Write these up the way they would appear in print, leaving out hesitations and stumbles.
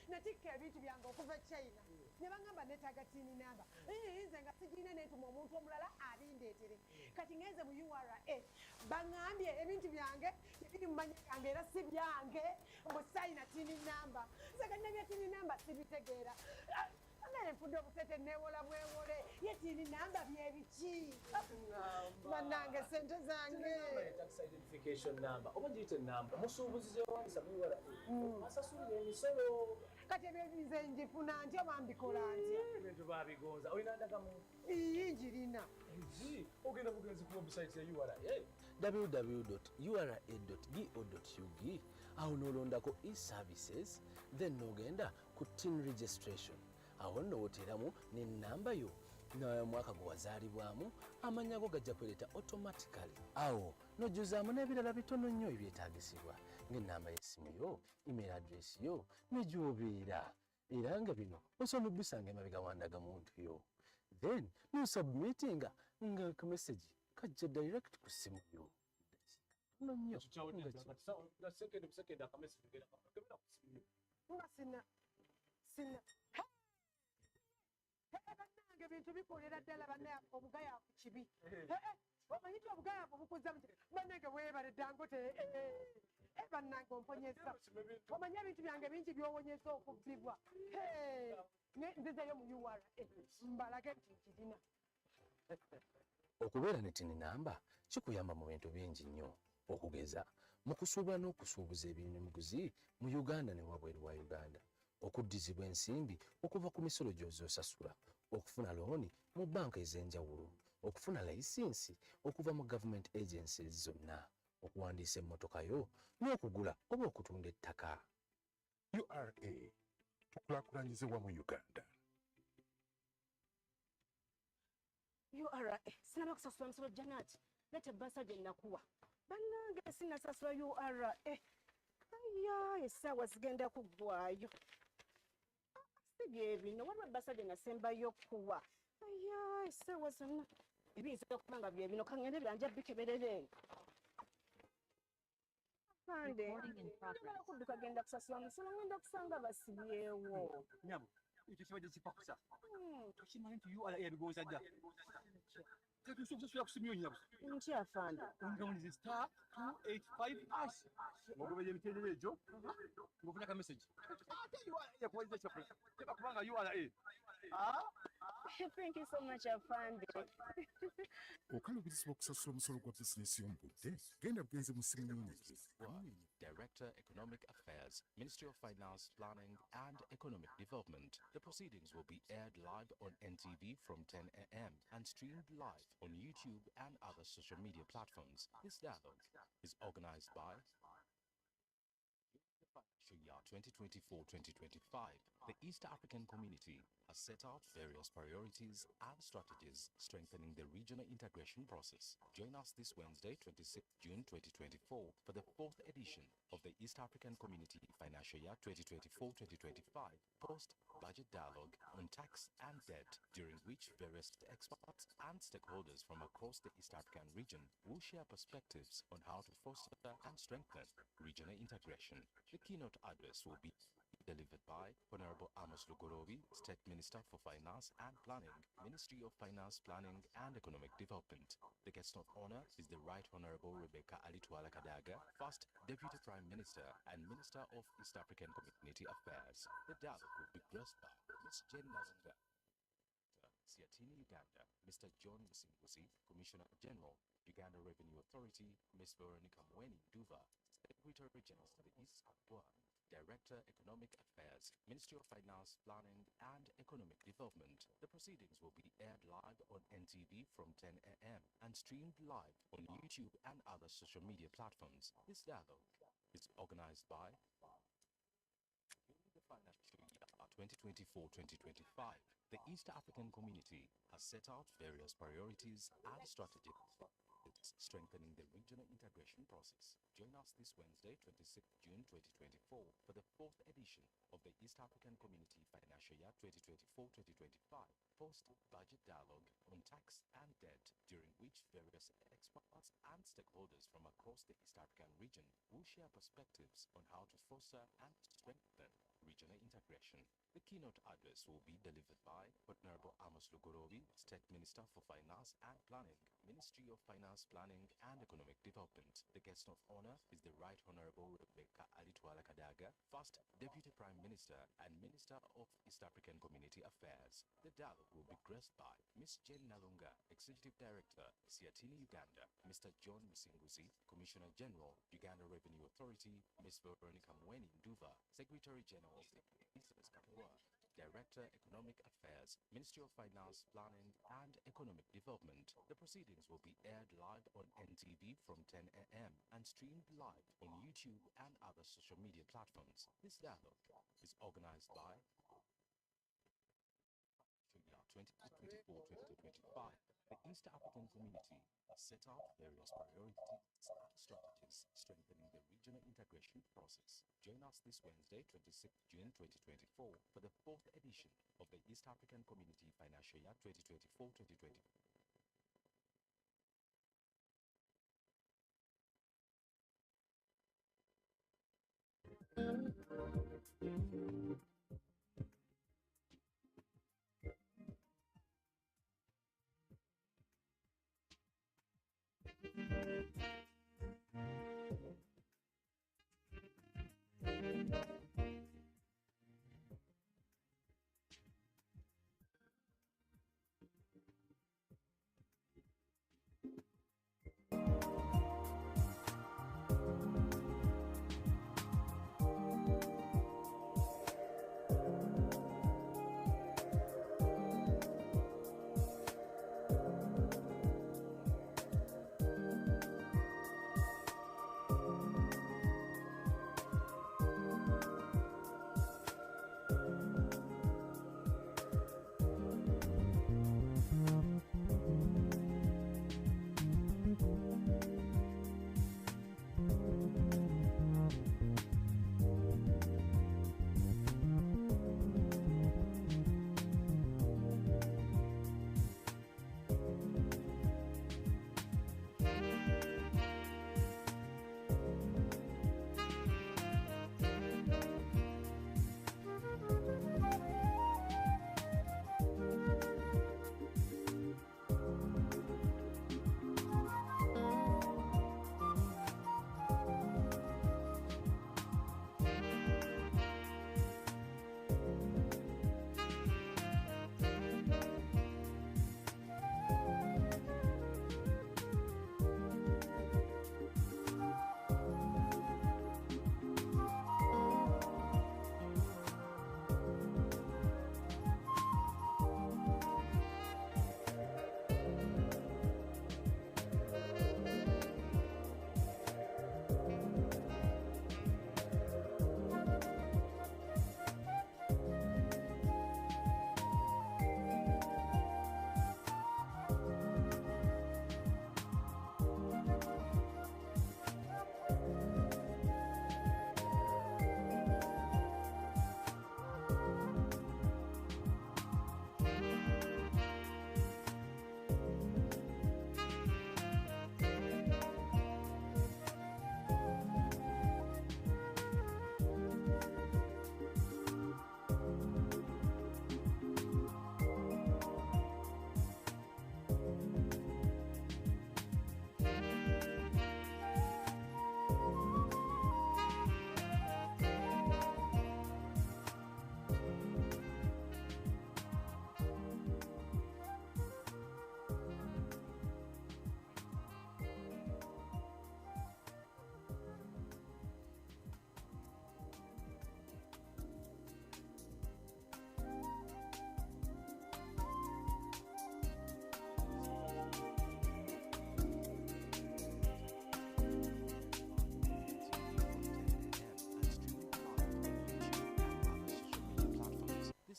natikka ebintu byange okuva China ne bangamba neetaaga tiini namba nze nga sigirina neetuma omuntu omulala abindeetere kati ngenze mu URA baŋŋambye ebintu byange ebiri mu manya gange era si byange mbu sayina tiini namba nze kati nebya tiini namba sibitegeera naye nfudde obusete neewola bwewole ye tiini namba byebiki bannange sente zange tax identification number oba giyite namba omusuubuzi gyewandisa mu URA asasulira emisolo kati ebyo nze njifuna ntya bambikola ntya ebintu babigonza olina ndagamuntu njirina ogenda bugenzi ku website ya URA www.ura.go.ug awo n'olondako e-services then n'ogenda ku tin registration awo nno woteeramu n'ennamba yo n'omwaka gwe wazaalibwamu amannya go gajja kwereta automatically awo n'ojjuzaamu n'ebirala bitono nnyo ebyetaagisibwa ng'ennamba y'essimu yo email address yo ne gy'obeera era nga bino osobola obbisanga emabega wandagamuntu yo then n'osubmitinga nga kamesagi kajja direct ku ssimu yo no nnyo bannange ebintu bikolera ddala bannange obugayaavu kibi omanyiti obugayaavu bukuza bannange weebale Dangote bannange omponyeza omanye ebintu byange bingi byowonyeza okubbibwa nzizeyo mu URA mbalage nti nkirina okubeera ne tini namba kikuyamba mu bintu bingi nnyo okugeza mu kusuubula n'okusuubuza eby'ebyamaguzi mu Uganda ne wabweru wa Uganda okuddizibwa ensimbi okuva ku misolo gy'ozosasula okufuna looni mu banka ez'enjawulo okufuna layisinsi okuva mu government agencies zonna okuwandiisa emmotoka yo n'okugula oba okutunda ettaka. URA tukulaakulanyize wamu Uganda. URA sinaba kusasula musolo Janet leta basa gye nakuwa bannange sinasasula URA aya essaawa zigenda kuggwayo sibyebino waliwo ebbasa gye nasembayo kuwa aya essaawa zonna ebiyinza okuba nga byebino kangende biranja bikeberere afande ndagala kudduka genda kusasula musolo ngenda kusanga basibyewo nyabo ekyo kibadde kipakusa tokimanyi nti URA yabigonza dda kati nsobola kusasula ku simu yo nyabo nti afande ongamulize star 285 ng'ogoberera emitendera egyo ng'ofuna ka message ate URA yakuwaliza kyakula teba kubanga URA thank you so much afande okalubirizibwa okusasula omusolo gwa bizinesi y'omubudde genda bugenze mu simu y'onyege Director, Economic Affairs, Ministry of Finance, Planning and Economic Development. The proceedings will be aired live on NTV from 10 a.m. and streamed live on YouTube and other social media platforms. This dialogue is organized by Financial Year 2024-2025. The East African Community has set out various priorities and strategies strengthening the regional integration process. Join us this Wednesday, 26 June 2024 for the 4th edition of the East African Community Financial Year 2024-2025 post-budget dialogue on tax and debt, during which various experts and stakeholders from across the East African region will share perspectives on how to foster and strengthen regional integration. The keynote address will be delivered by Honorable Amos Lugorobi, State Minister for Finance and Planning, Ministry of Finance, Planning and Economic Development. The guest of honor is the Right Honorable Rebecca Alitwala Kadaga, First Deputy Prime Minister and Minister of East African Community Affairs. The dialogue will be graced by Ms. Jane Nazanga, SEATINI-Uganda, Mr. John Musinguzi, Commissioner General, Uganda Revenue Authority, Ms. Veronica Mweni Duva, Secretary General to the East Abua, Director, Economic Affairs, Ministry of Finance, Planning and Economic Development. The proceedings will be aired live on NTV from 10 a.m. and streamed live on YouTube and other social media platforms. This dialogue is organized by the Financial Year 2024-2025. The East African Community has set out various priorities and strategies strengthening the regional integration process. Join us this Wednesday, 26 June 2024 for the 4th edition of the East African Community Financial Year 2024-2025 post-budget dialogue on tax and debt, during which various experts and stakeholders from across the East African region region will share perspectives on how to foster and strengthen regional integration. The keynote address will be delivered by Honorable Amos Lugorobi, State Minister for Finance and Planning, Ministry of Finance, Planning and Economic Development. The guest of honor is the Right Honorable Rebecca Alitwala Kadaga, First Deputy Prime Minister and Minister of East African Community Affairs. The dialogue will be graced by Ms. Jane Nalunga, Executive Director, SEATINI-Uganda, Mr. John Musinguzi, Commissioner General, Uganda Revenue Authority, Ms. Veronica Mweni Nduva, Secretary General of the Eastern Kapua, Director, Economic Affairs, Ministry of Finance, Planning and Economic Development. The proceedings will be aired live on NTV from 10 a.m. and streamed live on YouTube and other social media platforms. This dialogue is organized by 2024-2025. The East African Community has set out various priorities and strategies strengthening the regional integration process. Join us this Wednesday, 26 June 2024, for the 4th edition of the East African Community Financial Year 2024-2025.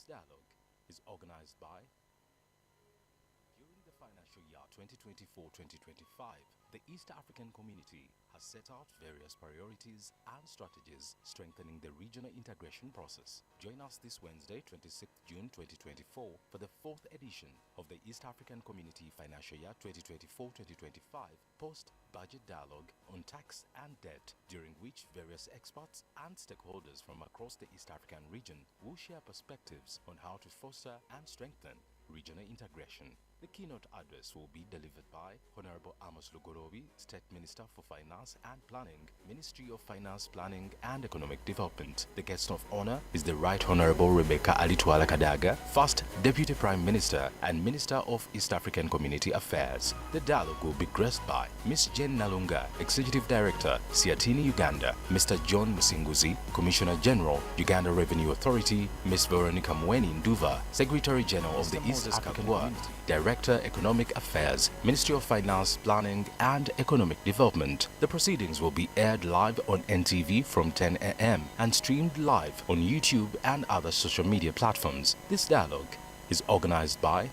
Dialogue is organized by during the financial year 2024-2025, the East African Community has set out various priorities and strategies strengthening the regional integration process. Join us this Wednesday, 26 June 2024, for the 4th edition of the East African Community Financial Year 2024-2025 post budget dialogue on tax and debt, during which various experts and stakeholders from across the East African region will share perspectives on how to foster and strengthen regional integration. The keynote address will be delivered by Honorable Amos Lugorobi, State Minister for Finance and Planning, Ministry of Finance, Planning and Economic Development. The guest of honor is the Right Honorable Rebecca Alitwala Kadaga, First Deputy Prime Minister and Minister of East African Community Affairs. The dialogue will be graced by Ms. Jane Nalunga, Executive Director, SEATINI-Uganda, Mr. John Musinguzi, Commissioner General, Uganda Revenue Authority, Ms. Veronica Mweni Nduva, Secretary General of the East African Community, Director, Economic Affairs, Ministry of Finance, Planning and Economic Development. The proceedings will be aired live on NTV from 10 a.m. and streamed live on YouTube and other social media platforms. This dialogue is organized by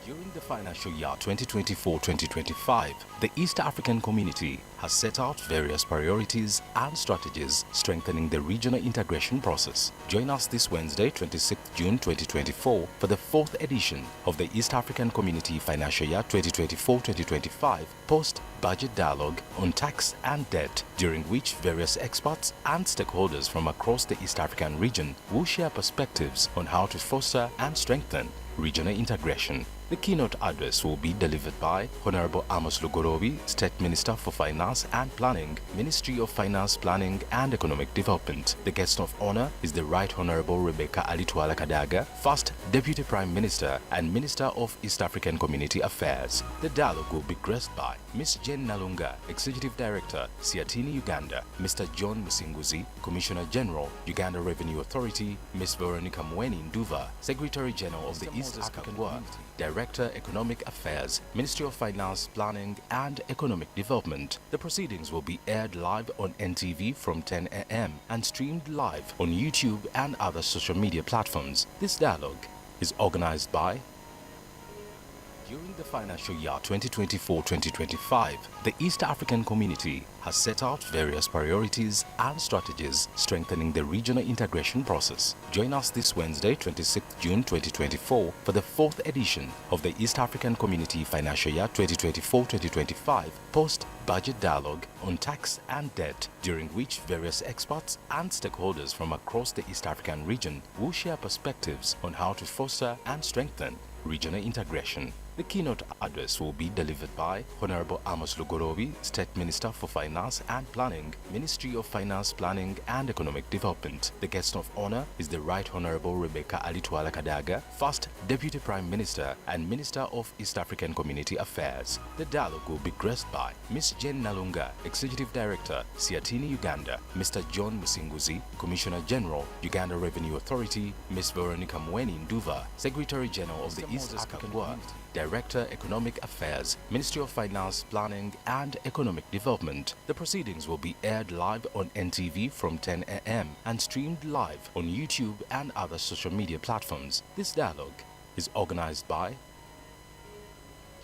During the financial year 2024-2025, the East African Community has set out various priorities and strategies strengthening the regional integration process. Join us this Wednesday, 26 June 2024 for the 4th edition of the East African Community Financial Year 2024-2025 post-budget dialogue on tax and debt, during which various experts and stakeholders from across the East African region will share perspectives on how to foster and strengthen regional integration. The keynote address will be delivered by Honorable Amos Lugorobi, State Minister for Finance and Planning, Ministry of Finance, Planning and Economic Development. The guest of honor is the Right Honorable Rebecca Alitwala Kadaga, First Deputy Prime Minister and Minister of East African Community Affairs. The dialogue will be graced by Ms. Jane Nalunga, Executive Director, SEATINI-Uganda, Mr. John Musinguzi, Commissioner General, Uganda Revenue Authority, Ms. Veronica Mweni Nduva, Secretary General of the East African Community, Director, Economic Affairs, Ministry of Finance, Planning and Economic Development. The proceedings will be aired live on NTV from 10 a.m. and streamed live on YouTube and other social media platforms. This dialogue is organized by During the financial year 2024-2025, the East African Community has set out various priorities and strategies strengthening the regional integration process. Join us this Wednesday, 26 June 2024 for the 4th edition of the East African Community Financial Year 2024-2025 post-budget dialogue on tax and debt, during which various experts and stakeholders from across the East African region will share perspectives on how to foster and strengthen regional integration. The keynote address will be delivered by Honorable Amos Lugorobi, State Minister for Finance and Planning, Ministry of Finance, Planning and Economic Development. The guest of honor is the Right Honorable Rebecca Alitwala Kadaga, First Deputy Prime Minister and Minister of East African Community Affairs. The dialogue will be graced by Ms. Jane Nalunga, Executive Director, SEATINI-Uganda, Mr. John Musinguzi, Commissioner General, Uganda Revenue Authority, Ms. Veronica Mweni Nduva, Secretary General of the East African Community, Director, Economic Affairs, Ministry of Finance, Planning and Economic Development. The proceedings will be aired live on NTV from 10 a.m. and streamed live on YouTube and other social media platforms. This dialogue is organized by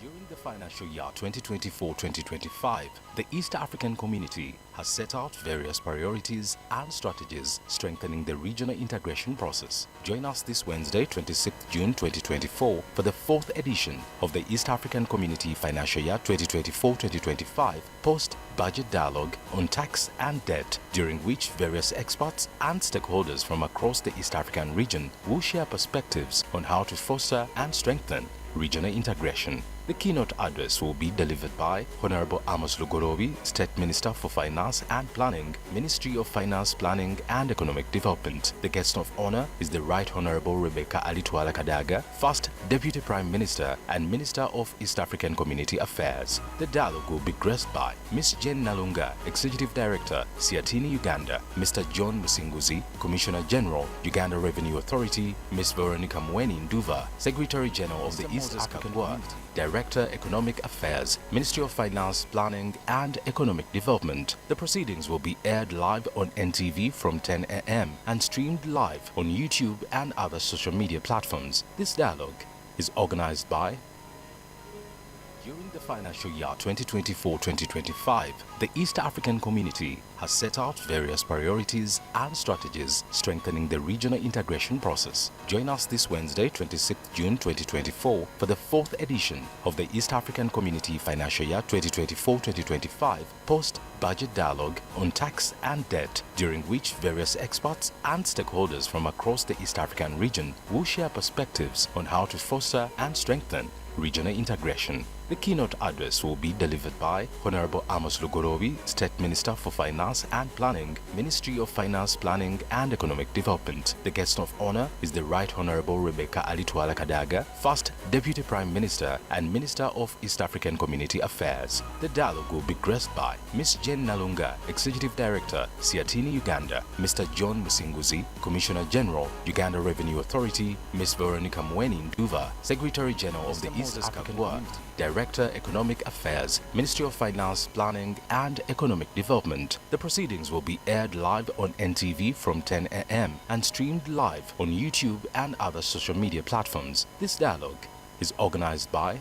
During the financial year 2024-2025, the East African Community has set out various priorities and strategies strengthening the regional integration process. Join us this Wednesday, 26 June 2024 for the 4th edition of the East African Community Financial Year 2024-2025 post-budget dialogue on tax and debt, during which various experts and stakeholders from across the East African region will share perspectives on how to foster and strengthen regional integration. The keynote address will be delivered by Honorable Amos Lugorobi, State Minister for Finance and Planning, Ministry of Finance, Planning and Economic Development. The guest of honor is the Right Honorable Rebecca Alitwala Kadaga, First Deputy Prime Minister and Minister of East African Community Affairs. The dialogue will be graced by Ms. Jane Nalunga, Executive Director, SEATINI-Uganda, Mr. John Musinguzi, Commissioner General, Uganda Revenue Authority, Ms. Veronica Mweni Nduva, Secretary General of the East African Community, Director, Economic Affairs, Ministry of Finance, Planning and Economic Development. The proceedings will be aired live on NTV from 10 a.m. and streamed live on YouTube and other social media platforms. This dialogue is organized by During the financial year 2024-2025, the East African Community has set out various priorities and strategies strengthening the regional integration process. Join us this Wednesday, 26th June 2024, for the 4th edition of the East African Community Financial Year 2024-2025 post-budget dialogue on tax and debt, during which various experts and stakeholders from across the East African region will share perspectives on how to foster and strengthen regional integration. The keynote address will be delivered by Honorable Amos Lugorobi, State Minister for Finance and Planning, Ministry of Finance, Planning and Economic Development. The guest of honor is the Right Honorable Rebecca Alitwala Kadaga, First Deputy Prime Minister and Minister of East African Community Affairs. The dialogue will be graced by Ms. Jane Nalunga, Executive Director, SEATINI-Uganda, Mr. John Musinguzi, Commissioner General, Uganda Revenue Authority, Ms. Veronica Mweni Nduva, Secretary General of the East African Community, Director, Economic Affairs, Ministry of Finance, Planning and Economic Development. The proceedings will be aired live on NTV from 10 a.m. and streamed live on YouTube and other social media platforms. This dialogue is organized by.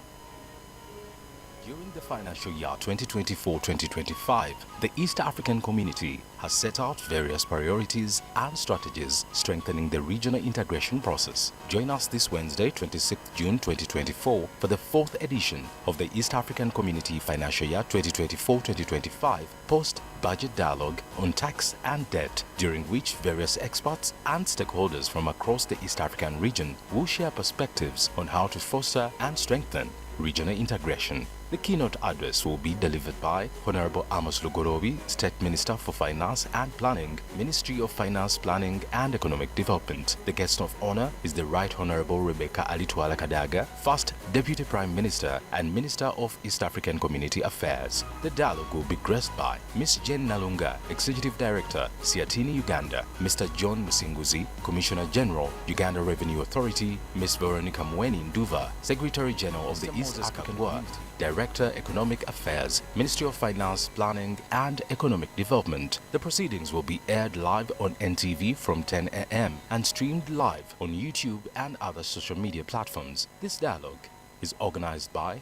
During the financial year 2024-2025, the East African Community has set out various priorities and strategies strengthening the regional integration process. Join us this Wednesday, 26th June 2024, for the 4th edition of the East African Community Financial Year 2024-2025 post-budget dialogue on tax and debt, during which various experts and stakeholders from across the East African region will share perspectives on how to foster and strengthen regional integration. The keynote address will be delivered by Honorable Amos Lugorobi, State Minister for Finance and Planning, Ministry of Finance, Planning and Economic Development. The guest of honor is the Right Honorable Rebecca Alitwala Kadaga, First Deputy Prime Minister and Minister of East African Community Affairs. The dialogue will be graced by Ms. Jane Nalunga, Executive Director, SEATINI-Uganda, Mr. John Musinguzi, Commissioner General, Uganda Revenue Authority, Ms. Veronica Mweni Nduva, Secretary General of the East African Community, Director, Economic Affairs, Ministry of Finance, Planning and Economic Development. The proceedings will be aired live on NTV from 10 a.m. and streamed live on YouTube and other social media platforms. This dialogue is organized by.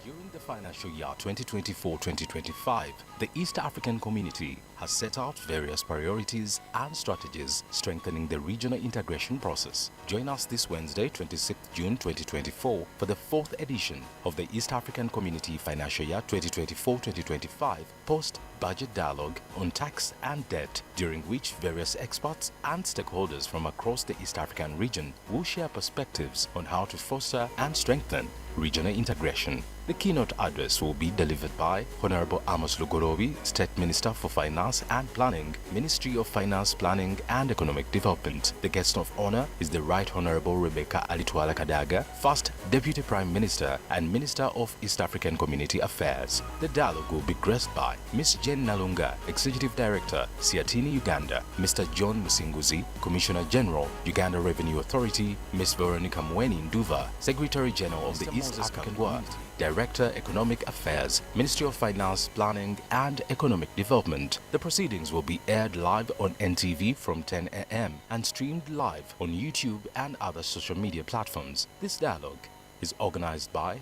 During the financial year 2024-2025, the East African Community has set out various priorities and strategies strengthening the regional integration process. Join us this Wednesday, 26th June 2024, for the 4th edition of the East African Community Financial Year 2024-2025 post-budget dialogue on tax and debt, during which various experts and stakeholders from across the East African region will share perspectives on how to foster and strengthen regional integration. The keynote address will be delivered by Honorable Amos Lugorobi, State Minister for Finance and Planning, Ministry of Finance, Planning and Economic Development. The guest of honor is the Right Honorable Rebecca Alitwala Kadaga, First Deputy Prime Minister and Minister of East African Community Affairs. The dialogue will be graced by Ms. Jane Nalunga, Executive Director, SEATINI-Uganda, Mr. John Musinguzi, Commissioner General, Uganda Revenue Authority, Ms. Veronica Mweni Nduva, Secretary General of the East African Community, Director, Economic Affairs, Ministry of Finance, Planning and Economic Development. The proceedings will be aired live on NTV from 10 a.m. and streamed live on YouTube and other social media platforms. This dialogue is organized by.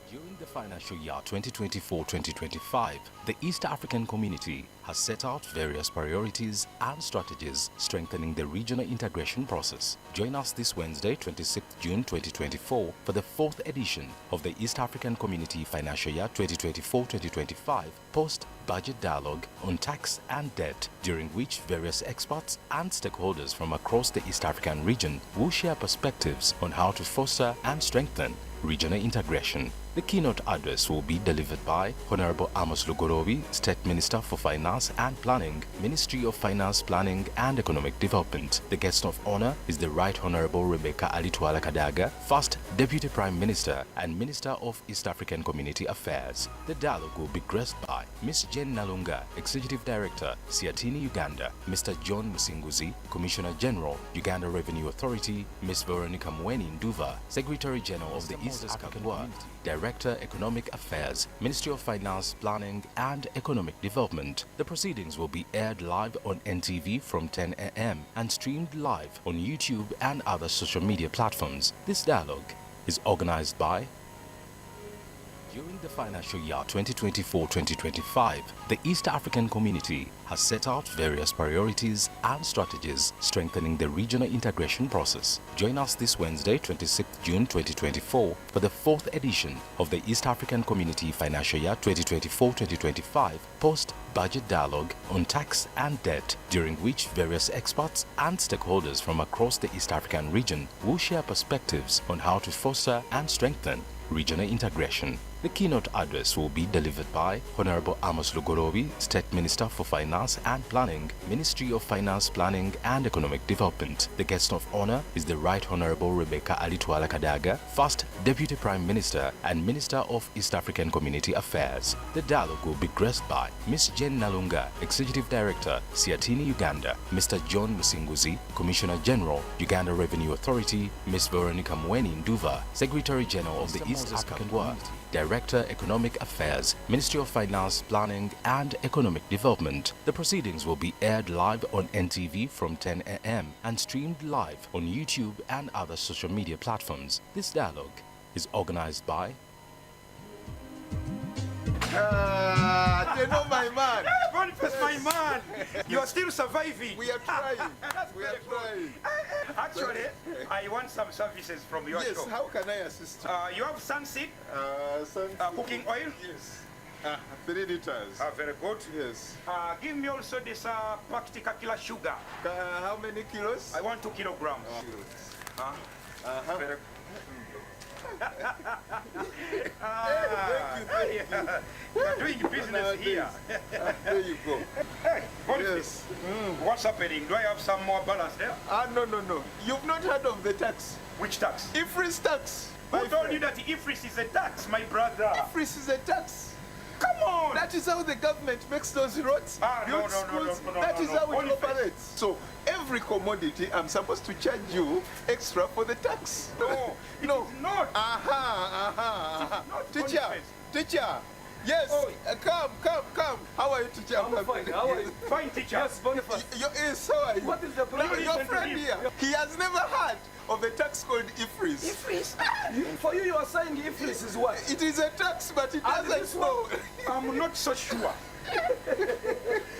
During the financial year 2024-2025, the East African Community has set out various priorities and strategies strengthening the regional integration process. Join us this Wednesday, 26th June 2024, for the 4th edition of the East African Community Financial Year 2024-2025 post-budget dialogue on tax and debt, during which various experts and stakeholders from across the East African region will share perspectives on how to foster and strengthen regional integration. The keynote address will be delivered by Honorable Amos Lugorobi, State Minister for Finance and Planning, Ministry of Finance, Planning and Economic Development. The guest of honor is the Right Honorable Rebecca Alitwala Kadaga, First Deputy Prime Minister and Minister of East African Community Affairs. The dialogue will be graced by Ms. Jane Nalunga, Executive Director, SEATINI-Uganda, Mr. John Musinguzi, Commissioner General, Uganda Revenue Authority, Ms. Veronica Mweni Nduva, Secretary General of the East African Community, Director, Economic Affairs, Ministry of Finance, Planning and Economic Development. The proceedings will be aired live on NTV from 10 a.m. and streamed live on YouTube and other social media platforms. This dialogue is organized by. During the financial year 2024-2025, the East African Community has set out various priorities and strategies strengthening the regional integration process. Join us this Wednesday, 26th June 2024, for the 4th edition of the East African Community Financial Year 2024-2025 post-budget dialogue on tax and debt, during which various experts and stakeholders from across the East African region will share perspectives on how to foster and strengthen regional integration. The keynote address will be delivered by Honorable Amos Lugorobi, State Minister for Finance and Planning, Ministry of Finance, Planning and Economic Development. The guest of honor is the Right Honorable Rebecca Alitwala Kadaga, First Deputy Prime Minister and Minister of East African Community Affairs. The dialogue will be graced by Ms. Jen Nalunga, Executive Director, SEATINI-Uganda, Mr. John Musinguzi, Commissioner General, Uganda Revenue Authority, Ms. Veronica Mweni Nduva, Secretary General of the East African Community, Director, Economic Affairs, Ministry of Finance, Planning and Economic Development. The proceedings will be aired live on NTV from 10 a.m. and streamed live on YouTube and other social media platforms. This dialogue is organized by. They know my man. Boniface, my man. You are still surviving. We are trying. We are trying. Actually, I want some services from your shop. Yes, how can I assist you? You have sunseed? Cooking oil? Yes. 3 liters. Very good. Yes. Give me also this packed kakila sugar. How many kilos? I want 2 kilograms. Very good. You are doing business here. There you go. Hey, yes. What's happening? Do I have some more balance there? No. You've not heard of the tax. Which tax? IFRIS tax. Who told you that IFRIS is a tax, my brother? IFRIS is a tax. Come on! That is how the government makes those roads, builds schools. That is how it operates. So every commodity, I'm supposed to charge you extra for the tax. No, no, not. Teacher. Yes. Oh. Come. How are you, teacher? I'm fine. How are you? Fine, teacher. Yes, Boniface. Yes, how are you? What is the problem? Your friend here. He has never heard of a tax called IFRIS. IFRIS? For you are saying IFRIS is what? It is a tax, but it doesn't know. I'm not so sure.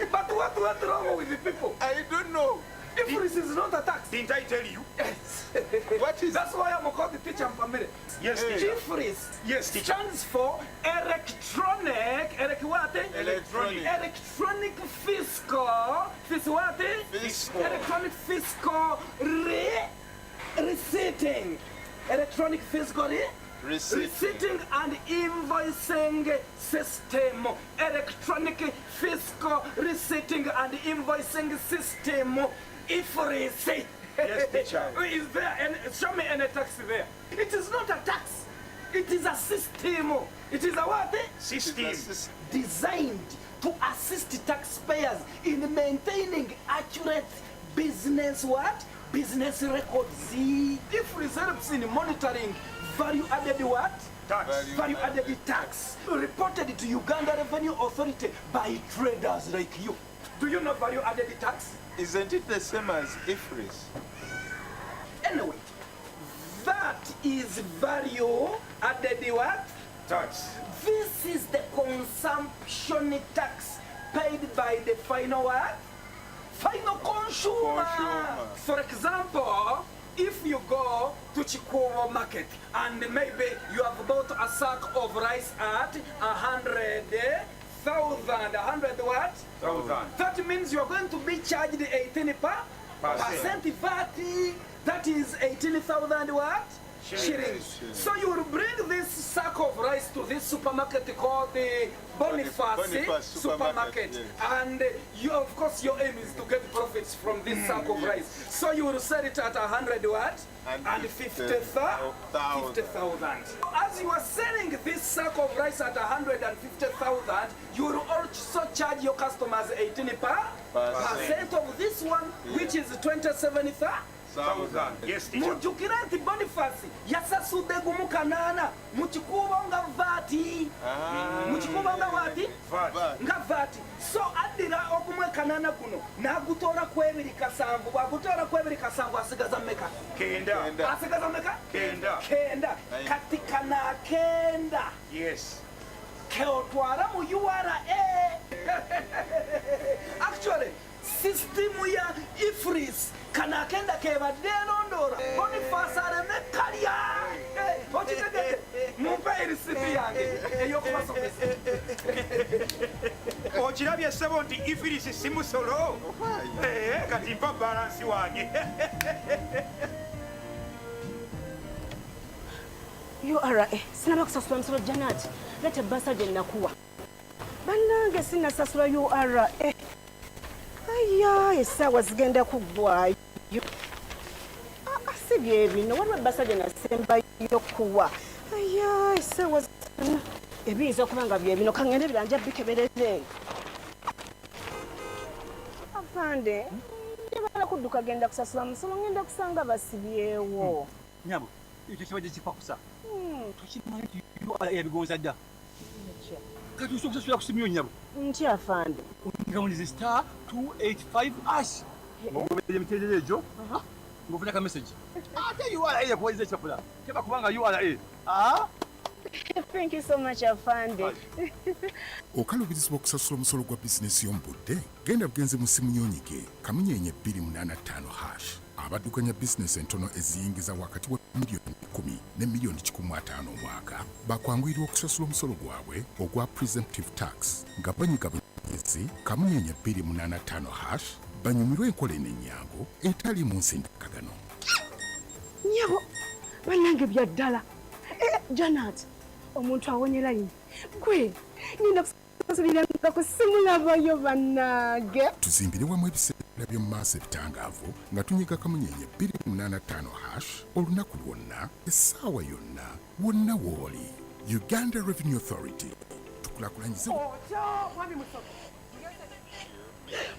But what's wrong with the people? I don't know. IFRIS is not a tax. Didn't I tell you? Yes. What is? That's why I'm called the teacher for a minute. Yes, teacher. IFRIS. Yes, teacher. Stands for electronic fiscal. Electronic fiscal receipting. Electronic fiscal receipting and invoicing system. Electronic fiscal receipting and invoicing system. IFRIS. Yes, teacher. Is there and show me any tax there? It is not a tax. It is a system. It is a what? System. Designed to assist taxpayers in maintaining accurate business what? Business records. IFRIS helps in monitoring value-added what? Tax. Value-added tax. Reported to Uganda Revenue Authority by traders like you. Do you know value-added tax? Isn't it the same as IFRIS? Anyway, that is value-added what? Tax. This is the consumption tax paid by the final what? Final consumer. For example, if you go to Chikuwa market and maybe you have bought a sack of rice at 100,000, 100 what? 1,000. That means you are going to be charged 18% VAT. That is 18,000 what? Shillings. So you will bring this sack of rice to this supermarket called the Boniface supermarket. Yes. And you, of course, your aim is to get profits from this sack of rice. So you will sell it at 100 what? And 50,000. As you are selling this sack of rice at 150,000, you will also charge your customers 18% of this one, which is 27,000. Yes, teacher. Mujukira nti Boniface yasasudde gumu kanaana mukikuuba nga vaati. Mukikuuba nga wati nga vati so addira okumwekanana guno n'agutoora ku ebiri kasanvu bw'agutoora ku ebiri kasanvu asigaza mmeka asigaza mmeka kenda kati kana kenda keotwala mu URA actually system ya ifris kana kenda kebadde erondora Boniface areme kalya okitegete mumpe erisiti yange ey'okubasomesa okirabye ssebo nti ifirisi si musolo kati mpa balansi wange URA sinaba kusasula musolo Janet lete basa gye nakuwa bannange sinasasula URA aya essaawa zigenda kuggwayo si byebino waliwo ebbasa gye nasembayo kuwa aya essaawa zonna ebiyinza okuba nga byebino kaŋŋende biranja bikeberere afande njagala kudduka genda kusasula musolo ngenda kusanga basibyewo nyabo ekyo kibadde kipakusa tukimanyi nti yabigonza dda kati osobola kusasula kusimyo nyabo nti afande ngamunize star 285 ash ng'ogoberera emiteerero egyo ng'ofuna ka message ate URA yakuwaliza ekyapula teba kubanga URA thank you so much afande okalubirizibwa okusasula omusolo gwa bizinesi y'omubudde genda bugenze mu simu nyonyige kamunyenye 285 hash abaddukanya bizinesi entono eziyingiza wakati wa miliyoni 10 ne miliyoni 15 omwaka bakwanguyirwa okusasula omusolo gwabwe ogwa presumptive tax nga banyiga bunyezi kamunyenye 285 hash banyumirwe enkola enennyango etali mu nsindikagano nyabo bannange bya ddala Janet omuntu awonye layini gwe ngenda kusasuliranga ku simu labayo bannange tuzimbire wamu ebiseera by'omu maaso ebitangaavu nga tunyiga kamunyenye 285 hash olunaku lwonna essaawa yonna wonna w'oli. Uganda Revenue Authority tukulaakulanyize mwami musoko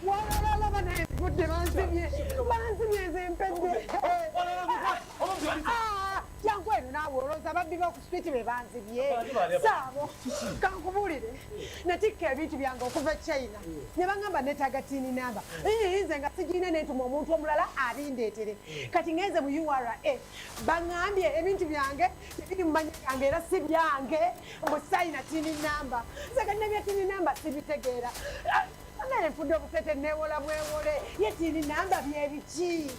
walalaba naye budde banzimye ezempedde jangu eno naawe olowooza ababbi b'oku switi be banzibye saabo kankubuulire natikka ebintu byange okuva e China ne baŋŋamba neetaaga tiini namba nze nga sigiina neentuma omuntu omulala abindeetere kati ngenze mu URA baŋŋambye ebintu byange tebiri mu manya gange era si byange mbu sayina tiini namba nze kati nebya tiini namba sibitegeera naye nfudde obusete neewola bwewole ye tiini namba byebiki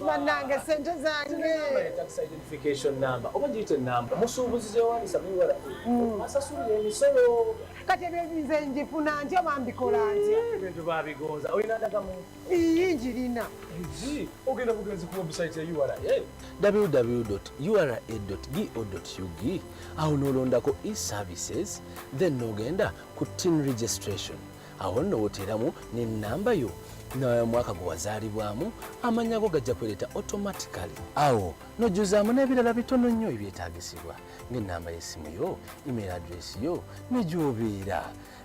bannange sente zange tax identification number oba giyite namba omusuubuzi gyewandiisa muwala asasulira emisolo kati ebyo nze njifuna ntya bambikola ntya ebintu babigonza olina ndagamuntu iyinjirina ogenda bugenzi ku website ya URA www.ura.go.ug awo n'olondako e-services then n'ogenda ku tin registration awo nno woteeramu n'ennamba yo n'omwaka gwe wazaalibwamu amannya go gajja kwereeta automatically awo n'ojjuzaamu n'ebirala bitono nnyo ebyetaagisibwa ng'ennamba y'essimu yo email address yo ne gy'obeera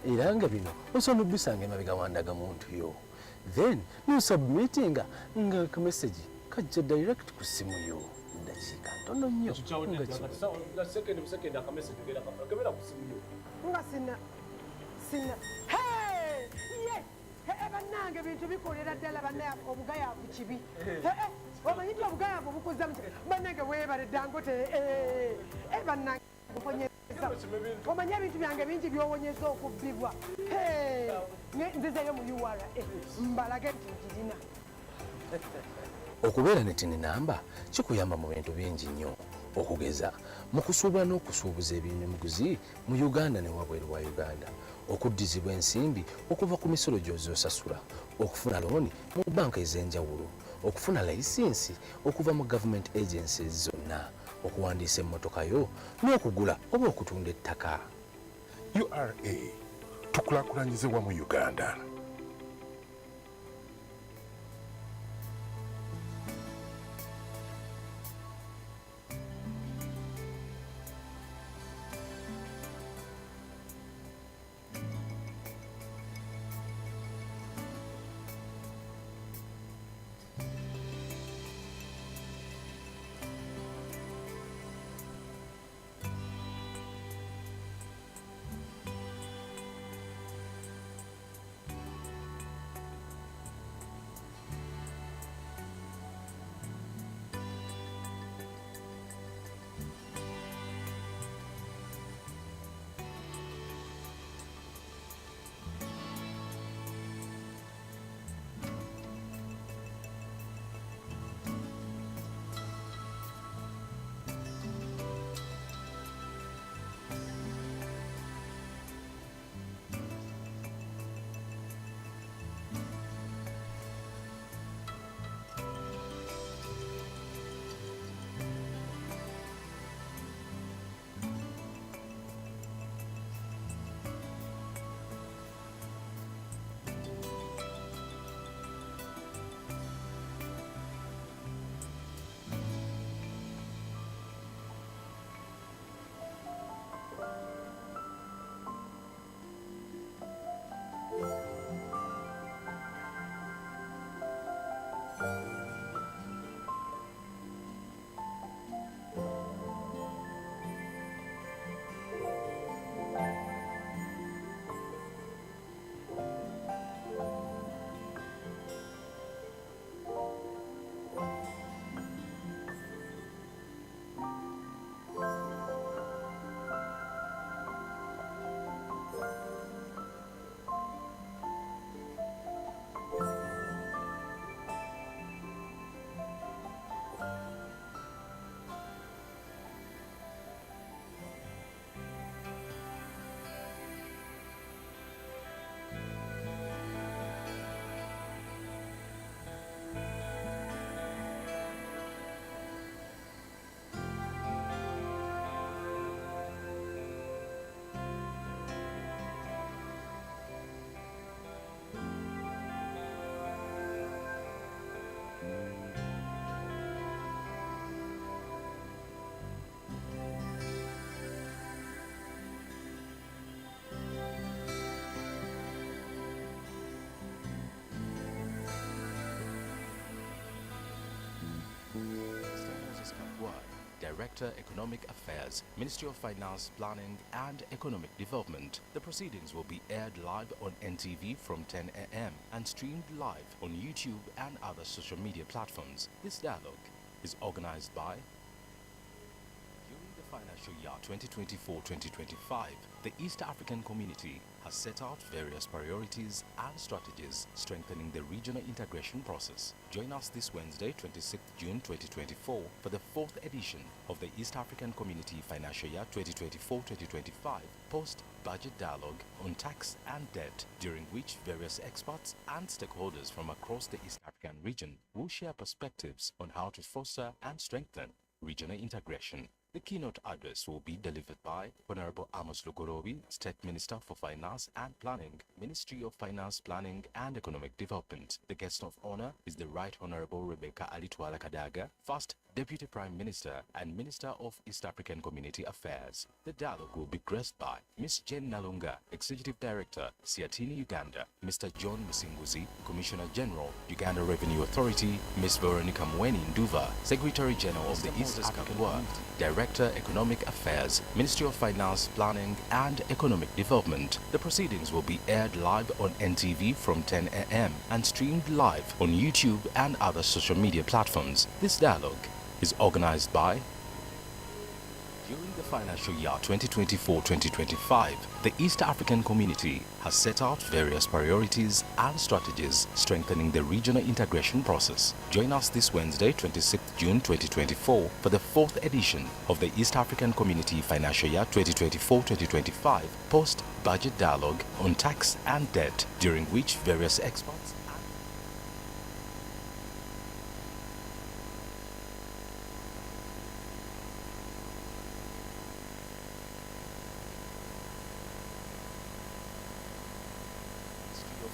era nga bino osobola obbisanga emabega wandagamuntu yo then n'osubmitinga nga kamesagi kajja direct ku ssimu yo dakiika ntono nnyo nga sina bannange bintu bikolera ddala bannange obugayaavu kibi omanyi nti obugayaavu bukuza bannange weebale Dangote bannange buponyeza omanyi ebintu byange bingi byowonyeza okubbibwa nzizeyo mu URA mbalage nti nkirina okubeera ne tini namba kikuyamba mu bintu bingi nnyo okugeza mu kusuubula n'okusuubuza eby'emiguzi mu Uganda ne wabweru wa Uganda okuddizibwa ensimbi okuva ku misolo gy'ozosasula okufuna looni mu banka ez'enjawulo okufuna layisinsi okuva mu government agencies zonna okuwandiisa emmotoka yo n'okugula oba okutunda ettaka. URA tukulaakulanyize wamu Uganda. Director, Economic Affairs, Ministry of Finance, Planning and Economic Development. The proceedings will be aired live on NTV from 10 a.m. and streamed live on YouTube and other social media platforms. This dialogue is organized by financial year 2024-2025, the East African Community has set out various priorities and strategies strengthening the regional integration process. Join us this Wednesday, 26th June 2024, for the 4th edition of the East African Community Financial Year 2024-2025 post-budget dialogue on tax and debt, during which various experts and stakeholders from across the East African region will share perspectives on how to foster and strengthen regional integration. The keynote address will be delivered by Honorable Amos Lugorobi, State Minister for Finance and Planning, Ministry of Finance, Planning and Economic Development. The guest of honor is the Right Honorable Rebecca Alitwala Kadaga, First Deputy Prime Minister and Minister of East African Community Affairs. The dialogue will be graced by Ms. Jane Nalunga, Executive Director, SEATINI-Uganda, Mr. John Musinguzi, Commissioner General, Uganda Revenue Authority, Ms. Veronica Mweni Nduva, Secretary General of the East African Community, Director, Economic Affairs, Ministry of Finance, Planning and Economic Development. The proceedings will be aired live on NTV from 10 a.m. and streamed live on YouTube and other social media platforms. This dialogue is organized by during the financial year 2024-2025, the East African Community has set out various priorities and strategies strengthening the regional integration process. Join us this Wednesday, 26th June 2024, for the 4th edition of the East African Community Financial Year 2024-2025 post-budget dialogue on tax and debt, during which various experts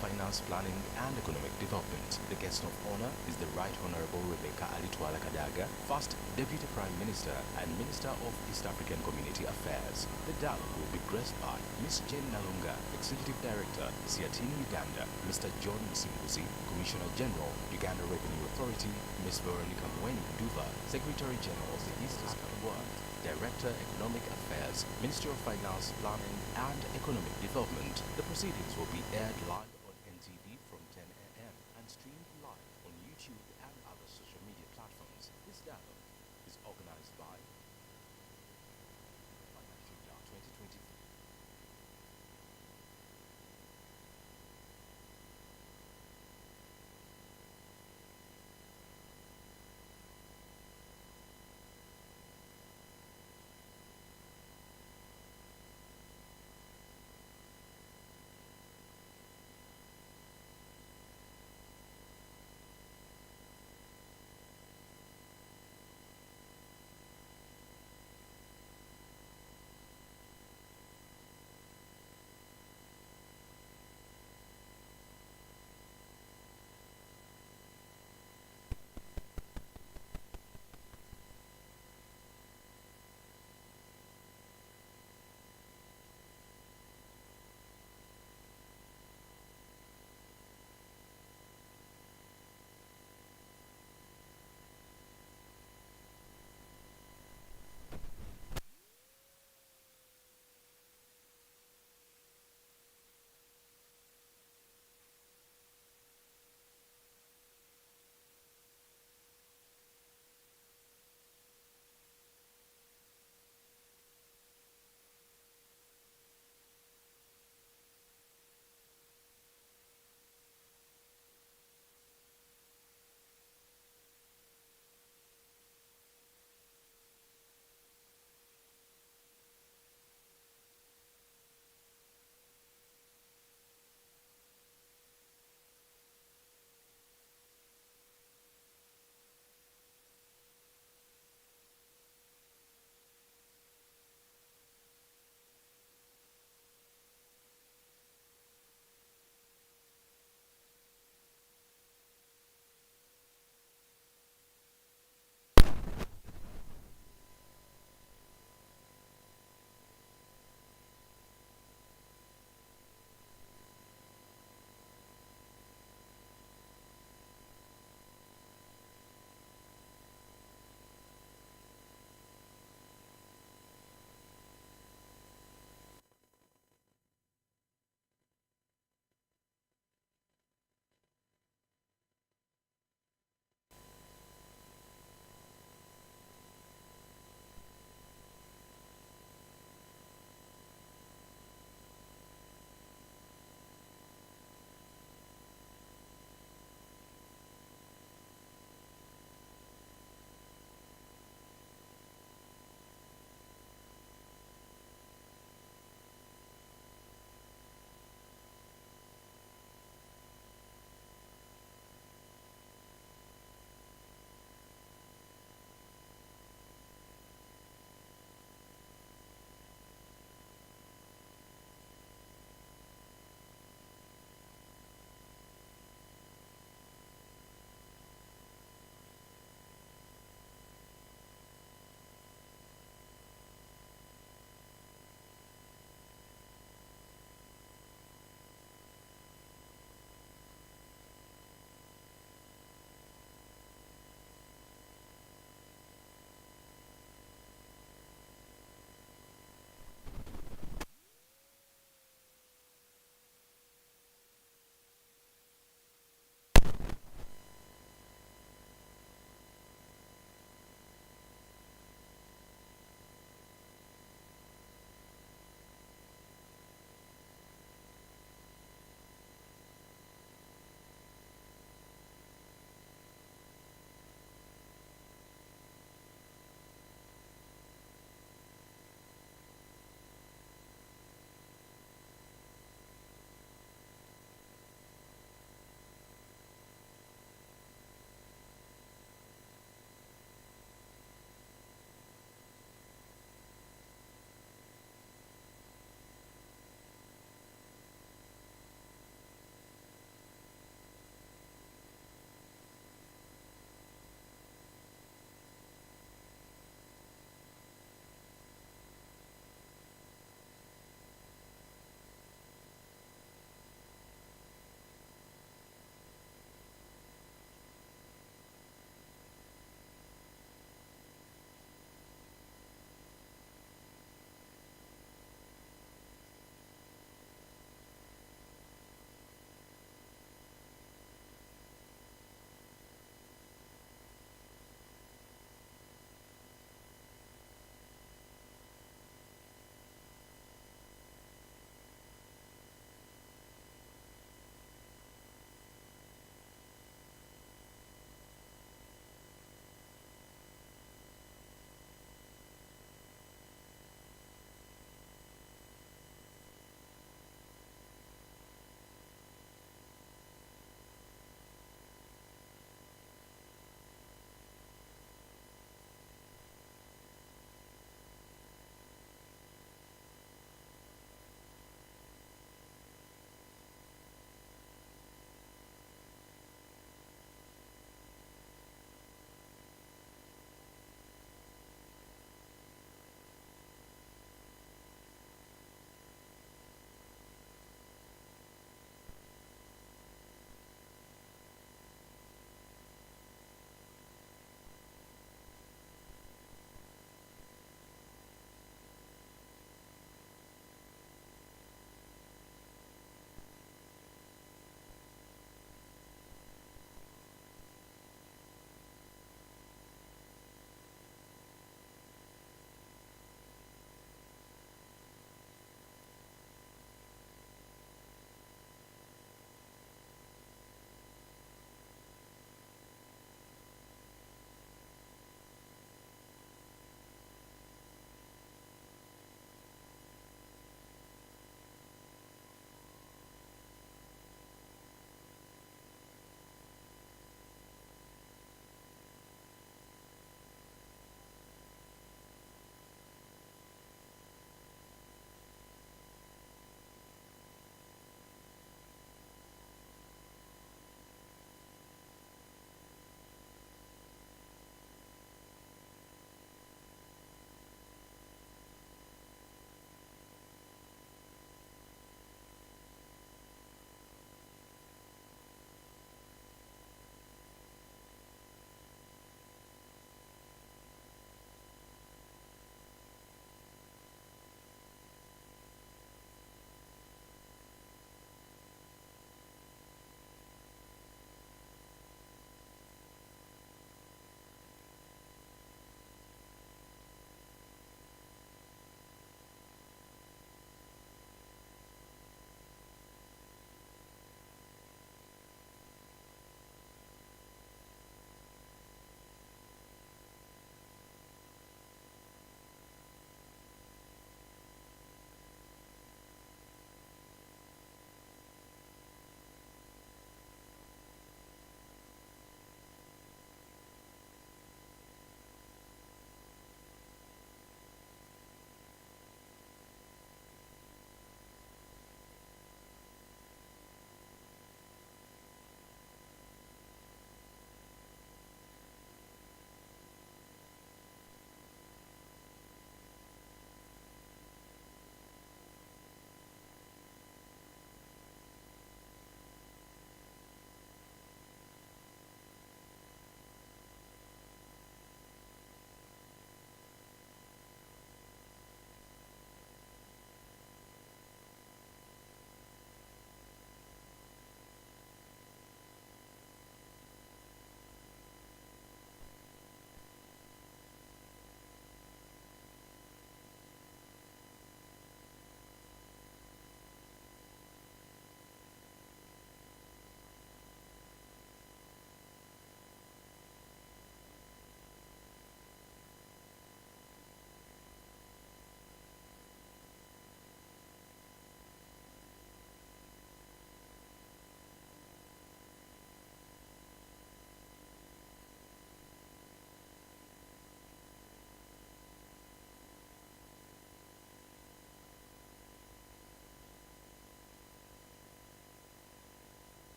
Finance, Planning and Economic Development. The guest of honor is the Right Honorable Rebecca Alitwala Kadaga, First Deputy Prime Minister and Minister of East African Community Affairs. The dialogue will be graced by Ms. Jane Nalunga, Executive Director, SEATINI-Uganda, Mr. John Musinguzi, Commissioner General, Uganda Revenue Authority, Ms. Veronica Mweni Nduva, Secretary General of the East African Community, Director, Economic Affairs, Ministry of Finance, Planning and Economic Development. The proceedings will be aired live on NTV from 10 a.m. and streamed live on YouTube and other social media platforms. This dialogue is organized by Financial Year 2024.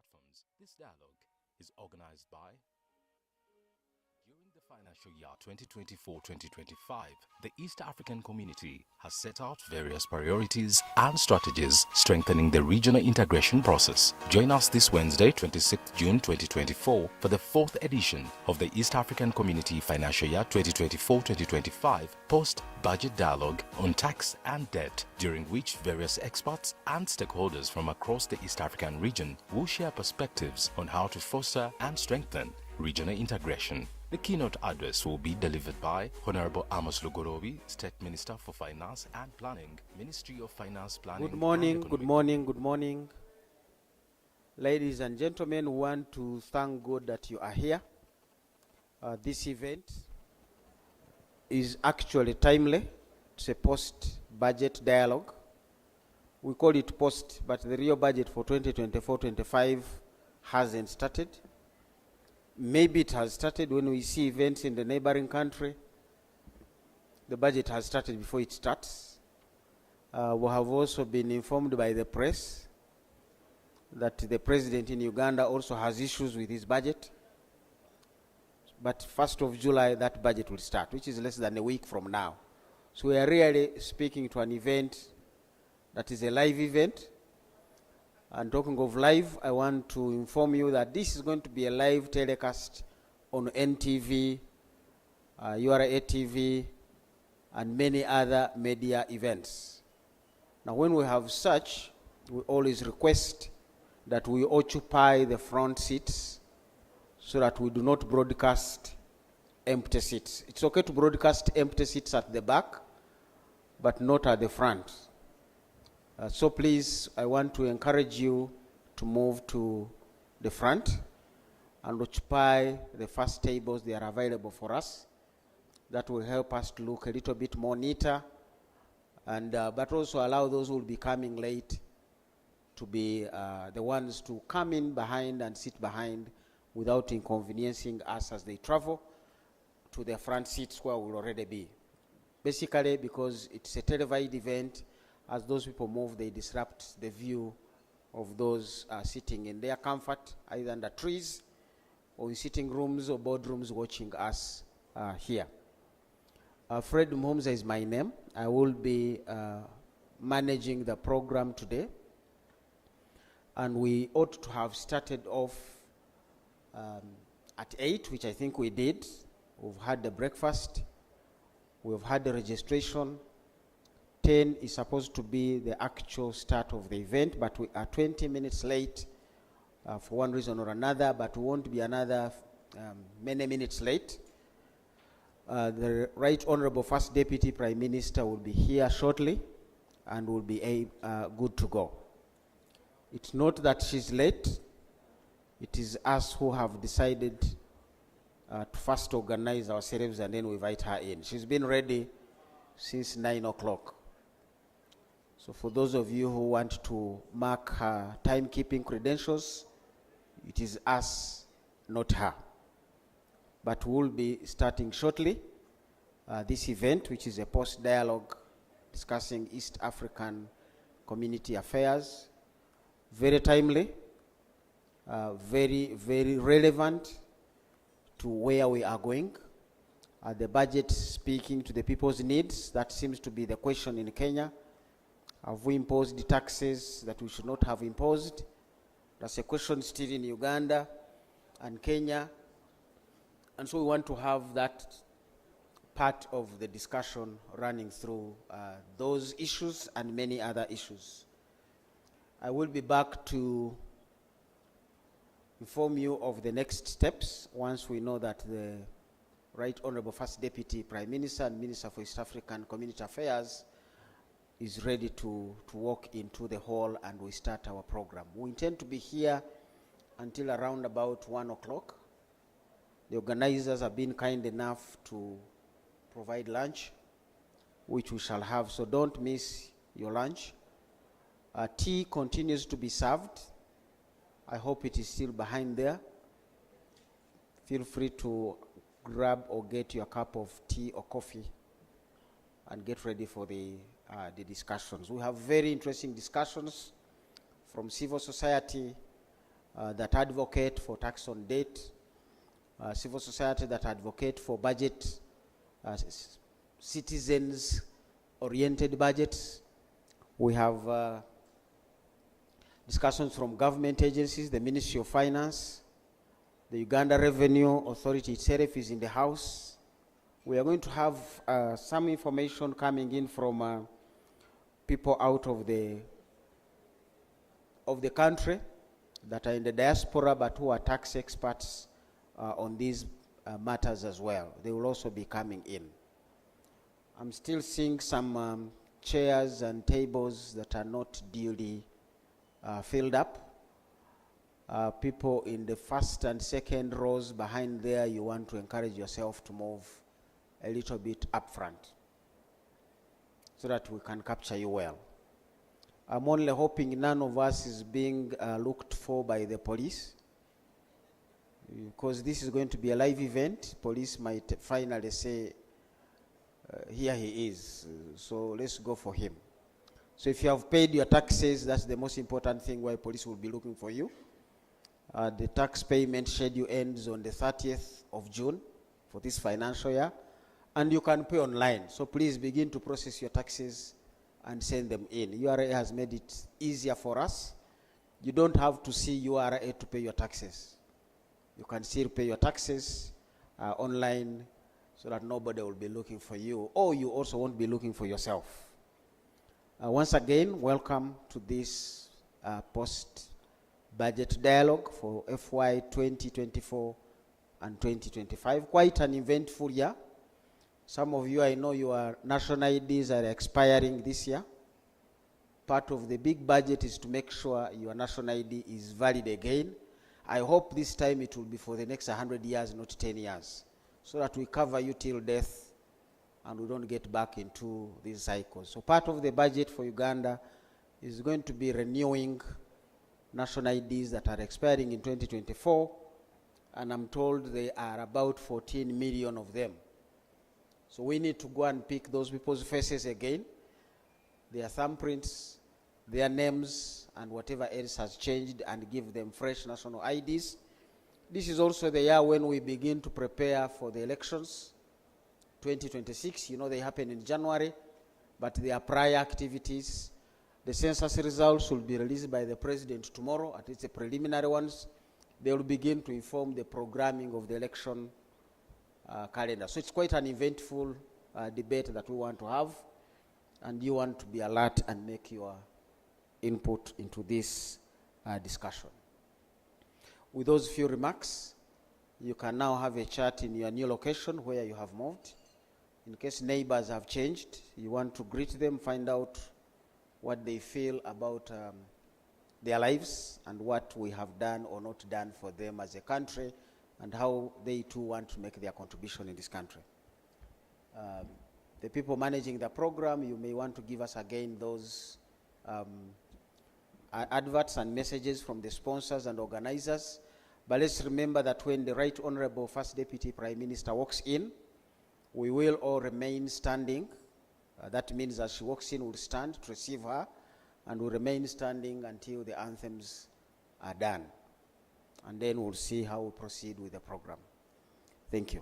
platforms. This dialogue is organized by during the financial year 2024-2025, the East African community has set out various priorities and strategies strengthening the regional integration process. Join us this Wednesday, 26th June 2024, for the 4th edition of the East African Community Financial Year 2024-2025 post-budget dialogue on tax and debt, during which various experts and stakeholders from across the East African region will share perspectives on how to foster and strengthen regional integration. The keynote address will be delivered by Honorable Amos Lugorobi, State Minister for Finance and Planning, Ministry of Finance, Planning. Good morning, good morning, good morning. Ladies and gentlemen, we want to thank God that you are here. This event is actually timely. It's a post-budget dialogue. We call it post, but the real budget for 2024-25 hasn't started. Maybe it has started when we see events in the neighboring country. The budget has started before it starts. We have also been informed by the press that the president in Uganda also has issues with his budget. But 1st of July, that budget will start, which is less than a week from now. So we are really speaking to an event that is a live event. And talking of live, I want to inform you that this is going to be a live telecast on NTV, URA TV, and many other media events. Now, when we have such, we always request that we occupy the front seats so that we do not broadcast empty seats. It's okay to broadcast empty seats at the back, but not at the front. So please, I want to encourage you to move to the front and occupy the first tables. They are available for us. That will help us to look a little bit more neater, and but also allow those who will be coming late to be the ones to come in behind and sit behind without inconveniencing us as they travel to the front seats where we will already be. Basically, because it's a televised event, as those people move, they disrupt the view of those sitting in their comfort, either under trees or in sitting rooms or boardrooms watching us here. Fred Mhomza is my name. I will be managing the program today. And we ought to have started off at 8, which I think we did. We've had the breakfast. We've had the registration. 10 is supposed to be the actual start of the event, but we are 20 minutes late for one reason or another, but we won't be another many minutes late. The Right Honorable First Deputy Prime Minister will be here shortly and will be good to go. It's not that she's late. It is us who have decided to first organize ourselves and then we invite her in. She's been ready since 9 o'clock. So for those of you who want to mark her timekeeping credentials, it is us, not her. But we'll be starting shortly this event, which is a post-dialogue discussing East African community affairs. Very timely, very, very relevant to where we are going. The budget speaking to the people's needs, that seems to be the question in Kenya. Have we imposed the taxes that we should not have imposed? That's a question still in Uganda and Kenya. And so we want to have that part of the discussion running through those issues and many other issues. I will be back to inform you of the next steps once we know that the Right Honorable First Deputy Prime Minister and Minister for East African Community Affairs is ready to walk into the hall and we start our program. We intend to be here until around about 1 o'clock. The organizers have been kind enough to provide lunch, which we shall have, so don't miss your lunch. Tea continues to be served. I hope it is still behind there. Feel free to grab or get your cup of tea or coffee and get ready for the discussions. We have very interesting discussions from civil society, that advocate for tax on debt, civil society that advocate for budget, citizens-oriented budgets. We have discussions from government agencies, the Ministry of Finance, the Uganda Revenue Authority itself is in the house. We are going to have some information coming in from people out of the country that are in the diaspora but who are tax experts on these matters as well. They will also be coming in. I'm still seeing some chairs and tables that are not duly filled up. People in the first and second rows behind there, you want to encourage yourself to move a little bit up front so that we can capture you well. I'm only hoping none of us is being looked for by the police, because this is going to be a live event. Police might finally say, here he is, so let's go for him. So if you have paid your taxes, that's the most important thing why police will be looking for you. The tax payment schedule ends on the 30th of June for this financial year, and you can pay online. So please begin to process your taxes and send them in. URA has made it easier for us. You don't have to see URA to pay your taxes. You can still pay your taxes online so that nobody will be looking for you, or you also won't be looking for yourself. Once again, welcome to this post-budget dialogue for FY 2024 and 2025. Quite an eventful year. Some of you, I know your national IDs are expiring this year. Part of the big budget is to make sure your national ID is valid again. I hope this time it will be for the next 100 years, not 10 years, so that we cover you till death and we don't get back into these cycles. So part of the budget for Uganda is going to be renewing national IDs that are expiring in 2024, and I'm told there are about 14 million of them. So we need to go and pick those people's faces again, their thumbprints, their names, and whatever else has changed, and give them fresh national IDs. This is also the year when we begin to prepare for the elections, 2026. You know, they happen in January, but there are prior activities. The census results will be released by the president tomorrow, at least the preliminary ones. They will begin to inform the programming of the election calendar. So it's quite an eventful debate that we want to have, and you want to be alert and make your input into this discussion. With those few remarks, you can now have a chat in your new location where you have moved. In case neighbors have changed, you want to greet them, find out what they feel about their lives and what we have done or not done for them as a country, and how they too want to make their contribution in this country. The people managing the program, you may want to give us again those adverts and messages from the sponsors and organizers. But let's remember that when the Right Honorable First Deputy Prime Minister walks in, we will all remain standing. That means as she walks in, we'll stand to receive her, and we'll remain standing until the anthems are done. And then we'll see how we proceed with the program. Thank you.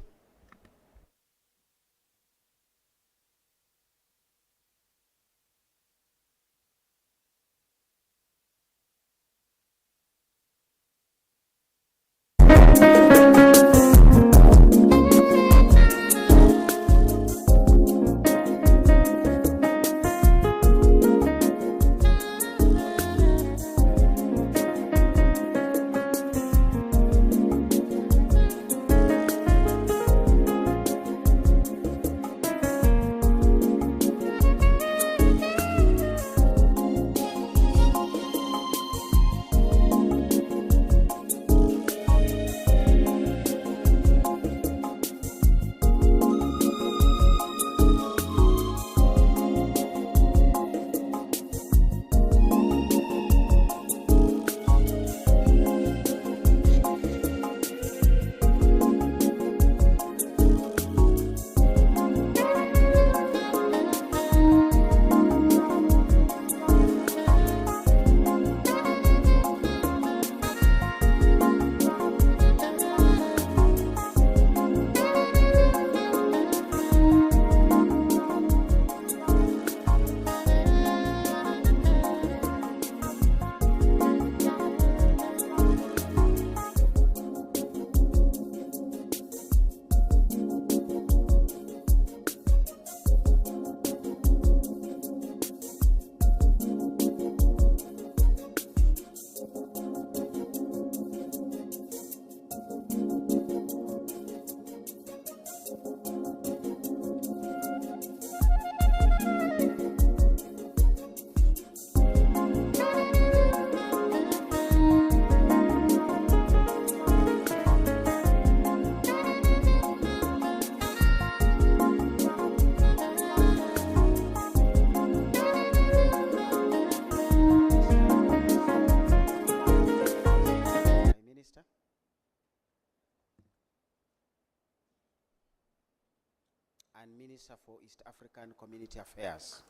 and Minister for East African Community Affairs.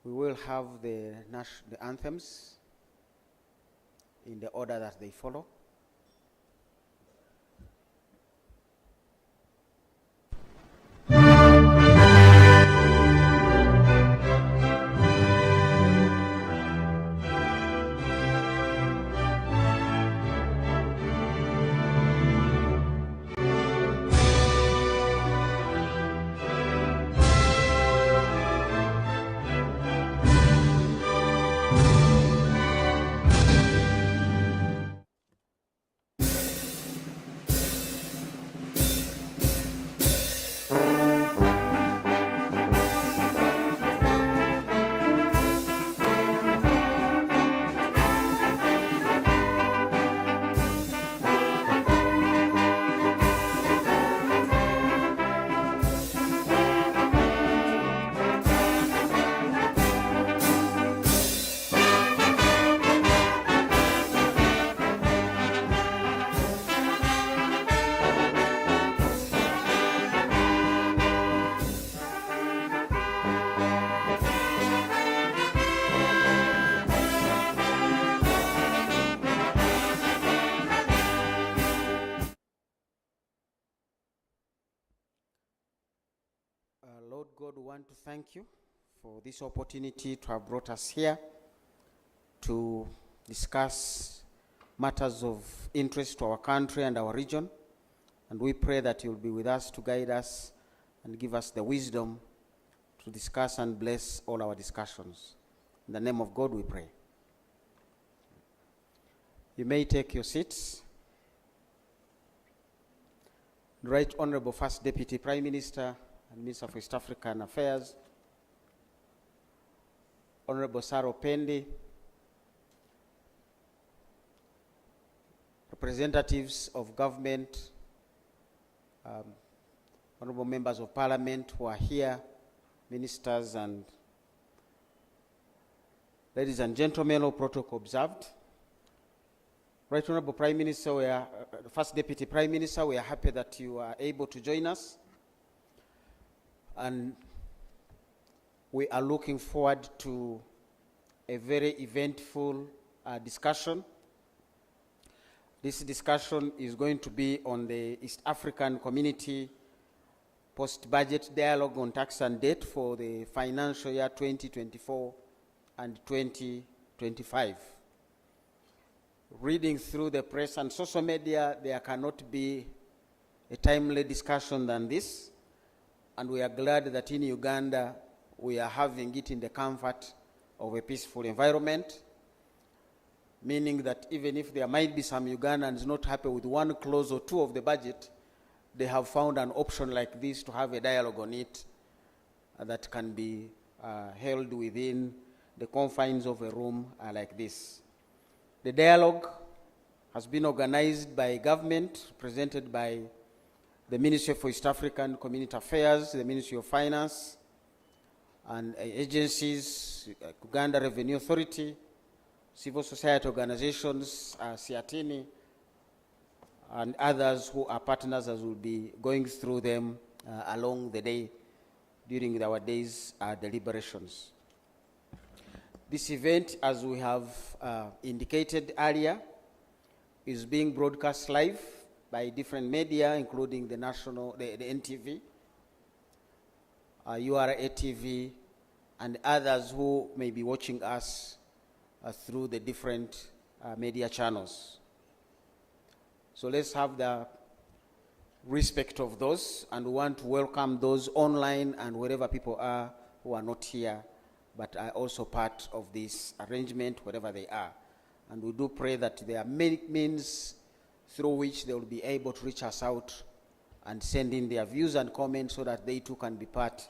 We will have the anthems in the order that they follow. Lord God, we want to thank you for this opportunity to have brought us here to discuss matters of interest to our country and our region. And we pray that you'll be with us to guide us and give us the wisdom to discuss and bless all our discussions. In the name of God we pray. You may take your seats. Right Honorable First Deputy Prime Minister and Minister for East African Affairs, Honorable Saro Pendi, representatives of government, honorable members of parliament who are here, ministers, and ladies and gentlemen, all protocol observed. Right Honorable Prime Minister, First Deputy Prime Minister, we are happy that you are able to join us. And we are looking forward to a very eventful discussion. This discussion is going to be on the East African Community Post-Budget Dialogue on Tax and Debt for the financial year 2024 and 2025. Reading through the press and social media, there cannot be a timely discussion than this. And we are glad that in Uganda, we are having it in the comfort of a peaceful environment, meaning that even if there might be some Ugandans not happy with one clause or two of the budget, they have found an option like this to have a dialogue on it that can be held within the confines of a room like this. The dialogue has been organized by government, represented by the Ministry for East African Community Affairs, the Ministry of Finance, and agencies, Uganda Revenue Authority, civil society organizations, SEATINI, and others who are partners, as will be going through them along the day during our days' deliberations. This event, as we have indicated earlier, is being broadcast live by different media, including the NTV, URA TV, and others who may be watching us through the different media channels. So let's have the respect of those, and we want to welcome those online and wherever people are who are not here, but are also part of this arrangement, wherever they are. And we do pray that there are many means through which they will be able to reach us out and send in their views and comments so that they too can be part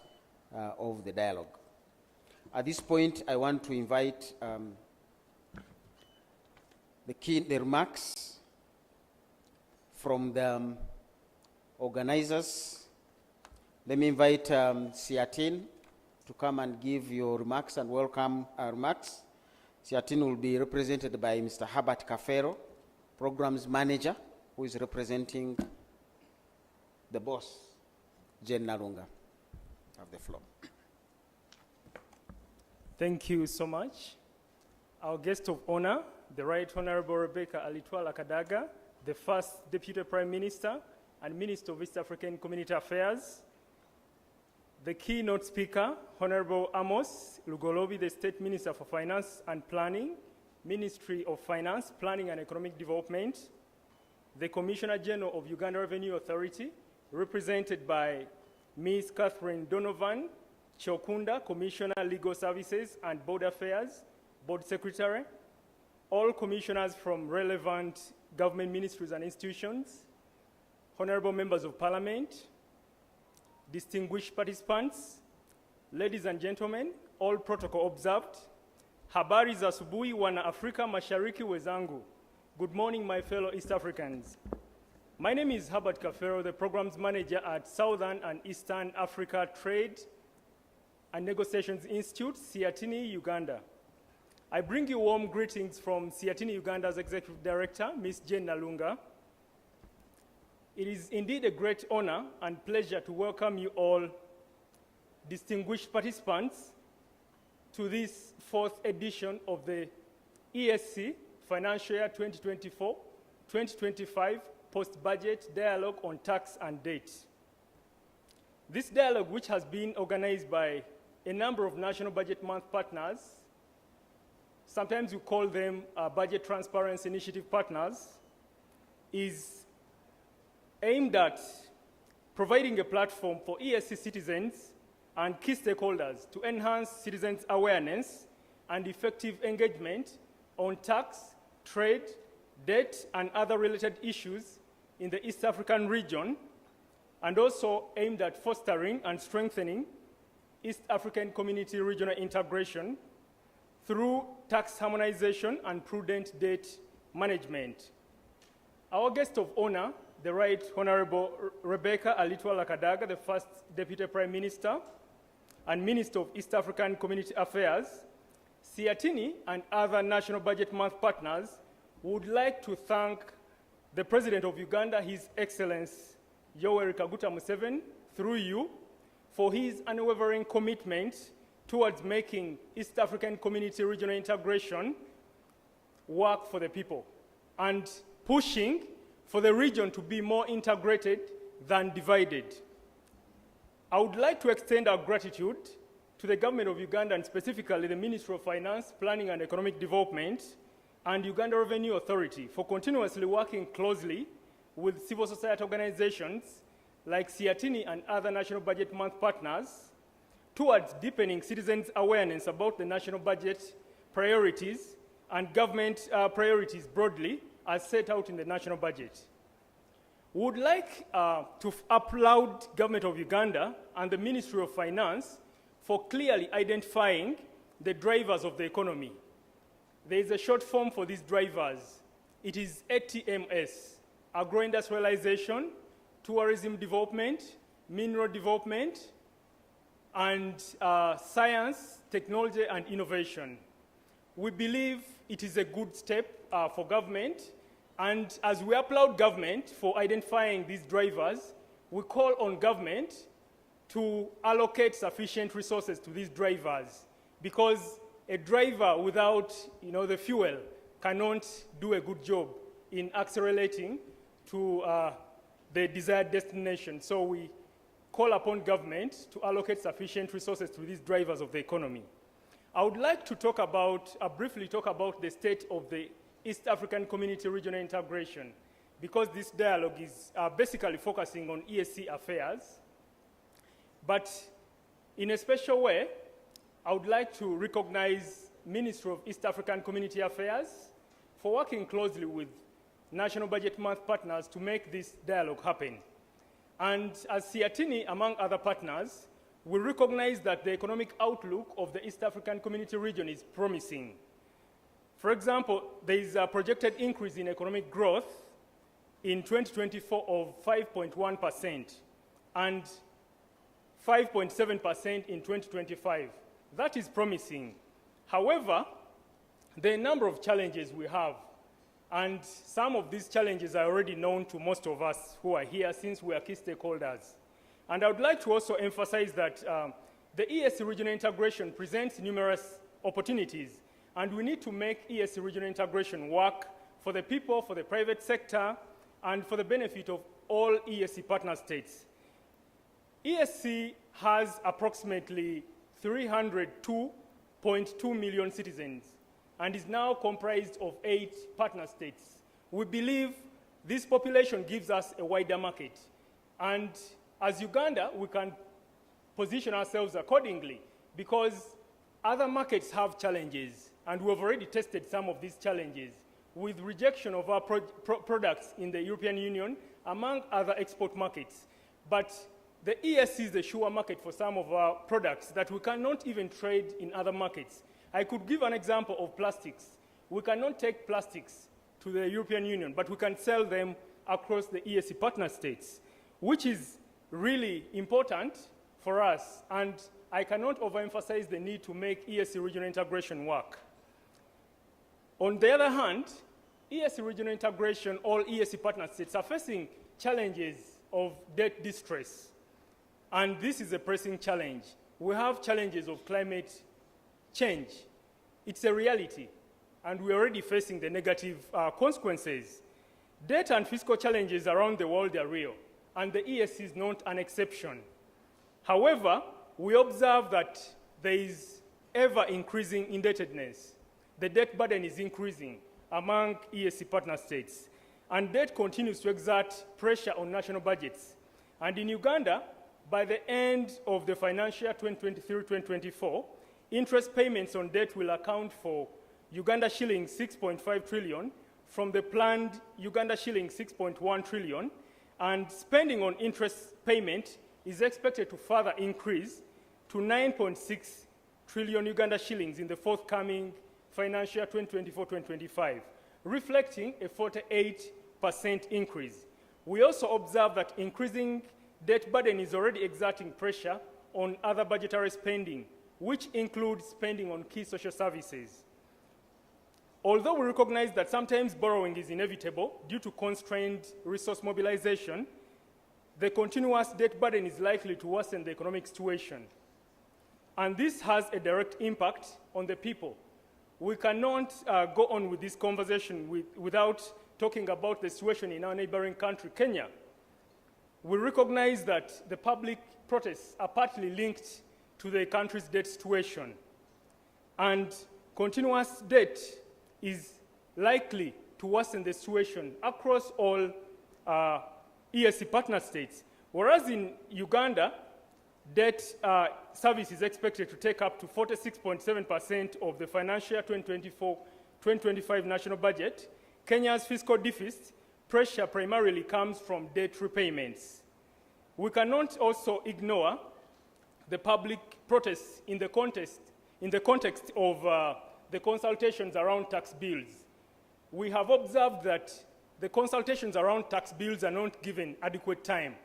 of the dialogue. At this point, I want to invite the remarks from the organizers. Let me invite SEATIN, to come and give your remarks and welcome remarks. SEATINI will be represented by Mr. Herbert Kafero, Programs Manager, who is representing the boss, Jen Nalunga. Have the floor. Thank you so much. Our guest of honor, the Right Honorable Rebecca Alitwala-Kadaga, the first Deputy Prime Minister and Minister of East African Community Affairs. The keynote speaker, Honorable Amos Lugolobi, the State Minister for Finance and Planning, Ministry of Finance, Planning and Economic Development. The Commissioner General of Uganda Revenue Authority, represented by Ms. Catherine Donovan Chokunda, Commissioner, Legal Services and Board Affairs, Board Secretary. All commissioners from relevant government ministries and institutions, honorable members of parliament, distinguished participants, ladies and gentlemen, all protocol observed. Habari za asubuhi wana Afrika Mashariki wezangu. Good morning, my fellow East Africans. My name is Herbert Kafero, the Programs Manager at Southern and Eastern Africa Trade and Negotiations Institute, SEATINI, Uganda. I bring you warm greetings from SEATINI, Uganda's Executive Director, Ms. Jen Nalunga. It is indeed a great honor and pleasure to welcome you all, distinguished participants, to this fourth edition of the ESC Financial Year 2024-2025 Post-Budget Dialogue on Tax and Debt. This dialogue, which has been organized by a number of National Budget Month partners, sometimes we call them Budget Transparency Initiative partners, is aimed at providing a platform for ESC citizens and key stakeholders to enhance citizens' awareness and effective engagement on tax, trade, debt, and other related issues in the East African region, and also aimed at fostering and strengthening East African community regional integration through tax harmonization and prudent debt management. Our guest of honor, the Right Honorable Rebecca Alitwala-Kadaga, the first Deputy Prime Minister and Minister of East African Community Affairs, SEATINI and other National Budget Month partners would like to thank the President of Uganda, His Excellency Yoweri Kaguta Museveni, through you, for his unwavering commitment towards making East African community regional integration work for the people and pushing for the region to be more integrated than divided. I would like to extend our gratitude to the government of Uganda and specifically the Ministry of Finance, Planning and Economic Development and Uganda Revenue Authority for continuously working closely with civil society organizations like SEATINI and other National Budget Month partners towards deepening citizens' awareness about the national budget priorities and government priorities broadly as set out in the national budget. We would like to applaud Government of Uganda and the Ministry of Finance for clearly identifying the drivers of the economy. There is a short form for these drivers. It is ATMS, agro-industrialization, tourism development, mineral development, and science, technology, and innovation. We believe it is a good step for government, and as we applaud government for identifying these drivers, we call on government to allocate sufficient resources to these drivers, because a driver without the fuel cannot do a good job in accelerating to the desired destination. So we call upon government to allocate sufficient resources to these drivers of the economy. I would like to talk about, briefly talk about the state of the East African community regional integration, because this dialogue is basically focusing on ESC affairs. But in a special way, I would like to recognize Ministry of East African Community Affairs for working closely with National Budget Month partners to make this dialogue happen. And as SEATINI, among other partners, we recognize that the economic outlook of the East African community region is promising. For example, there is a projected increase in economic growth in 2024 of 5.1%. And 5.7% in 2025. That is promising. However, there are a number of challenges we have, and some of these challenges are already known to most of us who are here since we are key stakeholders. And I would like to also emphasize that the EAC regional integration presents numerous opportunities, and we need to make EAC regional integration work for the people, for the private sector, and for the benefit of all EAC partner states. EAC has approximately 302.2 million citizens and is now comprised of 8 partner states. We believe this population gives us a wider market, and as Uganda, we can position ourselves accordingly because other markets have challenges, and we have already tested some of these challenges with rejection of our products in the European Union, among other export markets. But the EAC is the sure market for some of our products that we cannot even trade in other markets. I could give an example of plastics. We cannot take plastics to the European Union, but we can sell them across the EAC partner states, which is really important for us, and I cannot overemphasize the need to make EAC regional integration work. On the other hand, EAC regional integration, all EAC partner states are facing challenges of debt distress, and this is a pressing challenge. We have challenges of climate change. It's a reality, and we're already facing the negative consequences. Debt and fiscal challenges around the world are real, and the EAC is not an exception. However, we observe that there is ever-increasing indebtedness. The debt burden is increasing among EAC partner states, and debt continues to exert pressure on national budgets. And in Uganda, by the end of the financial year 2023-2024, interest payments on debt will account for Uganda shilling 6.5 trillion from the planned Uganda shilling 6.1 trillion, and spending on interest payment is expected to further increase to 9.6 trillion Uganda shillings in the forthcoming financial year 2024-2025, reflecting a 48% increase. We also observe that increasing debt burden is already exerting pressure on other budgetary spending, which includes spending on key social services. Although we recognize that sometimes borrowing is inevitable due to constrained resource mobilization, the continuous debt burden is likely to worsen the economic situation. And this has a direct impact on the people. We cannot go on with this conversation without talking about the situation in our neighboring country, Kenya. We recognize that the public protests are partly linked to the country's debt situation. And continuous debt is likely to worsen the situation across all EAC partner states. Whereas in Uganda, debt service is expected to take up to 46.7% of the financial year 2024-2025 national budget. Kenya's fiscal deficit pressure primarily comes from debt repayments. We cannot also ignore the public protests in the context of the consultations around tax bills. We have observed that the consultations around tax bills are not given adequate time.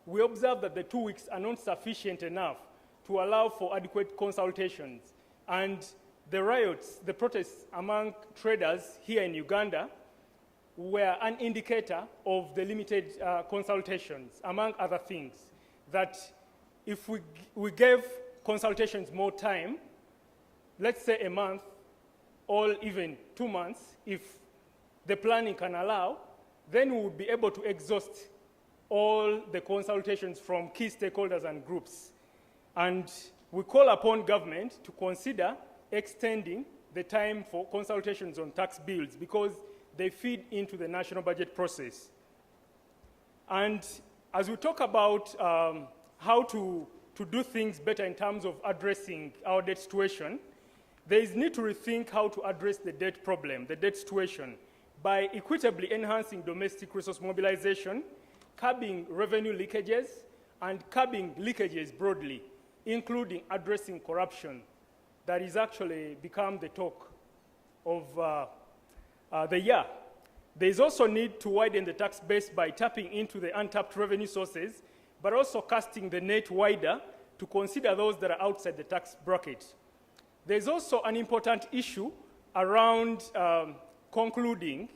We observe that the 2 weeks are not sufficient enough to allow for adequate consultations. And the riots, the protests among traders here in Uganda were an indicator of the limited consultations, among other things, that if we gave consultations more time, let's say a month or even 2 months, if the planning can allow, then we would be able to exhaust all the consultations from key stakeholders and groups. And we call upon government to consider extending the time for consultations on tax bills because they feed into the national budget process. And as we talk about how to do things better in terms of addressing our debt situation, there is need to rethink how to address the debt problem, the debt situation, by equitably enhancing domestic resource mobilization, curbing revenue leakages, and curbing leakages broadly, including addressing corruption that is actually become the talk of the year. There is also need to widen the tax base by tapping into the untapped revenue sources, but also casting the net wider to consider those that are outside the tax bracket. There's also an important issue around concluding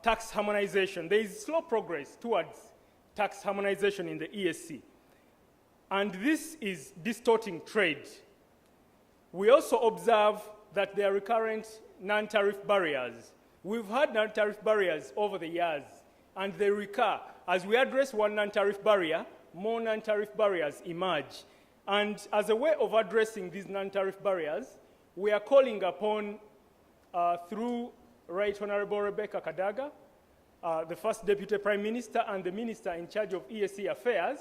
tax harmonization. There is slow progress towards tax harmonization in the ESC, and this is distorting trade. We also observe that there are recurrent non-tariff barriers. We've had non-tariff barriers over the years, and they recur. As we address one non-tariff barrier, more non-tariff barriers emerge. And as a way of addressing these non-tariff barriers, we are calling upon, through Right Honorable Rebecca Kadaga, the First Deputy Prime Minister and the Minister in charge of ESC Affairs,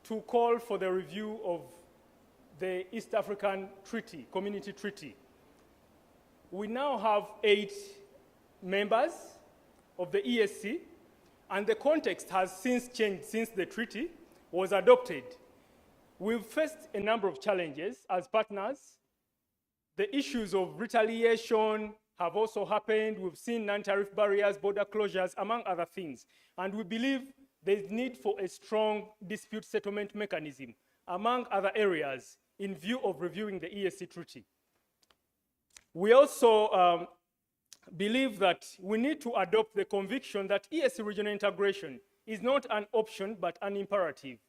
to call for the review of the East African Treaty, Community Treaty. We now have 8 members of the ESC, and the context has since changed since the treaty was adopted. We've faced a number of challenges as partners. The issues of retaliation have also happened. We've seen non-tariff barriers, border closures, among other things. And we believe there's need for a strong dispute settlement mechanism, among other areas, in view of reviewing the ESC treaty. We also believe that we need to adopt the conviction that ESC regional integration is not an option, but an imperative.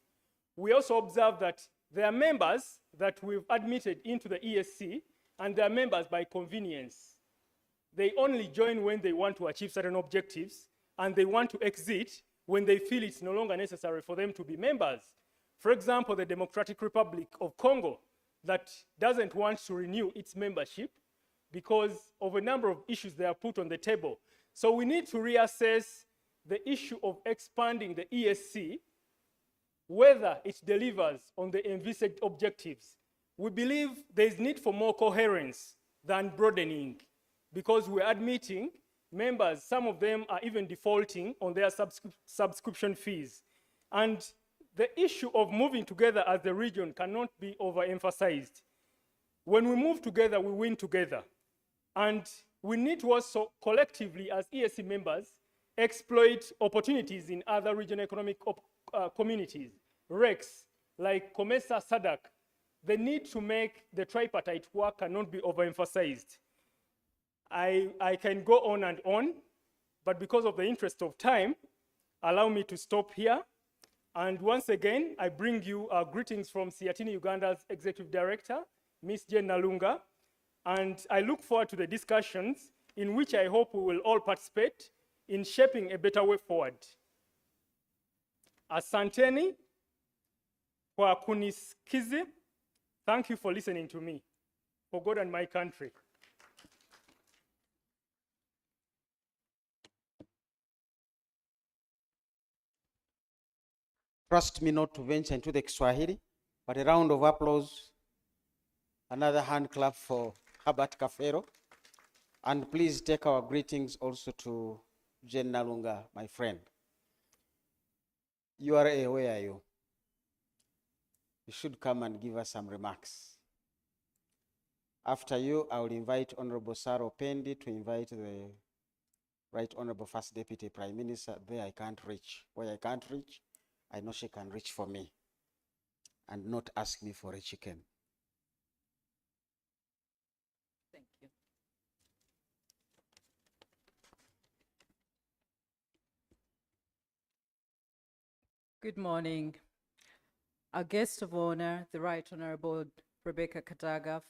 We also observe that there are members that we've admitted into the ESC, and they are members by convenience. They only join when they want to achieve certain objectives, and they want to exit when they feel it's no longer necessary for them to be members. For example, the Democratic Republic of Congo, that doesn't want to renew its membership because of a number of issues they have put on the table. So we need to reassess the issue of expanding the ESC, whether it delivers on the envisaged objectives. We believe there is need for more coherence than broadening, because we're admitting members, some of them are even defaulting on their subscription fees. And the issue of moving together as the region cannot be overemphasized. When we move together, we win together. And we need to also collectively, as ESC members, exploit opportunities in other regional economic communities, RECs, like COMESA, SADC. The need to make the tripartite work cannot be overemphasized. I can go on, but because of the interest of time, allow me to stop here. And once again, I bring you greetings from SEATINI-Uganda's Executive Director, Ms. Jen Nalunga. And I look forward to the discussions in which I hope we will all participate in shaping a better way forward. Asanteni kwa kunisikiza. Thank you for listening to me, for God and my country. Trust me not to venture into the Kiswahili, but a round of applause, another hand clap for Herbert Kafero. And please take our greetings also to Jen Nalunga, my friend. You are where are you? You should come and give us some remarks. After you, I will invite Honorable Saro Pendi to invite the Right Honorable First Deputy Prime Minister. There I can't reach. Where I can't reach, I know she can reach for me and not ask me for a chicken. Thank you. Good morning. Our guest of honor, the Right Honorable Rebecca Kadaga,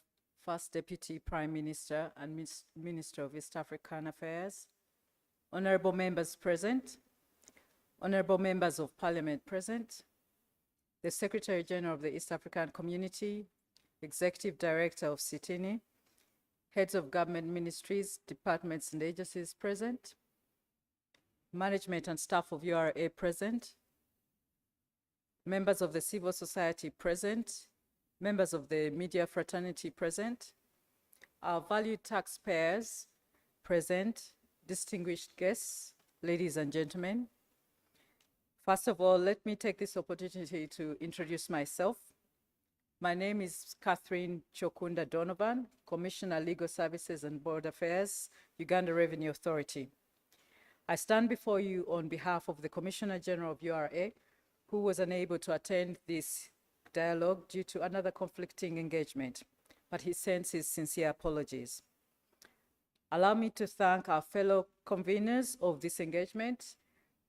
First Deputy Prime Minister and Minister of East African Affairs, honorable members present, honorable members of Parliament present, the Secretary General of the East African Community, Executive Director of SEATINI, heads of government ministries, departments and agencies present, management and staff of URA present, members of the civil society present, members of the media fraternity present, our valued taxpayers present, distinguished guests, ladies and gentlemen. First of all, let me take this opportunity to introduce myself. My name is Catherine Chokunda Donovan, Commissioner Legal Services and Board Affairs, Uganda Revenue Authority. I stand before you on behalf of the Commissioner General of URA, who was unable to attend this dialogue due to another conflicting engagement, but he sends his sincere apologies. Allow me to thank our fellow conveners of this engagement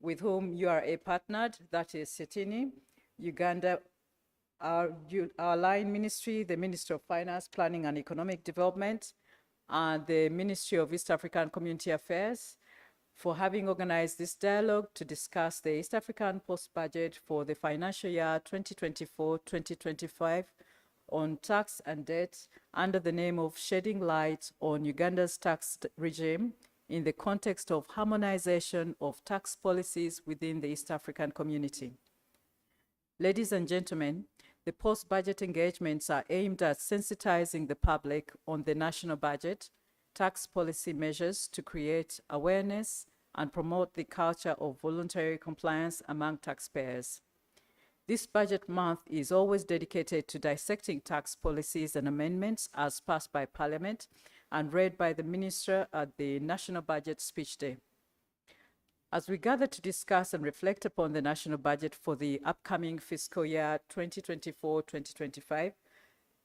with whom URA partnered, that is SEATINI, Uganda, our line ministry, the Ministry of Finance, Planning and Economic Development, and the Ministry of East African Community Affairs for having organized this dialogue to discuss the East African post-budget for the financial year 2024-2025 on tax and debt under the name of Shedding Light on Uganda's Tax Regime in the context of harmonization of tax policies within the East African community. Ladies and gentlemen, the post-budget engagements are aimed at sensitizing the public on the national budget, tax policy measures to create awareness and promote the culture of voluntary compliance among taxpayers. This budget month is always dedicated to dissecting tax policies and amendments as passed by Parliament and read by the Minister at the National Budget Speech Day. As we gather to discuss and reflect upon the national budget for the upcoming fiscal year 2024-2025,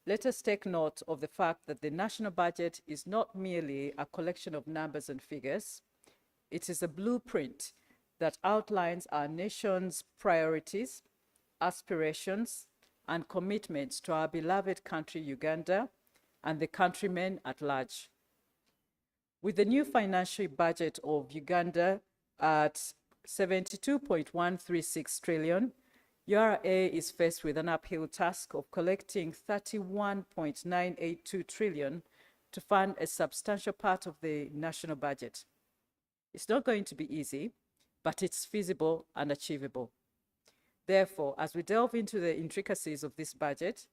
let us take note of the fact that the national budget is not merely a collection of numbers and figures. It is a blueprint that outlines our nation's priorities, aspirations, and commitments to our beloved country, Uganda, and the countrymen at large. With the new financial budget of Uganda at 72.136 trillion, URA is faced with an uphill task of collecting 31.982 trillion to fund a substantial part of the national budget. It's not going to be easy, but it's feasible and achievable. Therefore, as we delve into the intricacies of this budget,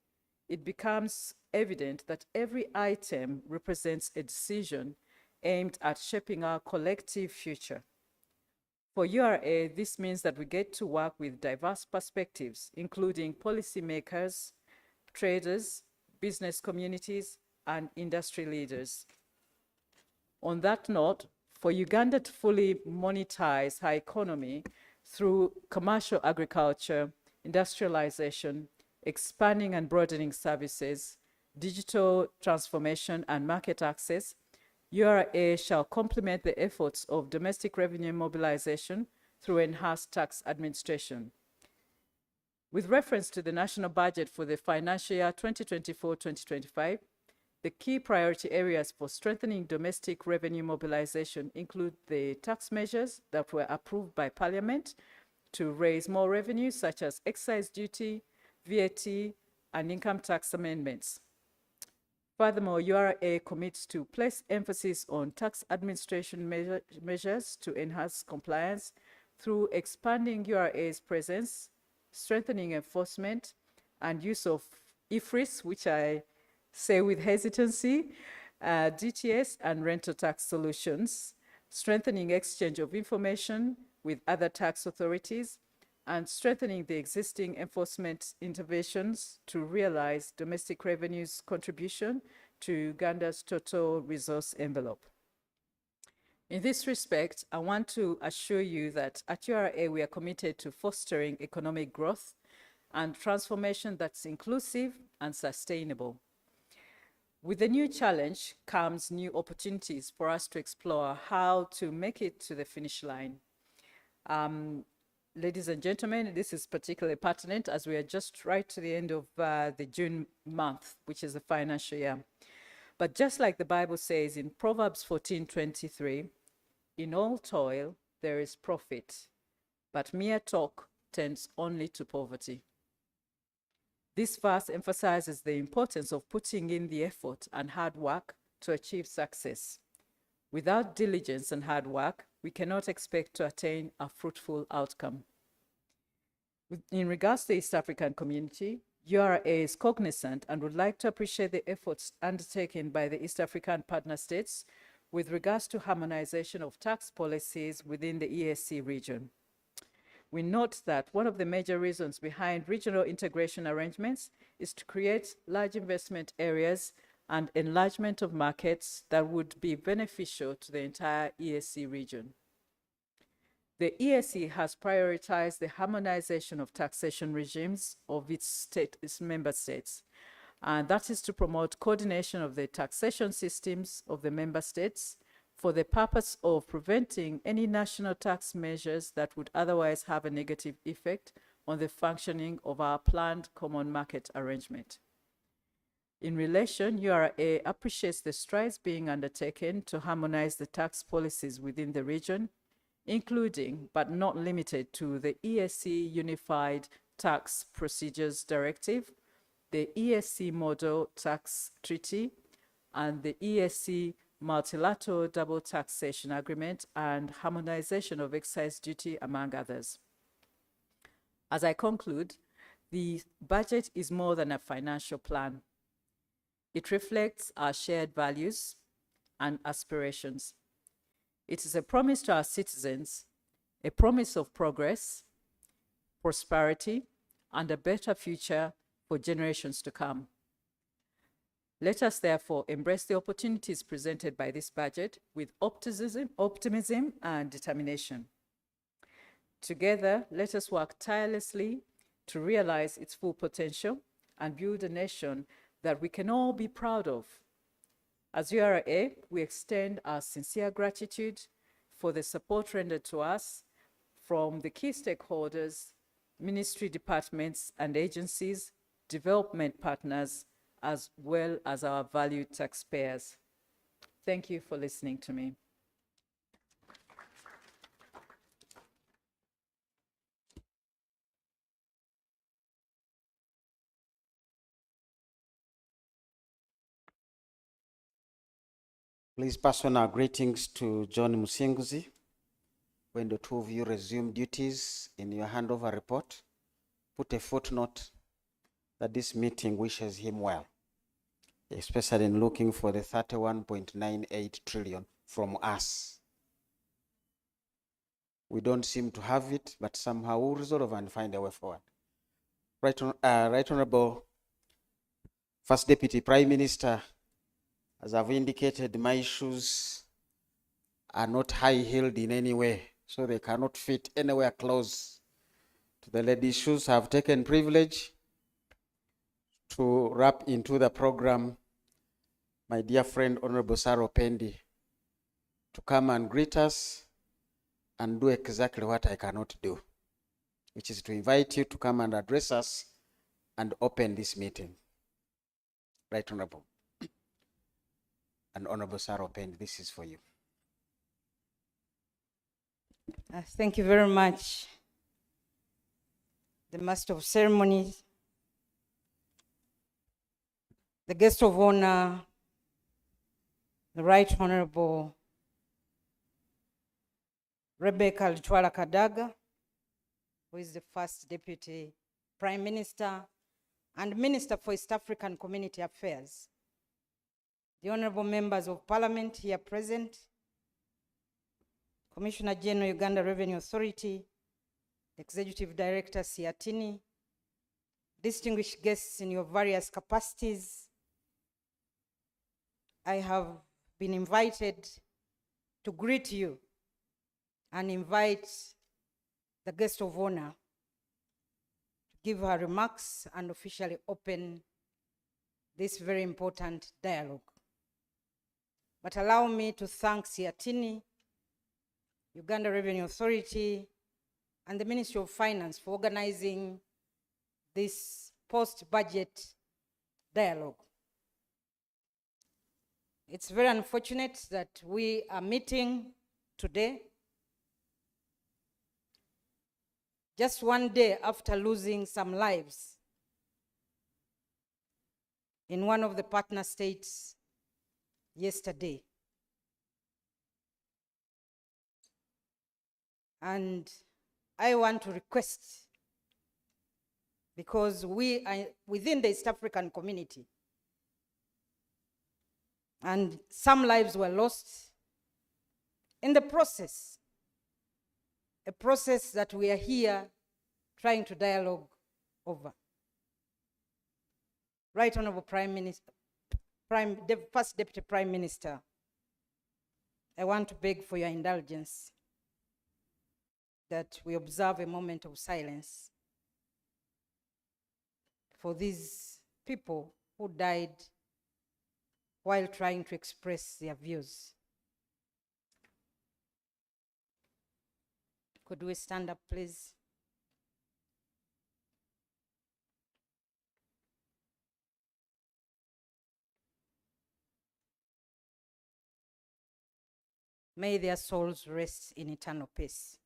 it becomes evident that every item represents a decision aimed at shaping our collective future. For URA, this means that we get to work with diverse perspectives, including policymakers, traders, business communities, and industry leaders. On that note, for Uganda to fully monetize her economy through commercial agriculture, industrialization, expanding and broadening services, digital transformation, and market access, URA shall complement the efforts of domestic revenue mobilization through enhanced tax administration. With reference to the national budget for the financial year 2024-2025, the key priority areas for strengthening domestic revenue mobilization include the tax measures that were approved by Parliament to raise more revenue, such as excise duty, VAT, and income tax amendments. Furthermore, URA commits to place emphasis on tax administration measures to enhance compliance through expanding URA's presence, strengthening enforcement, and use of IFRIS, which I say with hesitancy, DTS and rental tax solutions, strengthening exchange of information with other tax authorities, and strengthening the existing enforcement interventions to realize domestic revenue's contribution to Uganda's total resource envelope. In this respect, I want to assure you that at URA we are committed to fostering economic growth and transformation that's inclusive and sustainable. With the new challenge comes new opportunities for us to explore how to make it to the finish line. Ladies and gentlemen, this is particularly pertinent as we are just right to the end of the June month, which is the financial year. But just like the Bible says in Proverbs 14:23, in all toil there is profit, but mere talk tends only to poverty. This verse emphasizes the importance of putting in the effort and hard work to achieve success. Without diligence and hard work, we cannot expect to attain a fruitful outcome. In regards to the East African community, URA is cognizant and would like to appreciate the efforts undertaken by the East African partner states with regards to harmonization of tax policies within the EAC region. We note that one of the major reasons behind regional integration arrangements is to create large investment areas and enlargement of markets that would be beneficial to the entire EAC region. The ESE has prioritized the harmonization of taxation regimes of its member states, and that is to promote coordination of the taxation systems of the member states for the purpose of preventing any national tax measures that would otherwise have a negative effect on the functioning of our planned common market arrangement. In relation, URA appreciates the strides being undertaken to harmonize the tax policies within the region, including but not limited to the ESC Unified Tax Procedures Directive, the ESC Model Tax Treaty, and the ESC Multilateral Double Taxation Agreement and harmonization of excise duty, among others. As I conclude, the budget is more than a financial plan. It reflects our shared values and aspirations. It is a promise to our citizens, a promise of progress, prosperity, and a better future for generations to come. Let us therefore embrace the opportunities presented by this budget with optimism and determination. Together, let us work tirelessly to realize its full potential and build a nation that we can all be proud of. As URA, we extend our sincere gratitude for the support rendered to us from the key stakeholders, ministry departments and agencies, development partners, as well as our valued taxpayers. Thank you for listening to me. Please pass on our greetings to John Musinguzi. When the two of you resume duties in your handover report, put a footnote that this meeting wishes him well, especially in looking for the 31.98 trillion from us. We don't seem to have it, but somehow we'll resolve and find a way forward. Right Honorable First Deputy Prime Minister, as I've indicated, my shoes are not high-heeled in any way, so they cannot fit anywhere close to the ladies' shoes. I've taken privilege to wrap into the program my dear friend, Honorable Saro Pendi, to come and greet us and do exactly what I cannot do, which is to invite you to come and address us and open this meeting. Right Honorable. And Honorable Saro Pendi, this is for you. Thank you very much, the Master of Ceremonies, the guest of honor, the Right Honorable Rebecca Lichwala Kadaga, who is the First Deputy Prime Minister and Minister for East African Community Affairs, the honorable members of Parliament here present, Commissioner General, Uganda Revenue Authority, Executive Director, SEATINI, distinguished guests in your various capacities. I have been invited to greet you and invite the guest of honor to give her remarks and officially open this very important dialogue. But allow me to thank SEATINI, Uganda Revenue Authority, and the Ministry of Finance for organizing this post-budget dialogue. It's very unfortunate that we are meeting today, just one day after losing some lives in one of the partner states yesterday. And I want to request, because we are within the East African community, and some lives were lost in the process, a process that we are here trying to dialogue over. Right Honorable Prime Minister, First Deputy Prime Minister, I want to beg for your indulgence. that we observe a moment of silence for these people who died while trying to express their views. Could we stand up, please? May their souls rest in eternal peace.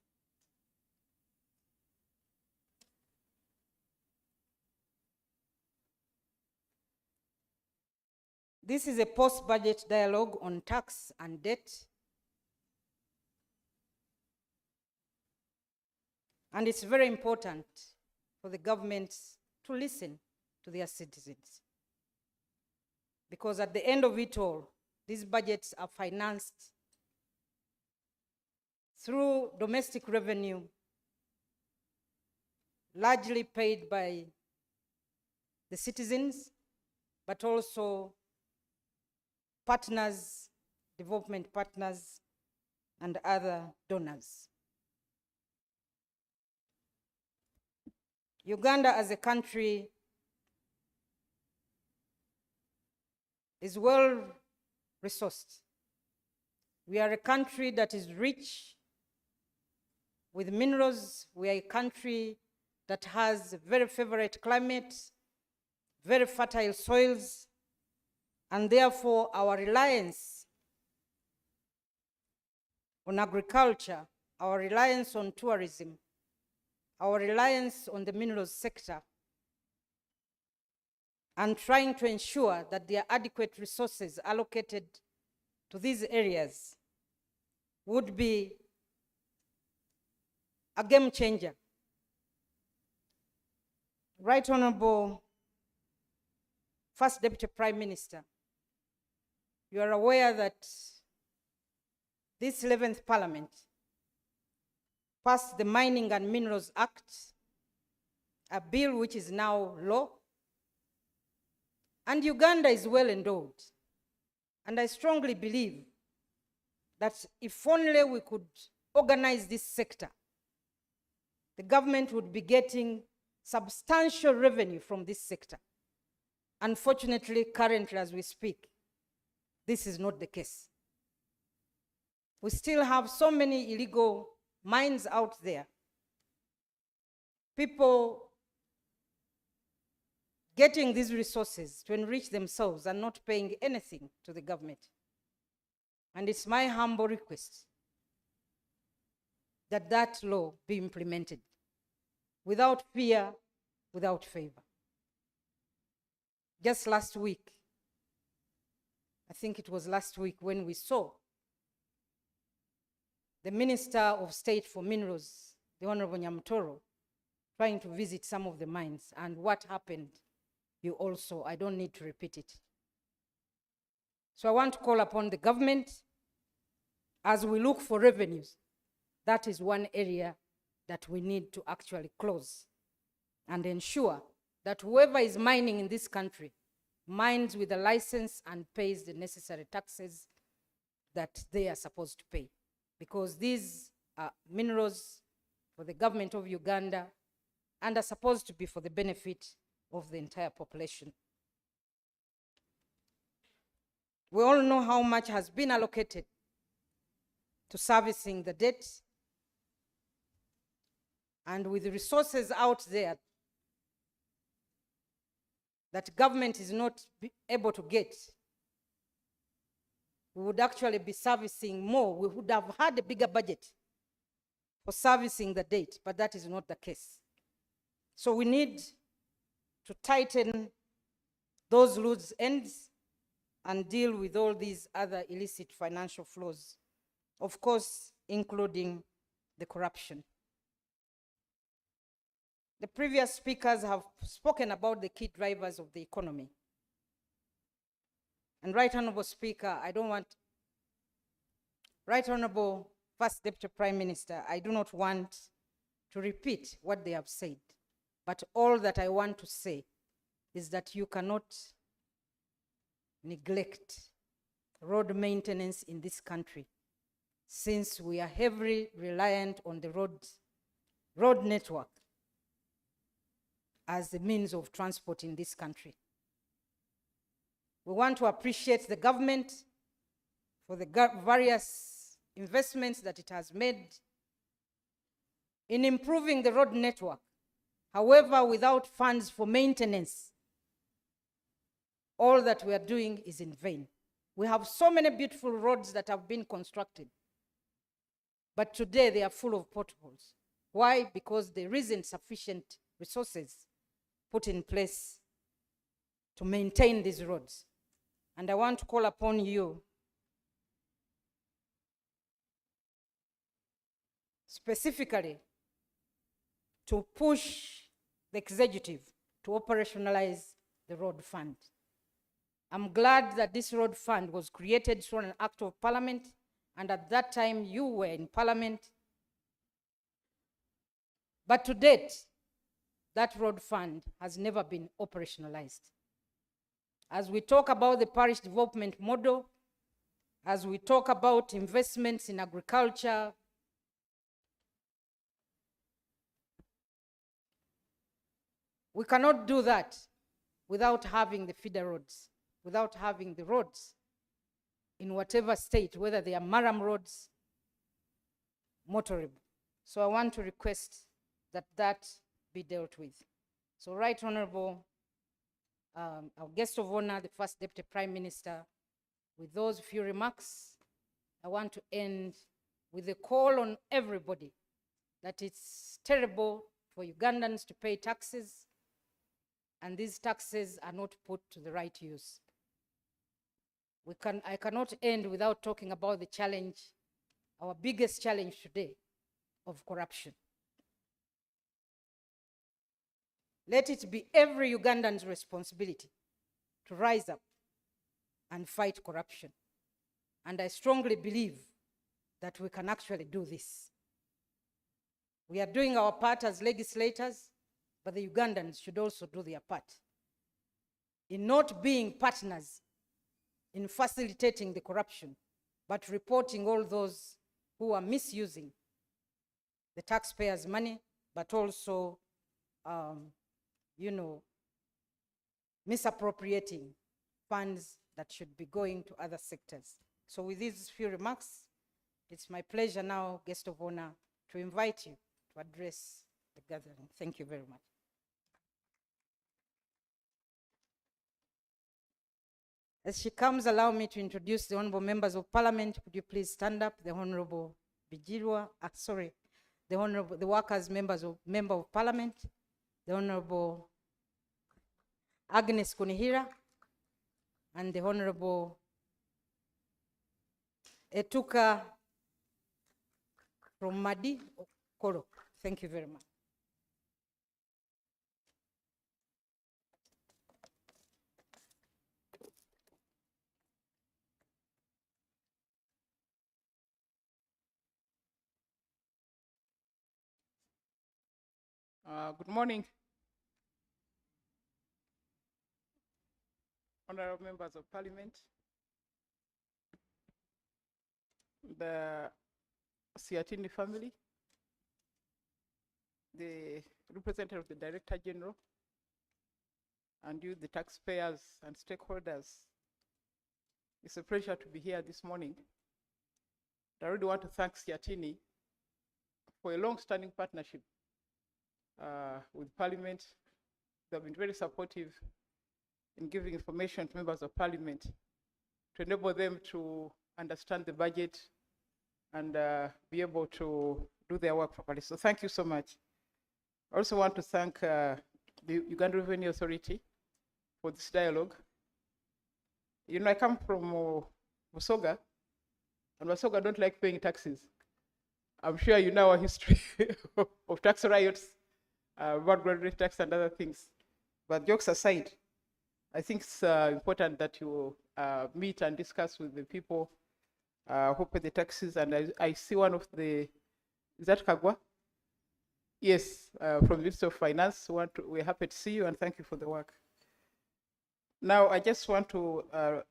This is a post-budget dialogue on tax and debt. And it's very important for the governments to listen to their citizens. Because at the end of it all, these budgets are financed through domestic revenue, largely paid by the citizens, but also partners, development partners, and other donors. Uganda as a country is well resourced. We are a country that is rich with minerals. We are a country that has a very favorable climate, very fertile soils, and therefore our reliance on agriculture, our reliance on tourism, our reliance on the minerals sector, and trying to ensure that there are adequate resources allocated to these areas would be a game changer. Right Honorable First Deputy Prime Minister, you are aware that this 11th Parliament passed the Mining and Minerals Act, a bill which is now law, and Uganda is well endowed. And I strongly believe that if only we could organize this sector, the government would be getting substantial revenue from this sector. Unfortunately, currently as we speak, this is not the case. We still have so many illegal mines out there. People getting these resources to enrich themselves and not paying anything to the government. And it's my humble request that that law be implemented without fear, without favor. Just last week, I think it was last week when we saw the Minister of State for Minerals, the Honorable Nyamutoro, trying to visit some of the mines, and what happened, you also, I don't need to repeat it. So I want to call upon the government as we look for revenues. That is one area that we need to actually close and ensure that whoever is mining in this country mines with a license and pays the necessary taxes that they are supposed to pay. Because these are minerals for the government of Uganda and are supposed to be for the benefit of the entire population. We all know how much has been allocated to servicing the debt, and with the resources out there that government is not able to get, we would actually be servicing more. We would have had a bigger budget for servicing the debt, but that is not the case. So we need to tighten those loose ends and deal with all these other illicit financial flows, of course, including the corruption. The previous speakers have spoken about the key drivers of the economy. And Right Honorable Speaker, Right Honorable First Deputy Prime Minister, I do not want to repeat what they have said, but all that I want to say is that you cannot neglect road maintenance in this country, since we are heavily reliant on the roads road network as a means of transport in this country. We want to appreciate the government for the various investments that it has made in improving the road network. However, without funds for maintenance, all that we are doing is in vain. We have so many beautiful roads that have been constructed, but today they are full of potholes. Why? Because there isn't sufficient resources put in place to maintain these roads. And I want to call upon you specifically to push the executive to operationalize the road fund. I'm glad that this road fund was created through an act of parliament, and at that time you were in parliament. But to date, that road fund has never been operationalized. As we talk about the parish development model, as we talk about investments in agriculture, we cannot do that without having the feeder roads, without having the roads in whatever state, whether they are Maram roads, motorable. So I want to request that that be dealt with. So Right Honorable, our guest of honor, the First Deputy Prime Minister, with those few remarks, I want to end with a call on everybody that it's terrible for Ugandans to pay taxes, and these taxes are not put to the right use. I cannot end without talking about the challenge, our biggest challenge today, of corruption. Let it be every Ugandan's responsibility to rise up and fight corruption. And I strongly believe that we can actually do this. We are doing our part as legislators, but the Ugandans should also do their part in not being partners in facilitating the corruption, but reporting all those who are misusing the taxpayers' money, but also, misappropriating funds that should be going to other sectors. So with these few remarks, it's my pleasure now, guest of honor, to invite you to address the gathering. Thank you very much. As she comes, allow me to introduce the honorable members of parliament. Could you please stand up? The Honorable Bijirwa, the workers' member of parliament, the Honorable Agnes Kunihira, and the Honorable Etuka from Madi Koro. Thank you very much. Good morning, honorable members of parliament, the SEATINI family, the representative of the Director General, and you, the taxpayers and stakeholders. It's a pleasure to be here this morning. I really want to thank SEATINI for a long-standing partnership with Parliament. They've been very supportive in giving information to members of Parliament to enable them to understand the budget and be able to do their work properly. So thank you so much. I also want to thank the Uganda Revenue Authority for this dialogue. You know, I come from Busoga, and Busoga don't like paying taxes. I'm sure you know our history of tax riots, about graduate tax and other things. But jokes aside, I think it's important that you meet and discuss with the people who pay the taxes. And I see one of the, is that Kagwa? Yes, from the Ministry of Finance. We're happy to see you and thank you for the work. Now, I just want to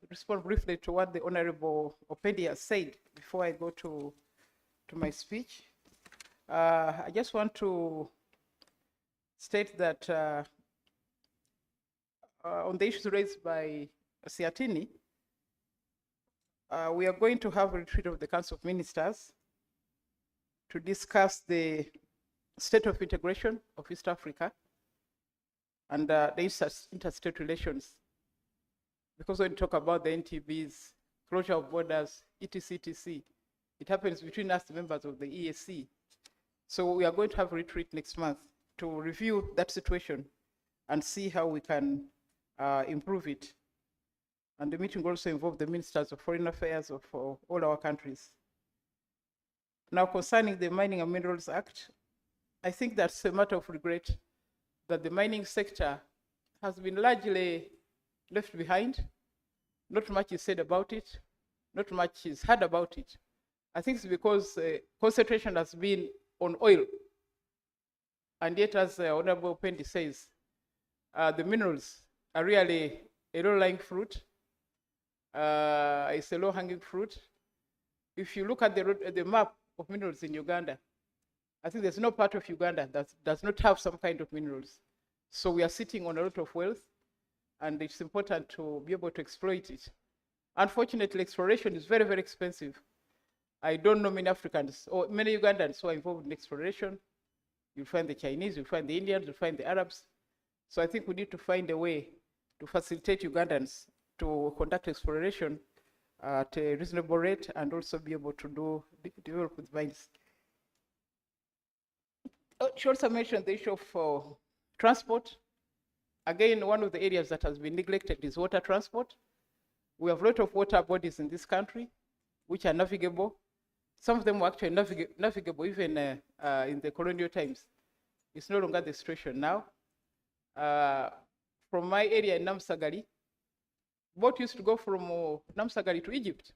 respond briefly to what the Honorable Opendi has said before I go to my speech. I just want to state that on the issues raised by SEATINI, we are going to have a retreat of the Council of Ministers to discuss the state of integration of East Africa and the interstate relations. Because when you talk about the NTBs, closure of borders, etc., it happens between us, the members of the EAC. So we are going to have a retreat next month to review that situation and see how we can improve it. And the meeting will also involve the ministers of foreign affairs of all our countries. Now, concerning the Mining and Minerals Act, I think that's a matter of regret that the mining sector has been largely left behind. Not much is said about it, not much is heard about it. I think it's because concentration has been on oil. And yet, as Honorable Pendi says, the minerals are really a low-lying fruit. It's a low-hanging fruit. If you look at the map of minerals in Uganda, I think there's no part of Uganda that does not have some kind of minerals. So we are sitting on a lot of wealth, and it's important to be able to exploit it. Unfortunately, exploration is very, very expensive. I don't know many Africans or many Ugandans who are involved in exploration. You'll find the Chinese, you'll find the Indians, you'll find the Arabs. So I think we need to find a way to facilitate Ugandans to conduct exploration at a reasonable rate and also be able to develop with mines. She also mentioned the issue of transport. Again, one of the areas that has been neglected is water transport. We have a lot of water bodies in this country which are navigable. Some of them were actually navigable even in the colonial times. It's no longer the situation now. From my area in Namsagari, boat used to go from Namsagari to Egypt.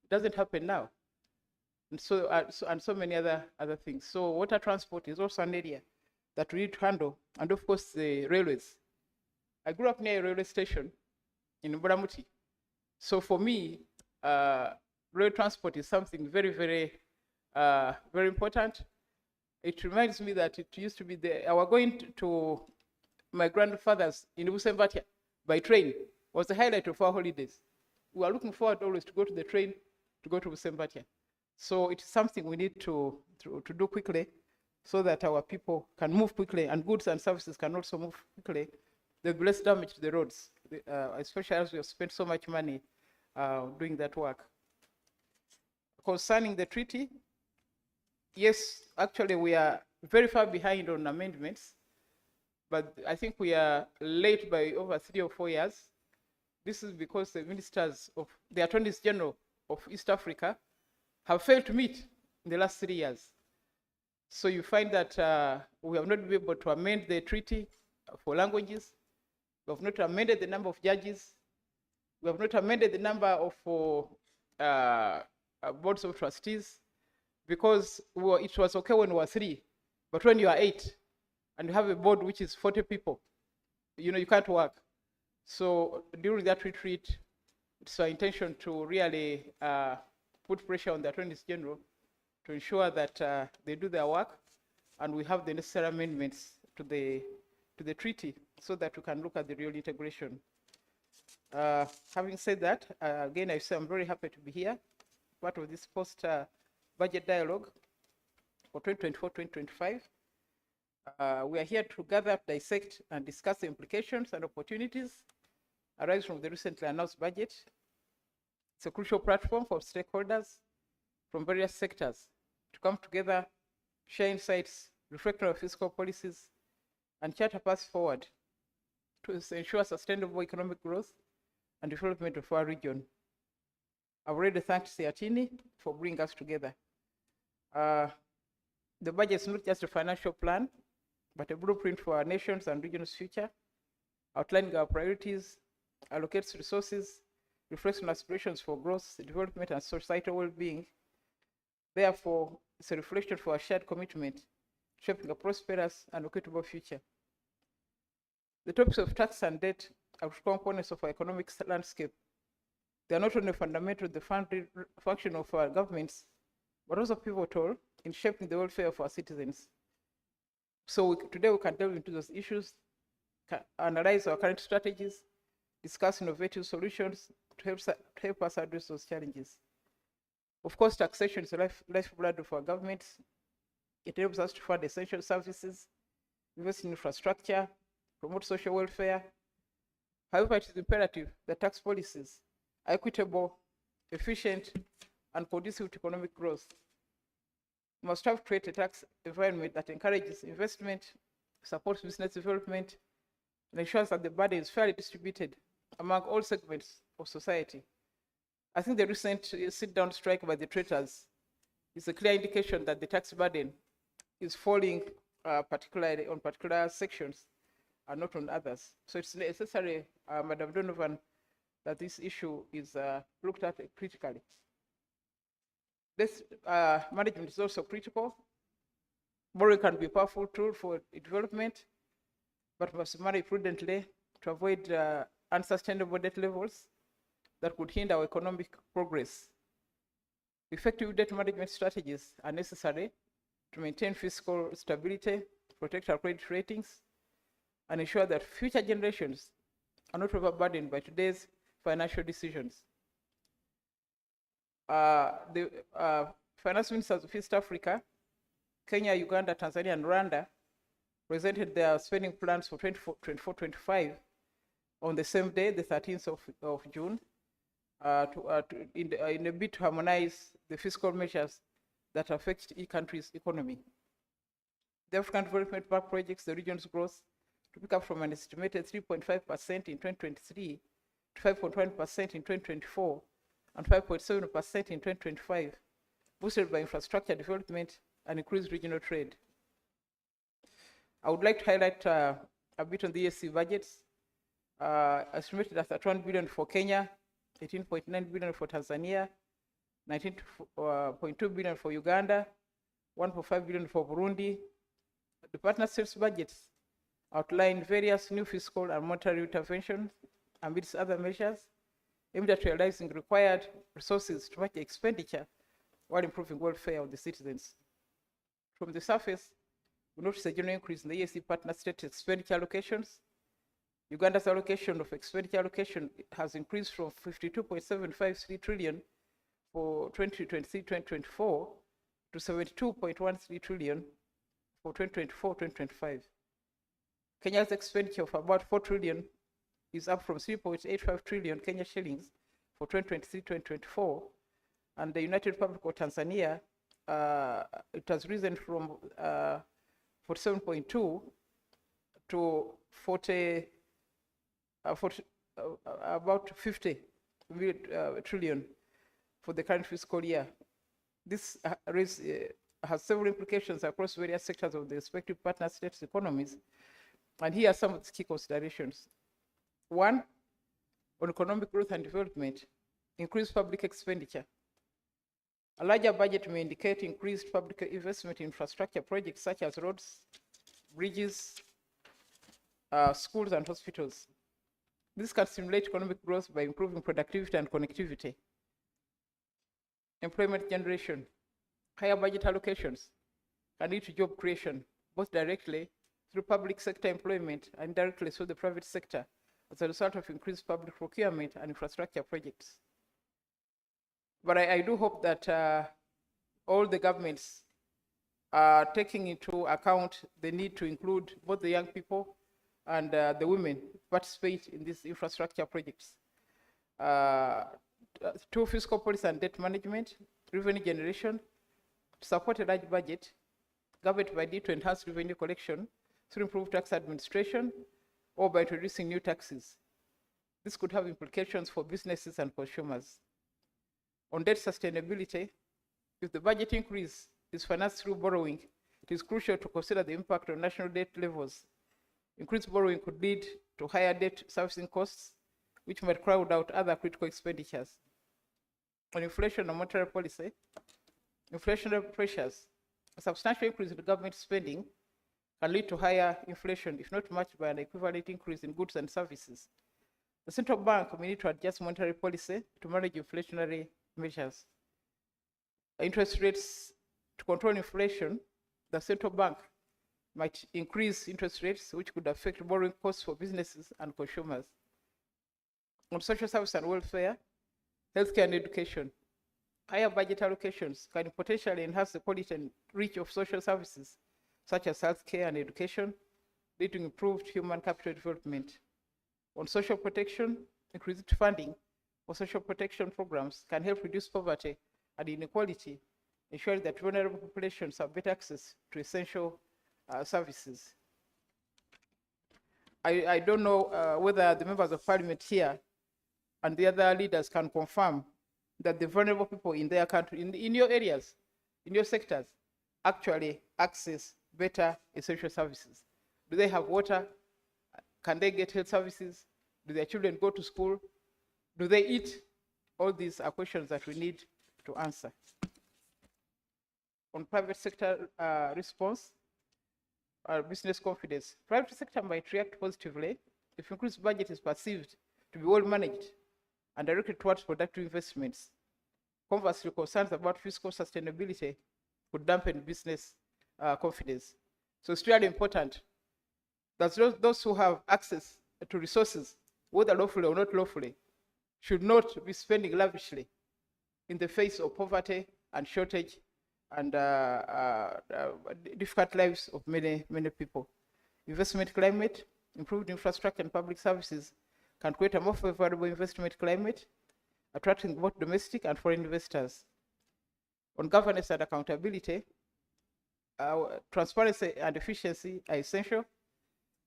It doesn't happen now. And so many other things. So water transport is also an area that we need to handle. And of course, the railways. I grew up near a railway station in Mburamuti. So for me, rail transport is something very, very, very important. It reminds me that it used to be our going to my grandfather's in Busembatia by train was the highlight of our holidays. We are looking forward always to go to the train to go to Busembatia. So it's something we need to do quickly so that our people can move quickly and goods and services can also move quickly. There'll be less damage to the roads, especially as we have spent so much money doing that work. Concerning the treaty, yes, actually we are very far behind on amendments, but I think we are late by over 3 or 4 years. This is because the ministers of the attorneys general of East Africa have failed to meet in the last 3 years. So you find that we have not been able to amend the treaty for languages. We have not amended the number of judges. We have not amended the number of boards of trustees, because it was okay when we were 3, but when you are 8 and you have a board which is 40 people, you can't work. So during that retreat, it's our intention to really put pressure on the attorneys general to ensure that they do their work and we have the necessary amendments to the treaty so that we can look at the real integration. Having said that, again, I say I'm very happy to be here, part of this post-budget dialogue for 2024-2025. We are here to gather, dissect, and discuss the implications and opportunities arise from the recently announced budget. It's a crucial platform for stakeholders from various sectors to come together, share insights, reflect on our fiscal policies, and chart a path forward to ensure sustainable economic growth and development of our region. I've already thanked SEATINI for bringing us together. The budget is not just a financial plan, but a blueprint for our nation's and region's future, outlining our priorities, allocates resources, reflects on aspirations for growth, development, and societal well-being. Therefore, it's a reflection for our shared commitment, shaping a prosperous and equitable future. The topics of tax and debt are components of our economic landscape. They are not only fundamental to the function of our governments, but also pivotal in shaping the welfare of our citizens. So today we can delve into those issues, analyze our current strategies, discuss innovative solutions to help us address those challenges. Of course, taxation is the lifeblood of our governments. It helps us to fund essential services, invest in infrastructure, promote social welfare. However, it is imperative that tax policies are equitable, efficient, and conducive to economic growth. We must have created a tax environment that encourages investment, supports business development, and ensures that the burden is fairly distributed among all segments of society. I think the recent sit-down strike by the traders is a clear indication that the tax burden is falling particularly on particular sections and not on others. So it's necessary, Madam Donovan, that this issue is looked at critically. This management is also critical. Borrowing can be a powerful tool for development, but must be managed prudently to avoid unsustainable debt levels that could hinder our economic progress. Effective debt management strategies are necessary to maintain fiscal stability, protect our credit ratings, and ensure that future generations are not overburdened by today's financial decisions. The finance ministers of East Africa, Kenya, Uganda, Tanzania, and Rwanda presented their spending plans for 24-25 on the same day, the 13th of June, in a bid to harmonize the fiscal measures that affect each country's economy. The African Development Bank projects the region's growth to pick up from an estimated 3.5% in 2023 to 5.1% in 2024 and 5.7% in 2025, boosted by infrastructure development and increased regional trade. I would like to highlight a bit on the ESC budgets, estimated at 31 billion for Kenya, 18.9 billion for Tanzania, 19.2 billion for Uganda, 1.5 billion for Burundi. The partner states' budgets outline various new fiscal and monetary interventions amidst other measures aimed at realizing required resources to match expenditure while improving welfare of the citizens. From the surface, we notice a general increase in the EAC partner state expenditure allocations. Uganda's allocation of expenditure allocation has increased from 52.753 trillion for 2023-2024 to 72.13 trillion for 2024-2025. Kenya's expenditure of about 4 trillion is up from 3.85 trillion Kenya shillings for 2023-2024, and the United Republic of Tanzania, it has risen from 47.2 to about 50 trillion for the current fiscal year. This has several implications across various sectors of the respective partner states' economies, and here are some of the key considerations. One, on economic growth and development, increased public expenditure. A larger budget may indicate increased public investment in infrastructure projects such as roads, bridges, schools, and hospitals. This can stimulate economic growth by improving productivity and connectivity. Employment generation. Higher budget allocations can lead to job creation, both directly through public sector employment and indirectly through the private sector as a result of increased public procurement and infrastructure projects. But I do hope that all the governments are taking into account the need to include both the young people and the women participate in these infrastructure projects. Two, fiscal policy and debt management, revenue generation, to support a large budget, government might need to enhance revenue collection through improved tax administration or by introducing new taxes. This could have implications for businesses and consumers. On debt sustainability, if the budget increase is financed through borrowing, it is crucial to consider the impact on national debt levels. Increased borrowing could lead to higher debt servicing costs, which might crowd out other critical expenditures. On inflation and monetary policy, inflationary pressures, a substantial increase in government spending can lead to higher inflation if not matched by an equivalent increase in goods and services. The central bank may need to adjust monetary policy to manage inflationary measures. interest rates to control inflation, the central bank might increase interest rates, which could affect borrowing costs for businesses and consumers. On social service and welfare, healthcare and education, higher budget allocations can potentially enhance the quality and reach of social services, such as healthcare and education, leading to improved human capital development. On social protection, increased funding for social protection programs can help reduce poverty and inequality, ensuring that vulnerable populations have better access to essential services. I don't know whether the members of parliament here and the other leaders can confirm that the vulnerable people in their country, in your areas, in your sectors, actually access better essential services. Do they have water? Can they get health services? Do their children go to school? Do they eat? All these are questions that we need to answer. On private sector response, business confidence. Private sector might react positively if increased budget is perceived to be well managed and directed towards productive investments. Conversely, concerns about fiscal sustainability could dampen business confidence. So it's really important that those who have access to resources, whether lawfully or not lawfully, should not be spending lavishly in the face of poverty and shortage and difficult lives of many people. Investment climate, improved infrastructure and public services can create a more favorable investment climate, attracting both domestic and foreign investors. On governance and accountability, transparency and efficiency are essential.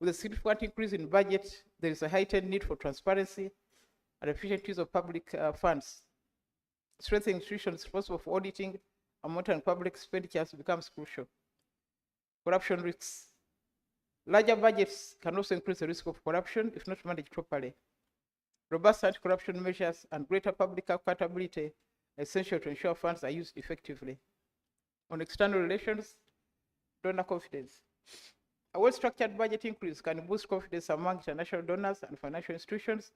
With a significant increase in budget, there is a heightened need for transparency and efficient use of public funds. Strengthening institutions responsible for auditing and monitoring public expenditures becomes crucial. Corruption risks. Larger budgets can also increase the risk of corruption if not managed properly. Robust anti-corruption measures and greater public accountability are essential to ensure funds are used effectively. On external relations, donor confidence. A well-structured budget increase can boost confidence among international donors and financial institutions,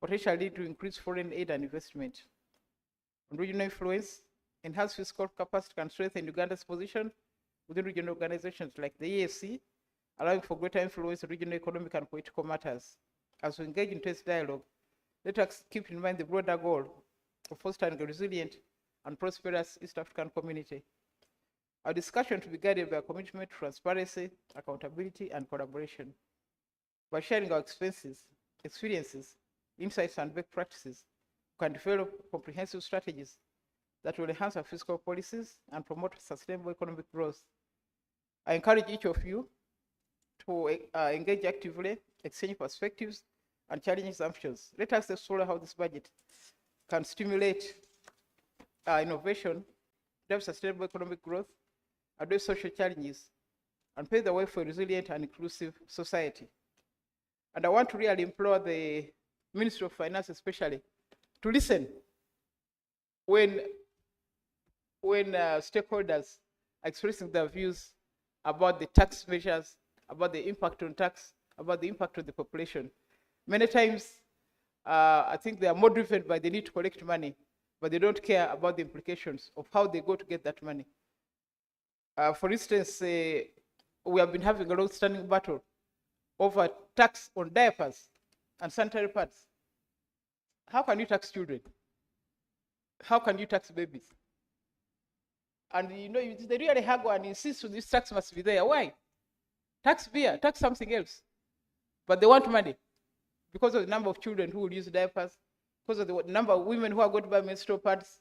potentially lead to increased foreign aid and investment. On regional influence, enhanced fiscal capacity can strengthen Uganda's position within regional organizations like the EAC, allowing for greater influence in regional economic and political matters. As we engage in intense dialogue, let us keep in mind the broader goal of fostering a resilient and prosperous East African community. Our discussion to be guided by a commitment to transparency, accountability, and collaboration. By sharing our experiences, insights, and best practices, we can develop comprehensive strategies that will enhance our fiscal policies and promote sustainable economic growth. I encourage each of you to engage actively, exchange perspectives, and challenge assumptions. Let us explore how this budget can stimulate innovation, drive sustainable economic growth, address social challenges, and pave the way for a resilient and inclusive society. And I want to really implore the Ministry of Finance especially to listen when stakeholders are expressing their views about the tax measures, about the impact on tax, about the impact on the population. Many times, I think they are more driven by the need to collect money, but they don't care about the implications of how they go to get that money. For instance, we have been having a long-standing battle over tax on diapers and sanitary pads. How can you tax children? How can you tax babies? And you know, they really haggle and insist this tax must be there. Why? Tax beer, tax something else. But they want money because of the number of children who will use diapers, because of the number of women who are going to buy menstrual pads.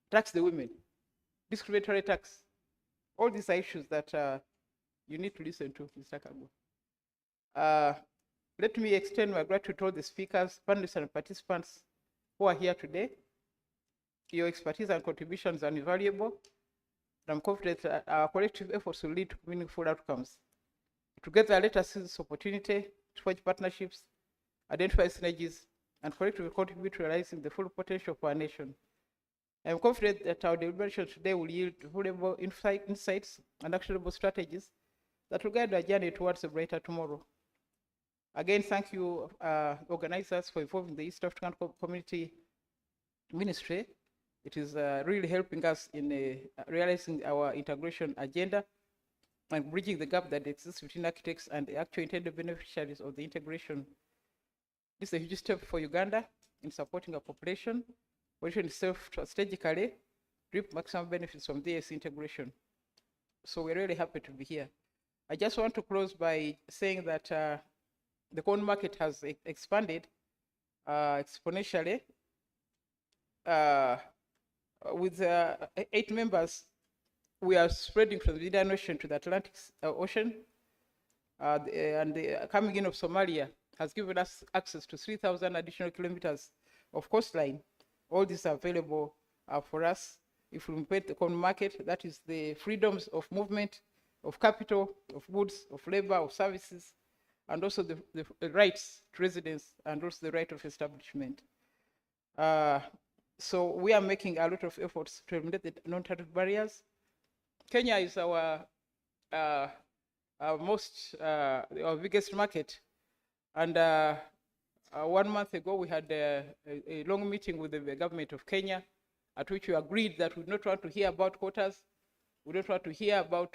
Tax the women. Discriminatory tax. All these are issues that you need to listen to, Mr. Kago. Let me extend my gratitude to all the speakers, panelists, and participants who are here today. Your expertise and contributions are invaluable. I'm confident that our collective efforts will lead to meaningful outcomes. Together, let us seize this opportunity to forge partnerships, identify synergies, and collectively contribute to realizing the full potential of our nation. I am confident that our deliberations today will yield valuable insights and actionable strategies that will guide our journey towards a brighter tomorrow. Again, thank you, organizers, for involving the East African Community Ministry It is really helping us in realizing our integration agenda and bridging the gap that exists between architects and the actual intended beneficiaries of the integration. This is a huge step for Uganda in supporting our population, position itself strategically, reap maximum benefits from this integration. So we're really happy to be here. I just want to close by saying that the common market has expanded exponentially. With 8 members, we are spreading from the Indian Ocean to the Atlantic Ocean. And the coming in of Somalia has given us access to 3,000 additional kilometers of coastline. All these are available for us if we implement the common market. That is the freedoms of movement, of capital, of goods, of labor, of services, and also the rights to residence, and also the right of establishment. So we are making a lot of efforts to eliminate the non-tariff barriers. Kenya is our biggest market. And 1 month ago, we had a long meeting with the government of Kenya, at which we agreed that we do not want to hear about quotas. We don't want to hear about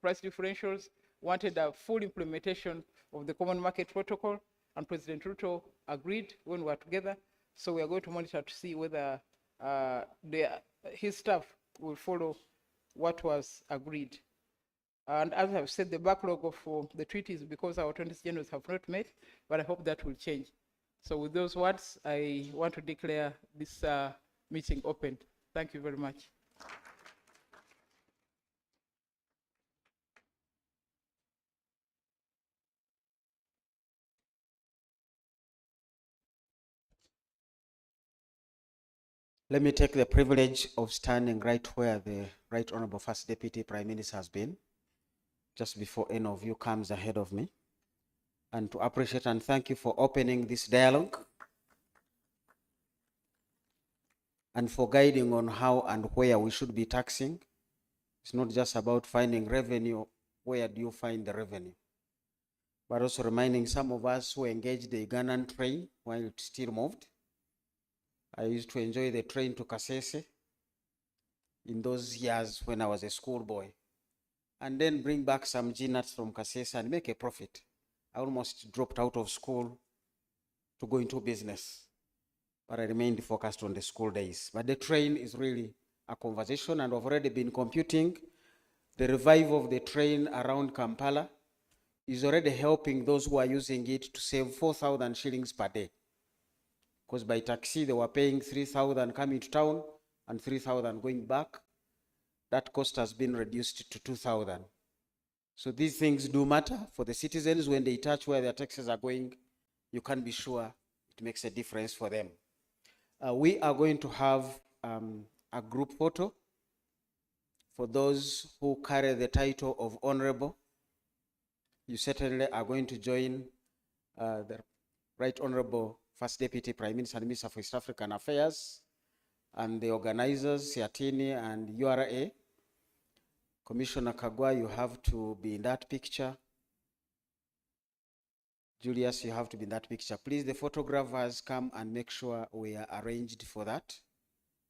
price differentials. Wanted a full implementation of the Common Market Protocol, and President Ruto agreed when we were together. So we are going to monitor to see whether his staff will follow what was agreed. And as I've said, the backlog of the treaties, because our attorneys generals have not met, but I hope that will change. So with those words, I want to declare this meeting open. Thank you very much. Let me take the privilege of standing right where the Right Honorable First Deputy Prime Minister has been, just before any of you comes ahead of me, and to appreciate and thank you for opening this dialogue and for guiding on how and where we should be taxing. It's not just about finding revenue, where do you find the revenue? But also reminding some of us who engaged the Ugandan train while it still moved. I used to enjoy the train to Kasese in those years when I was a schoolboy, and then bring back some G-nuts from Kasese and make a profit. I almost dropped out of school to go into business, but I remained focused on the school days. But the train is really a conversation, and I've already been computing the revival of the train around Kampala is already helping those who are using it to save 4,000 shillings per day. Because by taxi, they were paying 3,000 coming to town and 3,000 going back. That cost has been reduced to 2,000. So these things do matter for the citizens. When they touch where their taxes are going, you can be sure it makes a difference for them. We are going to have a group photo for those who carry the title of Honorable. You certainly are going to join the Right Honorable First Deputy Prime Minister and Minister for East African Affairs, and the organizers, SEATINI and URA. Commissioner Kagwa, you have to be in that picture. Julius, you have to be in that picture. Please, the photographers, come and make sure we are arranged for that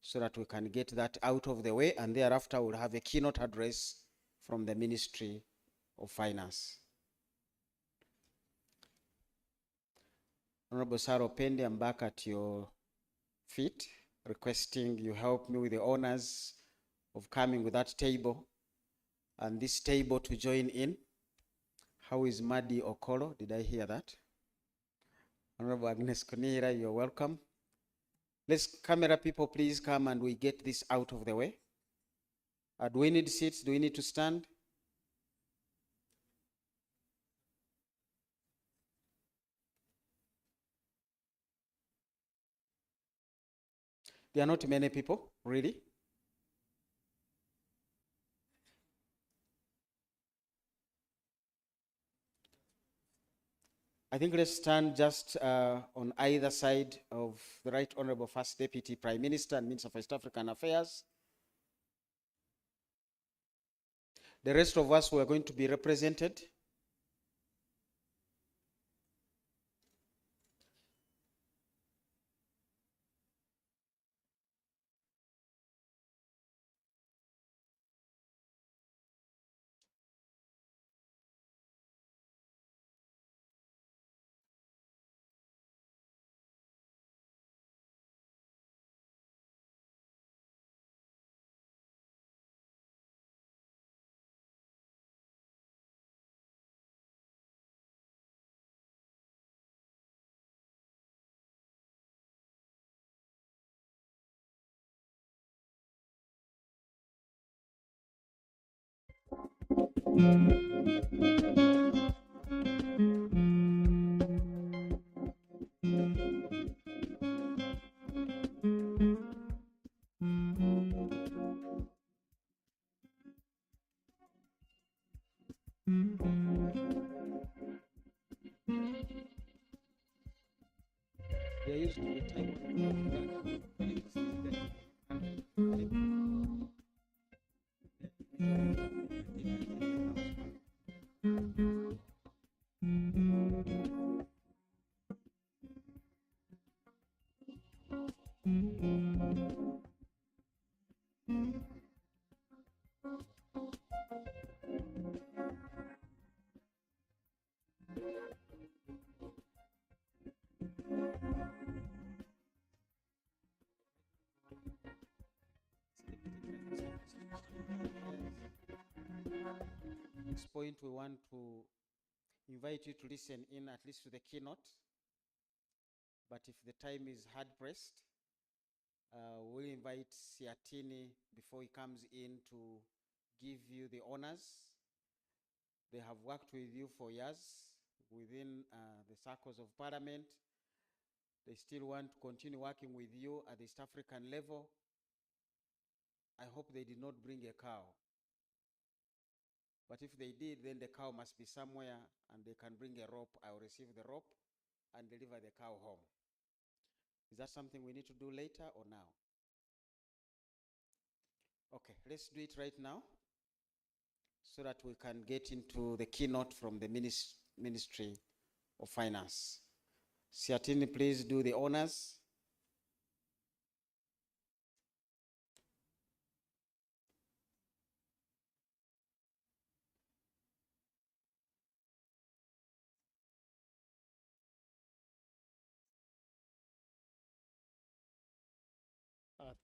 so that we can get that out of the way, and thereafter we'll have a keynote address from the Ministry of Finance. Honorable Saro Pende, I'm back at your feet, requesting you help me with the honors of coming with that table and this table to join in. How is Madi Okolo? Did I hear that? Honorable Agnes Konira, you're welcome. Let's, camera people, please come and we get this out of the way. Do we need seats? Do we need to stand? There are not many people, really. I think let's stand just on either side of the Right Honorable First Deputy Prime Minister and Minister for East African Affairs. The rest of us who are going to be represented. There used to be time. Next point, we want to invite you to listen in at least to the keynote. But if the time is hard pressed, we'll invite SEATINI before he comes in to give you the honors. They have worked with you for years within the circles of parliament. They still want to continue working with you at the East African level. I hope they did not bring a cow. But if they did, then the cow must be somewhere and they can bring a rope. I will receive the rope and deliver the cow home. Is that something we need to do later or now? Okay, let's do it right now so that we can get into the keynote from the Ministry of Finance. SEATINI, please do the honors.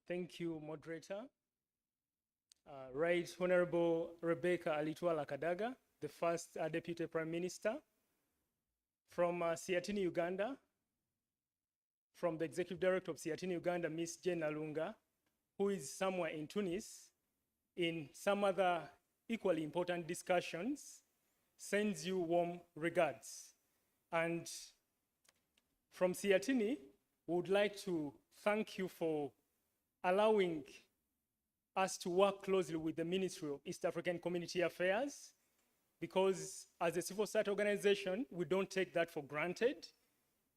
Thank you, moderator. Right Honorable Rebecca Alitwala-Kadaga, the first Deputy Prime Minister, from SEATINI-Uganda, from the Executive Director of SEATINI-Uganda, Ms. Jane Alunga, who is somewhere in Tunis, in some other equally important discussions, sends you warm regards. And from SEATINI, we would like to thank you for allowing us to work closely with the Ministry of East African Community Affairs, because as a civil society organization, we don't take that for granted.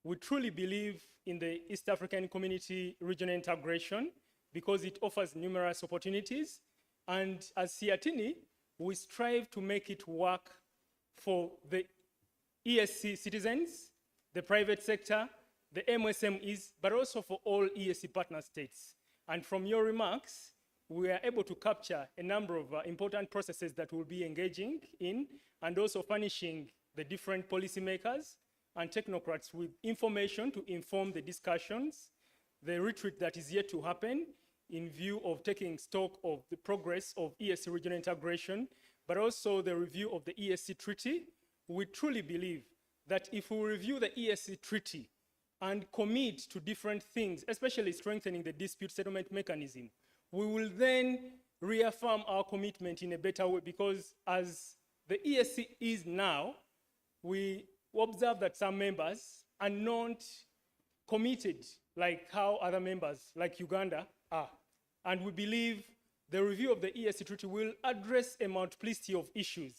We truly believe in the East African community regional integration because it offers numerous opportunities. And as SEATINI, we strive to make it work for the ESC citizens, the private sector, the MSMEs, but also for all ESC partner states. And from your remarks, we are able to capture a number of important processes that we'll be engaging in, and also furnishing the different policymakers and technocrats with information to inform the discussions, the retreat that is yet to happen in view of taking stock of the progress of ESC regional integration, but also the review of the ESC treaty. We truly believe that if we review the ESC treaty and commit to different things, especially strengthening the dispute settlement mechanism, we will then reaffirm our commitment in a better way, because as the ESC is now, we observe that some members are not committed like how other members like Uganda are. And we believe the review of the ESC treaty will address a multiplicity of issues,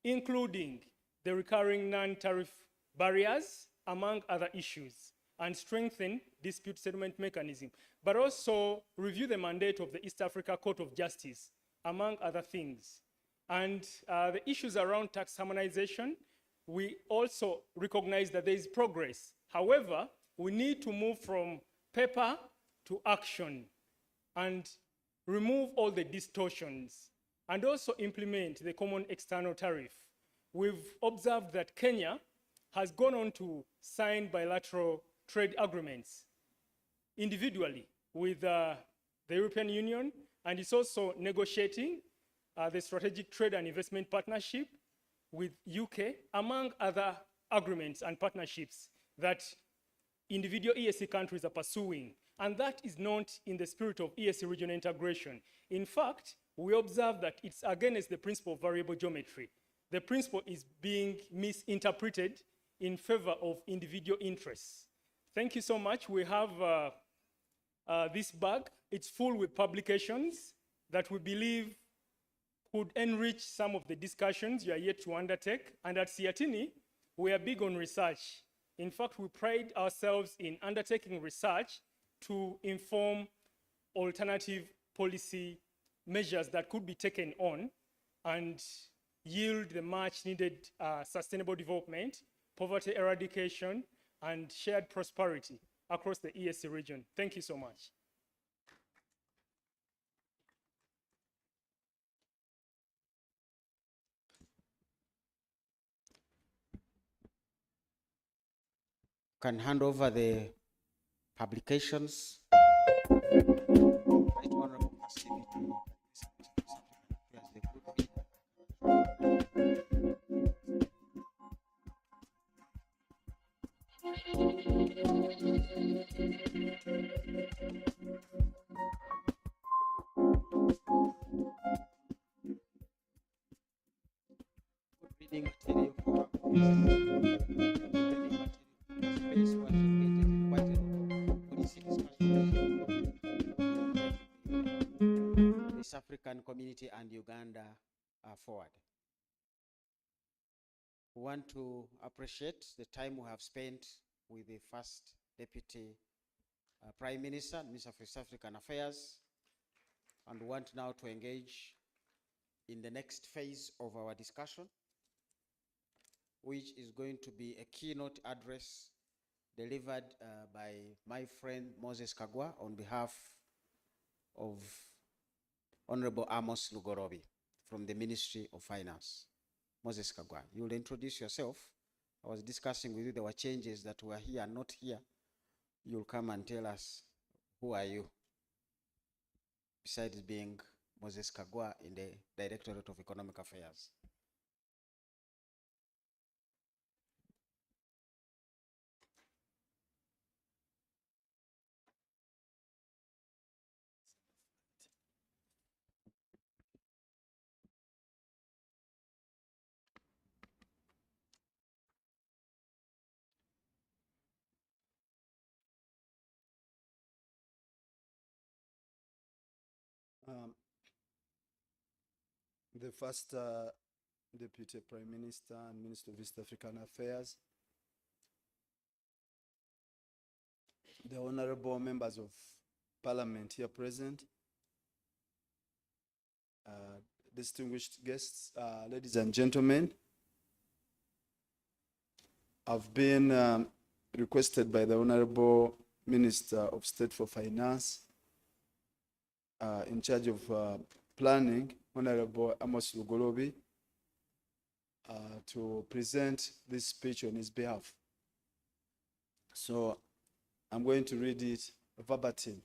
including the recurring non-tariff barriers, among other issues, and strengthen dispute settlement mechanism, but also review the mandate of the East Africa Court of Justice, among other things. And the issues around tax harmonization, we also recognize that there is progress. However, we need to move from paper to action and remove all the distortions and also implement the common external tariff. We've observed that Kenya has gone on to sign bilateral trade agreements individually with the European Union, and it's also negotiating the strategic trade and investment partnership with UK, among other agreements and partnerships that individual ESC countries are pursuing. And that is not in the spirit of ESC regional integration. In fact, we observe that it's against the principle of variable geometry. The principle is being misinterpreted in favor of individual interests. Thank you so much. We have this bag. It's full with publications that we believe could enrich some of the discussions you are yet to undertake. And at SEATINI, we are big on research. In fact, we pride ourselves in undertaking research to inform alternative policy measures that could be taken on and yield the much needed sustainable development, poverty eradication, and shared prosperity across the EAC region. Thank you so much. Can hand over the publications. Right Honorable First Deputy. Reading material for East African community and Uganda are forward. We want to appreciate the time we have spent with the First Deputy Prime Minister, Minister of East African Affairs, and want now to engage in the next phase of our discussion, which is going to be a keynote address delivered by my friend Moses Kagwa on behalf of Honorable Amos Lugorobi from the Ministry of Finance. Moses Kagwa, you will introduce yourself. I was discussing with you, there were changes that were here and not here. You'll come and tell us, who are you? Besides being Moses Kagwa in the Directorate of Economic Affairs. The First Deputy Prime Minister and Minister of East African Affairs, the honorable members of Parliament here present, distinguished guests, ladies and gentlemen, I've been requested by the Honorable Minister of State for Finance in charge of planning, Honorable Amos Lugorobi, to present this speech on his behalf. So I'm going to read it verbatim.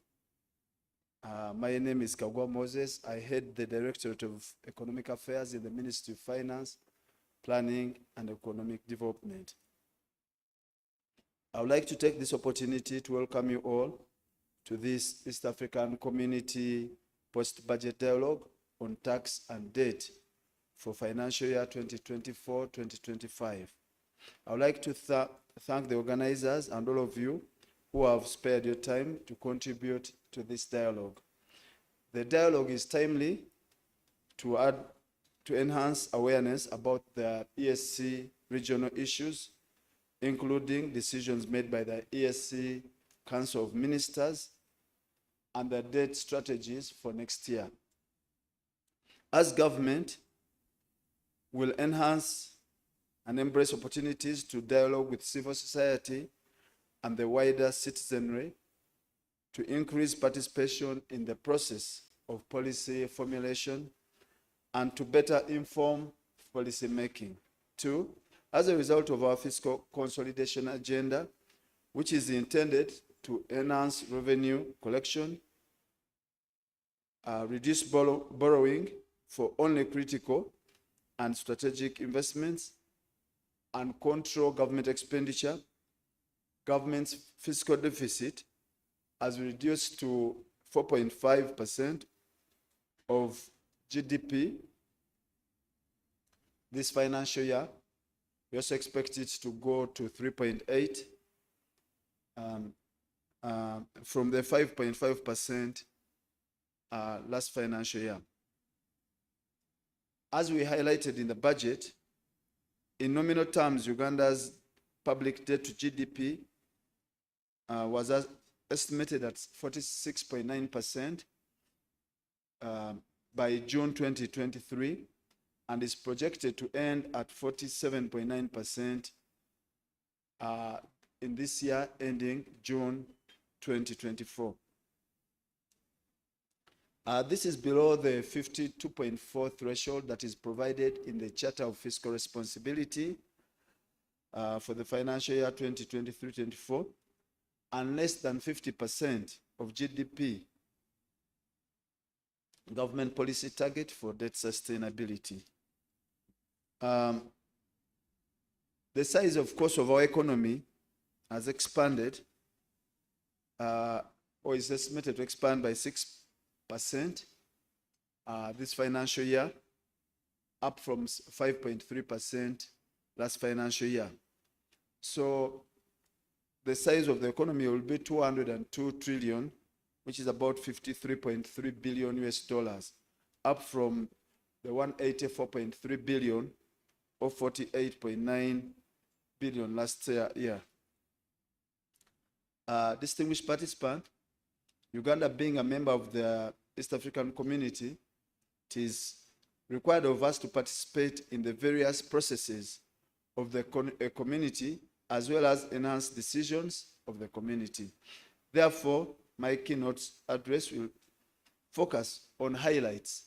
My name is Kagwa Moses. I head the Directorate of Economic Affairs in the Ministry of Finance, Planning and Economic Development. I would like to take this opportunity to welcome you all to this East African Community Post-Budget Dialogue on Tax and Debt for financial year 2024-2025. I would like to thank the organizers and all of you who have spared your time to contribute to this dialogue. The dialogue is timely to enhance awareness about the ESC regional issues, including decisions made by the ESC Council of Ministers and the debt strategies for next year. As government will enhance and embrace opportunities to dialogue with civil society and the wider citizenry to increase participation in the process of policy formulation and to better inform policy making. 2, as a result of our fiscal consolidation agenda, which is intended to enhance revenue collection, reduce borrowing for only critical and strategic investments, and control government expenditure, government's fiscal deficit has reduced to 4.5% of GDP this financial year. We also expect it to go to 3.8 from the 5.5% last financial year. As we highlighted in the budget, in nominal terms, Uganda's public debt to GDP was estimated at 46.9% by June 2023, and is projected to end at 47.9% in this year ending June 2024. This is below the 52.4 threshold that is provided in the Charter of Fiscal Responsibility for the financial year 2023-24, and less than 50% of GDP government policy target for debt sustainability. The size, of course, of our economy has expanded, or is estimated to expand by 6% this financial year, up from 5.3% last financial year. So the size of the economy will be 202 trillion, which is about 53.3 billion US dollars, up from the 184.3 billion or 48.9 billion last year. Distinguished participant, Uganda being a member of the East African community, it is required of us to participate in the various processes of the community, as well as enhance decisions of the community. Therefore, my keynote address will focus on highlights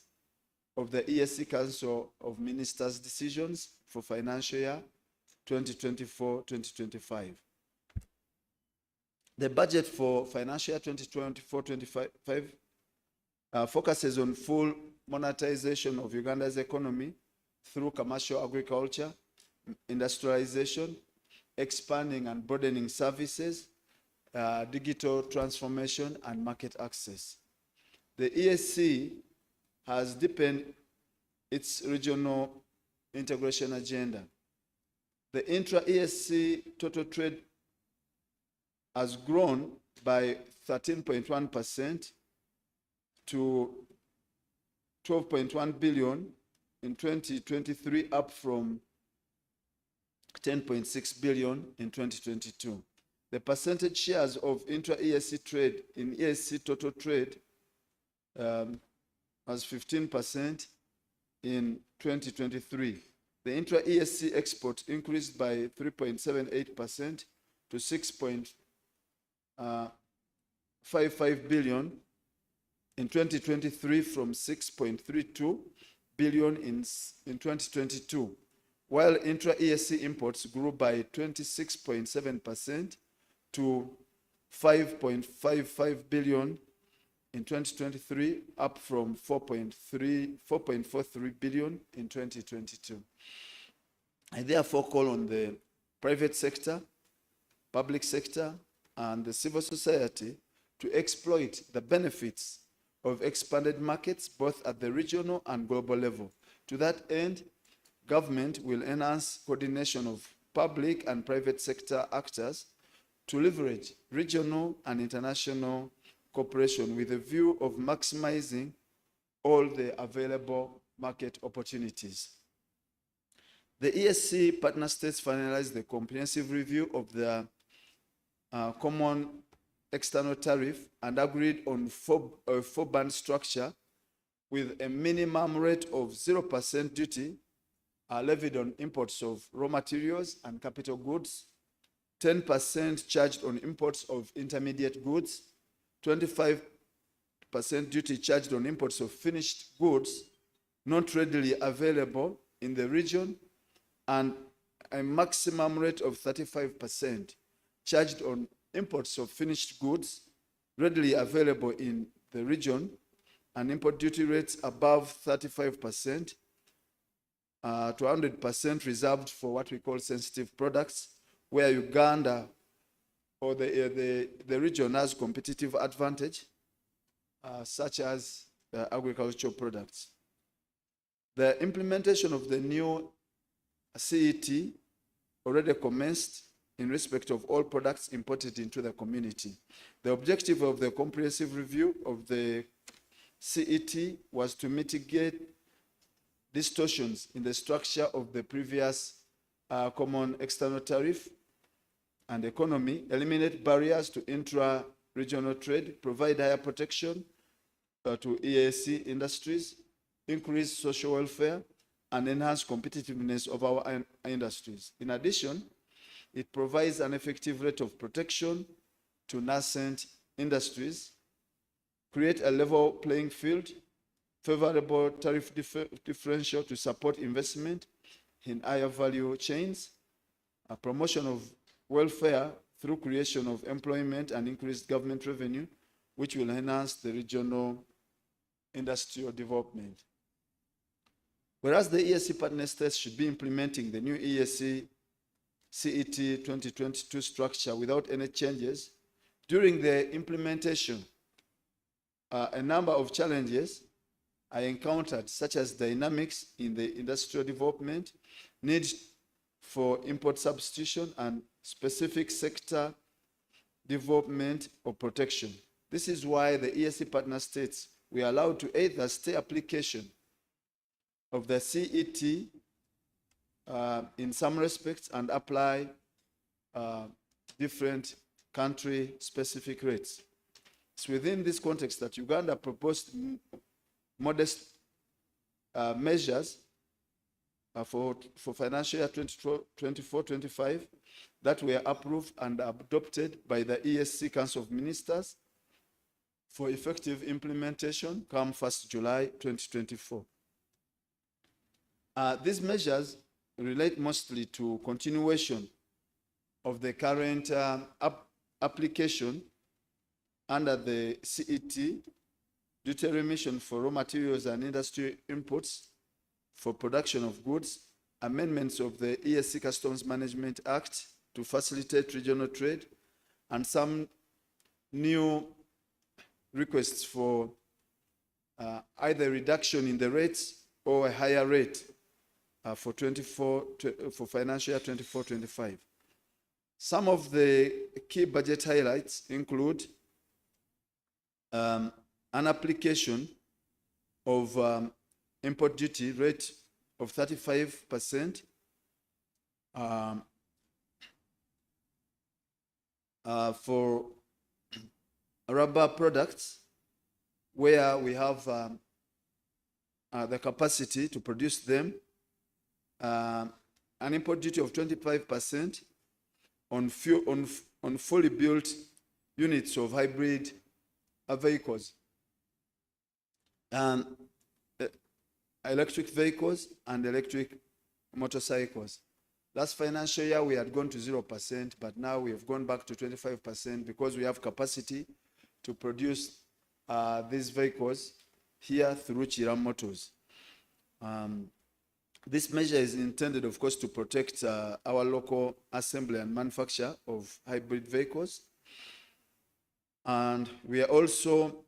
of the ESC Council of Ministers' decisions for financial year 2024-2025. The budget for financial year 2024-2025 focuses on full monetization of Uganda's economy through commercial agriculture, industrialization, expanding and broadening services, digital transformation, and market access. The ESC has deepened its regional integration agenda. The intra-ESC total trade has grown by 13.1% to 12.1 billion in 2023, up from 10.6 billion in 2022. The percentage shares of intra-ESC trade in ESC total trade was 15% in 2023. The intra-ESC export increased by 3.78% to 6.55 billion in 2023 from 6.32 billion in 2022, while intra-ESC imports grew by 26.7% to 5.55 billion in 2023, up from 4.43 billion in 2022. I therefore call on the private sector, public sector, and the civil society to exploit the benefits of expanded markets both at the regional and global level. To that end, government will enhance coordination of public and private sector actors to leverage regional and international cooperation with a view of maximizing all the available market opportunities. The ESC partner states finalized the comprehensive review of the common external tariff and agreed on a four-band structure with a minimum rate of 0% duty levied on imports of raw materials and capital goods, 10% charged on imports of intermediate goods, 25% duty charged on imports of finished goods not readily available in the region, and a maximum rate of 35% charged on imports of finished goods readily available in the region, and import duty rates above 35% to 100% reserved for what we call sensitive products, where Uganda or the region has competitive advantage, such as agricultural products. The implementation of the new CET already commenced in respect of all products imported into the community. The objective of the comprehensive review of the CET was to mitigate distortions in the structure of the previous common external tariff and economy, eliminate barriers to intra-regional trade, provide higher protection to EAC industries, increase social welfare, and enhance competitiveness of our industries. In addition, it provides an effective rate of protection to nascent industries, create a level playing field, favorable tariff differential to support investment in higher value chains, a promotion of welfare through creation of employment and increased government revenue, which will enhance the regional industrial development. Whereas the EAC partner states should be implementing the new EAC CET 2022 structure without any changes, during the implementation, a number of challenges I encountered, such as dynamics in the industrial development, need for import substitution, and specific sector development or protection. This is why the EAC partner states we are allowed to either stay application of the CET in some respects and apply different country-specific rates. It's within this context that Uganda proposed modest measures for financial year 24-25 that were approved and adopted by the EAC Council of Ministers for effective implementation come 1st July 2024. These measures relate mostly to continuation of the current application under the CET, duty remission for raw materials and industry inputs for production of goods, amendments of the EAC Customs Management Act to facilitate regional trade, and some new requests for either reduction in the rates or a higher rate for financial year 24-25. Some of the key budget highlights include an application of import duty rate of 35% for rubber products where we have the capacity to produce them, an import duty of 25% on fully built units of hybrid vehicles, electric vehicles and electric motorcycles. Last financial year we had gone to 0%, but now we have gone back to 25% because we have capacity to produce these vehicles here through Chiram Motors. This measure is intended, of course, to protect our local assembly and manufacture of hybrid vehicles. And we are also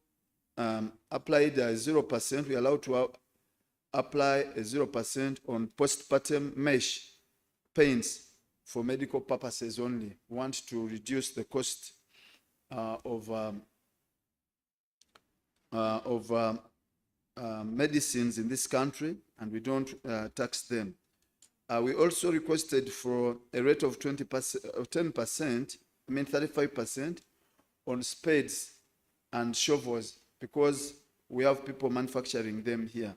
applied 0%. We are allowed to apply a 0% on postpartum mesh paints for medical purposes only. We want to reduce the cost of medicines in this country, and we don't tax them. We also requested for a rate of 35% on spades and shovels because we have people manufacturing them here.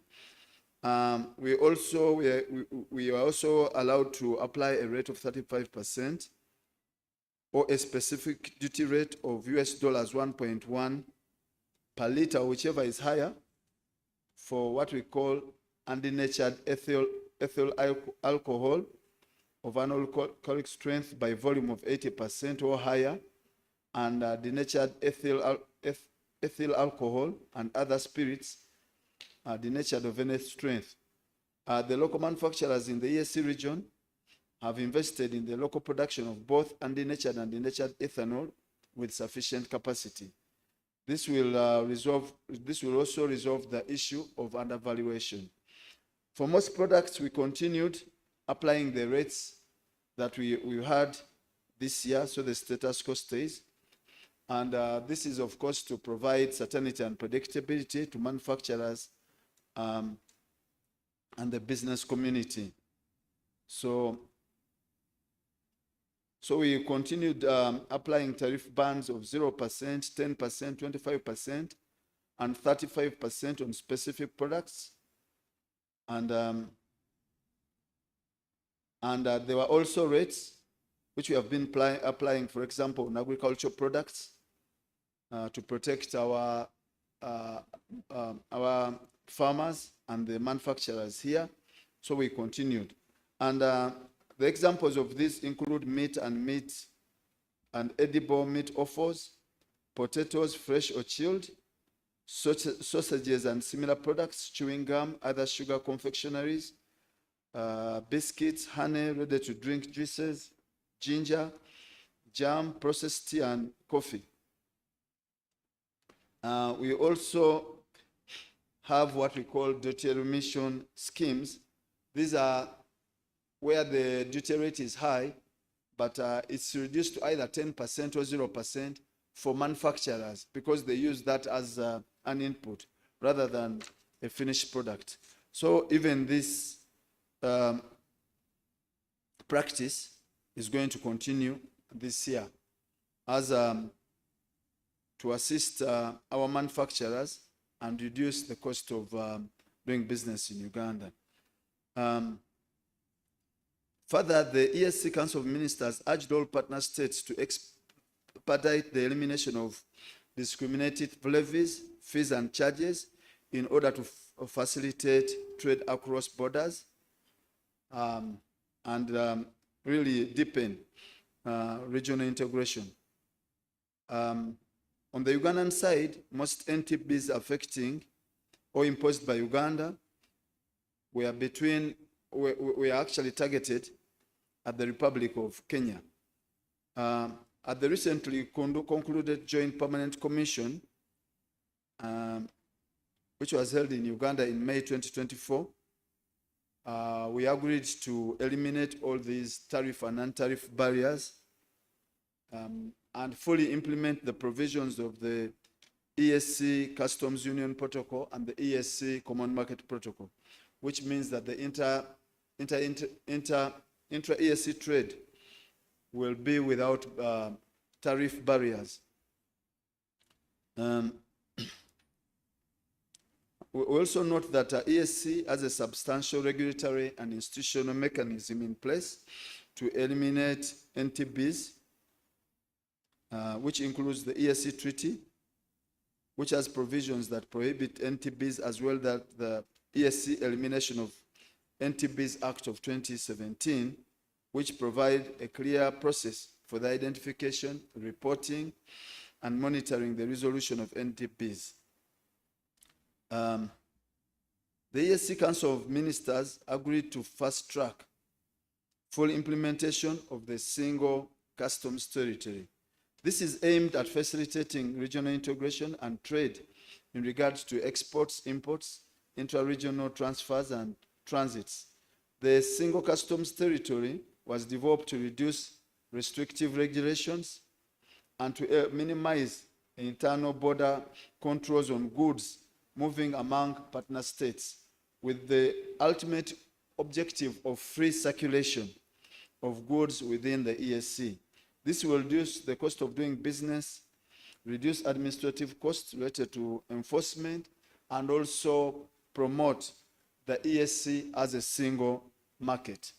We are also allowed to apply a rate of 35% or a specific duty rate of $1.1 per liter, whichever is higher, for what we call undenatured ethyl alcohol of an alcoholic strength by volume of 80% or higher, and denatured ethyl alcohol and other spirits denatured of any strength. The local manufacturers in the EAC region have invested in the local production of both undenatured and denatured ethanol with sufficient capacity. This will also resolve the issue of undervaluation. For most products, we continued applying the rates that we had this year, so the status quo stays. And this is, of course, to provide certainty and predictability to manufacturers and the business community. So we continued applying tariff bands of 0%, 10%, 25%, and 35% on specific products. And there were also rates which we have been applying, for example, on agricultural products to protect our farmers and the manufacturers here. So we continued. And the examples of this include meat and edible meat offals, potatoes, fresh or chilled, sausages and similar products, chewing gum, other sugar confectionaries, biscuits, honey, ready-to-drink juices, ginger, jam, processed tea, and coffee. We also have what we call duty remission schemes. These are where the duty rate is high, but it's reduced to either 10% or 0% for manufacturers because they use that as an input rather than a finished product. So even this practice is going to continue this year as to assist our manufacturers and reduce the cost of doing business in Uganda. Further, the ESC Council of Ministers urged all partner states to expedite the elimination of discriminated levies, fees, and charges in order to facilitate trade across borders and really deepen regional integration. On the Ugandan side, most NTBs affecting or imposed by Uganda were actually targeted at the Republic of Kenya. At the recently concluded Joint Permanent Commission, which was held in Uganda in May 2024, we agreed to eliminate all these tariff and non-tariff barriers and fully implement the provisions of the ESC Customs Union Protocol and the ESC Common Market Protocol, which means that the intra-ESC trade will be without tariff barriers. We also note that ESC has a substantial regulatory and institutional mechanism in place to eliminate NTBs, which includes the ESC Treaty, which has provisions that prohibit NTBs, as well as the ESC Elimination of NTBs Act of 2017, which provide a clear process for the identification, reporting, and monitoring the resolution of NTBs. The ESC Council of Ministers agreed to fast-track full implementation of the single customs territory. This is aimed at facilitating regional integration and trade in regards to exports, imports, intra-regional transfers, and transits. The single customs territory was developed to reduce restrictive regulations and to minimize internal border controls on goods moving among partner states, with the ultimate objective of free circulation of goods within the ESC. This will reduce the cost of doing business, reduce administrative costs related to enforcement, and also promote the ESC as a single market.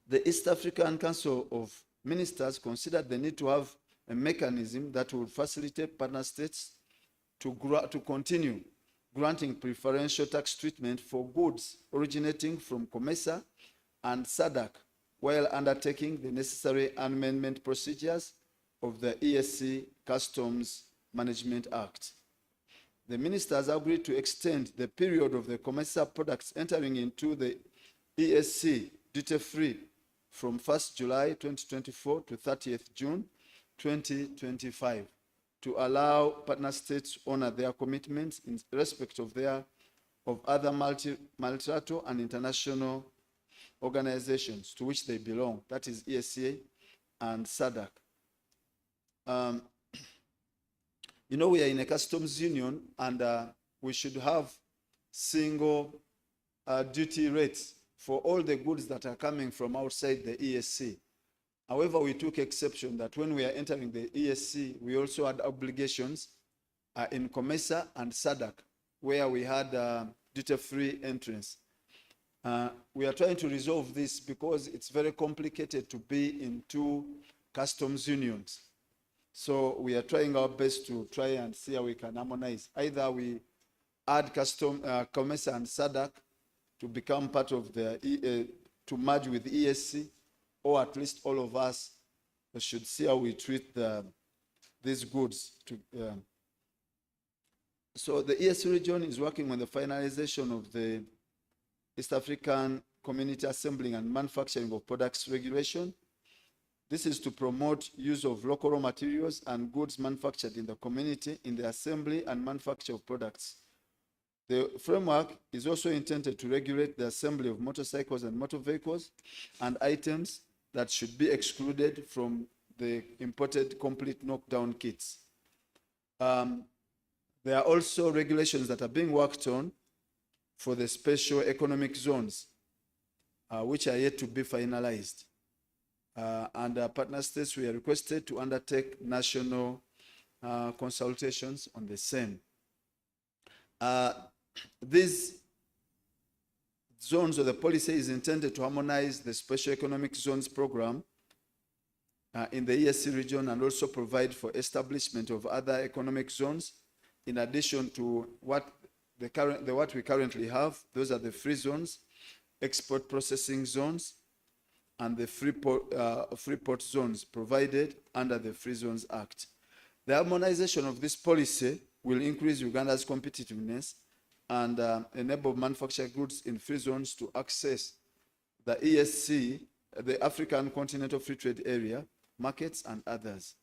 The East African Council of Ministers considered the need to have a mechanism that will facilitate partner states to continue granting preferential tax treatment for goods originating from COMESA and SADC, while undertaking the necessary amendment procedures of the ESC Customs Management Act. The ministers agreed to extend the period of the COMESA products entering into the ESC duty-free from 1st July 2024 to 30th June 2025 to allow partner states to honor their commitments in respect of their of other multilateral and international organizations to which they belong, that is ESA and SADC. You know, we are in a customs union, and we should have single duty rates for all the goods that are coming from outside the ESC. However, we took exception that when we are entering the ESC, we also had obligations in COMESA and SADC, where we had duty-free entrance. We are trying to resolve this because it's very complicated to be in two customs unions. So we are trying our best to try and see how we can harmonize. Either we add COMESA and SADC to become part of the, to merge with ESC, or at least all of us should see how we treat these goods. So the ESC region is working on the finalization of the East African Community Assembling and Manufacturing of Products Regulation. This is to promote use of local raw materials and goods manufactured in the community in the assembly and manufacture of products. The framework is also intended to regulate the assembly of motorcycles and motor vehicles and items that should be excluded from the imported complete knockdown kits. There are also regulations that are being worked on for the special economic zones, which are yet to be finalized. And our partner states, we are requested to undertake national consultations on the same. These zones, or the policy, is intended to harmonize the special economic zones program in the ESC region, and also provide for establishment of other economic zones in addition to what we currently have. Those are the free zones, export processing zones, and the free port zones provided under the Free Zones Act. The harmonization of this policy will increase Uganda's competitiveness and enable manufactured goods in free zones to access the ESC, the African Continental Free Trade Area, markets, and others.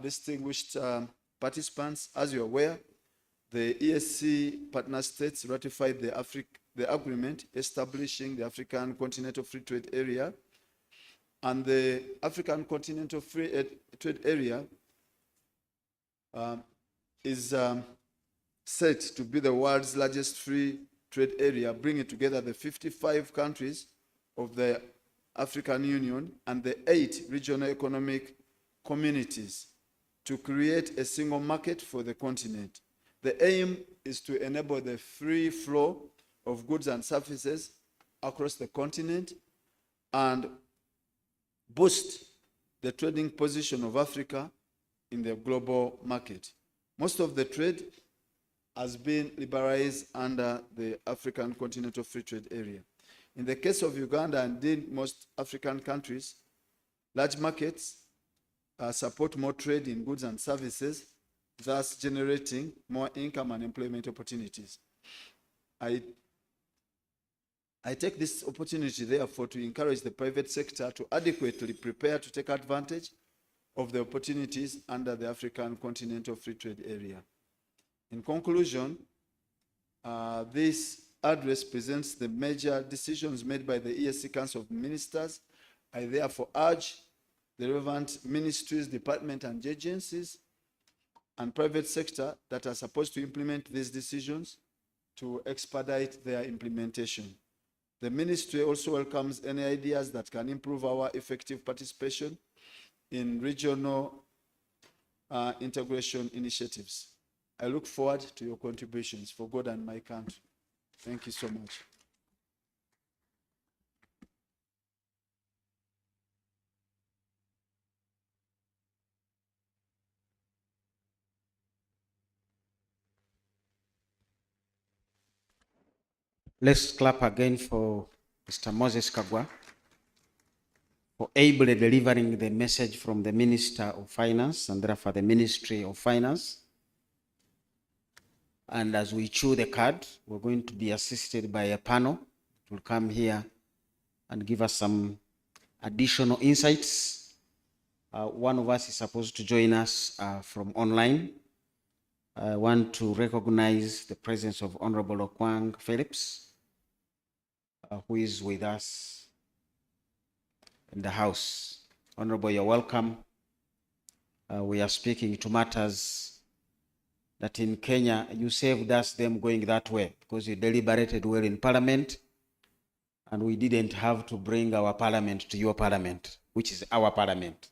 Distinguished participants, as you're aware, the ESC partner states ratified the agreement establishing the African Continental Free Trade Area, and the African Continental Free Trade Area is set to be the world's largest free trade area, bringing together the 55 countries of the African Union and the 8 regional economic communities to create a single market for the continent. The aim is to enable the free flow of goods and services across the continent and boost the trading position of Africa in the global market. Most of the trade has been liberalized under the African Continental Free Trade Area. In the case of Uganda and in most African countries, large markets support more trade in goods and services, thus generating more income and employment opportunities. I take this opportunity, therefore, to encourage the private sector to adequately prepare to take advantage of the opportunities under the African Continental Free Trade Area. In conclusion, this address presents the major decisions made by the ESC Council of Ministers. I therefore urge the relevant ministries, departments, and agencies and private sector that are supposed to implement these decisions to expedite their implementation. The ministry also welcomes any ideas that can improve our effective participation in regional integration initiatives. I look forward to your contributions for God and my country. Thank you so much. Let's clap again for Mr. Moses Kagwa for ably delivering the message from the Minister of Finance and therefore the Ministry of Finance. And as we chew the card, we're going to be assisted by a panel that will come here and give us some additional insights. One of us is supposed to join us from online. I want to recognize the presence of Honorable Okwang Phillips, who is with us in the House. Honorable, you're welcome. We are speaking to matters that in Kenya, you saved us them going that way because you deliberated well in Parliament, and we didn't have to bring our Parliament to your Parliament, which is our Parliament.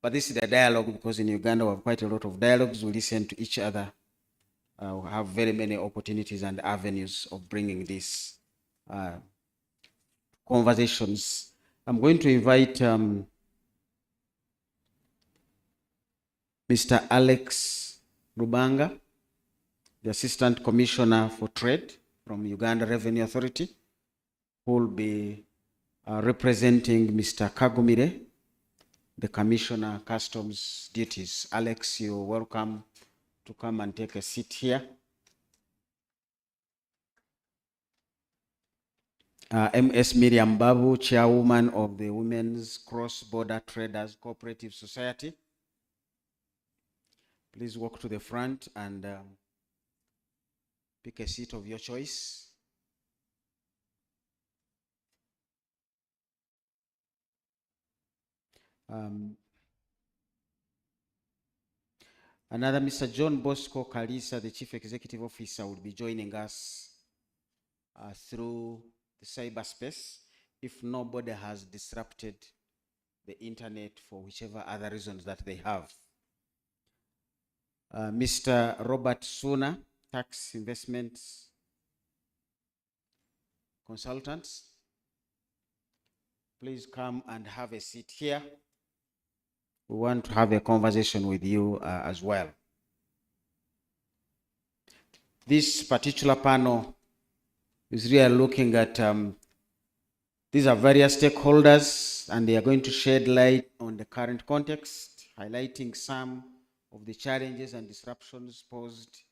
But this is the dialogue, because in Uganda we have quite a lot of dialogues. We listen to each other. We have very many opportunities and avenues of bringing these conversations. I'm going to invite Mr. Alex Rubanga, the Assistant Commissioner for Trade from Uganda Revenue Authority, who will be representing Mr. Kagumire, the Commissioner Customs Duties. Alex, you're welcome to come and take a seat here. MS Miriam Babu, Chairwoman of the Women's Cross-Border Traders Cooperative Society. Please walk to the front and pick a seat of your choice. Another Mr. John Bosco Kalisa, the Chief Executive Officer, will be joining us through the cyberspace if nobody has disrupted the internet for whichever other reasons that they have. Mr. Robert Suna, Tax Investments Consultants, please come and have a seat here. We want to have a conversation with you as well. This particular panel is really looking at, these are various stakeholders, and they are going to shed light on the current context, highlighting some of the challenges and disruptions posed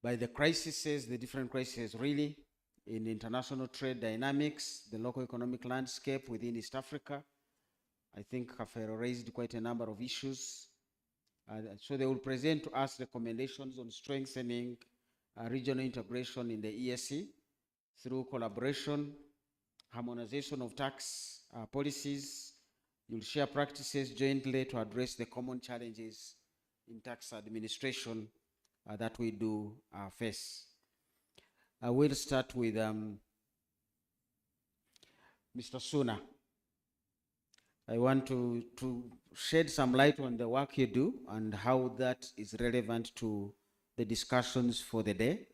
by the crises, the different crises really, in international trade dynamics, the local economic landscape within East Africa. I think Kafero raised quite a number of issues. So they will present to us recommendations on strengthening regional integration in the ESC through collaboration, harmonization of tax policies. You'll share practices jointly to address the common challenges in tax administration that we do face. I will start with Mr. Suna. I want to shed some light on the work you do and how that is relevant to the discussions for the day,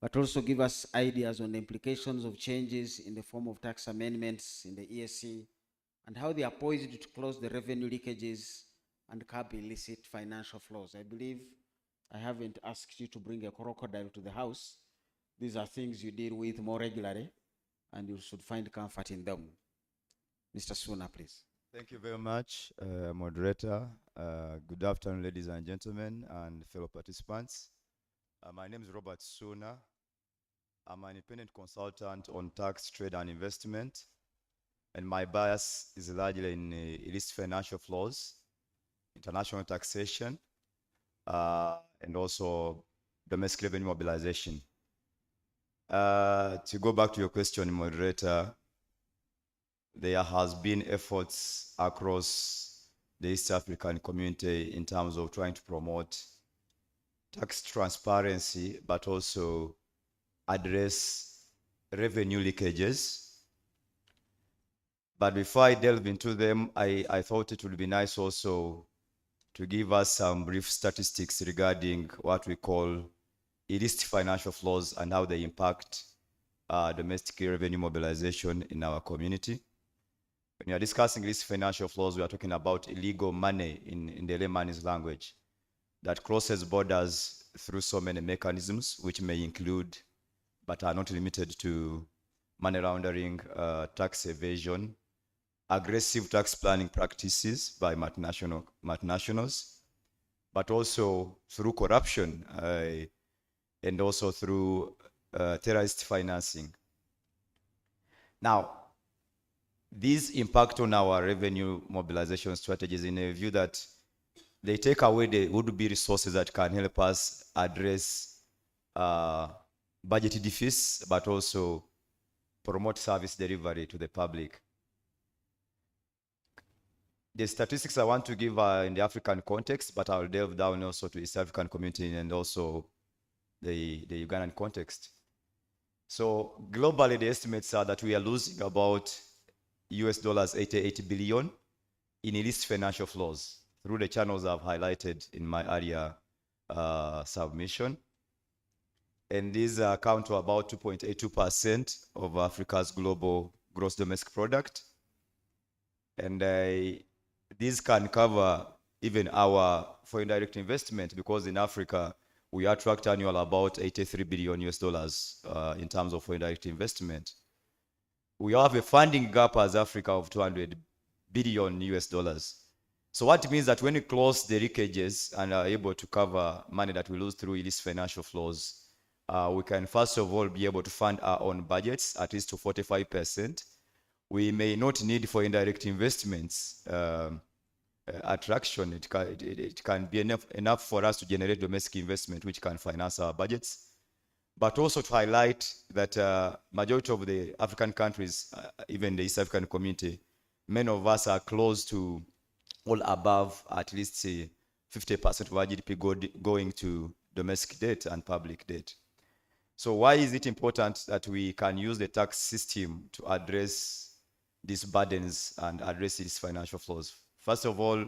but also give us ideas on the implications of changes in the form of tax amendments in the ESC and how they are poised to close the revenue leakages and curb illicit financial flows. I believe I haven't asked you to bring a crocodile to the house. These are things you deal with more regularly, and you should find comfort in them. Mr. Suna, please. Thank you very much, moderator. Good afternoon, ladies and gentlemen, and fellow participants. My name is Robert Suna. I'm an independent consultant on tax, trade, and investment, and my bias is largely in illicit financial flows, international taxation, and also domestic revenue mobilization. To go back to your question, moderator, there has been efforts across the East African community in terms of trying to promote tax transparency, but also address revenue leakages. But before I delve into them, I thought it would be nice also to give us some brief statistics regarding what we call illicit financial flows and how they impact domestic revenue mobilization in our community. When you are discussing illicit financial flows, we are talking about illegal money in the layman's language that crosses borders through so many mechanisms, which may include, but are not limited to, money laundering, tax evasion, aggressive tax planning practices by multinationals, but also through corruption and also through terrorist financing. Now, these impact on our revenue mobilization strategies in a view that they take away the would-be resources that can help us address budget deficits, but also promote service delivery to the public. The statistics I want to give are in the African context, but I'll delve down also to East African community and also the Ugandan context. So globally, the estimates are that we are losing about US 88 billion in illicit financial flows through the channels I've highlighted in my earlier submission. And these account to about 2.82% of Africa's global gross domestic product. And these can cover even our foreign direct investment, because in Africa, we attract annual about 83 billion US dollars in terms of foreign direct investment. We have a funding gap as Africa of 200 billion US dollars. So what it means that when we close the leakages and are able to cover money that we lose through illicit financial flows, we can first of all be able to fund our own budgets at least to 45%. We may not need for indirect investments attraction. It can be enough for us to generate domestic investment, which can finance our budgets. But also to highlight that majority of the African countries, even the East African community, many of us are close to all above at least 50% of our GDP going to domestic debt and public debt. So why is it important that we can use the tax system to address these burdens and address these financial flows? First of all,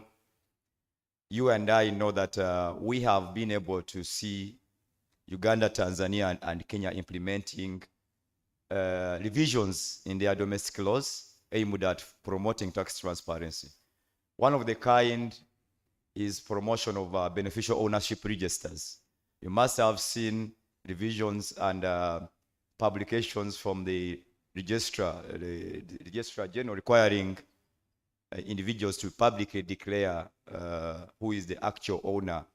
you and I know that we have been able to see Uganda, Tanzania, and Kenya implementing revisions in their domestic laws aimed at promoting tax transparency. One of the kind is promotion of beneficial ownership registers. You must have seen revisions and publications from the registrar general requiring individuals to publicly declare who is the actual owner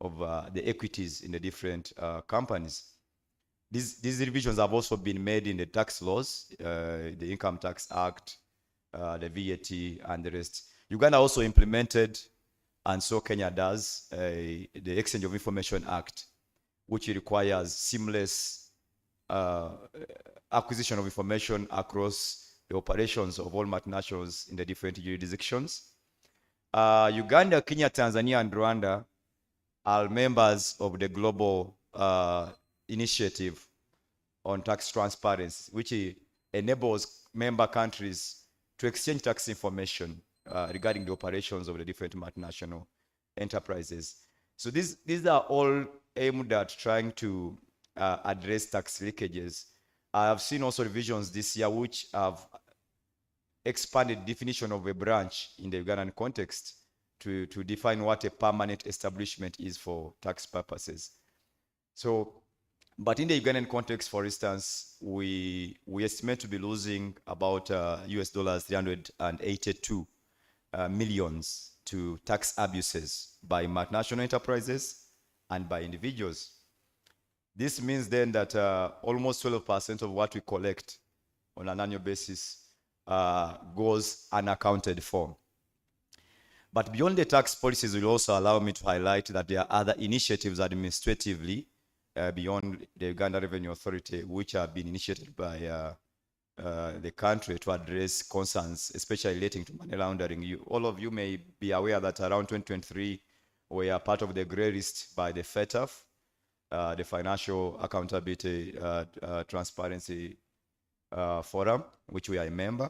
of the equities in the different companies. These revisions have also been made in the tax laws, the Income Tax Act, the VAT, and the rest. Uganda also implemented, and so Kenya does, the Exchange of Information Act, which requires seamless acquisition of information across the operations of all multinationals in the different jurisdictions. Uganda, Kenya, Tanzania, and Rwanda are members of the global initiative on tax transparency, which enables member countries to exchange tax information regarding the operations of the different multinational enterprises. So these are all aimed at trying to address tax leakages. I have seen also revisions this year which have expanded definition of a branch in the Ugandan context to define what a permanent establishment is for tax purposes. So, but in the Ugandan context, for instance, we estimate to be losing about US dollars 382 millions to tax abuses by multinational enterprises and by individuals. This means then that almost 12% of what we collect on an annual basis goes unaccounted for. But beyond the tax policies will also allow me to highlight that there are other initiatives administratively beyond the Uganda Revenue Authority, which have been initiated by the country to address concerns, especially relating to money laundering. All of you may be aware that around 2023, we are part of the grey list by the FATF, the Financial Accountability Transparency Forum, which we are a member.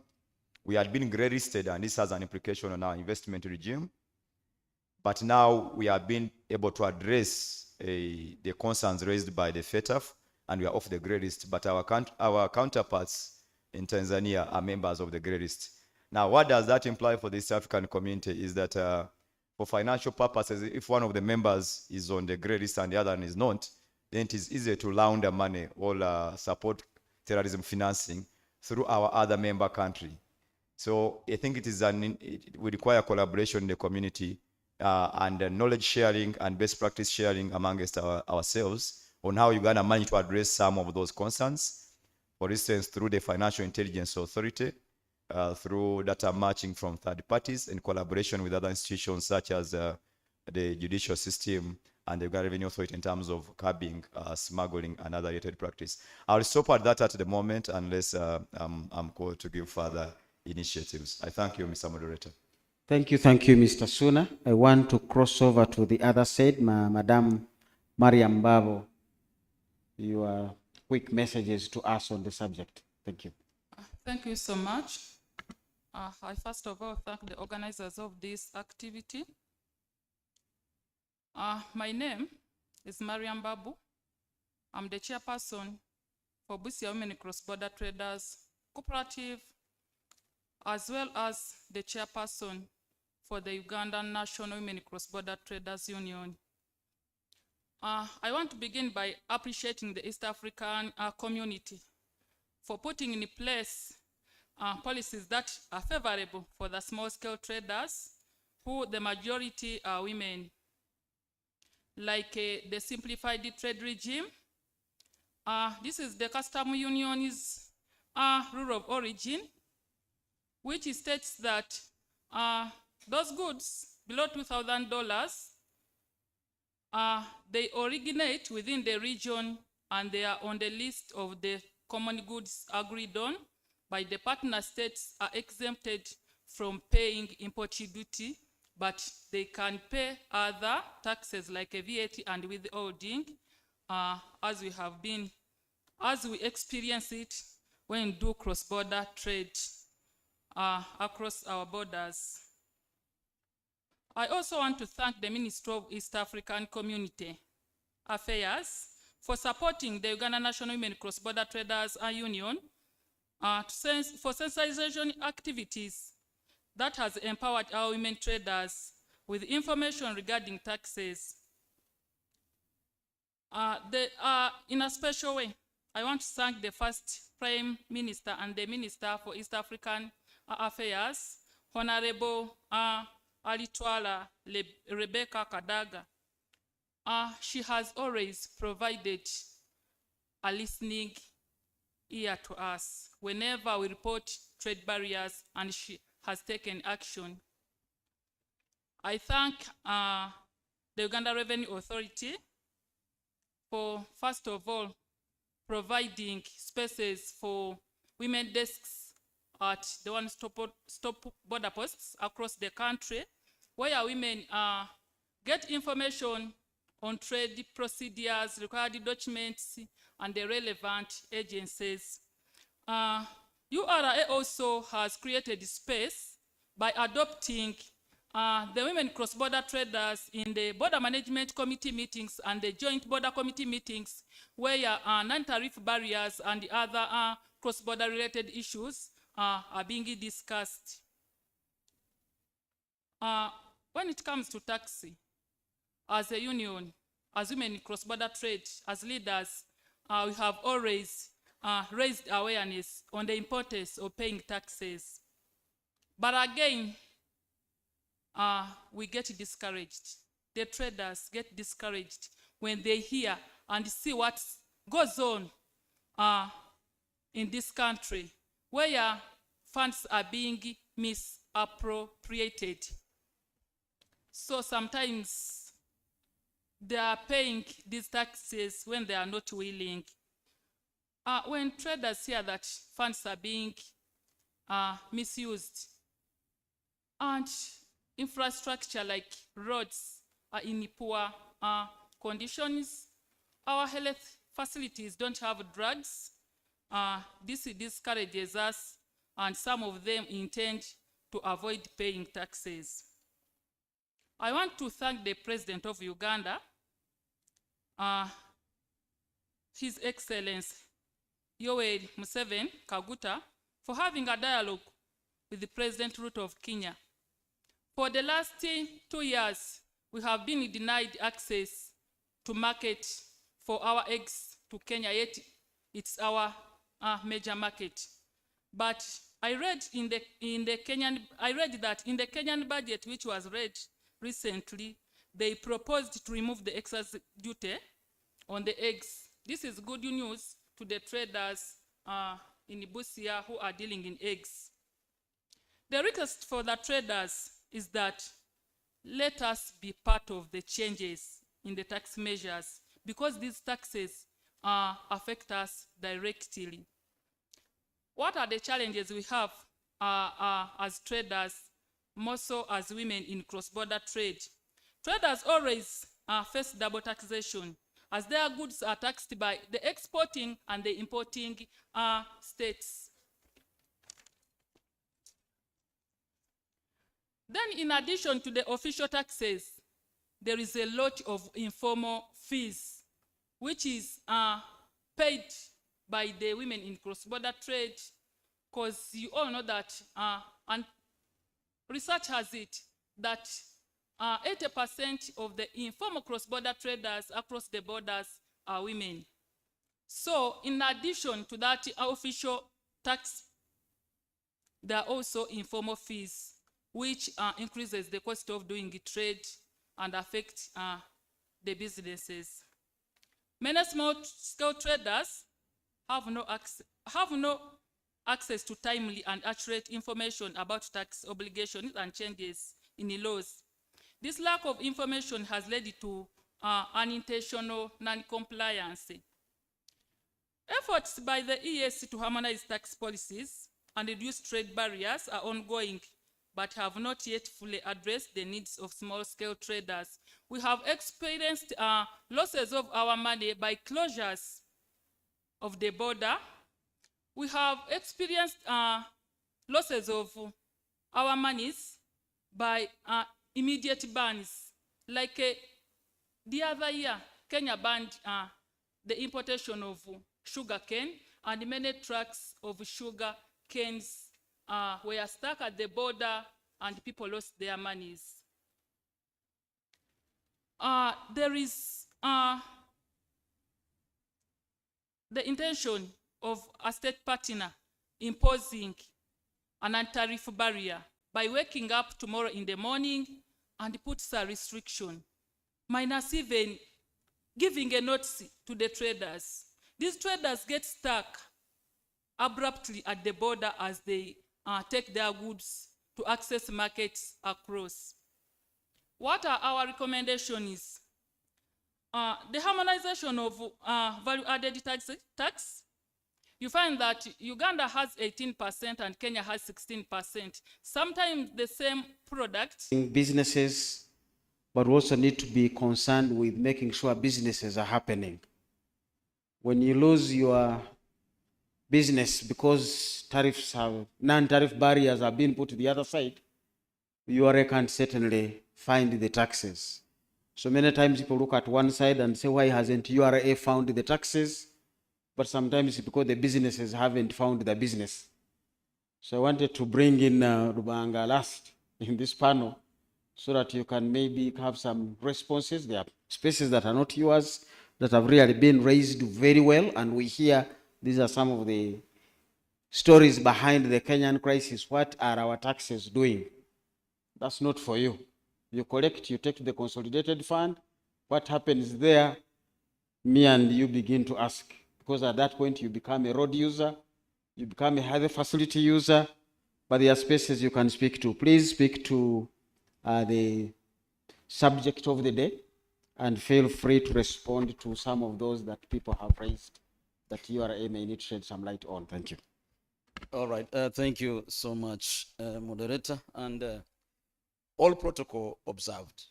We had been grey listed, and this has an implication on our investment regime. But now we have been able to address the concerns raised by the FATF, and we are off the grey list. But our counterparts in Tanzania are members of the grey list. Now, what does that imply for the East African community is that for financial purposes, if one of the members is on the grey list and the other one is not, then it is easier to launder money or support terrorism financing through our other member country. So I think it will require collaboration in the community and knowledge sharing and best practice sharing amongst ourselves on how Uganda managed to address some of those concerns. For instance, through the Financial Intelligence Authority, through data matching from third parties in collaboration with other institutions such as the judicial system and the Uganda Revenue Authority in terms of curbing smuggling and other related practice. I'll stop at that at the moment unless I'm called to give further initiatives. I thank you, Mr. Moderator. Thank you, Mr. Suna. I want to cross over to the other side, Madam Mariam Babo. Your quick messages to us on the subject. Thank you. Thank you so much. I first of all thank the organizers of this activity. My name is Mariam Babu. I'm the chairperson for Busia Women Cross-Border Traders Cooperative, as well as the chairperson for the Ugandan National Women Cross-Border Traders Union. I want to begin by appreciating the East African community for putting in place policies that are favorable for the small-scale traders, who the majority are women, like the simplified trade regime. This is the custom union's rule of origin, which states that those goods below $2,000, they originate within the region and they are on the list of the common goods agreed on by the partner states, are exempted from paying import duty, but they can pay other taxes like a VAT and withholding, as we experience it when we do cross-border trade across our borders. I also want to thank the Ministry of East African Community Affairs for supporting the Uganda National Women Cross-Border Traders Union for sensitization activities that has empowered our women traders with information regarding taxes. In a special way, I want to thank the first Prime Minister and the Minister for East African Affairs, Honorable Alitwala Rebecca Kadaga. She has always provided a listening ear to us whenever we report trade barriers, and she has taken action. I thank the Uganda Revenue Authority for, first of all, providing spaces for women desks at the one-stop border posts across the country, where women get information on trade procedures, required documents, and the relevant agencies. URA also has created space by adopting the women cross-border traders in the border management committee meetings and the joint border committee meetings, where non-tariff barriers and other cross-border related issues are being discussed. When it comes to taxi, as a union, as women in cross-border trade, as leaders, we have always raised awareness on the importance of paying taxes. But again, we get discouraged. The traders get discouraged when they hear and see what goes on in this country, where funds are being misappropriated. So sometimes they are paying these taxes when they are not willing. When traders hear that funds are being misused and infrastructure like roads are in poor conditions, our health facilities don't have drugs, this discourages us, and some of them intend to avoid paying taxes. I want to thank the President of Uganda, His Excellency Yoweri Museveni Kaguta, for having a dialogue with the President Ruto of Kenya. For the last 2 years, we have been denied access to market for our eggs to Kenya, yet it's our major market. But I read that in the Kenyan budget, which was read recently, they proposed to remove the excise duty on the eggs. This is good news to the traders in Busia who are dealing in eggs. The request for the traders is that let us be part of the changes in the tax measures, because these taxes affect us directly. What are the challenges we have as traders, more so as women in cross-border trade? Traders always face double taxation, as their goods are taxed by the exporting and the importing states. Then, in addition to the official taxes, there is a lot of informal fees, which is paid by the women in cross-border trade, because you all know that, and research has it, that 80% of the informal cross-border traders across the borders are women. So, in addition to that official tax, there are also informal fees, which increases the cost of doing trade and affect the businesses. Many small-scale traders have no access to timely and accurate information about tax obligations and changes in the laws. This lack of information has led to unintentional non-compliance. Efforts by the EAC to harmonize tax policies and reduce trade barriers are ongoing, but have not yet fully addressed the needs of small-scale traders. We have experienced losses of our money by closures of the border. We have experienced losses of our monies by immediate bans. Like the other year, Kenya banned the importation of sugar cane, and many trucks of sugar canes were stuck at the border and people lost their monies. There is the intention of a state partner imposing an non-tariff barrier by waking up tomorrow in the morning and puts a restriction, minus even giving a notice to the traders. These traders get stuck abruptly at the border as they take their goods to access markets across. What are our recommendations? The harmonization of value-added tax. You find that Uganda has 18% and Kenya has 16%. Sometimes the same product. Businesses, but we also need to be concerned with making sure businesses are happening. When you lose your business because non-tariff barriers have been put to the other side, URA can certainly find the taxes. So many times people look at one side and say, why hasn't URA found the taxes? But sometimes it's because the businesses haven't found the business. So I wanted to bring in Rubanga last in this panel so that you can maybe have some responses. There are spaces that are not yours that have really been raised very well, and we hear these are some of the stories behind the Kenyan crisis. What are our taxes doing? That's not for you. You collect, you take to the consolidated fund. What happens there? Me and you begin to ask. Because at that point you become a road user, you become a highway facility user, but there are spaces you can speak to. Please speak to the subject of the day and feel free to respond to some of those that people have raised that URA may need to shed some light on. Thank you. All right. Thank you so much, moderator. And all protocol observed.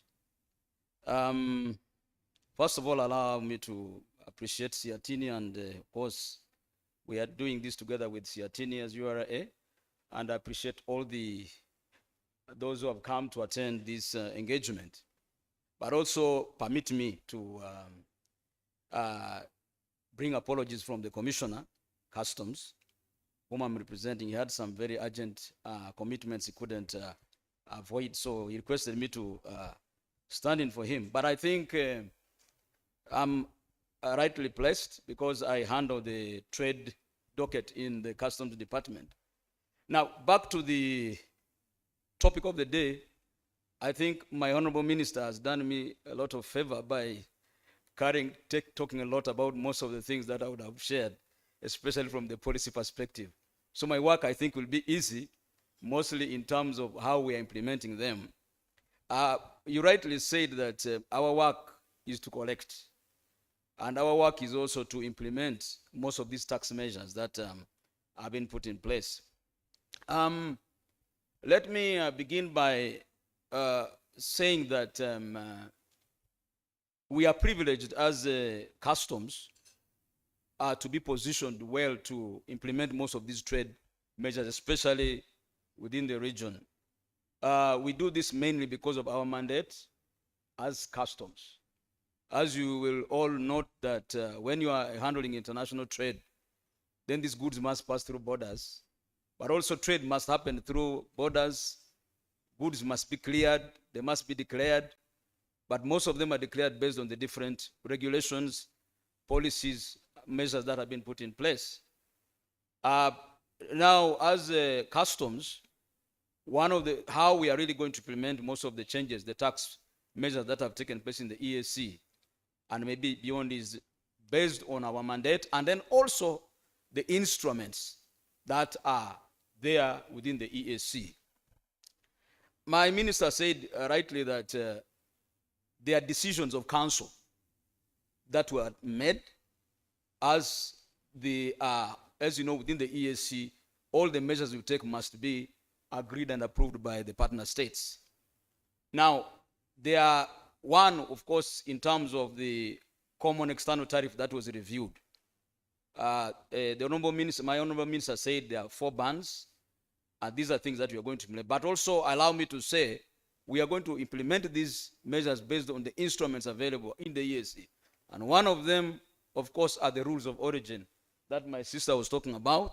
First of all, allow me to appreciate SEATINI, and of course, we are doing this together with SEATINI as URA, and I appreciate all those who have come to attend this engagement. But also permit me to bring apologies from the Commissioner, Customs, whom I'm representing. He had some very urgent commitments he couldn't avoid, so he requested me to stand in for him. But I think I'm rightly placed because I handle the trade docket in the Customs Department. Now, back to the topic of the day. I think my Honorable Minister has done me a lot of favor by talking a lot about most of the things that I would have shared, especially from the policy perspective. So my work, I think, will be easy, mostly in terms of how we are implementing them. You rightly said that our work is to collect, and our work is also to implement most of these tax measures that have been put in place. Let me begin by saying that we are privileged as customs to be positioned well to implement most of these trade measures, especially within the region. We do this mainly because of our mandate as customs. As you will all note that when you are handling international trade, then these goods must pass through borders, but also trade must happen through borders. Goods must be cleared, they must be declared, but most of them are declared based on the different regulations, policies, measures that have been put in place. Now, as customs, one of the, how we are really going to implement most of the changes, the tax measures that have taken place in the EAC, and maybe beyond, is based on our mandate, and then also the instruments that are there within the EAC. My minister said rightly that there are decisions of council that were made as the, as you know, within the EAC, all the measures we take must be agreed and approved by the partner states. Now, there are one, of course, in terms of the common external tariff that was reviewed. The honorable minister, my honorable minister said there are 4 bands, and these are things that we are going to implement. But also, allow me to say, we are going to implement these measures based on the instruments available in the EAC. And one of them, of course, are the rules of origin that my sister was talking about,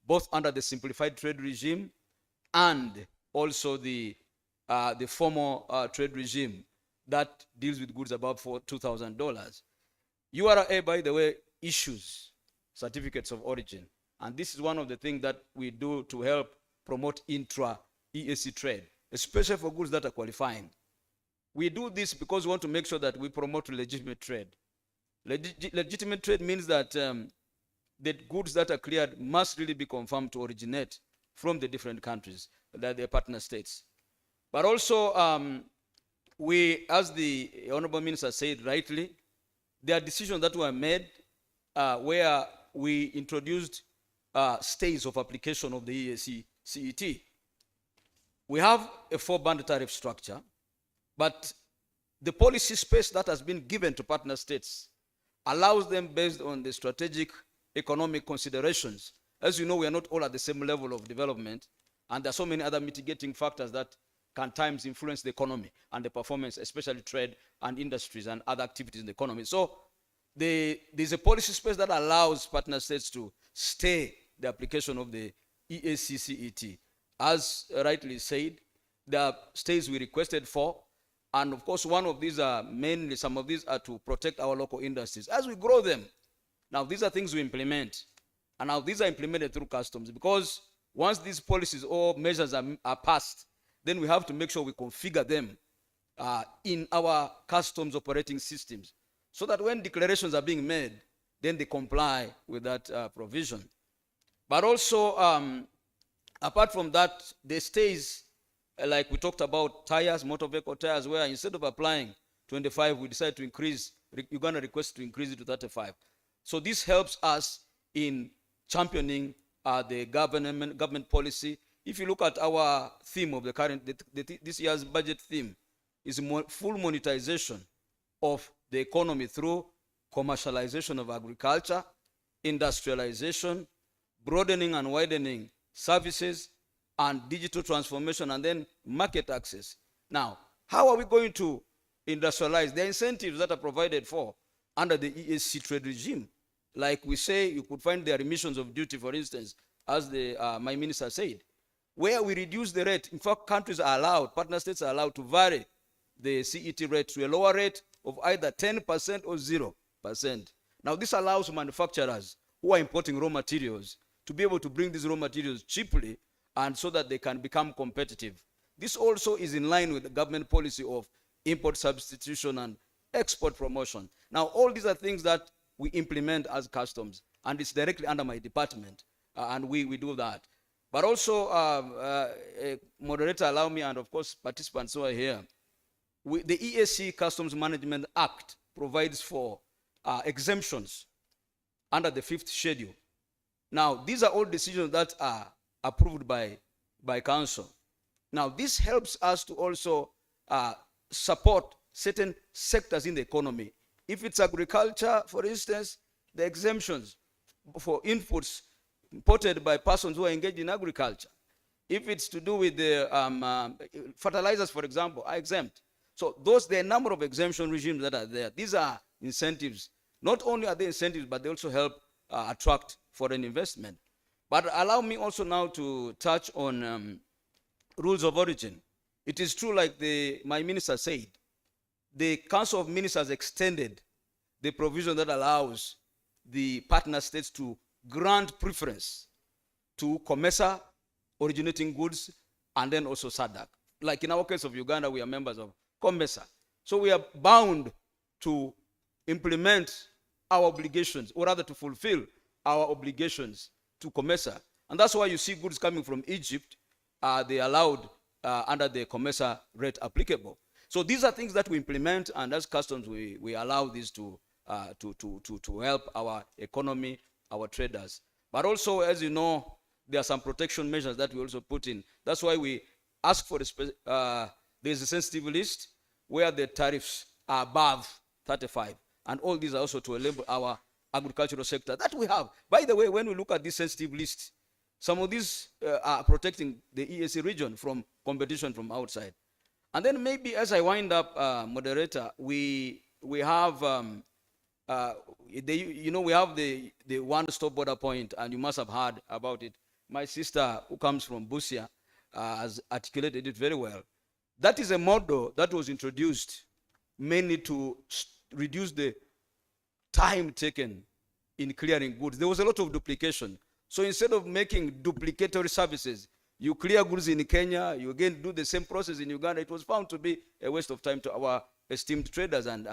both under the simplified trade regime and also the formal trade regime that deals with goods above $2,000. URA, by the way, issues certificates of origin. And this is one of the things that we do to help promote intra-EAC trade, especially for goods that are qualifying. We do this because we want to make sure that we promote legitimate trade. Legitimate trade means that the goods that are cleared must really be confirmed to originate from the different countries, that they're partner states. But also, we, as the Honorable Minister said rightly, there are decisions that were made where we introduced stays of application of the EAC CET. We have a 4-band tariff structure, but the policy space that has been given to partner states allows them based on the strategic economic considerations. As you know, we are not all at the same level of development, and there are so many other mitigating factors that can times influence the economy and the performance, especially trade and industries and other activities in the economy. So there's a policy space that allows partner states to stay the application of the EAC CET. As rightly said, there are stays we requested for, and of course one of these are mainly, some of these are to protect our local industries as we grow them. Now these are things we implement, and now these are implemented through customs, because once these policies or measures are passed, then we have to make sure we configure them in our customs operating systems, so that when declarations are being made, then they comply with that provision. But also, apart from that, the stays, like we talked about tires, motor vehicle tires, where instead of applying 25, we decided to increase, Uganda requests to increase it to 35. So this helps us in championing the government policy. If you look at our theme of the current, this year's budget theme is full monetization of the economy through commercialization of agriculture, industrialization, broadening and widening services, and digital transformation, and then market access. Now, how are we going to industrialize? The incentives that are provided for under the EAC trade regime. Like we say, you could find their remissions of duty, for instance, as my minister said, where we reduce the rate. In fact, countries are allowed, partner states are allowed to vary the CET rate to a lower rate of either 10% or 0%. Now, this allows manufacturers who are importing raw materials to be able to bring these raw materials cheaply, and so that they can become competitive. This also is in line with the government policy of import substitution and export promotion. Now, all these are things that we implement as customs, and it's directly under my department, and we do that. But also, moderator, allow me, and of course, participants who are here, the EAC Customs Management Act provides for exemptions under the 5th schedule. Now, these are all decisions that are approved by council. Now, this helps us to also support certain sectors in the economy. If it's agriculture, for instance, the exemptions for inputs imported by persons who are engaged in agriculture. If it's to do with the fertilizers, for example, are exempt. So there are a number of exemption regimes that are there. These are incentives. Not only are they incentives, but they also help attract foreign investment. But allow me also now to touch on rules of origin. It is true, like my minister said, the Council of Ministers extended the provision that allows the partner states to grant preference to COMESA originating goods and then also SADC. Like in our case of Uganda, we are members of COMESA. So we are bound to implement our obligations, or rather to fulfill our obligations to COMESA. And that's why you see goods coming from Egypt, they allowed under the COMESA rate applicable. So these are things that we implement, and as customs, we allow this to help our economy, our traders. But also, as you know, there are some protection measures that we also put in. That's why we ask for there's a sensitive list where the tariffs are above 35. And all these are also to enable our agricultural sector that we have. By the way, when we look at this sensitive list, some of these are protecting the EAC region from competition from outside. And then maybe as I wind up, moderator, we have we have the one-stop border point, and you must have heard about it. My sister, who comes from Busia, has articulated it very well. That is a model that was introduced mainly to reduce the time taken in clearing goods. There was a lot of duplication. So instead of making duplicatory services, you clear goods in Kenya, you again do the same process in Uganda. It was found to be a waste of time to our esteemed traders and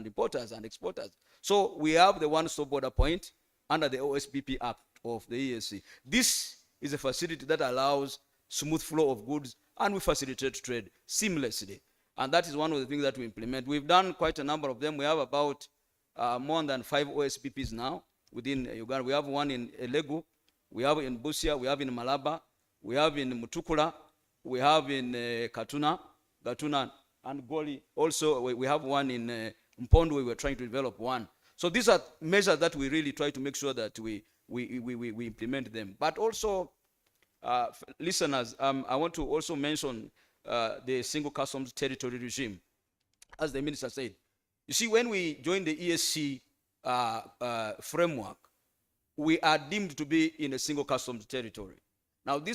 importers and exporters. So we have the one-stop border point under the OSPP Act of the EAC. This is a facility that allows smooth flow of goods, and we facilitate trade seamlessly. And that is one of the things that we implement. We've done quite a number of them. We have about more than 5 OSPPs now within Uganda. We have one in Elegu, we have in Busia, we have in Malaba, we have in Mutukula, we have in Gatuna, and Goli. Also, we have one in Mpondo. We were trying to develop one. So these are measures that we really try to make sure that we implement them. But also, listeners, I want to also mention the single customs territory regime. As the minister said, you see, when we joined the ESC framework, we are deemed to be in a single customs territory. Now, the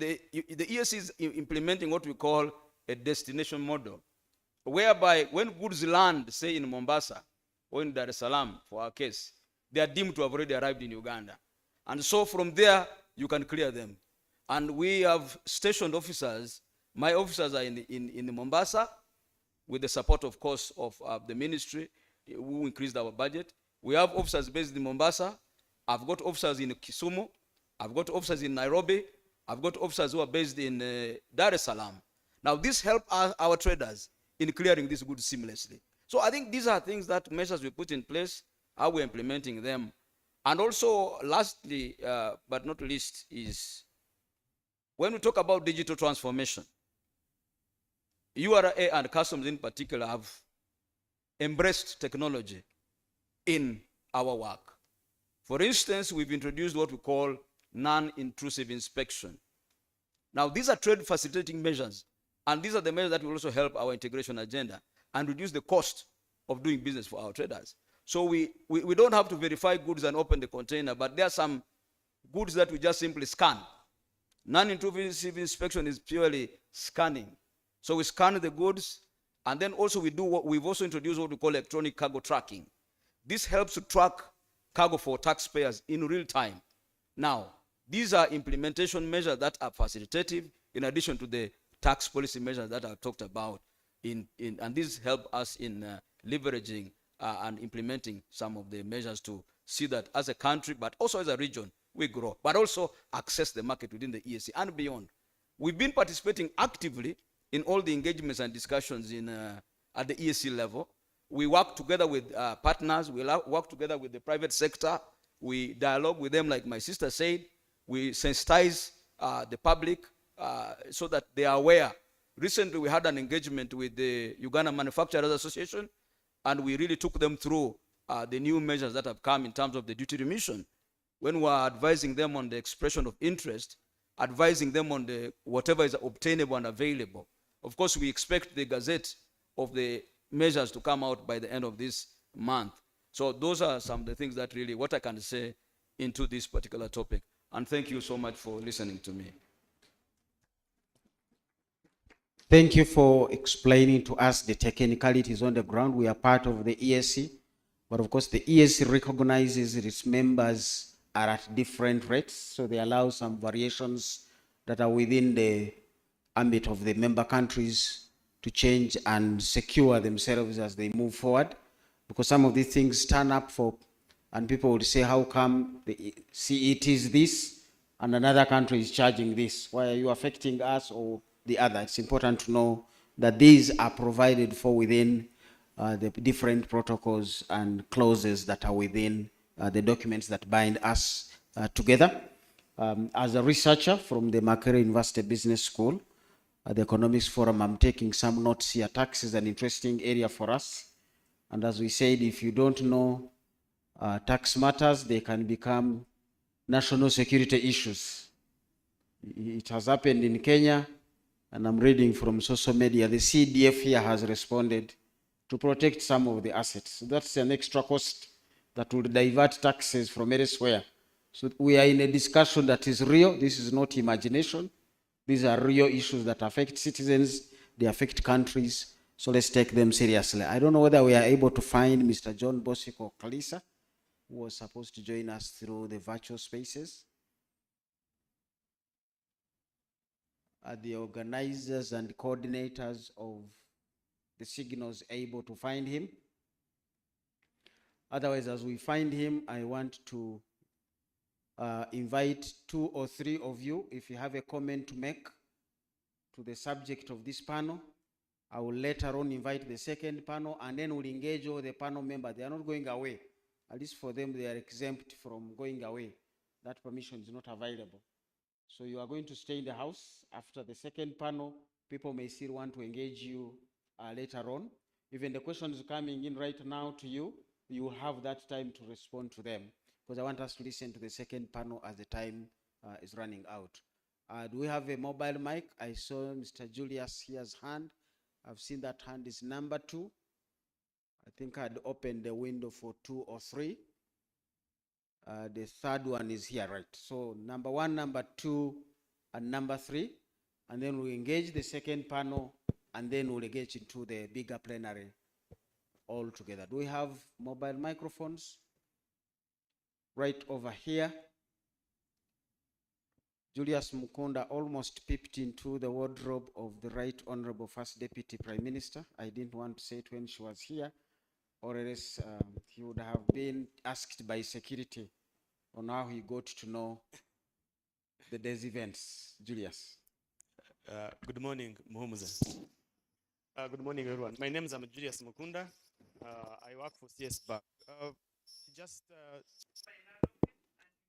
ESC is implementing what we call a destination model, whereby when goods land, say in Mombasa or in Dar es Salaam, for our case, they are deemed to have already arrived in Uganda. And so from there, you can clear them. And we have stationed officers. My officers are in Mombasa, with the support, of course, of the ministry, who increased our budget. We have officers based in Mombasa. I've got officers in Kisumu. I've got officers in Nairobi. I've got officers who are based in Dar es Salaam. Now, this helps our traders in clearing these goods seamlessly. So I think these are things that measures we put in place, how we're implementing them. And also, lastly, but not least, is when we talk about digital transformation, URA and customs in particular have embraced technology in our work. For instance, we've introduced what we call non-intrusive inspection. Now, these are trade facilitating measures, and these are the measures that will also help our integration agenda and reduce the cost of doing business for our traders. So we don't have to verify goods and open the container, but there are some goods that we just simply scan. Non-intrusive inspection is purely scanning. So we scan the goods, and then also we've also introduced what we call electronic cargo tracking. This helps to track cargo for taxpayers in real time. Now, these are implementation measures that are facilitative in addition to the tax policy measures that I've talked about, and these help us in leveraging and implementing some of the measures to see that as a country, but also as a region, we grow, but also access the market within the EAC and beyond. We've been participating actively in all the engagements and discussions at the EAC level. We work together with partners, we work together with the private sector, we dialogue with them, like my sister said, we sensitize the public so that they are aware. Recently, we had an engagement with the Uganda Manufacturers Association, and we really took them through the new measures that have come in terms of the duty remission. When we are advising them on the expression of interest, advising them on the whatever is obtainable and available. Of course, we expect the gazette of the measures to come out by the end of this month. So those are some of the things that really what I can say into this particular topic. And thank you so much for listening to me. Thank you for explaining to us the technicalities on the ground. We are part of the EAC, but of course the EAC recognizes its members are at different rates, so they allow some variations that are within the ambit of the member countries to change and secure themselves as they move forward, because some of these things turn up for, and people would say, how come the CET is this and another country is charging this? Why are you affecting us or the other? It's important to know that these are provided for within the different protocols and clauses that are within the documents that bind us together. As a researcher from the Makerere University Business School, at the Economics Forum, I'm taking some notes here. Tax is an interesting area for us. And as we said, if you don't know tax matters, they can become national security issues. It has happened in Kenya, and I'm reading from social media, the CDF here has responded to protect some of the assets. So that's an extra cost that will divert taxes from elsewhere. So we are in a discussion that is real. This is not imagination. These are real issues that affect citizens, they affect countries. So let's take them seriously. I don't know whether we are able to find Mr. John Bosiko Kalisa, who was supposed to join us through the virtual spaces. Are the organizers and coordinators of the signals able to find him? Otherwise, as we find him, I want to invite 2 or 3 of you, if you have a comment to make to the subject of this panel. I will later on invite the second panel, and then we'll engage all the panel members. They are not going away. At least for them, they are exempt from going away. That permission is not available. So you are going to stay in the house. After the second panel, people may still want to engage you later on. Even the questions coming in right now to you, you will have that time to respond to them, because I want us to listen to the second panel as the time is running out. Do we have a mobile mic? I saw Mr. Julius here's hand. I've seen that hand is number 2. I think I'd opened the window for 2 or 3. The third one is here, right? So number 1, number 2, and number 3. And then we engage the second panel, and then we'll engage into the bigger plenary all together. Do we have mobile microphones? Right over here. Julius Mukunda almost peeped into the wardrobe of the Right Honorable First Deputy Prime Minister. I didn't want to say it when she was here, or else he would have been asked by security on how he got to know the day's events. Julius. Good morning, Muhumuza. Good morning, everyone. My name is Julius Mukunda. I work for CS Bank.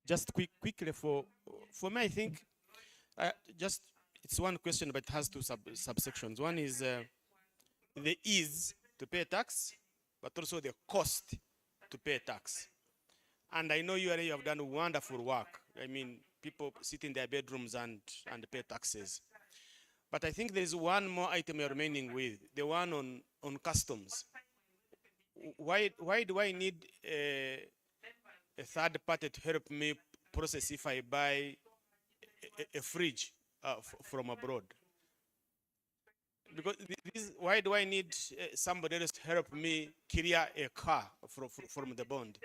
Just quickly for me, I think it's one question, but it has 2 subsections. One is the ease to pay tax, but also the cost to pay tax. And I know you have done wonderful work. I mean, people sit in their bedrooms and pay taxes. But I think there is one more item you're remaining with, the one on customs. Why do I need a third party to help me process if I buy a fridge from abroad? Because why do I need somebody else to help me clear a car from the bond?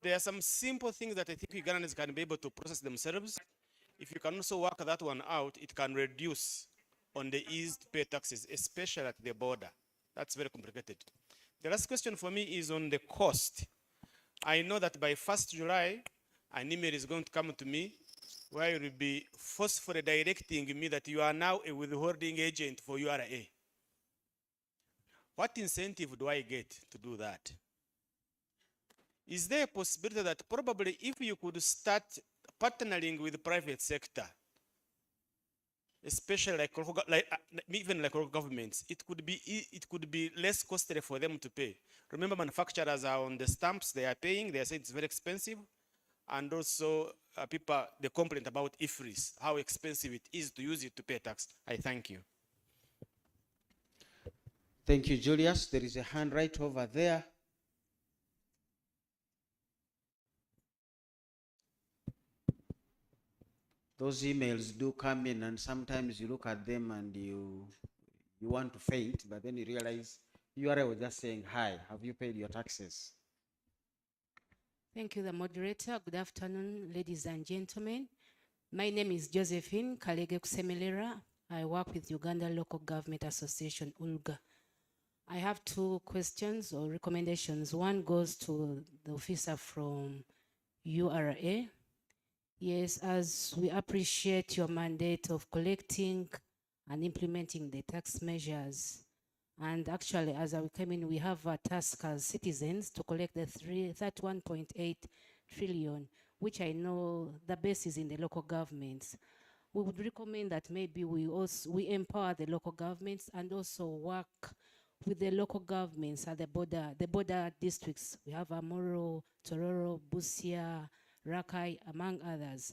There are some simple things that I think Ugandans can be able to process themselves. If you can also work that one out, it can reduce on the ease to pay taxes, especially at the border. That's very complicated. The last question for me is on the cost. I know that by 1st July, an email is going to come to me where you'll be forcefully directing me that you are now a withholding agent for URA. What incentive do I get to do that? Is there a possibility that probably if you could start partnering with the private sector, especially even like local governments, it could be less costly for them to pay. Remember, manufacturers are on the stamps they are paying. They are saying it's very expensive, and also people they complain about IFRIS, how expensive it is to use it to pay tax. I thank you. Thank you, Julius. There is a hand right over there. Those emails do come in, and sometimes you look at them and you want to faint, but then you realize URA was just saying, hi, have you paid your taxes? Thank you, the moderator. Good afternoon, ladies and gentlemen. My name is Josephine Kalege Kusemelera. I work with Uganda Local Government Association, ULGA. I have two questions or recommendations. One goes to the officer from URA. Yes, as we appreciate your mandate of collecting and implementing the tax measures. And actually, as we came in, we have a task as citizens to collect the 31.8 trillion, which I know the base is in the local governments. We would recommend that maybe we empower the local governments and also work with the local governments at the border districts. We have Amoro, Tororo, Busia, Rakai, among others,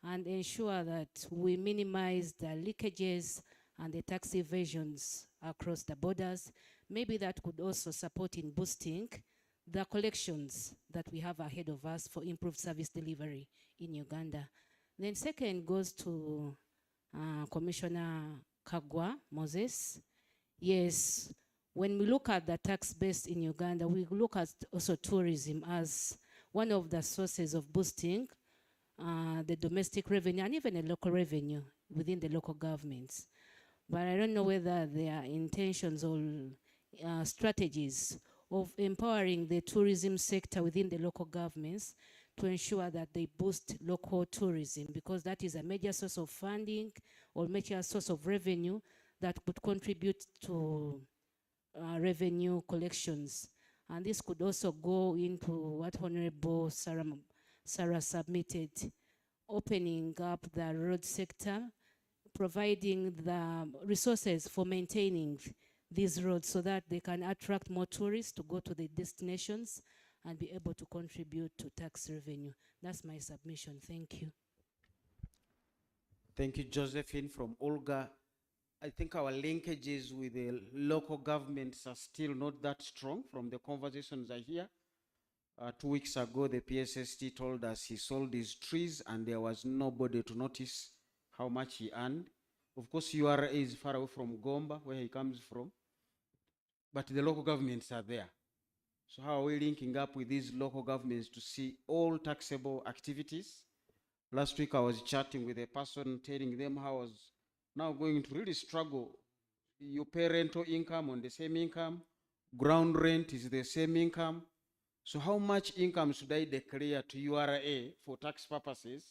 and ensure that we minimize the leakages and the tax evasions across the borders. Maybe that could also support in boosting the collections that we have ahead of us for improved service delivery in Uganda. Then second goes to Commissioner Kagwa Moses. Yes, when we look at the tax base in Uganda, we look at also tourism as one of the sources of boosting the domestic revenue and even the local revenue within the local governments. But I don't know whether there are intentions or strategies of empowering the tourism sector within the local governments to ensure that they boost local tourism, because that is a major source of funding or major source of revenue that could contribute to revenue collections. And this could also go into what Honorable Sarah submitted, opening up the road sector, providing the resources for maintaining these roads so that they can attract more tourists to go to the destinations and be able to contribute to tax revenue. That's my submission. Thank you. Thank you, Josephine from Olga. I think our linkages with the local governments are still not that strong from the conversations I hear. 2 weeks ago, the PSST told us he sold his trees and there was nobody to notice how much he earned. Of course, URA is far away from Gomba, where he comes from, but the local governments are there. So how are we linking up with these local governments to see all taxable activities? Last week, I was chatting with a person telling them how I was now going to really struggle. You pay rental income on the same income, ground rent is the same income. So how much income should I declare to URA for tax purposes,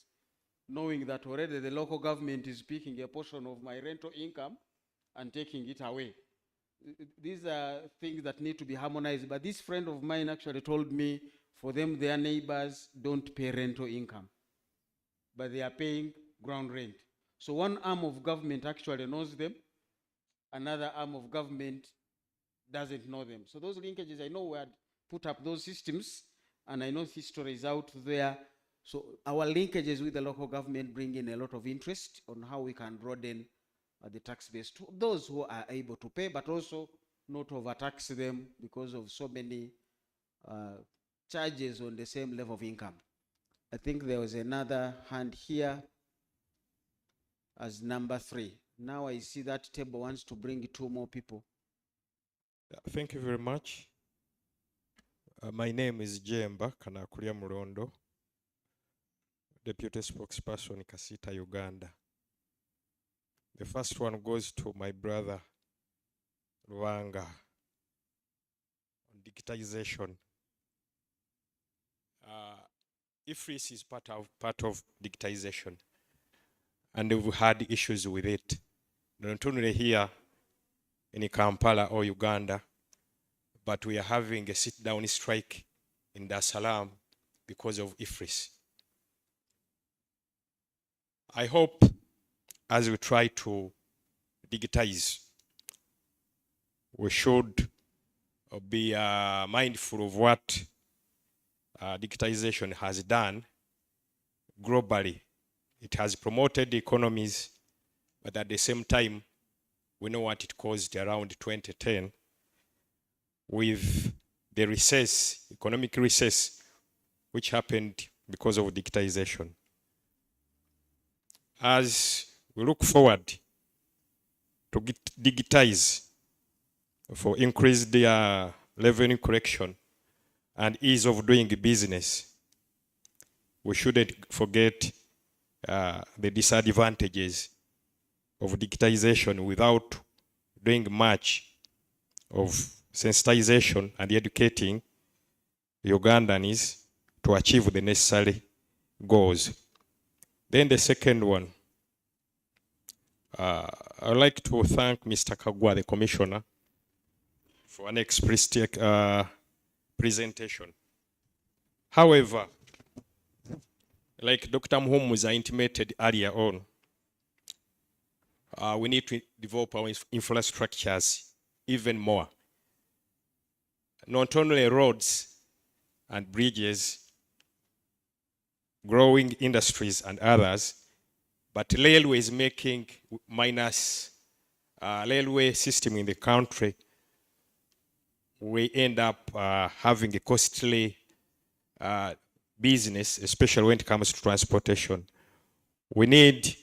knowing that already the local government is picking a portion of my rental income and taking it away? These are things that need to be harmonized. But this friend of mine actually told me for them, their neighbors don't pay rental income, but they are paying ground rent. So one arm of government actually knows them, another arm of government doesn't know them. So those linkages, I know we had put up those systems, and I know history is out there. So our linkages with the local government bring in a lot of interest on how we can broaden the tax base to those who are able to pay, but also not overtax them because of so many charges on the same level of income. I think there was another hand here as number 3. Now I see that table wants to bring 2 more people. Thank you very much. My name is Jemba Kanakulia Murondo, Deputy Spokesperson Kasita, Uganda. The first one goes to my brother Rwanga on digitization. IFRIS is part of digitization. and we've had issues with it, not only here in Kampala or Uganda, but we are having a sit-down strike in Dar es Salaam because of IFRIS. I hope as we try to digitize, we should be mindful of what digitization has done globally. It has promoted economies, but at the same time, we know what it caused around 2010 with the recess, economic recess, which happened because of digitization. As we look forward to digitize for increased revenue collection and ease of doing business, we shouldn't forget the disadvantages of digitization without doing much of sensitization and educating Ugandans to achieve the necessary goals. Then the second one, I'd like to thank Mr. Kagwa, the Commissioner, for an explicit presentation. However, like Dr. Muhumuza intimated earlier on, we need to develop our infrastructures even more. Not only roads and bridges, growing industries and others, but railway is making minus railway system in the country. We end up having a costly business, especially when it comes to transportation. We need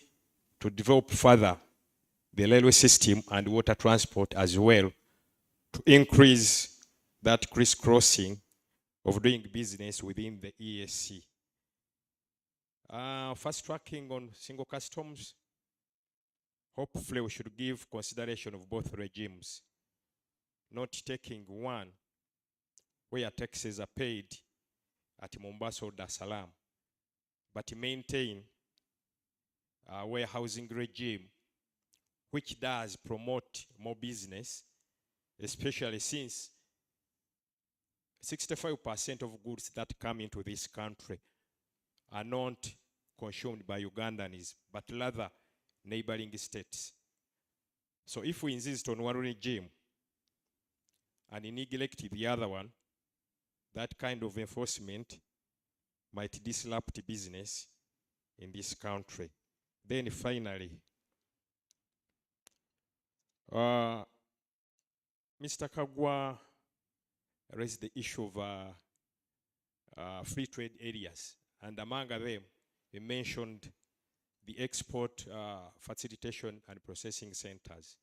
to develop further the railway system and water transport as well to increase that crisscrossing of doing business within the EAC. Fast tracking on single customs, hopefully we should give consideration of both regimes, not taking one where taxes are paid at Mombasa or Dar es Salaam, but maintain a warehousing regime which does promote more business, especially since 65% of goods that come into this country are not consumed by Ugandans, but rather neighboring states. So if we insist on one regime and neglect the other one, that kind of enforcement might disrupt business in this country. Then finally, Mr. Kagwa raised the issue of free trade areas, and among them, he mentioned the export facilitation and processing centers.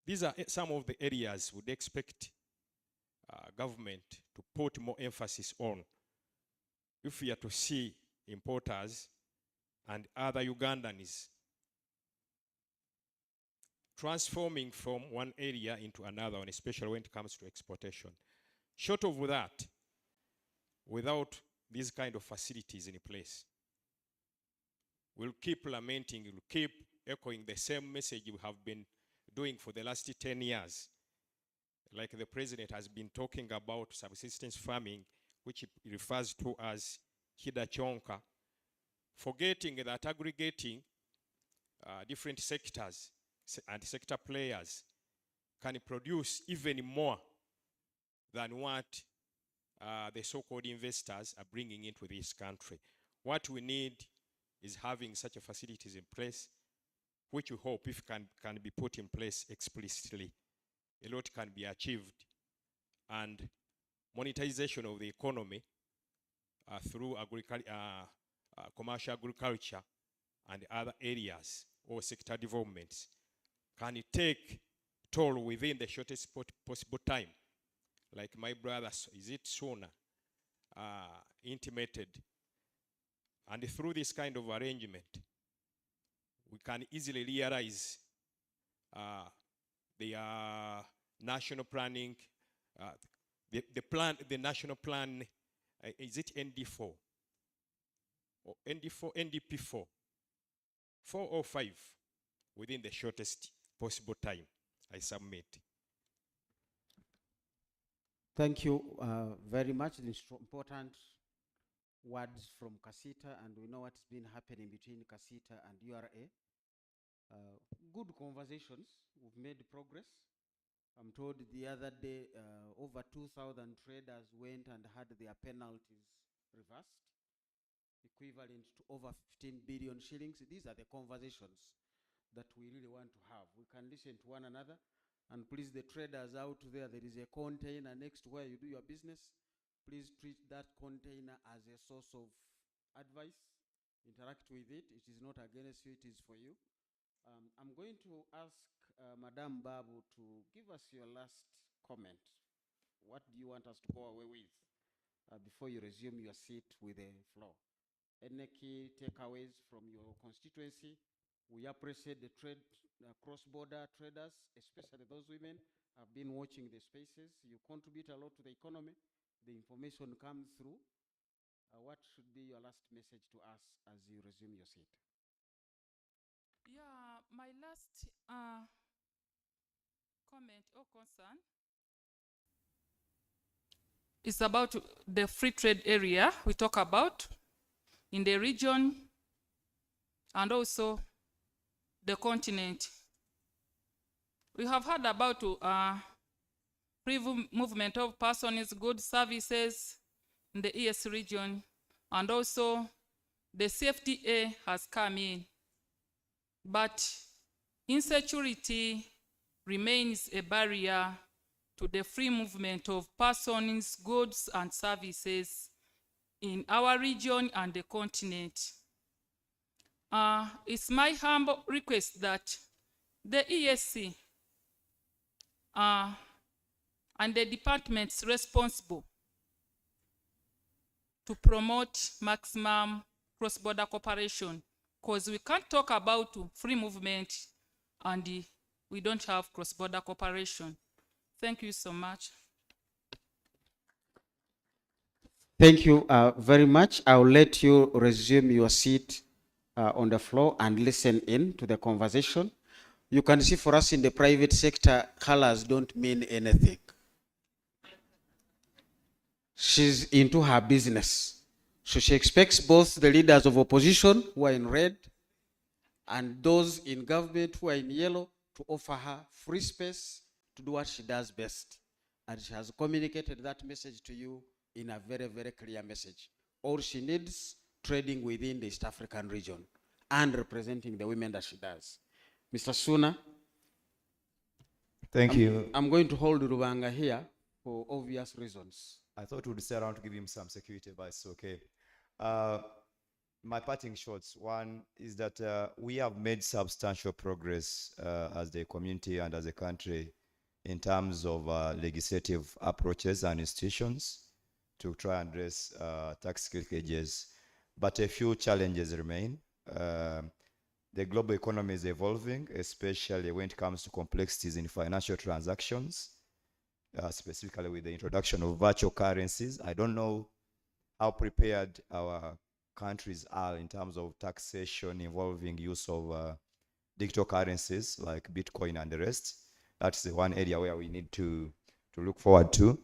These are some of the areas we'd expect government to put more emphasis on if we are to see importers and other Ugandans transforming from one area into another one, especially when it comes to exportation. Short of that, without these kind of facilities in place, we'll keep lamenting, we'll keep echoing the same message we have been doing for the last 10 years. Like the president has been talking about subsistence farming, which he refers to as Kida Chonka, forgetting that aggregating different sectors and sector players can produce even more than what the so-called investors are bringing into this country. What we need is having such facilities in place, which we hope if can be put in place explicitly, a lot can be achieved, and monetization of the economy through commercial agriculture and other areas or sector developments can take toll within the shortest possible time. Like my brother, is it sooner, intimated. And through this kind of arrangement, we can easily realize the national planning, the national plan, is it ND4 or ND4, NDP4? 4 or 5 within the shortest possible time. I submit. Thank you very much. The important words from Kasita, and we know what's been happening between Kasita and URA. Good conversations. We've made progress. I'm told the other day over 2,000 traders went and had their penalties reversed, equivalent to over 15 billion shillings. These are the conversations that we really want to have. We can listen to one another. And please, the traders out there, there is a container next to where you do your business. Please treat that container as a source of advice. Interact with it. It is not against you, it is for you. I'm going to ask Madam Babu to give us your last comment. What do you want us to go away with before you resume your seat with the floor? Any key takeaways from your constituency? We appreciate the cross-border traders, especially those women have been watching the spaces. You contribute a lot to the economy. The information comes through. What should be your last message to us as you resume your seat? Yeah, my last comment or concern is about the free trade area we talk about in the region and also the continent. We have heard about free movement of persons, goods, services in the ES region, and also the CFTA has come in. But insecurity remains a barrier to the free movement of persons, goods, and services in our region and the continent. It's my humble request that the ESC and the departments responsible to promote maximum cross-border cooperation, because we can't talk about free movement and we don't have cross-border cooperation. Thank you so much. Thank you very much. I'll let you resume your seat on the floor and listen in to the conversation. You can see for us in the private sector, colors don't mean anything. She's into her business. So she expects both the leaders of opposition who are in red and those in government who are in yellow to offer her free space to do what she does best. And she has communicated that message to you in a very, very clear message. All she needs, trading within the East African region and representing the women that she does. Mr. Suna. Thank you. I'm going to hold Rubanga here for obvious reasons. I thought we'd stay around to give him some security advice, okay. My parting shots, one is that we have made substantial progress as the community and as a country in terms of legislative approaches and institutions to try and address tax leakages, but a few challenges remain. The global economy is evolving, especially when it comes to complexities in financial transactions, specifically with the introduction of virtual currencies. I don't know how prepared our countries are in terms of taxation involving use of digital currencies like Bitcoin and the rest. That's the one area where we need to look forward to.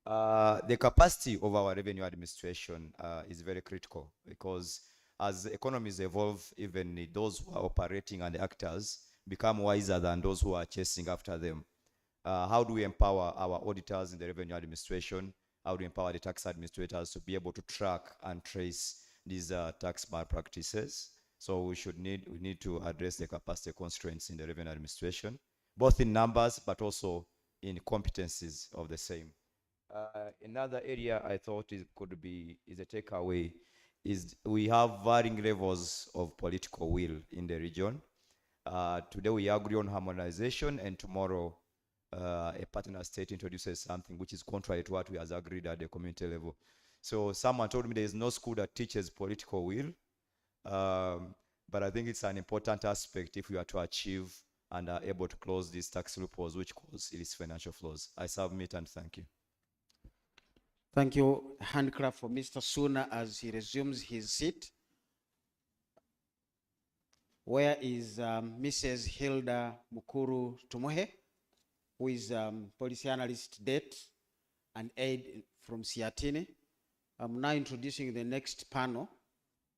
The capacity of our revenue administration is very critical because as economies evolve, even those who are operating and the actors become wiser than those who are chasing after them. How do we empower our auditors in the revenue administration? How do we empower the tax administrators to be able to track and trace these tax malpractices? So we need to address the capacity constraints in the revenue administration, both in numbers but also in competencies of the same. Another area I thought is a takeaway is we have varying levels of political will in the region. Today we agree on harmonization, and tomorrow a partner state introduces something which is contrary to what we have agreed at the community level. So someone told me there is no school that teaches political will, but I think it's an important aspect if we are to achieve and are able to close these tax loopholes which cause these financial flows. I submit and thank you. Thank you. Hand clap for Mr. Suna as he resumes his seat. Where is Mrs. Hilda Mukuru Tumuhe, who is policy analyst debt and aid from SEATINI? I'm now introducing the next panel,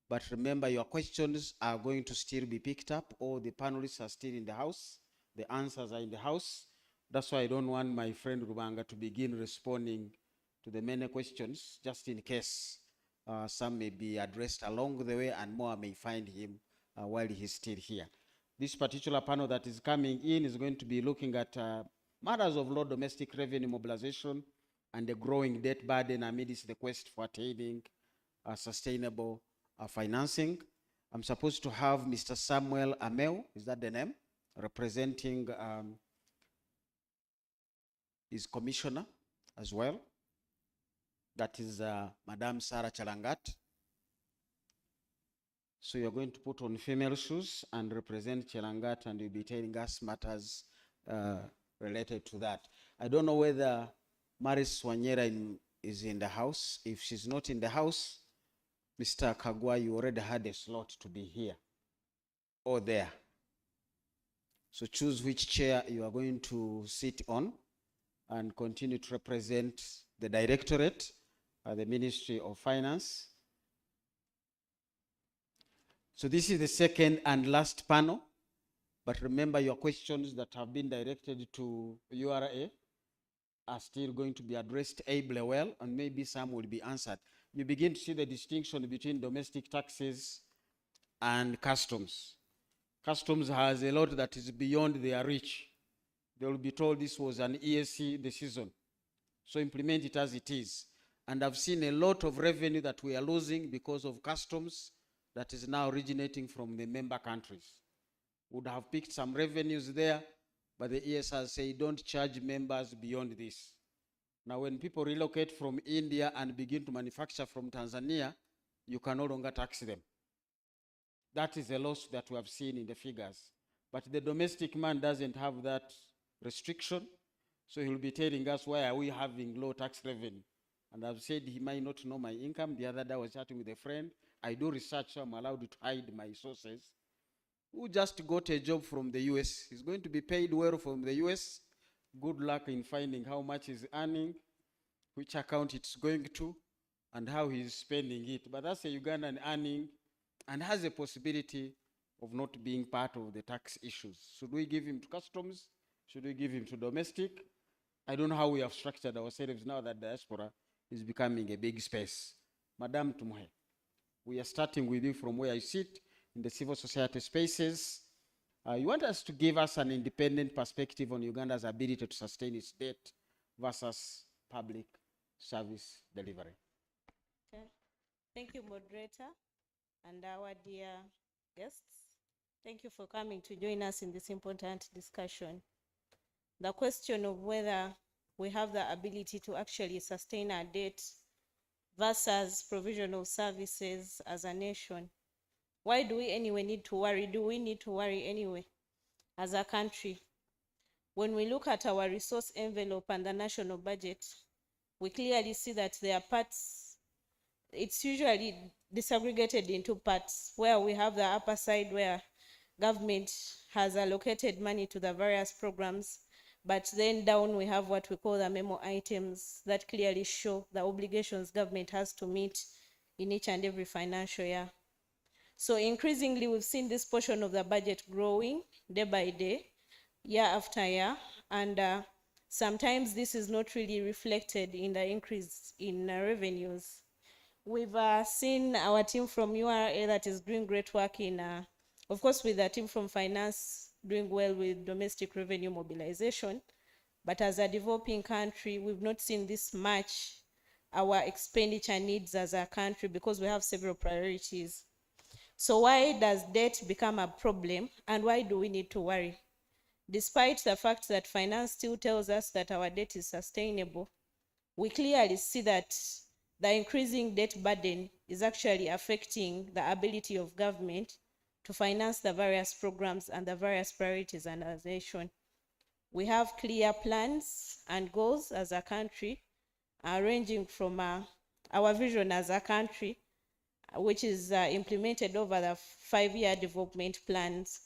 but remember your questions are going to still be picked up. All the panelists are still in the house. The answers are in the house. That's why I don't want my friend Rubanga to begin responding to the many questions, just in case some may be addressed along the way and more may find him while he's still here. This particular panel that is coming in is going to be looking at matters of low domestic revenue mobilization and the growing debt burden amidst the quest for attaining sustainable financing. I'm supposed to have Mr. Samuel Ameu, is that the name? Representing his commissioner as well. That is Madame Sarah Chalangat. So you're going to put on female shoes and represent Chalangat, and you'll be telling us matters related to that. I don't know whether Maris Wanyera is in the house. If she's not in the house, Mr. Kagwa, you already had a slot to be here or there. So choose which chair you are going to sit on and continue to represent the Directorate, the Ministry of Finance. So this is the second and last panel, but remember your questions that have been directed to URA are still going to be addressed ably well, and maybe some will be answered. You begin to see the distinction between domestic taxes and customs. Customs has a lot that is beyond their reach. They will be told this was an ESC decision, so implement it as it is. And I've seen a lot of revenue that we are losing because of customs that is now originating from the member countries. Would have picked some revenues there, but the ESR say don't charge members beyond this. Now when people relocate from India and begin to manufacture from Tanzania, you can no longer tax them. That is a loss that we have seen in the figures. But the domestic man doesn't have that restriction, so he'll be telling us why are we having low tax revenue. And I've said he might not know my income. The other day I was chatting with a friend. I do research, so I'm allowed to hide my sources. Who just got a job from the US. He's going to be paid well from the US. Good luck in finding how much he's earning, which account it's going to, and how he's spending it. But that's a Ugandan earning and has a possibility of not being part of the tax issues. Should we give him to customs? Should we give him to domestic? I don't know how we have structured ourselves now that diaspora is becoming a big space. Madame Tumuhe, we are starting with you from where I sit in the civil society spaces. You want us to give us an independent perspective on Uganda's ability to sustain its debt versus public service delivery. Okay. Thank you, moderator, and our dear guests. Thank you for coming to join us in this important discussion. The question of whether we have the ability to actually sustain our debt versus provision of services as a nation. Why do we anyway need to worry? Do we need to worry anyway as a country? When we look at our resource envelope and the national budget, we clearly see that there are parts, it's usually disaggregated into parts, where we have the upper side where government has allocated money to the various programs, but then down we have what we call the memo items that clearly show the obligations government has to meet in each and every financial year. So increasingly, we've seen this portion of the budget growing day by day, year after year, and sometimes this is not really reflected in the increase in revenues. We've seen our team from URA that is doing great work in, of course, with the team from finance doing well with domestic revenue mobilization, but as a developing country, we've not seen this much our expenditure needs as a country because we have several priorities. So why does debt become a problem, and why do we need to worry? Despite the fact that finance still tells us that our debt is sustainable, we clearly see that the increasing debt burden is actually affecting the ability of government to finance the various programs and the various priorities and as a nation. We have clear plans and goals as a country, ranging from our vision as a country, which is implemented over the 5-year development plans.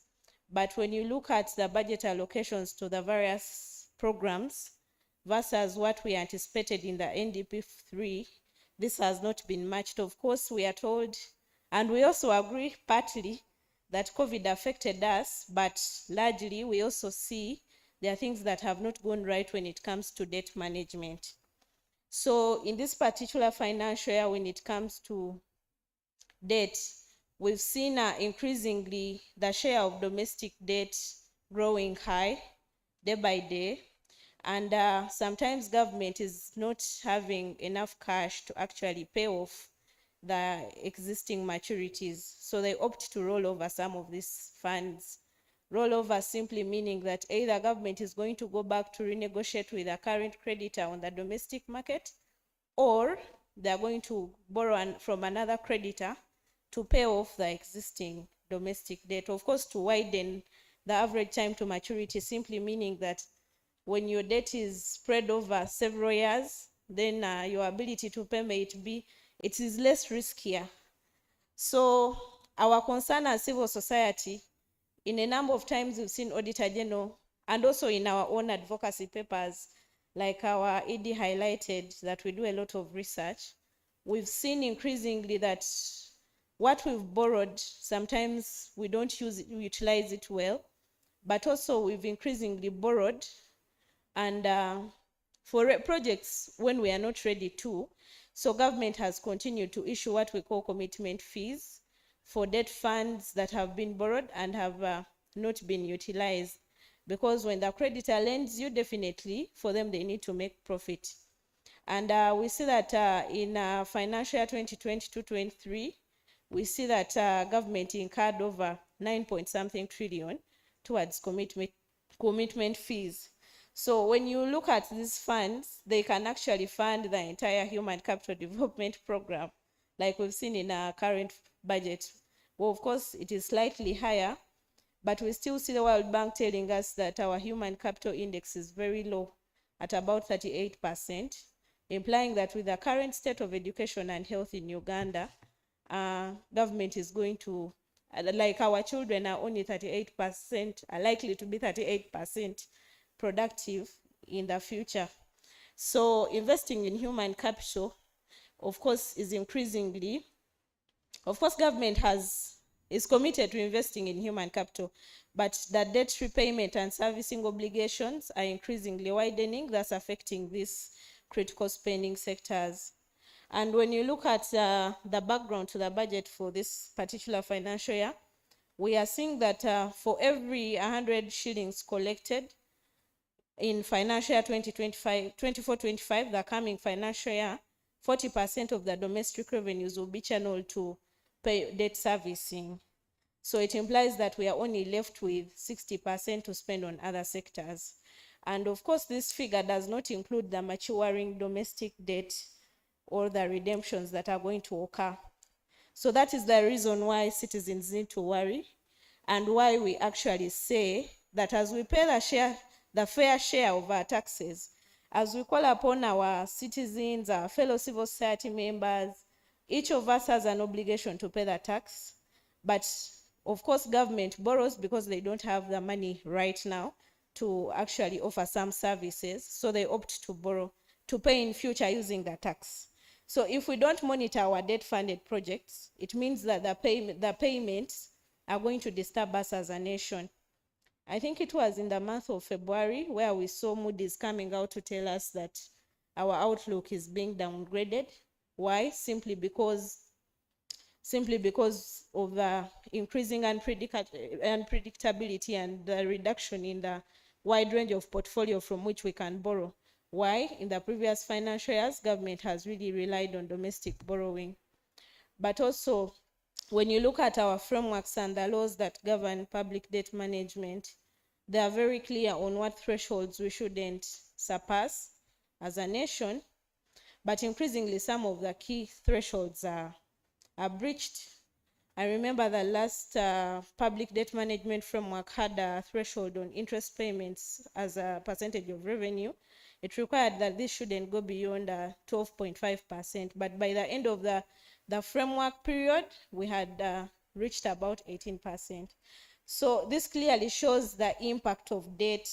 But when you look at the budget allocations to the various programs versus what we anticipated in the NDP3, this has not been matched. Of course, we are told, and we also agree partly, that COVID affected us, but largely we also see there are things that have not gone right when it comes to debt management. So in this particular financial year, when it comes to debt, we've seen increasingly the share of domestic debt growing high day by day, and sometimes government is not having enough cash to actually pay off the existing maturities, so they opt to roll over some of these funds. Rollover simply meaning that either government is going to go back to renegotiate with a current creditor on the domestic market, or they're going to borrow from another creditor to pay off the existing domestic debt. Of course, to widen the average time to maturity, simply meaning that when your debt is spread over several years, then your ability to pay it is less riskier. So our concern as civil society, in a number of times we've seen Auditor General, and also in our own advocacy papers, like our ED highlighted that we do a lot of research, we've seen increasingly that what we've borrowed, sometimes we don't utilize it well, but also we've increasingly borrowed, and for projects when we are not ready to, so government has continued to issue what we call commitment fees for debt funds that have been borrowed and have not been utilized. Because when the creditor lends you, definitely, for them, they need to make profit. And we see that in financial year 2022-23, we see that government incurred over 9-point-something trillion towards commitment fees. So when you look at these funds, they can actually fund the entire human capital development program, like we've seen in our current budget. Well, of course, it is slightly higher, but we still see the World Bank telling us that our human capital index is very low, at about 38%, implying that with the current state of education and health in Uganda, government is going to, like our children are only 38%, are likely to be 38% productive in the future. So investing in human capital, of course, is increasingly, of course, government is committed to investing in human capital, but the debt repayment and servicing obligations are increasingly widening, thus affecting these critical spending sectors. And when you look at the background to the budget for this particular financial year, we are seeing that for every 100 shillings collected in financial year 24-25, the coming financial year, 40% of the domestic revenues will be channeled to pay debt servicing. So it implies that we are only left with 60% to spend on other sectors. And of course, this figure does not include the maturing domestic debt or the redemptions that are going to occur. So that is the reason why citizens need to worry, and why we actually say that as we pay the fair share of our taxes, as we call upon our citizens, our fellow civil society members, each of us has an obligation to pay the tax. But of course, government borrows because they don't have the money right now to actually offer some services, so they opt to borrow to pay in future using the tax. So if we don't monitor our debt-funded projects, it means that the payments are going to disturb us as a nation. I think it was in the month of February where we saw Moody's coming out to tell us that our outlook is being downgraded. Why? Simply because of the increasing unpredictability and the reduction in the wide range of portfolio from which we can borrow. Why? In the previous financial years, government has really relied on domestic borrowing. But also, when you look at our frameworks and the laws that govern public debt management, they are very clear on what thresholds we shouldn't surpass as a nation, but increasingly some of the key thresholds are breached. I remember the last public debt management framework had a threshold on interest payments as a percentage of revenue, it required that this shouldn't go beyond 12.5%. But by the end of the framework period, we had reached about 18%. So this clearly shows the impact of debt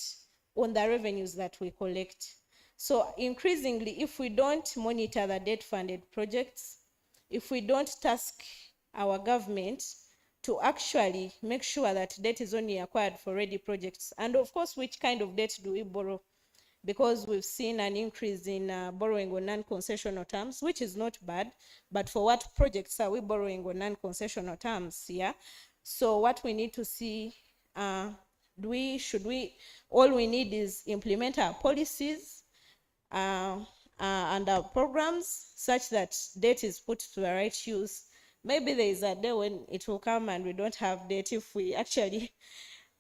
on the revenues that we collect. So increasingly, if we don't monitor the debt-funded projects, if we don't task our government to actually make sure that debt is only acquired for ready projects, and of course, which kind of debt do we borrow? Because we've seen an increase in borrowing on non-concessional terms, which is not bad, but for what projects are we borrowing on non-concessional terms? Yeah. So what we need to see, all we need is implement our policies and our programs such that debt is put to the right use. Maybe there is a day when it will come and we don't have debt if we actually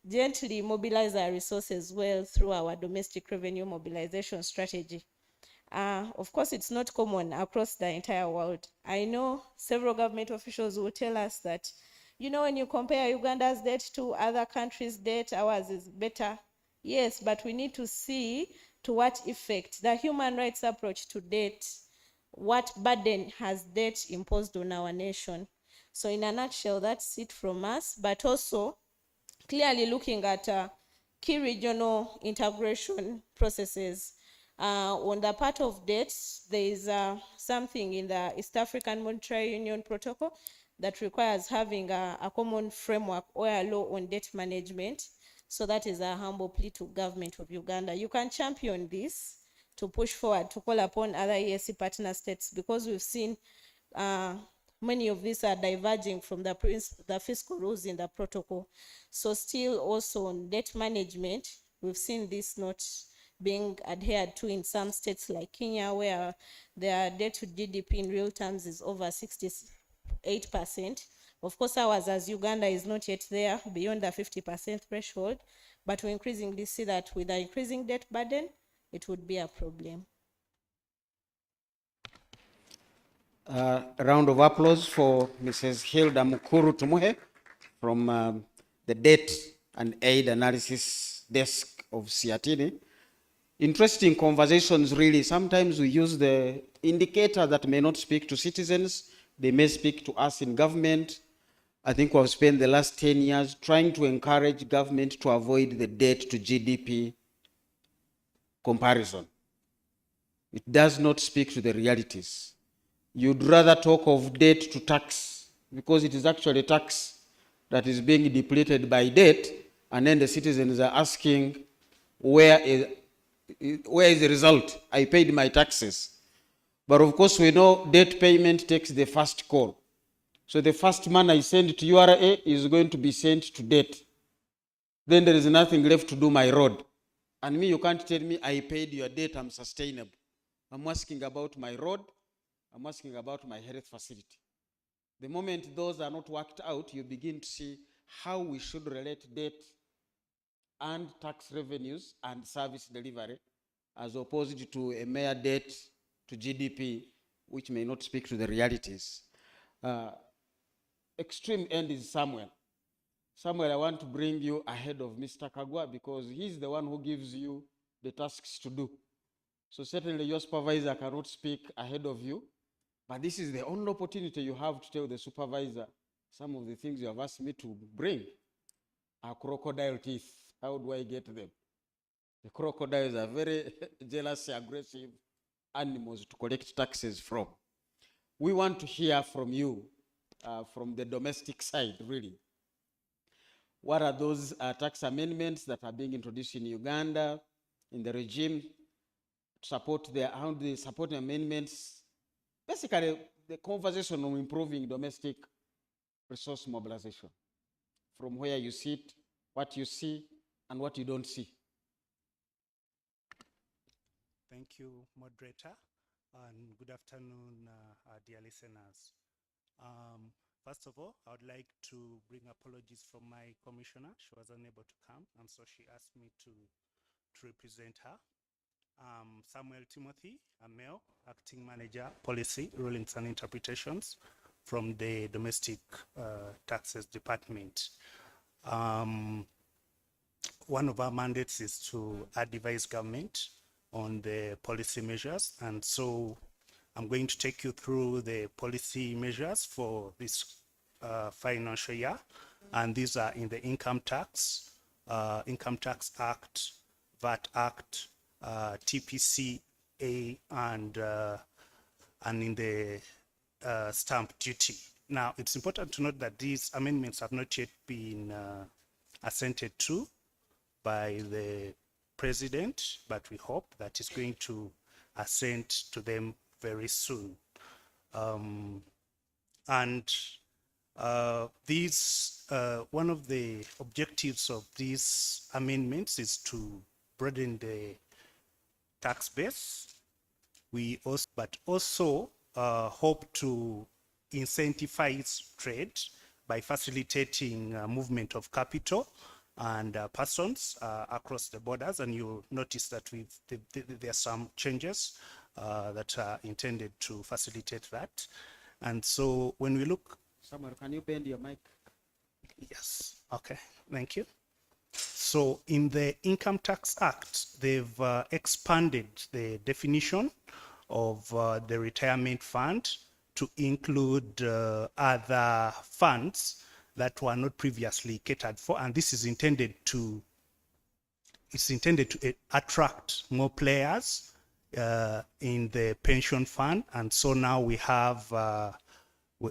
gently mobilize our resources well through our domestic revenue mobilization strategy. Of course, it's not common across the entire world. I know several government officials will tell us that, you know, when you compare Uganda's debt to other countries' debt, ours is better. Yes, but we need to see to what effect the human rights approach to debt, what burden has debt imposed on our nation. So in a nutshell, that's it from us, but also clearly looking at key regional integration processes. On the part of debt, there is something in the East African Monetary Union Protocol that requires having a common framework or a law on debt management. So that is a humble plea to government of Uganda. You can champion this to push forward, to call upon other EAC partner states, because we've seen many of these are diverging from the fiscal rules in the protocol. So still also on debt management, we've seen this not being adhered to in some states like Kenya, where their debt to GDP in real terms is over 68%. Of course, ours as Uganda is not yet there beyond the 50% threshold, but we increasingly see that with the increasing debt burden, it would be a problem. A round of applause for Mrs. Hilda Mukuru Tumuhe from the Debt and Aid Analysis Desk of SEATINI. Interesting conversations, really. Sometimes we use the indicator that may not speak to citizens. They may speak to us in government. I think we've spent the last 10 years trying to encourage government to avoid the debt to GDP comparison. It does not speak to the realities. You'd rather talk of debt to tax, because it is actually tax that is being depleted by debt, and then the citizens are asking, where is the result? I paid my taxes. But of course, we know debt payment takes the first call. So the first man I send to URA is going to be sent to debt. Then there is nothing left to do my road. And me, you can't tell me I paid your debt, I'm sustainable. I'm asking about my road. I'm asking about my health facility. The moment those are not worked out, you begin to see how we should relate debt and tax revenues and service delivery, as opposed to a mere debt to GDP, which may not speak to the realities. Extreme end is Samuel. Samuel, I want to bring you ahead of Mr. Kagwa, because he's the one who gives you the tasks to do. So certainly your supervisor cannot speak ahead of you, but this is the only opportunity you have to tell the supervisor some of the things you have asked me to bring are crocodile teeth. How do I get them? The crocodiles are very jealous, aggressive animals to collect taxes from. We want to hear from you, from the domestic side, really. What are those tax amendments that are being introduced in Uganda, in the regime, to support how the support amendments? Basically, the conversation on improving domestic resource mobilization, from where you sit, what you see, and what you don't see. Thank you, moderator, and good afternoon, dear listeners. First of all, I would like to bring apologies from my commissioner. She was unable to come, and so she asked me to represent her. Samuel Timothy, a male, acting manager, policy, rulings and interpretations from the Domestic Taxes Department. One of our mandates is to advise government on the policy measures. And so I'm going to take you through the policy measures for this financial year. And these are in the Income Tax Act, VAT Act, TPCA, and in the stamp duty. Now, it's important to note that these amendments have not yet been assented to by the President, but we hope that he's going to assent to them very soon. One of the objectives of these amendments is to broaden the tax base. We also hope to incentivize trade by facilitating movement of capital and persons across the borders. And you'll notice that there are some changes that are intended to facilitate that. And so when we look... Samuel, can you bend your mic? Yes, okay, thank you. So in the Income Tax Act, they've expanded the definition of the retirement fund to include other funds that were not previously catered for, and this is intended to attract more players in the pension fund. And so now we have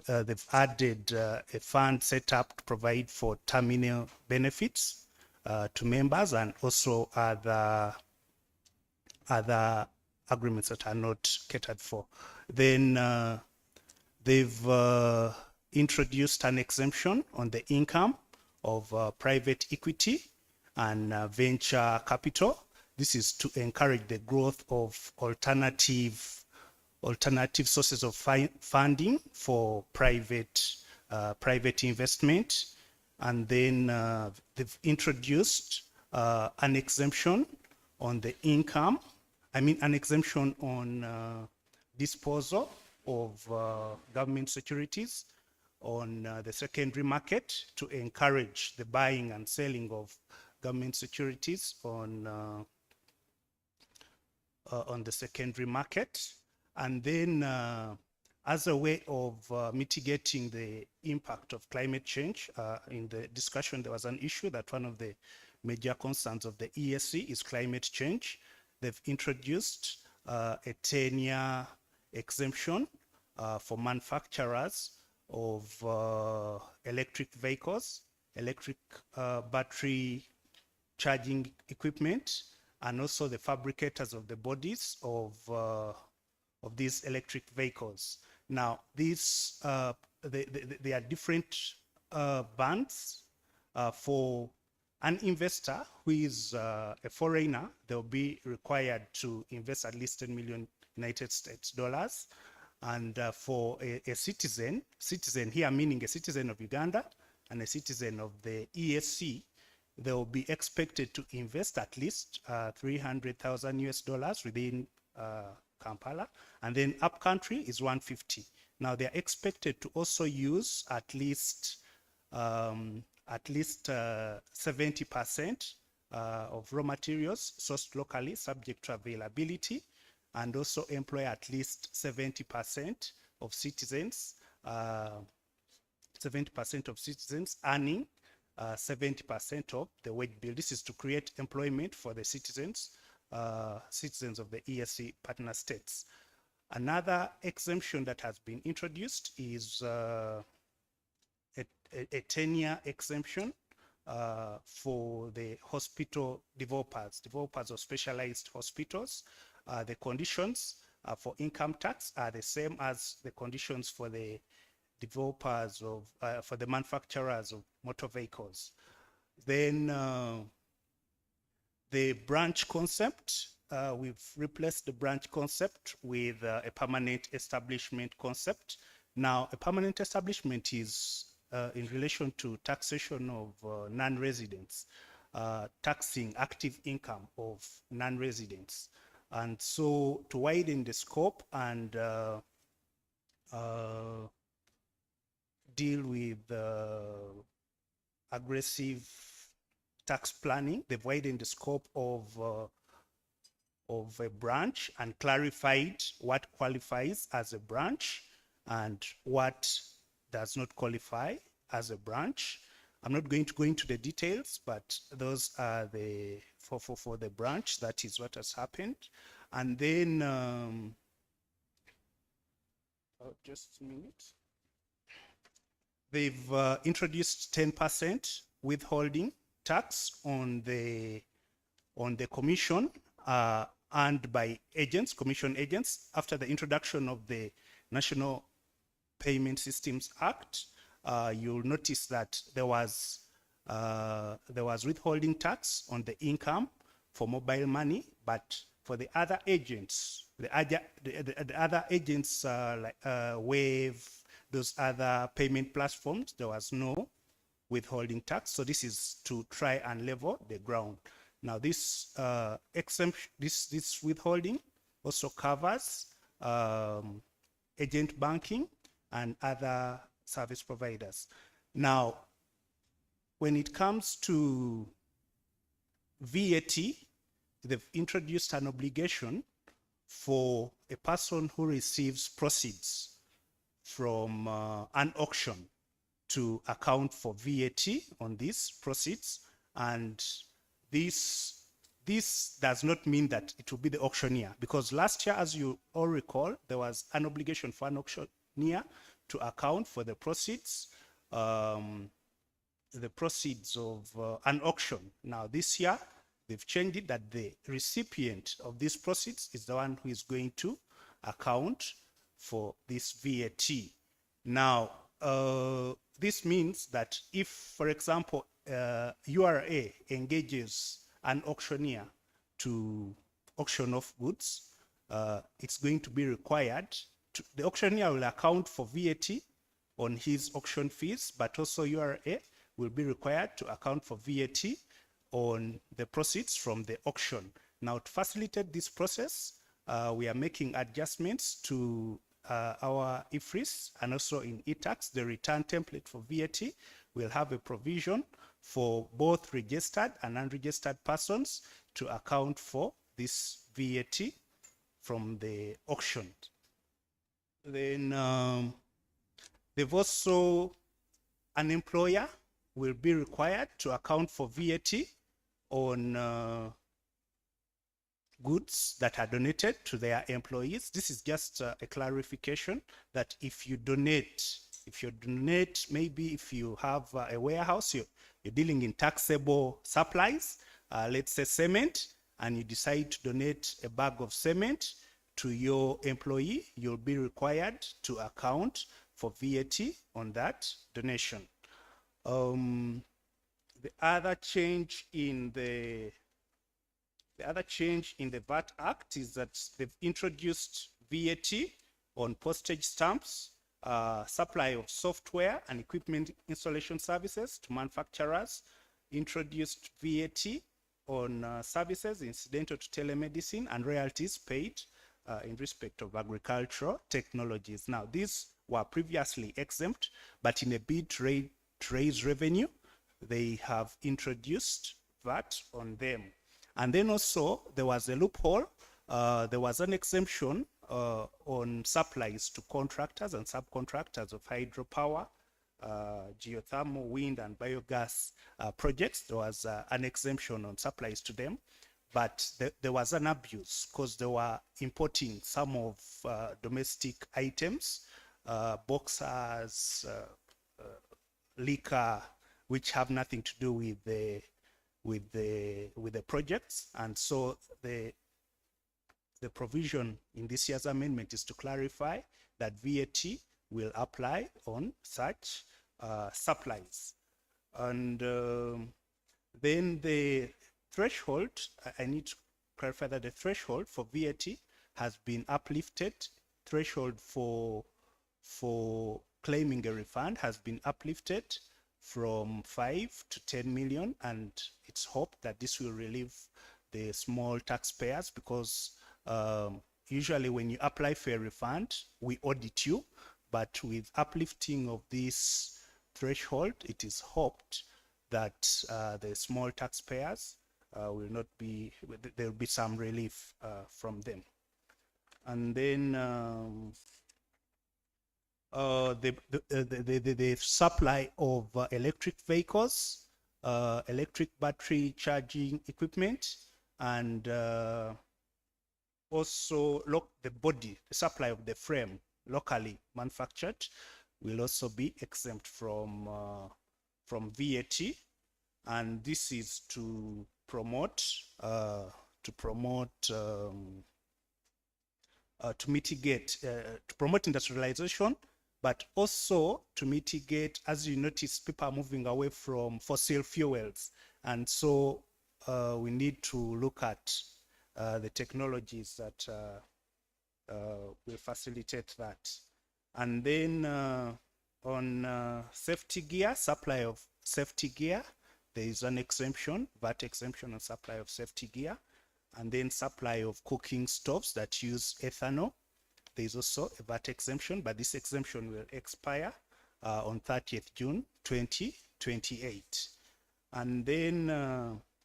they've added a fund set up to provide for terminal benefits to members, and also other agreements that are not catered for. Then they've introduced an exemption on the income of private equity and venture capital. This is to encourage the growth of alternative sources of funding for private investment. And then they've introduced an exemption on the income, an exemption on disposal of government securities on the secondary market to encourage the buying and selling of government securities on the secondary market. And then as a way of mitigating the impact of climate change, in the discussion there was an issue that one of the major concerns of the ESC is climate change. They've introduced a 10-year exemption for manufacturers of electric vehicles, electric battery charging equipment, and also the fabricators of the bodies of these electric vehicles. Now, these there are different bands for an investor who is a foreigner. They'll be required to invest at least 10 million United States dollars. And for a citizen here meaning a citizen of Uganda and a citizen of the ESC, they will be expected to invest at least 300,000 US dollars within Kampala, and then upcountry is 150. Now they are expected to also use at least 70% of raw materials sourced locally, subject to availability, and also employ at least 70% of citizens, 70% of citizens earning 70% of the wage bill. This is to create employment for the citizens of the ESC partner states. Another exemption that has been introduced is a 10-year exemption for the hospital developers of specialized hospitals. The conditions for income tax are the same as the conditions for the developers of, for the manufacturers of motor vehicles. Then the branch concept, we've replaced the branch concept with a permanent establishment concept. Now, a permanent establishment is in relation to taxation of non-residents, taxing active income of non-residents. And so to widen the scope and deal with aggressive tax planning, they've widened the scope of of a branch and clarified what qualifies as a branch and what does not qualify as a branch. I'm not going to go into the details, but those are the for the branch. That is what has happened. And then just a minute. They've introduced 10% withholding tax on the commission earned by agents, commission agents, after the introduction of the National Payment Systems Act. You'll notice that there was withholding tax on the income for mobile money, but for the other agents, the other agents like Wave, those other payment platforms, there was no withholding tax. So this is to try and level the ground. Now this exemption, this withholding also covers agent banking and other service providers. Now, when it comes to VAT, they've introduced an obligation for a person who receives proceeds from an auction to account for VAT on these proceeds. And this does not mean that it will be the auctioneer, because last year, as you all recall, there was an obligation for an auctioneer to account for the proceeds of an auction. Now this year, they've changed it that the recipient of these proceeds is the one who is going to account for this VAT. Now, this means that if, for example, URA engages an auctioneer to auction off goods, it's going to be required to, the auctioneer will account for VAT on his auction fees, but also URA will be required to account for VAT on the proceeds from the auction. Now, to facilitate this process, we are making adjustments to our IFRIS and also in eTax, the return template for VAT will have a provision for both registered and unregistered persons to account for this VAT from the auction. Then they've also, an employer will be required to account for VAT on goods that are donated to their employees. This is just a clarification that if you donate, maybe if you have a warehouse, you're dealing in taxable supplies, let's say cement, and you decide to donate a bag of cement to your employee, you'll be required to account for VAT on that donation. The other change in the VAT Act is that they've introduced VAT on postage stamps, supply of software and equipment installation services to manufacturers, introduced VAT on services incidental to telemedicine and royalties paid in respect of agricultural technologies. Now, these were previously exempt, but in a bid to raise revenue, they have introduced VAT on them. And then also, there was a loophole. There was an exemption on supplies to contractors and subcontractors of hydropower, geothermal, wind, and biogas projects. There was an exemption on supplies to them. But there was an abuse because they were importing some of domestic items, boxers, liquor, which have nothing to do with the projects. And so the provision in this year's amendment is to clarify that VAT will apply on such supplies. And then the threshold, I need to clarify that the threshold for VAT has been uplifted. Threshold for claiming a refund has been uplifted from 5 to 10 million, and it's hoped that this will relieve the small taxpayers, because usually when you apply for a refund, we audit you, but with uplifting of this threshold, it is hoped that the small taxpayers will not be, there will be some relief from them. And then the supply of electric vehicles, electric battery charging equipment, and also the supply of the frame locally manufactured will also be exempt from VAT, and this is to promote industrialization, but also to mitigate, as you notice, people are moving away from fossil fuels, and so we need to look at the technologies that will facilitate that. And then on safety gear, supply of safety gear, there is an exemption, VAT exemption on supply of safety gear. And then supply of cooking stoves that use ethanol, there is also a VAT exemption, but this exemption will expire on 30th June 2028. And then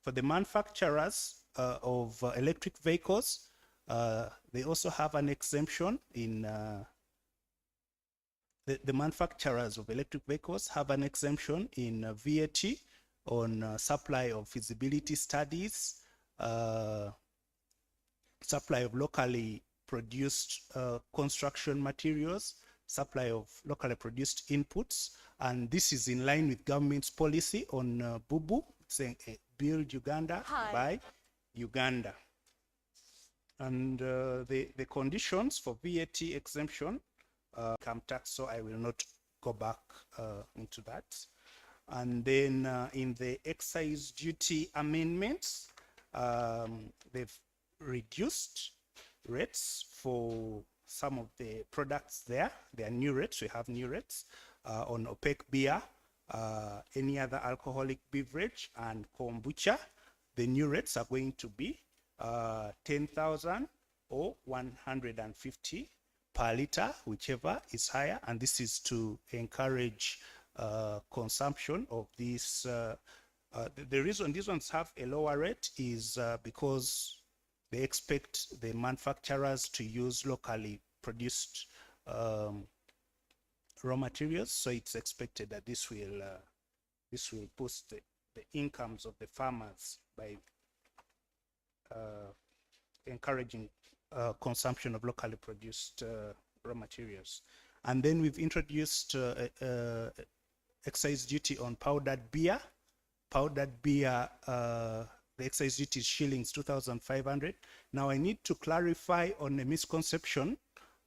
for the manufacturers of electric vehicles, they also have an exemption in the manufacturers of electric vehicles have an exemption in VAT on supply of feasibility studies, supply of locally produced construction materials, supply of locally produced inputs, and this is in line with government's policy on BUBU, saying build Uganda by Uganda. And the conditions for VAT exemption, income tax, so I will not go back into that. And then in the excise duty amendments, they've reduced rates for some of the products there. There are new rates, we have new rates on opaque beer, any other alcoholic beverage, and kombucha. The new rates are going to be 10,000 or 150 per liter, whichever is higher, and this is to encourage consumption of these. The reason these ones have a lower rate is because they expect the manufacturers to use locally produced raw materials, so it's expected that this will boost the incomes of the farmers by encouraging consumption of locally produced raw materials. And then we've introduced excise duty on powdered beer. Powdered beer, the excise duty is shillings 2,500. Now I need to clarify on a misconception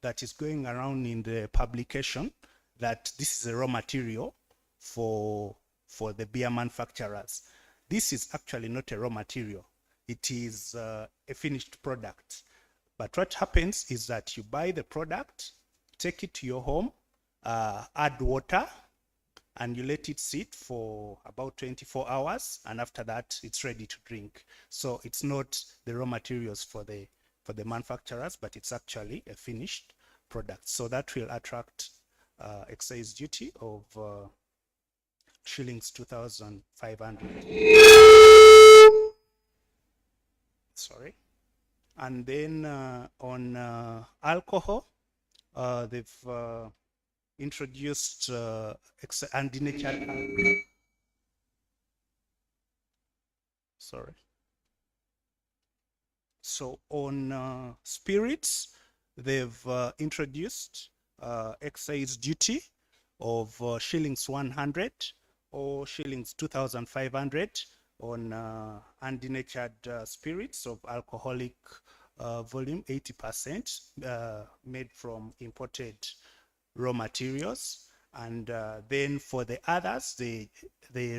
that is going around in the publication that this is a raw material for the beer manufacturers. This is actually not a raw material. It is a finished product. But what happens is that you buy the product, take it to your home, add water, and you let it sit for about 24 hours, and after that it's ready to drink. So it's not the raw materials for the manufacturers, but it's actually a finished product. So that will attract excise duty of shillings 2,500. Sorry. And then on alcohol, they've introduced undenatured alcohol. Sorry. So on spirits, they've introduced excise duty of shillings 100 or shillings 2,500 on undenatured spirits of alcoholic volume 80% made from imported raw materials. And then for the others, the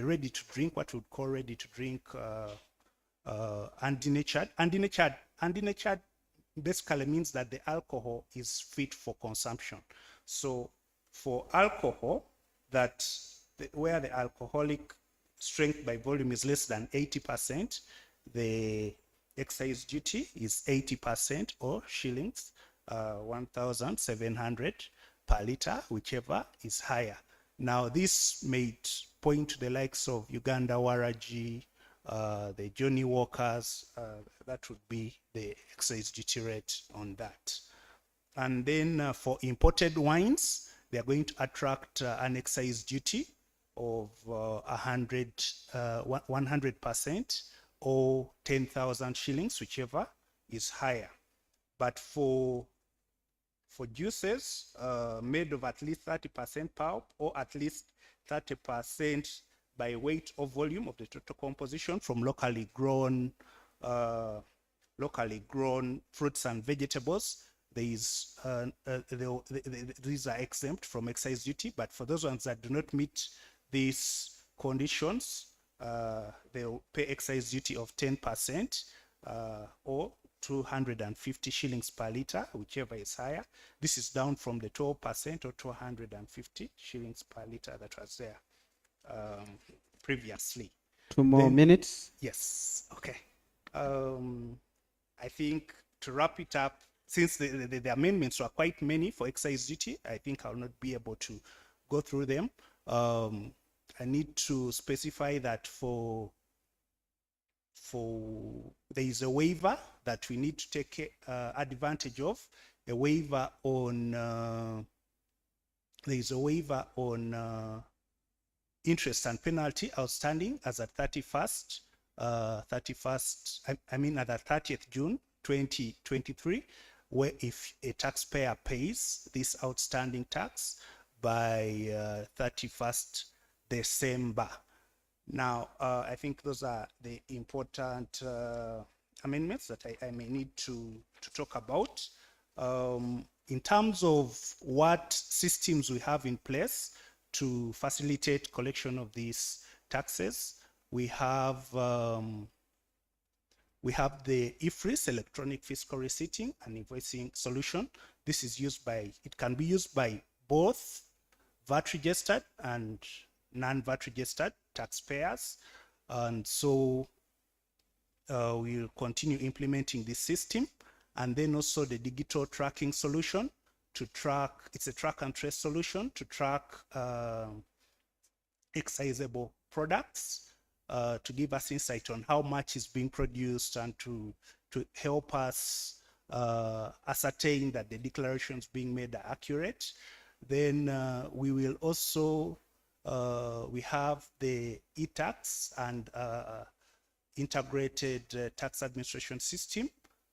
ready to drink, what we would call ready to drink undenatured basically means that the alcohol is fit for consumption. So for alcohol, that where the alcoholic strength by volume is less than 80%, the excise duty is 80% or shillings 1,700 per liter, whichever is higher. Now this may point to the likes of Uganda Waraji, the journey workers, that would be the excise duty rate on that. And then for imported wines, they are going to attract an excise duty of 100% or 10,000 shillings, whichever is higher. But for juices made of at least 30% pulp or at least 30% by weight or volume of the total composition from locally grown fruits and vegetables, these are exempt from excise duty. But for those ones that do not meet these conditions, they'll pay excise duty of 10% or 250 shillings per litre, whichever is higher. This is down from the 12% or 250 shillings per litre that was there previously. 2 more minutes. Yes, okay. I think to wrap it up, since the amendments were quite many for excise duty, I think I'll not be able to go through them. I need to specify that there is a waiver that we need to take advantage of. A waiver on there is a waiver on interest and penalty outstanding as at 30th June 2023, where if a taxpayer pays this outstanding tax by 31st December. Now, I think those are the important amendments that I may need to talk about. In terms of what systems we have in place to facilitate collection of these taxes, we have the IFRIS, electronic fiscal receipting and invoicing solution. This is used by, it can be used by both VAT registered and non-VAT registered taxpayers. And so we'll continue implementing this system. And then also the digital tracking solution to track, it's a track and trace solution to track excisable products, to give us insight on how much is being produced and to help us ascertain that the declarations being made are accurate. Then we will also, we have the e-tax and integrated tax administration system.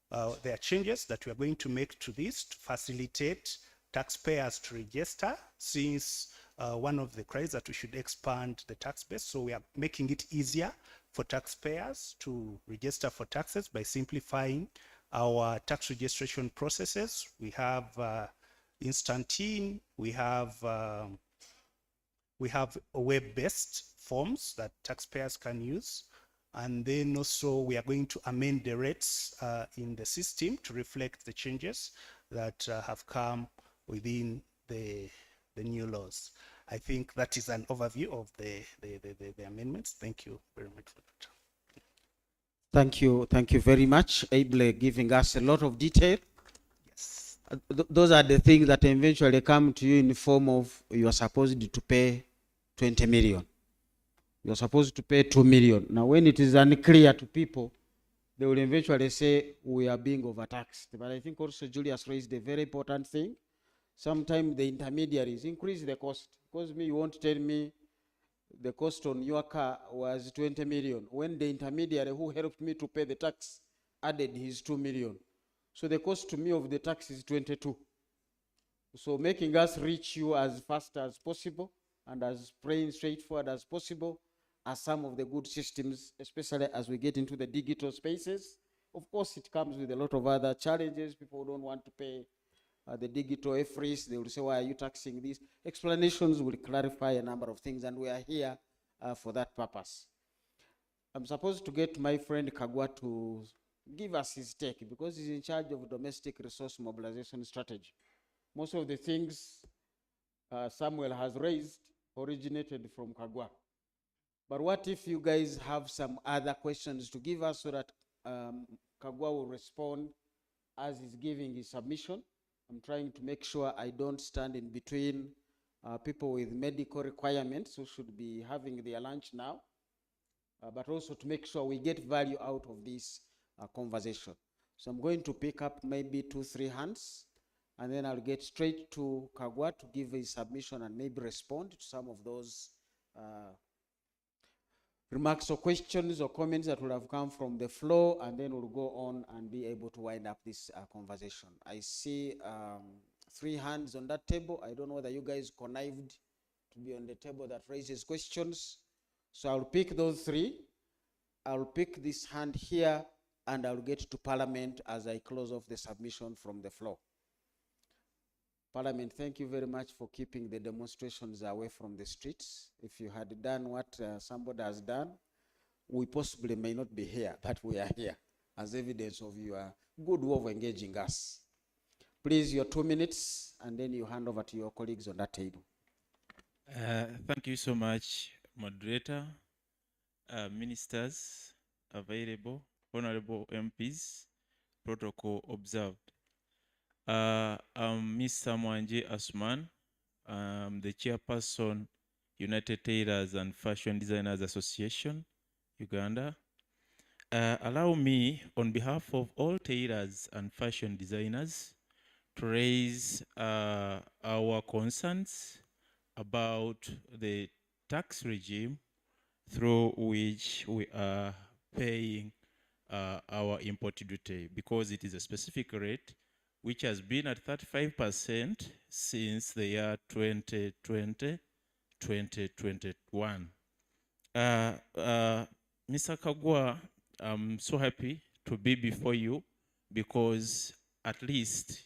There are changes that we are going to make to this to facilitate taxpayers to register, since one of the cries that we should expand the tax base. So we are making it easier for taxpayers to register for taxes by simplifying our tax registration processes. We have instant-in, we have web-based forms that taxpayers can use. And then also we are going to amend the rates in the system to reflect the changes that have come within the new laws. I think that is an overview of the amendments. Thank you very much for that. Thank you very much, Able, giving us a lot of detail. Yes. Those are the things that eventually come to you in the form of you are supposed to pay 20 million. You're supposed to pay 2 million. Now, when it is unclear to people, they will eventually say we are being overtaxed. But I think also Julius raised a very important thing. Sometimes the intermediaries increase the cost, because you won't tell me the cost on your car was 20 million when the intermediary who helped me to pay the tax added his 2 million. So the cost to me of the tax is 22. So making us reach you as fast as possible and as plain straightforward as possible are some of the good systems, especially as we get into the digital spaces. Of course, it comes with a lot of other challenges. People don't want to pay the digital FRIS. They will say, why are you taxing this? Explanations will clarify a number of things, and we are here for that purpose. I'm supposed to get my friend Kagwa to give us his take, because he's in charge of domestic resource mobilization strategy. Most of the things Samuel has raised originated from Kagwa. But what if you guys have some other questions to give us so that Kagwa will respond as he's giving his submission? I'm trying to make sure I don't stand in between people with medical requirements who should be having their lunch now but also to make sure we get value out of this conversation. So I'm going to pick up maybe 2-3 hands, and then I'll get straight to Kagwa to give his submission and maybe respond to some of those remarks or questions or comments that will have come from the floor, and then we'll go on and be able to wind up this conversation. I see 3 hands on that table. I don't know whether you guys connived to be on the table that raises questions. So I'll pick those 3. I'll pick this hand here, and I'll get to Parliament as I close off the submission from the floor. Parliament, thank you very much for keeping the demonstrations away from the streets. If you had done what somebody has done, we possibly may not be here, but we are here as evidence of your good way of engaging us. Please, your 2 minutes, and then you hand over to your colleagues on that table. Thank you so much, moderator, ministers available, honorable MPs, protocol observed. I'm Mr. Mwanje Asman. I'm the chairperson, United Tailors and Fashion Designers Association, Uganda. Allow me, on behalf of all tailors and fashion designers, to raise our concerns about the tax regime through which we are paying our import duty, because it is a specific rate which has been at 35% since the year 2020, 2021. Mr. Kagwa, I'm so happy to be before you, because at least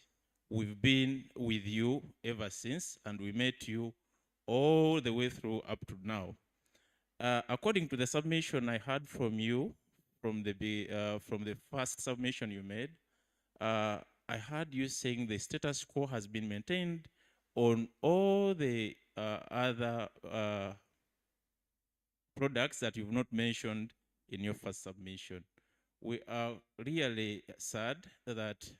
we've been with you ever since, and we met you all the way through up to now. According to the submission I heard from you, from the first submission you made, I heard you saying the status quo has been maintained on all the other products that you've not mentioned in your first submission. We are really sad that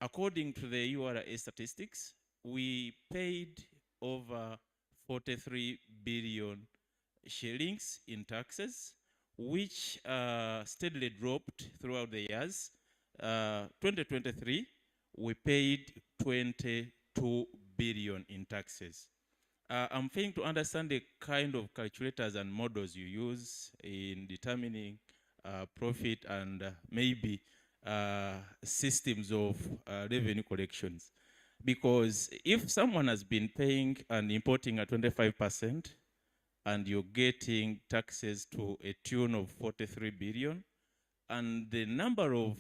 according to the URA statistics, we paid over 43 billion shillings in taxes, which steadily dropped throughout the years. 2023, we paid 22 billion in taxes. I'm failing to understand the kind of calculators and models you use in determining profit and maybe systems of revenue collections. Because if someone has been paying and importing at 25% and you're getting taxes to a tune of 43 billion, and the number of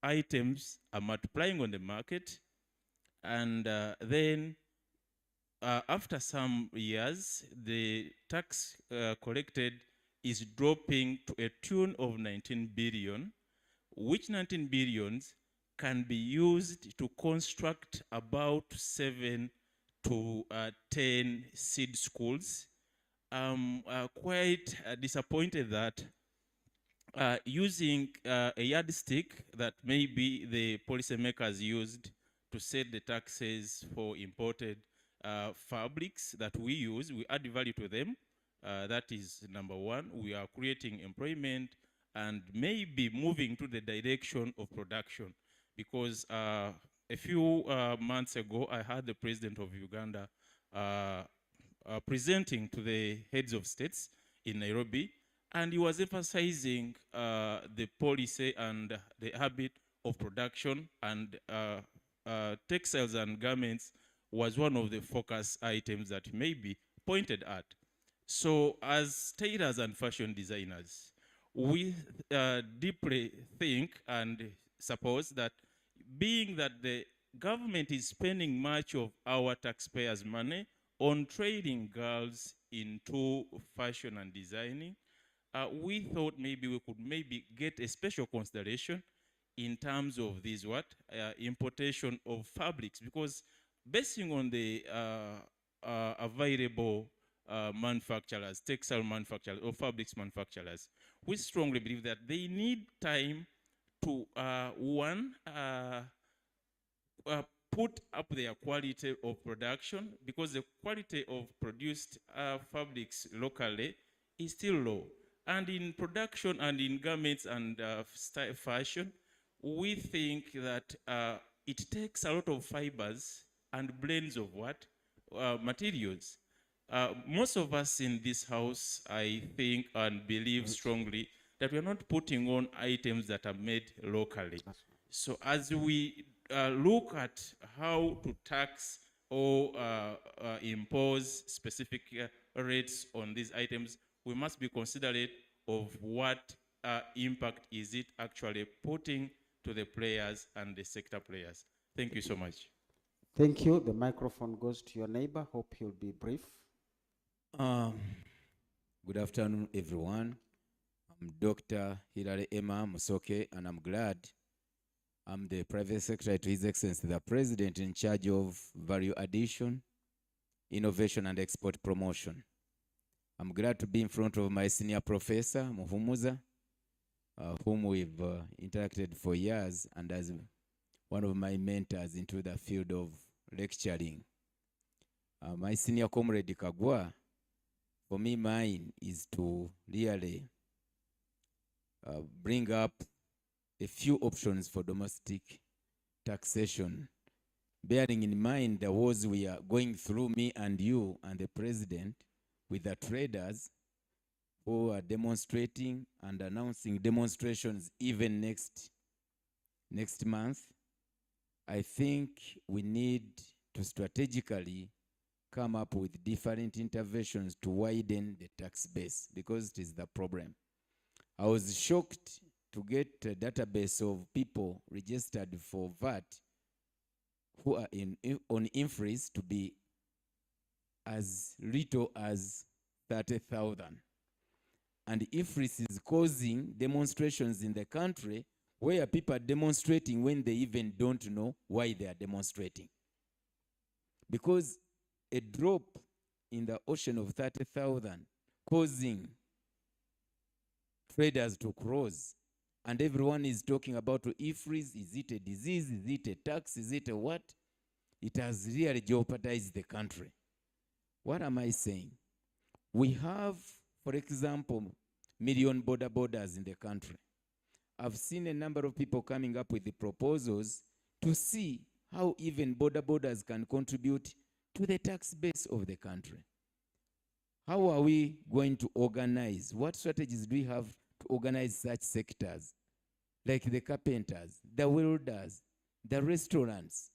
items are multiplying on the market, and then after some years, the tax collected is dropping to a tune of 19 billion, which 19 billions can be used to construct about 7 to 10 seed schools. I'm quite disappointed that using a yardstick that maybe the policymakers used to set the taxes for imported fabrics that we use, we add value to them. That is number one. We are creating employment and maybe moving to the direction of production. Because a few months ago, I had the president of Uganda presenting to the heads of states in Nairobi, and he was emphasizing the policy and the habit of production, and textiles and garments was one of the focus items that may be pointed at. So as tailors and fashion designers, we deeply think and suppose that being that the government is spending much of our taxpayers' money on training girls into fashion and designing, we thought maybe we could maybe get a special consideration in terms of this importation of fabrics, because basing on the available manufacturers, textile manufacturers or fabrics manufacturers, we strongly believe that they need time to put up their quality of production, because the quality of produced fabrics locally is still low. And in production and in garments and fashion, we think that it takes a lot of fibers and blends of what? Materials. Most of us in this house, I think and believe strongly that we are not putting on items that are made locally. So as we look at how to tax or impose specific rates on these items, we must be considerate of what impact is it actually putting to the players and the sector players. Thank you so much. Thank you. The microphone goes to your neighbor. Hope he'll be brief. Good afternoon, everyone. I'm Dr. Hilary Emma Musoke, and I'm glad I'm the Private Secretary to His Excellency the President in charge of value addition, innovation, and export promotion. I'm glad to be in front of my senior professor, Muhumuza, whom we've interacted for years and as one of my mentors into the field of lecturing. My senior comrade Kagwa, for me, mine is to really bring up a few options for domestic taxation, bearing in mind the wars we are going through, me and you and the president, with the traders who are demonstrating and announcing demonstrations even next month. I think we need to strategically come up with different interventions to widen the tax base, because it is the problem. I was shocked to get a database of people registered for VAT who are on infreeze to be as little as 30,000. And infreeze is causing demonstrations in the country where people are demonstrating when they even don't know why they are demonstrating. Because a drop in the ocean of 30,000 causing traders to cross, and everyone is talking about infreeze. Is it a disease? Is it a tax? Is it a what? It has really jeopardized the country. What am I saying? We have, for example, million borders in the country. I've seen a number of people coming up with the proposals to see how even borders can contribute to the tax base of the country. How are we going to organize? What strategies do we have to organize such sectors, like the carpenters, the welders, the restaurants,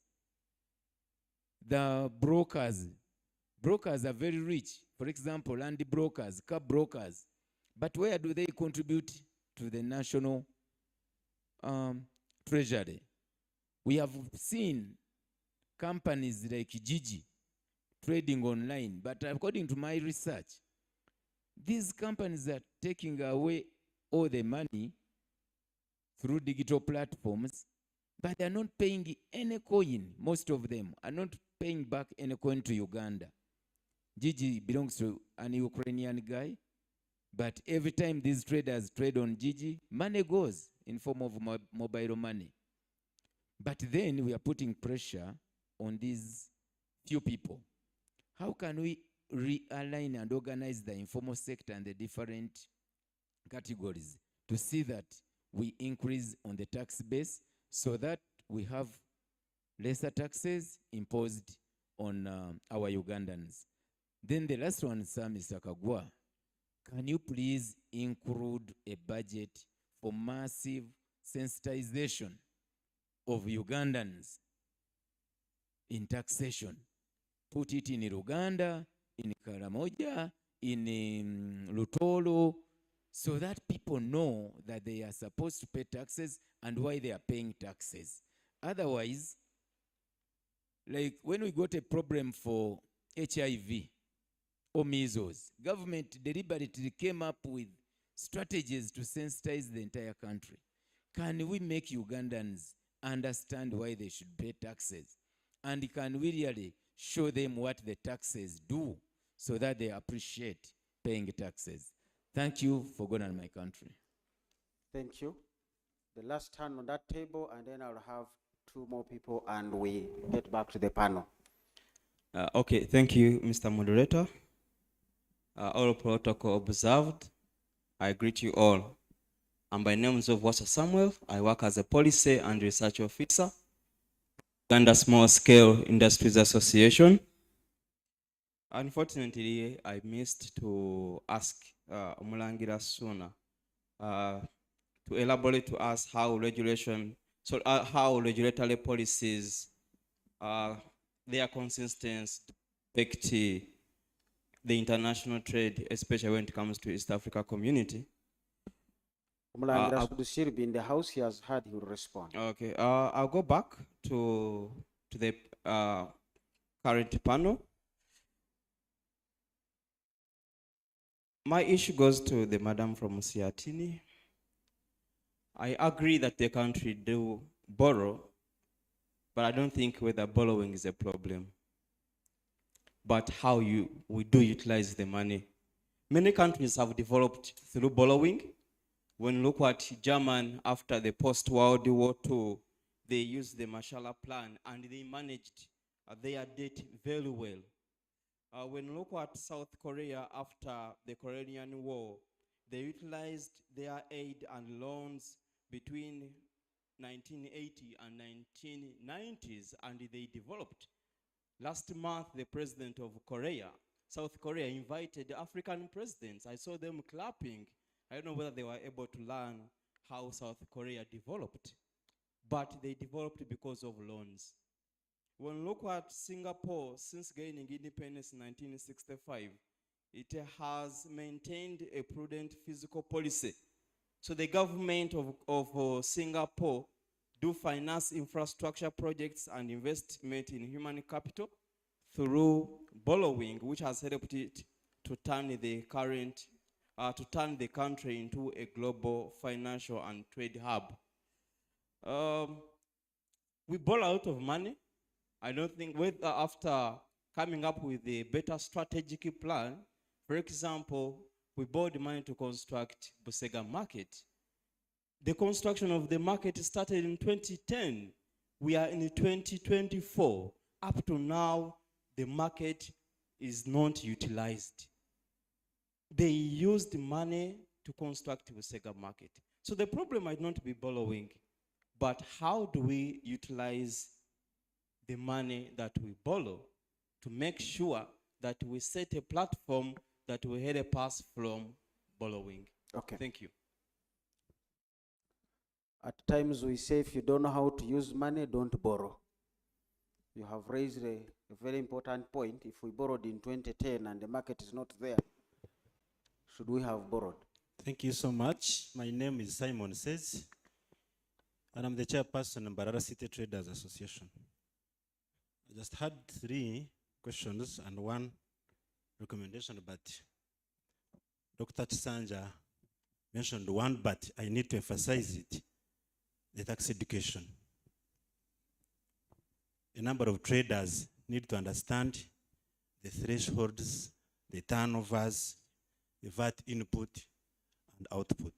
the brokers? Brokers are very rich. For example, land brokers, car brokers. But where do they contribute to the national treasury? We have seen companies like Gigi trading online, but according to my research, these companies are taking away all the money through digital platforms, but they are not paying any coin. Most of them are not paying back any coin to Uganda. Gigi belongs to an Ukrainian guy, but every time these traders trade on Gigi, money goes in form of mobile money. But then we are putting pressure on these few people. How can we realign and organize the informal sector and the different categories to see that we increase on the tax base so that we have lesser taxes imposed on our Ugandans? Then the last one, sir, Mr. Kagwa, can you please include a budget for massive sensitization of Ugandans in taxation? Put it in Uganda, in Karamoja, in Lutolo, so that people know that they are supposed to pay taxes and why they are paying taxes. Otherwise, like when we got a problem for HIV or measles, government deliberately came up with strategies to sensitize the entire country. Can we make Ugandans understand why they should pay taxes? And can we really show them what the taxes do so that they appreciate paying taxes? Thank you for going on my country. Thank you. The last turn on that table, and then I'll have two more people and we get back to the panel. Okay, thank you, Mr. Moderator. All protocol observed. I greet you all. And by name of Wasa Samuel, I work as a policy and research officer, Uganda Small Scale Industries Association. Unfortunately, I missed to ask Mulangira sooner to elaborate to us how how regulatory policies, their consistency affect the international trade, especially when it comes to East Africa community. Mulangira should be in the house. He has heard. He will respond. Okay, I'll go back to the current panel. My issue goes to the madam from SEATINI. I agree that the country do borrow, but I don't think whether borrowing is a problem, but how we do utilize the money. Many countries have developed through borrowing. When you look at Germany after the post-World War II, they used the Marshall Plan and they managed their debt very well. When you look at South Korea after the Korean War, they utilized their aid and loans between 1980 and 1990s, and they developed. Last month, the president of South Korea, invited African presidents. I saw them clapping. I don't know whether they were able to learn how South Korea developed, but they developed because of loans. When you look at Singapore, since gaining independence in 1965, it has maintained a prudent fiscal policy. So the government of Singapore do finance infrastructure projects and investment in human capital through borrowing, which has helped it to turn the country into a global financial and trade hub. We borrow a lot of money. I don't think after coming up with a better strategic plan, for example, we borrowed money to construct Busega Market. The construction of the market started in 2010. We are in 2024. Up to now, the market is not utilized. They used money to construct Busega Market. So the problem might not be borrowing, but how do we utilize the money that we borrow to make sure that we set a platform that will help us from borrowing? Okay. Thank you. At times we say if you don't know how to use money, don't borrow. You have raised a very important point. If we borrowed in 2010 and the market is not there, should we have borrowed? Thank you so much. My name is Simon Says, and I'm the chairperson of Mbarara City Traders Association. I just had 3 questions and 1 recommendation, but Dr. Chisanja mentioned 1, but I need to emphasize it, the tax education. A number of traders need to understand the thresholds, the turnovers, the VAT input and output.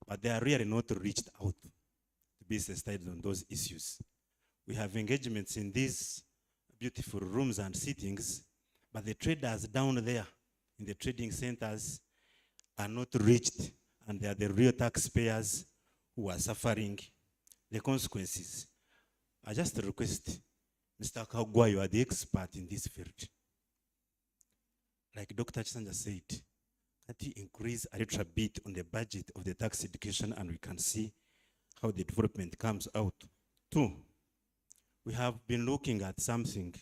But they are really not reached out to be studied on those issues. We have engagements in these beautiful rooms and sittings, but the traders down there in the trading centers are not reached, and they are the real taxpayers who are suffering the consequences. I just request, Mr. Kagwa, you are the expert in this field. Like Dr. Chisanja said, can't you increase a little bit on the budget of the tax education, and we can see how the development comes out? 2, we have been looking at something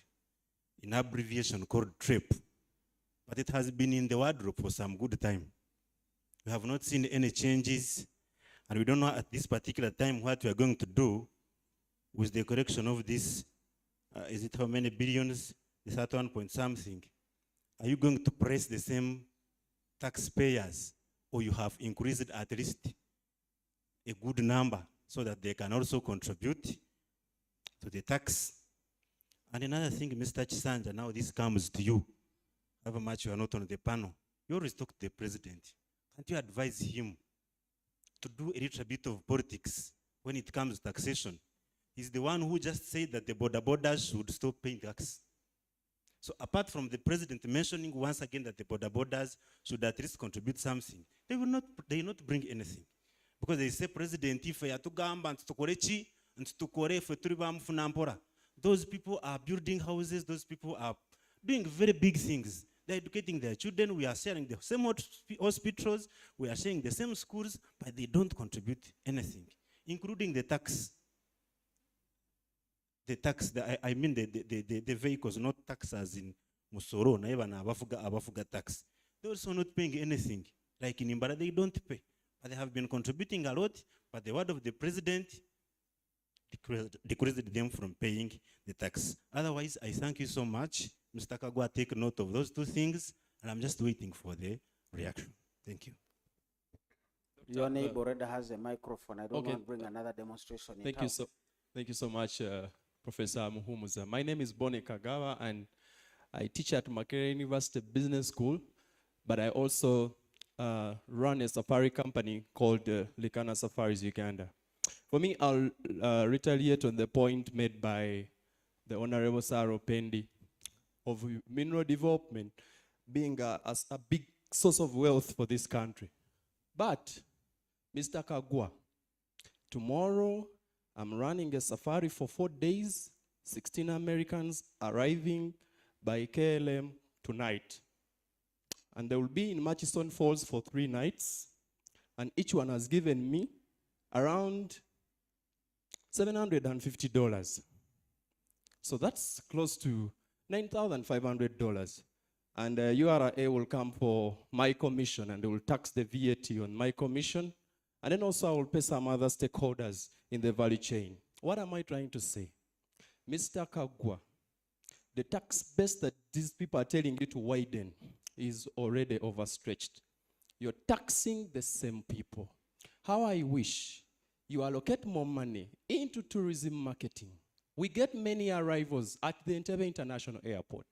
in abbreviation called TRIP, but it has been in the wardrobe for some good time. We have not seen any changes, and we don't know at this particular time what we are going to do with the correction of this. Is it how many billions? Is that 1 point something? Are you going to press the same taxpayers, or you have increased at least a good number so that they can also contribute to the tax? And another thing, Mr. Chisanja, now this comes to you. However much you are not on the panel, you always talk to the president. Can't you advise him to do a little bit of politics when it comes to taxation? He's the one who just said that the borders should stop paying tax. So apart from the president mentioning once again that the borders should at least contribute something, they will not bring anything. Because they say president if yatugamba ntutukorechi ntutukore fe turi bamufuna mpora. Those people are building houses, those people are doing very big things. They're educating their children, we are sharing the same hospitals, we are sharing the same schools, but they don't contribute anything, including the tax. The tax, I mean the vehicles, not tax as in Musoro, na even abafuga tax. They're also not paying anything. Like in Imbara, they don't pay. But they have been contributing a lot, but the word of the president decreased them from paying the tax. Otherwise, I thank you so much. Mr. Kagwa, take note of those two things, and I'm just waiting for the reaction. Thank you. Your neighbor already has a microphone. I don't want to bring another demonstration. Thank you so much, Professor Muhumuza. My name is Boni Kagawa, and I teach at Makerere University Business School, but I also run a safari company called Likana Safaris Uganda. For me, I'll retaliate on the point made by the Honorable Saro Pendi of mineral development being a big source of wealth for this country. But, Mr. Kagwa, tomorrow I'm running a safari for 4 days, 16 Americans arriving by KLM tonight. And they will be in Murchison Falls for 3 nights, and each one has given me around $750. So that's close to $9,500. And URA will come for my commission, and they will tax the VAT on my commission. And then also I will pay some other stakeholders in the value chain. What am I trying to say? Mr. Kagwa, the tax base that these people are telling you to widen is already overstretched. You're taxing the same people. How I wish you allocate more money into tourism marketing. We get many arrivals at the Entebbe International Airport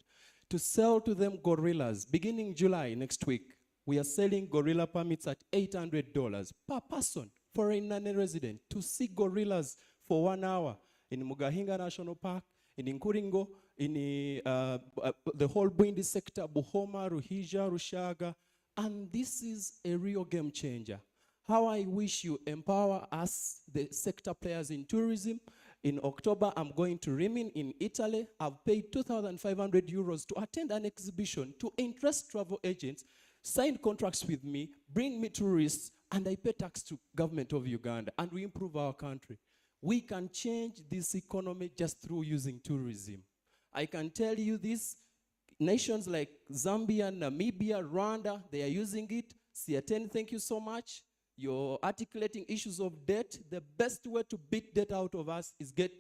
to sell to them gorillas. Beginning July next week, we are selling gorilla permits at $800 per person, foreign non-resident, to see gorillas for 1 hour in Mugahinga National Park, in Nkuringo, in the whole Bwindi sector, Buhoma, Ruhija, Rushaga, and this is a real game changer. How I wish you empower us, the sector players in tourism. In October, I'm going to Rimini in Italy. I've paid 2,500 euros to attend an exhibition to interest travel agents, sign contracts with me, bring me tourists, and I pay tax to government of Uganda, and we improve our country. We can change this economy just through using tourism. I can tell you this, nations like Zambia, Namibia, Rwanda, they are using it. SEATINI, thank you so much. You're articulating issues of debt. The best way to beat debt out of us is get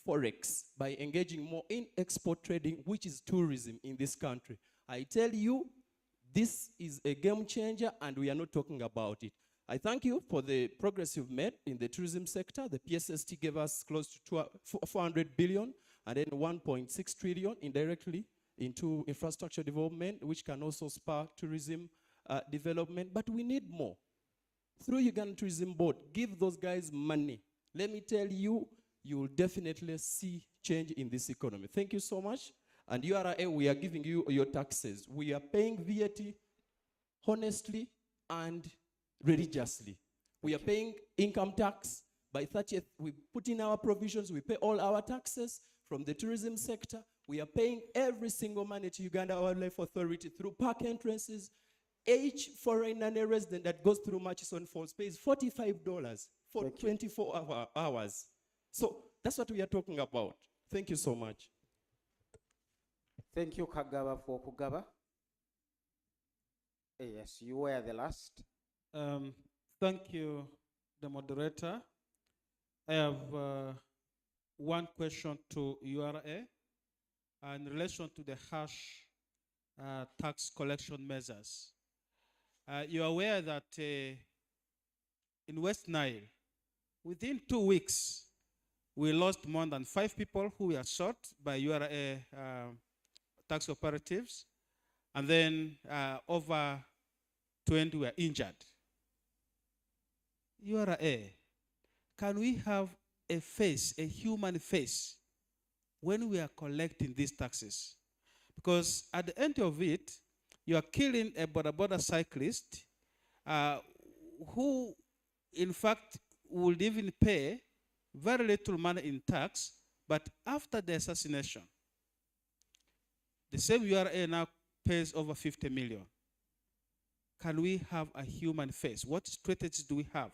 Forex by engaging more in export trading, which is tourism in this country. I tell you, this is a game changer, and we are not talking about it. I thank you for the progress you've made in the tourism sector. The PSST gave us close to 400 billion, and then 1.6 trillion indirectly into infrastructure development, which can also spur tourism development. But we need more. Through Uganda Tourism Board, give those guys money. Let me tell you, you will definitely see change in this economy. Thank you so much. And URA, we are giving you your taxes. We are paying VAT honestly and religiously. We are paying income tax. By 30th, we put in our provisions. We pay all our taxes from the tourism sector. We are paying every single money to Uganda Wildlife Authority through park entrances. Each foreign non-resident that goes through Murchison Falls pays $45 for 24 hours. So that's what we are talking about. Thank you so much. Thank you, Kagaba, for Kugaba. Yes, you were the last. Thank you, the moderator. I have one question to URA in relation to the harsh tax collection measures. You're aware that in West Nile, within 2 weeks, we lost more than 5 people who were shot by URA tax operatives, and then over 20 were injured. URA, can we have a face, a human face, when we are collecting these taxes? Because at the end of it, you are killing a border cyclist who, in fact, would even pay very little money in tax, but after the assassination, the same URA now pays over 50 million. Can we have a human face? What strategies do we have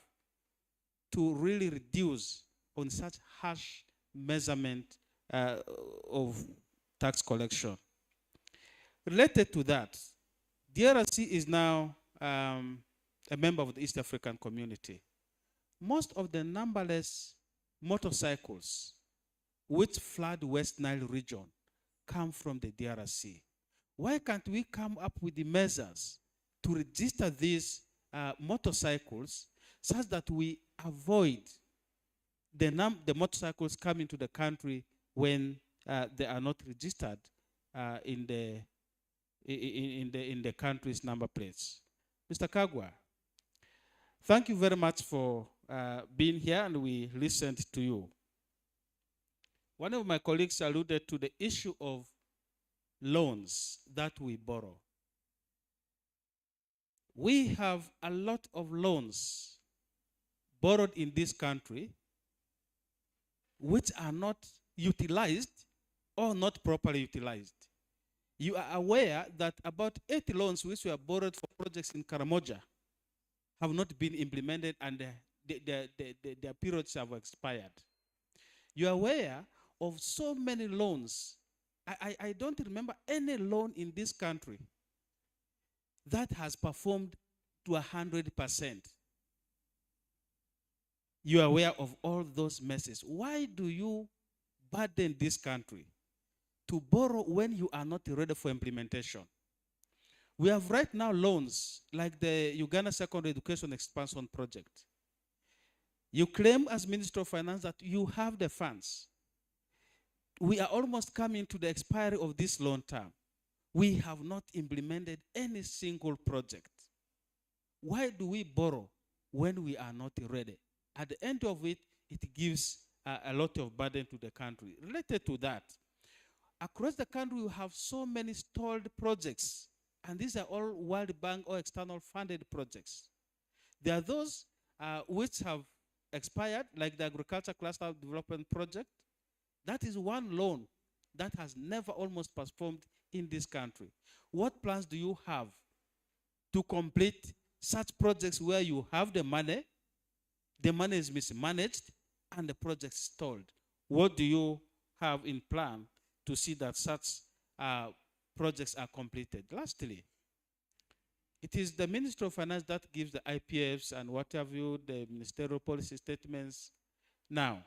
to really reduce on such harsh measurement of tax collection? Related to that, DRC is now a member of the East African community. Most of the numberless motorcycles which flood West Nile region come from the DRC. Why can't we come up with the measures to register these motorcycles such that we avoid the motorcycles coming to the country when they are not registered in the country's number plates? Mr. Kagwa, thank you very much for being here, and we listened to you. One of my colleagues alluded to the issue of loans that we borrow. We have a lot of loans borrowed in this country which are not utilized or not properly utilized. You are aware that about 80 loans which were borrowed for projects in Karamoja have not been implemented and their periods have expired. You are aware of so many loans. I don't remember any loan in this country that has performed to 100%. You are aware of all those messes. Why do you burden this country to borrow when you are not ready for implementation? We have right now loans like the Uganda Secondary Education Expansion Project. You claim as Minister of Finance that you have the funds. We are almost coming to the expiry of this loan term. We have not implemented any single project. Why do we borrow when we are not ready? At the end of it, it gives a lot of burden to the country. Related to that, across the country, we have so many stalled projects, and these are all World Bank or external funded projects. There are those which have expired, like the Agriculture Cluster Development Project. That is one loan that has never almost performed in this country. What plans do you have to complete such projects where you have the money is mismanaged, and the project stalled? What do you have in plan to see that such projects are completed? Lastly, it is the Ministry of Finance that gives the IPFs and what have you, the ministerial policy statements. Now,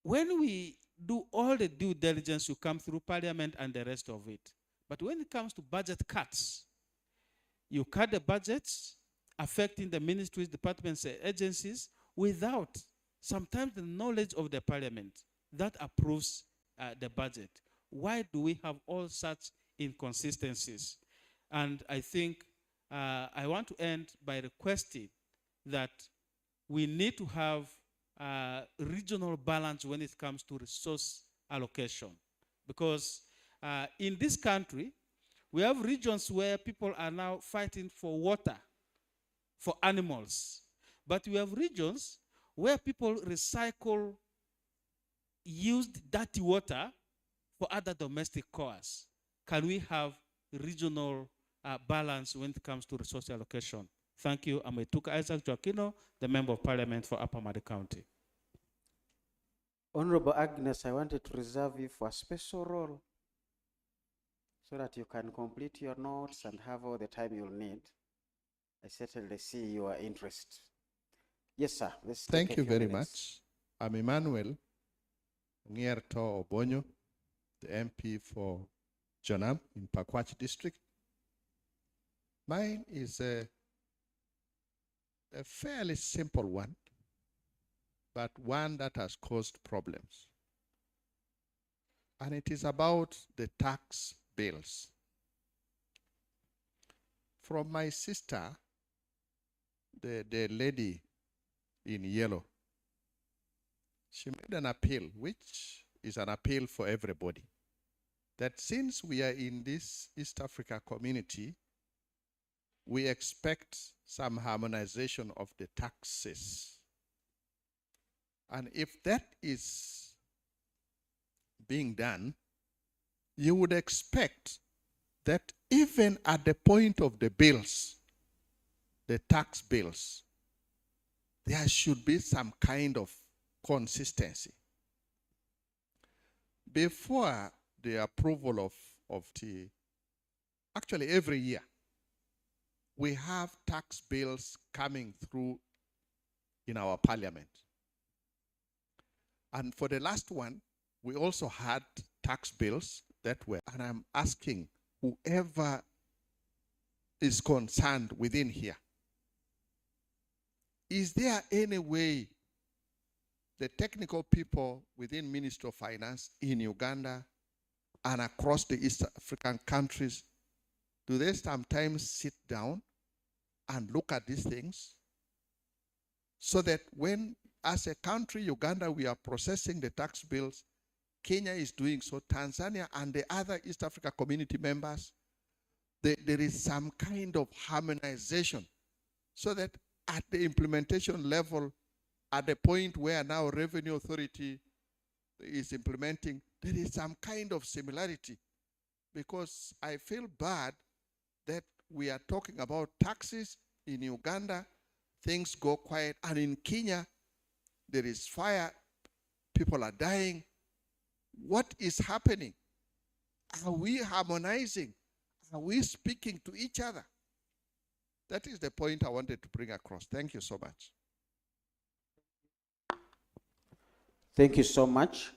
when we do all the due diligence, you come through Parliament and the rest of it. But when it comes to budget cuts, you cut the budgets affecting the ministries, departments, agencies without sometimes the knowledge of the Parliament that approves the budget. Why do we have all such inconsistencies? And I think I want to end by requesting that we need to have regional balance when it comes to resource allocation. Because in this country, we have regions where people are now fighting for water, for animals. But we have regions where people recycle used dirty water for other domestic cores. Can we have regional balance when it comes to resource allocation? Thank you. I'm Etuka Isaac Joaquino, the Member of Parliament for Upper Madi County. Honorable Agnes, I wanted to reserve you for a special role so that you can complete your notes and have all the time you'll need. I certainly see your interest. Yes, sir. Let's Thank you very much. I'm Emmanuel Ngierto Obonyo, the MP for Jonam in Pakwach District. Mine is a fairly simple one, but one that has caused problems. And it is about the tax bills. From my sister, the lady in yellow, she made an appeal, which is an appeal for everybody. that since we are in this East Africa community, we expect some harmonization of the taxes. And if that is being done, you would expect that even at the point of the bills, the tax bills, there should be some kind of consistency. Before the approval of actually every year, we have tax bills coming through in our parliament. And for the last one, we also had tax bills that were, and I'm asking whoever is concerned within here, is there any way the technical people within Ministry of Finance in Uganda and across the East African countries, do they sometimes sit down and look at these things so that when, as a country, Uganda, we are processing the tax bills, Kenya is doing so, Tanzania and the other East Africa community members, there is some kind of harmonization so that at the implementation level, at the point where now Revenue Authority is implementing, there is some kind of similarity. Because I feel bad that we are talking about taxes in Uganda, things go quiet, and in Kenya, there is fire, people are dying. What is happening? Are we harmonizing? Are we speaking to each other? That is the point I wanted to bring across. Thank you so much. Thank you so much.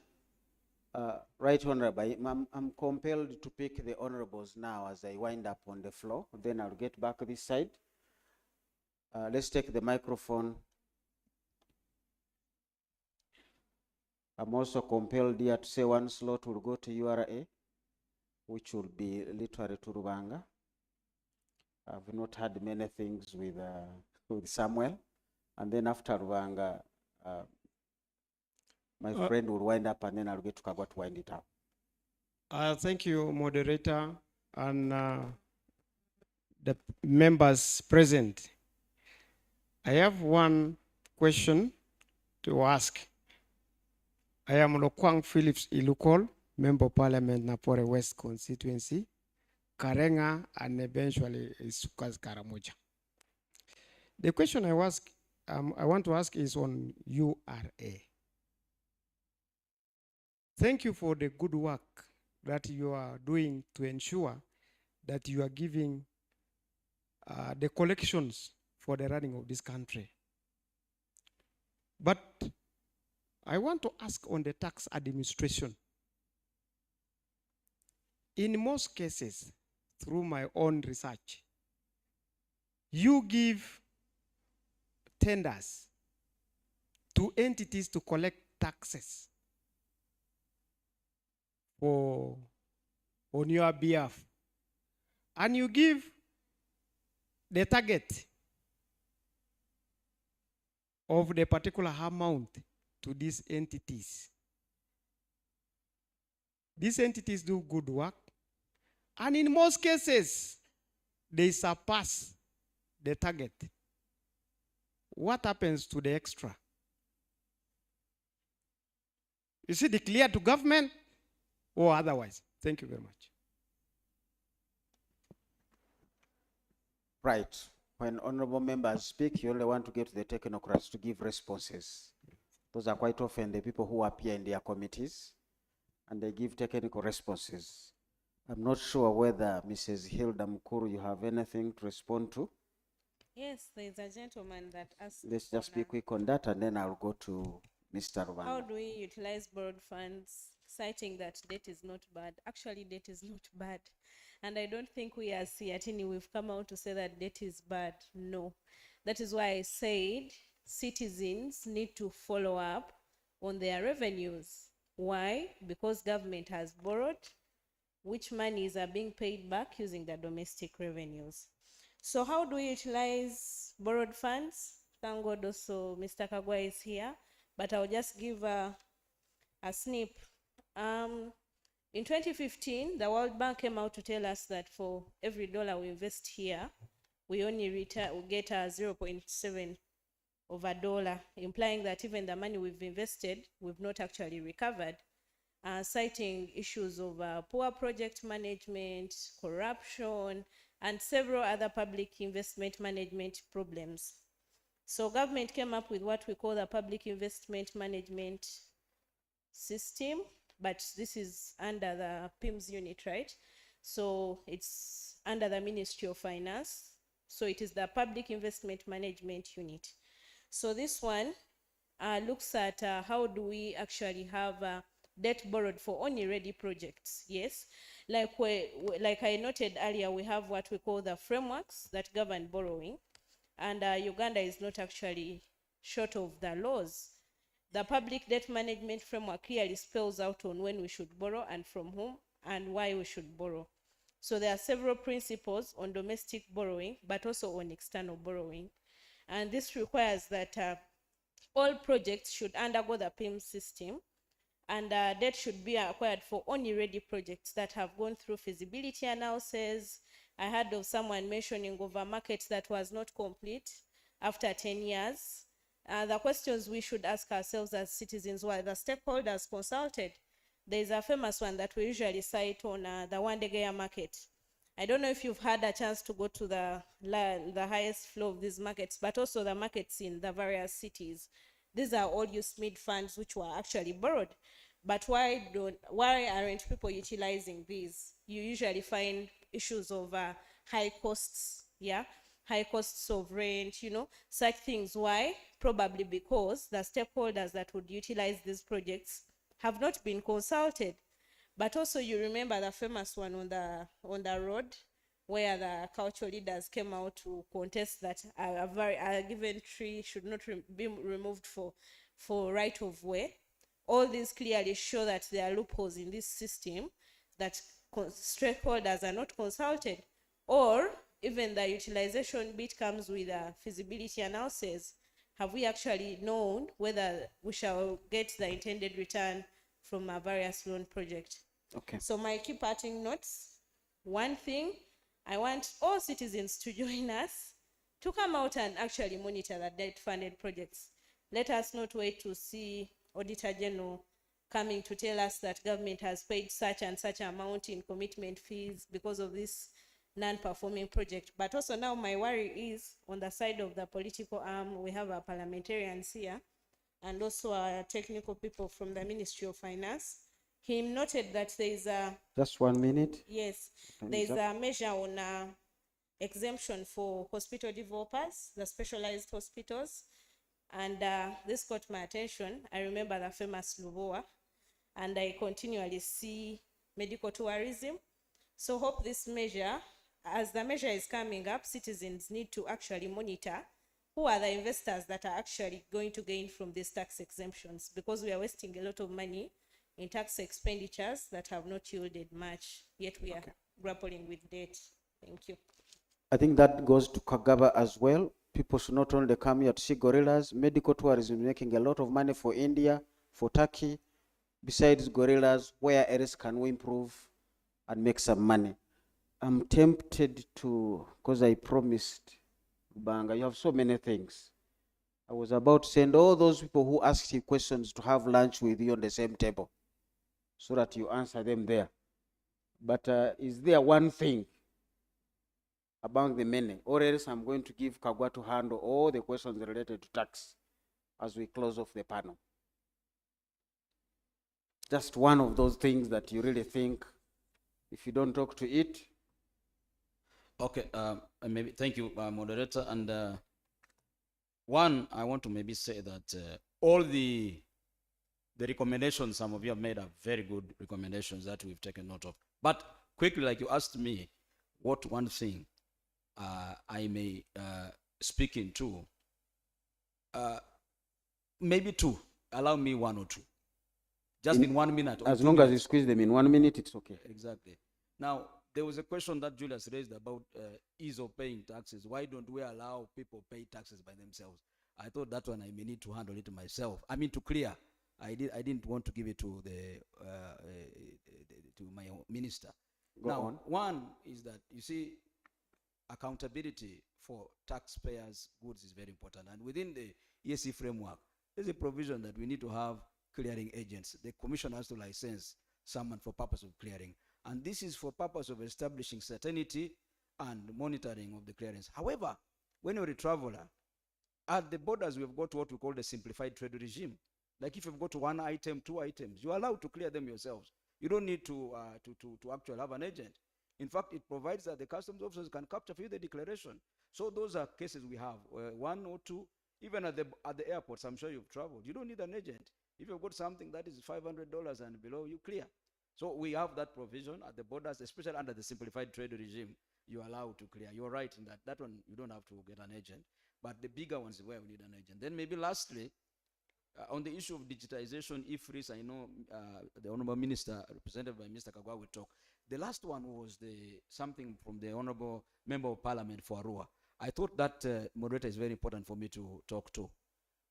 Right Honorable, I'm compelled to pick the honorables now as I wind up on the floor. Then I'll get back this side. Let's take the microphone. I'm also compelled here to say one slot will go to URA, which will be literally to Rubanga. I've not had many things with Samuel. And then after Rubanga, my friend will wind up, and then I'll get to Kagwa to wind it up. Thank you, moderator, and the members present. I have one question to ask. I am Lokwang Phillips Ilukol, Member of Parliament, Napore West Constituency, Karenga, and eventually Sukas Karamoja. The question I want to ask is on URA. Thank you for the good work that you are doing to ensure that you are giving the collections for the running of this country. But I want to ask on the tax administration. In most cases, through my own research, you give tenders to entities to collect taxes on your behalf, and you give the target of the particular amount to these entities. These entities do good work, and in most cases, they surpass the target. What happens to the extra? Is it declared to government or otherwise? Thank you very much. Right. When honorable members speak, you only want to get to the technocrats to give responses. Those are quite often the people who appear in their committees, and they give technical responses. I'm not sure whether Mrs. Hilda Mukuru, you have anything to respond to? Yes, there is a gentleman that asked. Let's just be quick on that, and then I'll go to Mr. Rubanga. How do we utilize borrowed funds, citing that debt is not bad? Actually, debt is not bad. And I don't think we as SEATINI, we've come out to say that debt is bad. No. That is why I said citizens need to follow up on their revenues. Why? Because government has borrowed, which monies are being paid back using the domestic revenues. So how do we utilize borrowed funds? Thank God also Mr. Kagwa is here, but I'll just give a snip. In 2015, the World Bank came out to tell us that for every dollar we invest here, we only get a 0.7 of a dollar, implying that even the money we've invested, we've not actually recovered, citing issues of poor project management, corruption, and several other public investment management problems. So government came up with what we call the public investment management system, but this is under the PIMS unit, right? So it's under the Ministry of Finance. So it is the Public Investment Management Unit. So this one looks at how do we actually have debt borrowed for only ready projects. Yes, like I noted earlier, we have what we call the frameworks that govern borrowing, and Uganda is not actually short of the laws. The public debt management framework clearly spells out on when we should borrow and from whom and why we should borrow. So there are several principles on domestic borrowing, but also on external borrowing. And this requires that all projects should undergo the PIMS system, and debt should be acquired for only ready projects that have gone through feasibility analysis. I heard of someone mentioning of a market that was not complete after 10 years. The questions we should ask ourselves as citizens: were the stakeholders consulted? There's a famous one that we usually cite on the Wandegeya market. I don't know if you've had a chance to go to the highest floor of these markets, but also the markets in the various cities. These are all USMID funds which were actually borrowed. But why aren't people utilizing these? You usually find issues of high costs, high costs of rent, such things. Why? Probably because the stakeholders that would utilize these projects have not been consulted. But also you remember the famous one on the road where the cultural leaders came out to contest that a given tree should not be removed for right of way. All these clearly show that there are loopholes in this system, that stakeholders are not consulted, or even the utilization bit comes with a feasibility analysis. Have we actually known whether we shall get the intended return from a various loan project? Okay. So my key parting notes: one thing, I want all citizens to join us to come out and actually monitor the debt-funded projects. Let us not wait to see Auditor General coming to tell us that government has paid such and such amount in commitment fees because of this non-performing project. But also now my worry is on the side of the political arm. We have our parliamentarians here and also our technical people from the Ministry of Finance. He noted that there is a... Just 1 minute. Yes, there is a measure on exemption for hospital developers, the specialized hospitals. And this caught my attention. I remember the famous Lubowa, and I continually see medical tourism. So hope this measure, as the measure is coming up, citizens need to actually monitor who are the investors that are actually going to gain from these tax exemptions, because we are wasting a lot of money in tax expenditures that have not yielded much, yet we are grappling with debt. Thank you. I think that goes to Kagaba as well. People should not only come here to see gorillas. Medical tourism is making a lot of money for India, for Turkey. Besides gorillas, where else can we improve and make some money? I'm tempted to, because I promised Banga, you have so many things. I was about to send all those people who asked you questions to have lunch with you on the same table so that you answer them there. But is there one thing among the many, or else I'm going to give Kagwa to handle all the questions related to tax as we close off the panel? Just one of those things that you really think, if you don't talk to it. Okay, maybe thank you, moderator. And one, I want to maybe say that all the recommendations some of you have made are very good recommendations that we've taken note of. But quickly, like you asked me, what one thing I may speak into, maybe two. Allow me one or two. Just in 1 minute. As long as you squeeze them in 1 minute, it's okay. Exactly. Now, there was a question that Julius raised about ease of paying taxes. Why don't we allow people pay taxes by themselves? I thought that one I may need to handle it myself. I mean, to clear I didn't want to give it to to my minister. Go now, on. one is that, you see, accountability for taxpayers' goods is very important. And within the ESC framework, there's a provision that we need to have clearing agents. The commission has to license someone for purpose of clearing. And this is for purpose of establishing certainty and monitoring of the clearance. However, when you're a traveler, at the borders, we've got what we call the simplified trade regime. Like if you've got one item, two items, you're allowed to clear them yourselves. You don't need to actually have an agent. In fact, it provides that the customs officers can capture for you the declaration. So those are cases we have, one or two, even at the airports. I'm sure you've traveled. You don't need an agent. If you've got something that is $500 and below, you clear. So we have that provision at the borders, especially under the simplified trade regime. You're allowed to clear. You're right in that. That one, you don't have to get an agent. But the bigger ones is where we need an agent. Then maybe lastly, on the issue of digitization, IFRIS, I know the Honorable Minister, represented by Mr. Kagwa, will talk. The last one was something from the Honorable Member of Parliament for Arua. I thought that moderator is very important for me to talk to.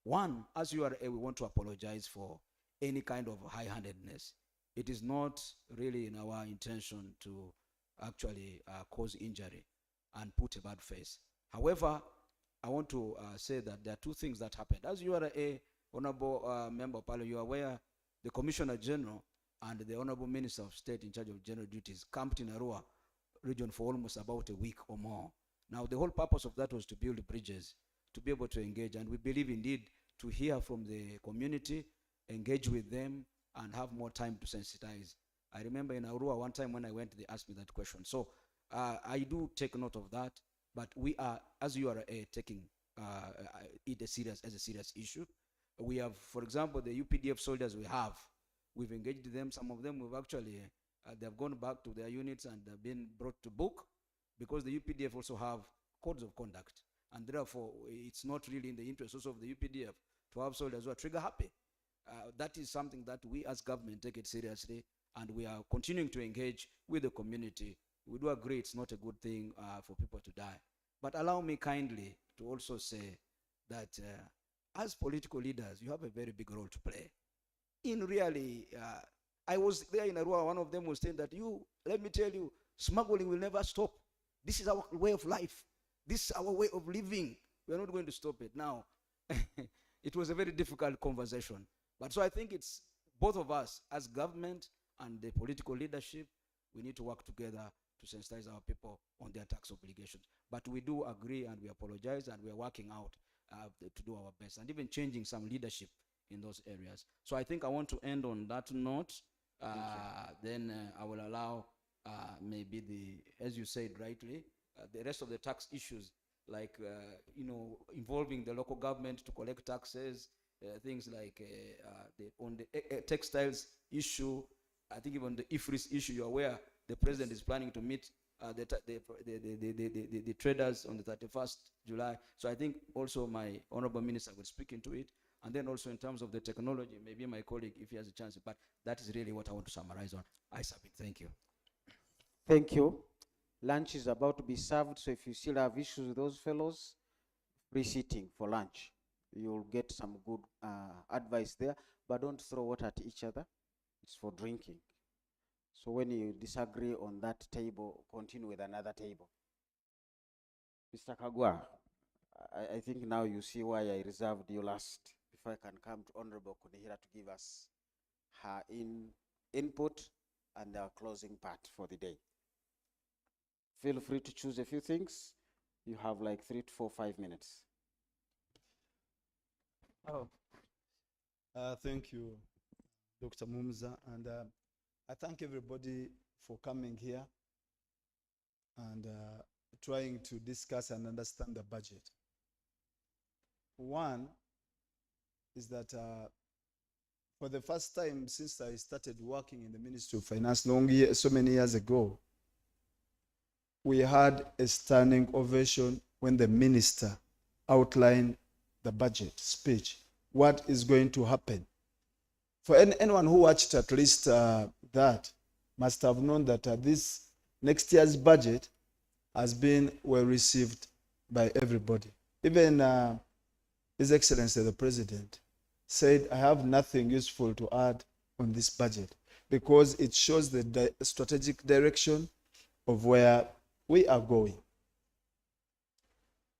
One, as URA, we want to apologize for any kind of high-handedness. It is not really in our intention to actually cause injury and put a bad face. However, I want to say that there are two things that happened. As you are a Honorable Member of Parliament, you are aware the Commissioner General and the Honorable Minister of State in charge of general duties camped in Arua region for almost about a week or more. Now, the whole purpose of that was to build bridges, to be able to engage. And we believe indeed to hear from the community, engage with them, and have more time to sensitize. I remember in Arua one time when I went, they asked me that question. So I do take note of that, but we are, as you are taking it as a serious issue. We have, for example, the UPDF soldiers we've engaged them. Some of them we've actually, they have gone back to their units and they've been brought to book because the UPDF also have codes of conduct. And therefore, it's not really in the interest also of the UPDF to have soldiers who are trigger happy. That is something that we as government take it seriously, and we are continuing to engage with the community. We do agree it's not a good thing for people to die. But allow me kindly to also say that as political leaders, you have a very big role to play. In really, I was there in Arua, one of them was saying that let me tell you, smuggling will never stop. This is our way of life. This is our way of living. We're not going to stop it. Now, it was a very difficult conversation. But so I think it's both of us as government and the political leadership, we need to work together to sensitize our people on their tax obligations. But we do agree and we apologize and we are working out to do our best and even changing some leadership in those areas. So I think I want to end on that note. Then I will allow maybe as you said rightly, the rest of the tax issues like, involving the local government to collect taxes, things like on the textiles issue. I think even the IFRIS issue, you're aware the president is planning to meet the traders on the 31st July. So I think also my honorable minister will speak into it. And then also in terms of the technology, maybe my colleague, if he has a chance, but that is really what I want to summarize on. I submit. Thank you. Thank you. Lunch is about to be served, so if you still have issues with those fellows, free seating for lunch. You'll get some good advice there, but don't throw water at each other. It's for drinking. So when you disagree on that table, continue with another table. Mr. Kagwa, I think now you see why I reserved you last. If I can come to Honorable Kunihira to give us her input and our closing part for the day. Feel free to choose a few things. You have like 3 to 4, 5 minutes. Thank you, Dr. Mumza, and I thank everybody for coming here and trying to discuss and understand the budget. One is that for the first time since I started working in the Ministry of Finance so many years ago, we had a standing ovation when the minister outlined the budget speech, what is going to happen. For anyone who watched at least that must have known that this next year's budget has been well received by everybody. Even His Excellency the President said, I have nothing useful to add on this budget because it shows the strategic direction of where we are going.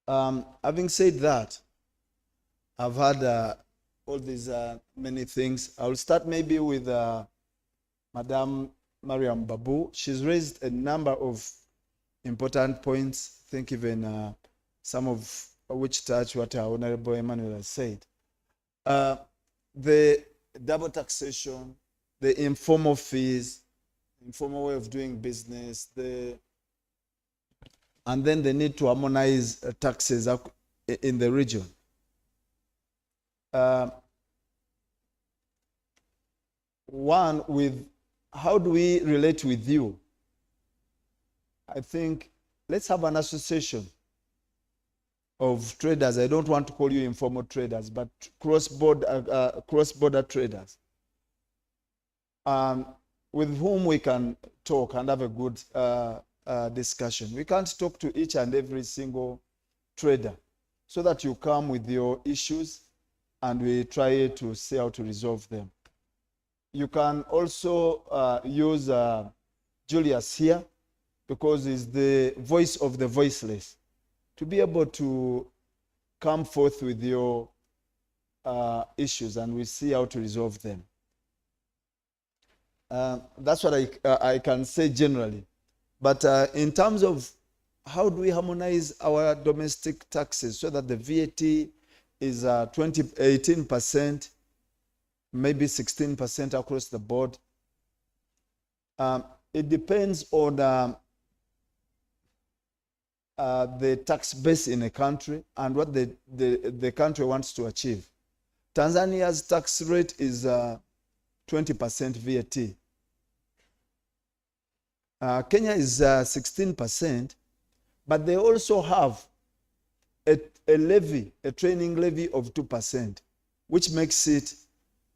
Having said that, I've had all these many things. I'll start maybe with Madam Mariam Babu. She's raised a number of important points. I think even some of which touch what our Honorable Emmanuel has said. The double taxation, the informal fees, informal way of doing business, and then the need to harmonize taxes in the region. One, with how do we relate with you? I think let's have an association of traders. I don't want to call you informal traders, but cross-border traders, with whom we can talk and have a good discussion. We can't talk to each and every single trader, so that you come with your issues and we try to see how to resolve them. You can also use Julius here, because he's the voice of the voiceless, to be able to come forth with your issues and we see how to resolve them. That's what I can say generally. But in terms of how do we harmonize our domestic taxes so that the VAT is 18%, maybe 16% across the board, it depends on the tax base in a country and what the country wants to achieve. Tanzania's tax rate is 20% VAT. Kenya is 16%, but they also have a levy, a training levy of 2%, which makes it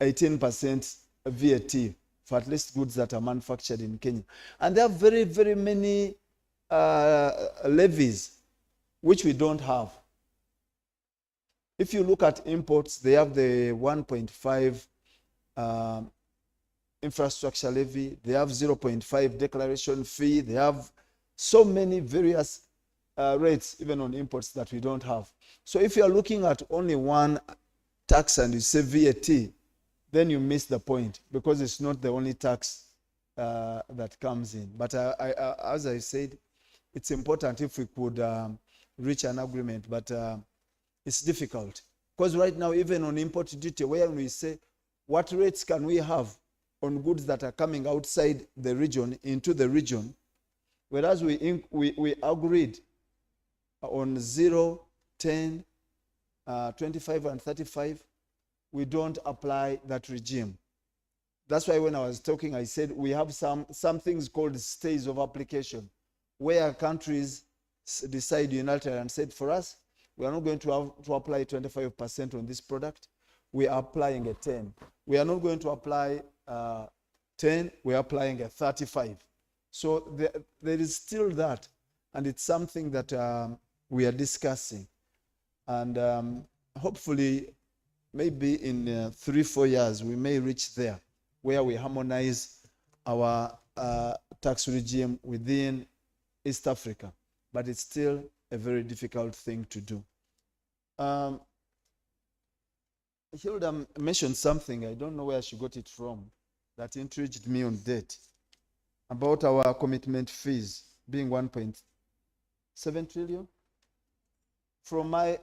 18% VAT for at least goods that are manufactured in Kenya. And there are very, very many levies which we don't have. If you look at imports, they have the 1.5 infrastructure levy, they have 0.5 declaration fee, they have so many various rates even on imports that we don't have. So if you are looking at only one tax and you say VAT, then you miss the point, because it's not the only tax that comes in. But as I said, it's important if we could reach an agreement, but it's difficult. Because right now, even on import duty, where we say, what rates can we have on goods that are coming outside the region into the region, whereas we agreed on 0, 10, 25 and 35, we don't apply that regime. That's why when I was talking, I said we have some things called stays of application, where countries decide unilaterally and said, for us, we are not going to apply 25% on this product. We are applying a 10. We are not going to apply 10. We are applying a 35. So there is still that, and it's something that we are discussing. And hopefully, maybe in 3-4 years, we may reach there, where we harmonize our tax regime within East Africa. But it's still a very difficult thing to do. Hilda mentioned something, I don't know where she got it from, that intrigued me on debt, about our commitment fees being 1.7 trillion. From my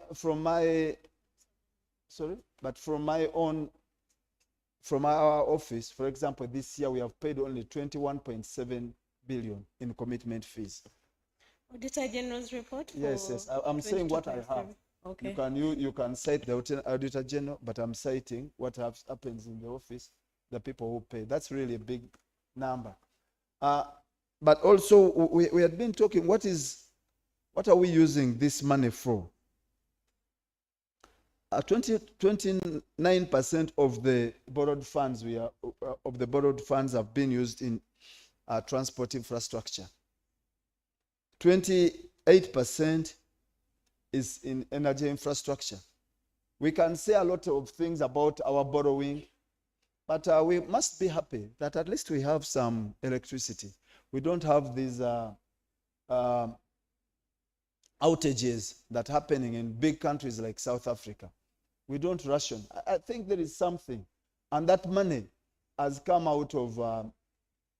our office, for example, this year we have paid only 21.7 billion in commitment fees. Auditor General's report? Yes. I'm saying what I have. Okay. You can cite the Auditor General, but I'm citing what happens in the office, the people who pay. That's really a big number. But also, we had been talking, what are we using this money for? 29% of the borrowed funds have been used in transport infrastructure. 28% is in energy infrastructure. We can say a lot of things about our borrowing, but we must be happy that at least we have some electricity. We don't have these outages that are happening in big countries like South Africa. We don't ration. I think there is something. And that money has come out of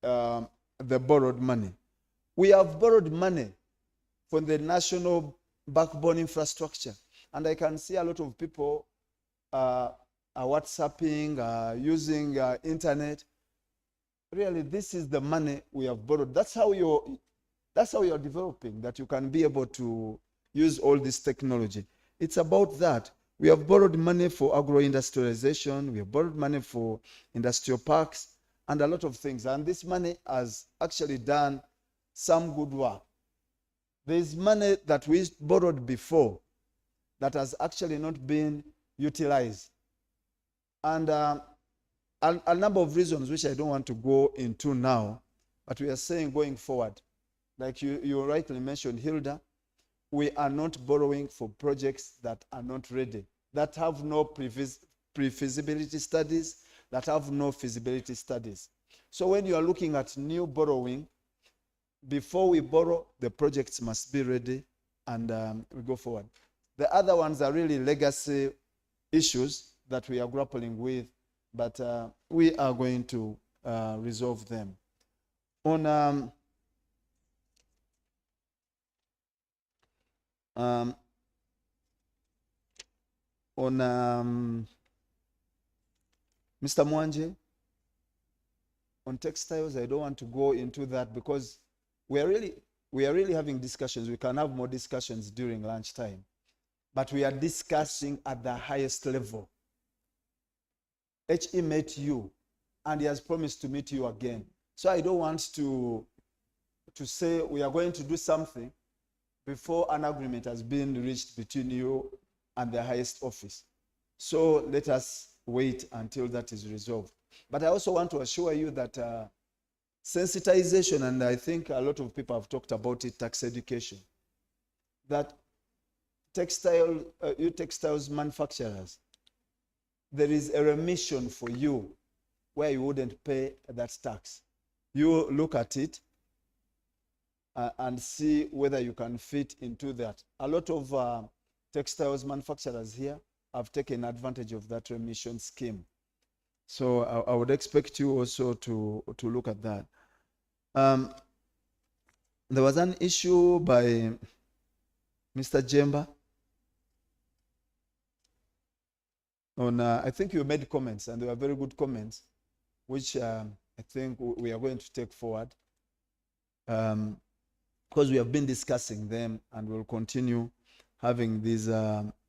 the borrowed money. We have borrowed money for the national backbone infrastructure. And I can see a lot of people are WhatsApping, using internet. Really, this is the money we have borrowed. That's how you're developing, that you can be able to use all this technology. It's about that. We have borrowed money for agro-industrialization. We have borrowed money for industrial parks and a lot of things. And this money has actually done some good work. There's money that we borrowed before that has actually not been utilized. And a number of reasons which I don't want to go into now, but we are saying going forward, like you rightly mentioned, Hilda, we are not borrowing for projects that are not ready, that have no pre-feasibility studies, that have no feasibility studies. So when you are looking at new borrowing, before we borrow, the projects must be ready, and we go forward. The other ones are really legacy issues that we are grappling with, but we are going to resolve them. Mr. Mwanje, on textiles, I don't want to go into that because we are really having discussions. We can have more discussions during lunchtime, but we are discussing at the highest level. HE met you, and he has promised to meet you again. So I don't want to say we are going to do something before an agreement has been reached between you and the highest office. So let us wait until that is resolved. But I also want to assure you that sensitization, and I think a lot of people have talked about it, tax education, that you textiles manufacturers, there is a remission for you where you wouldn't pay that tax. You look at it and see whether you can fit into that. A lot of textiles manufacturers here have taken advantage of that remission scheme. So I would expect you also to look at that. There was an issue by Mr. Jemba on, I think you made comments, and they were very good comments, which I think we are going to take forward, because we have been discussing them, and we'll continue having these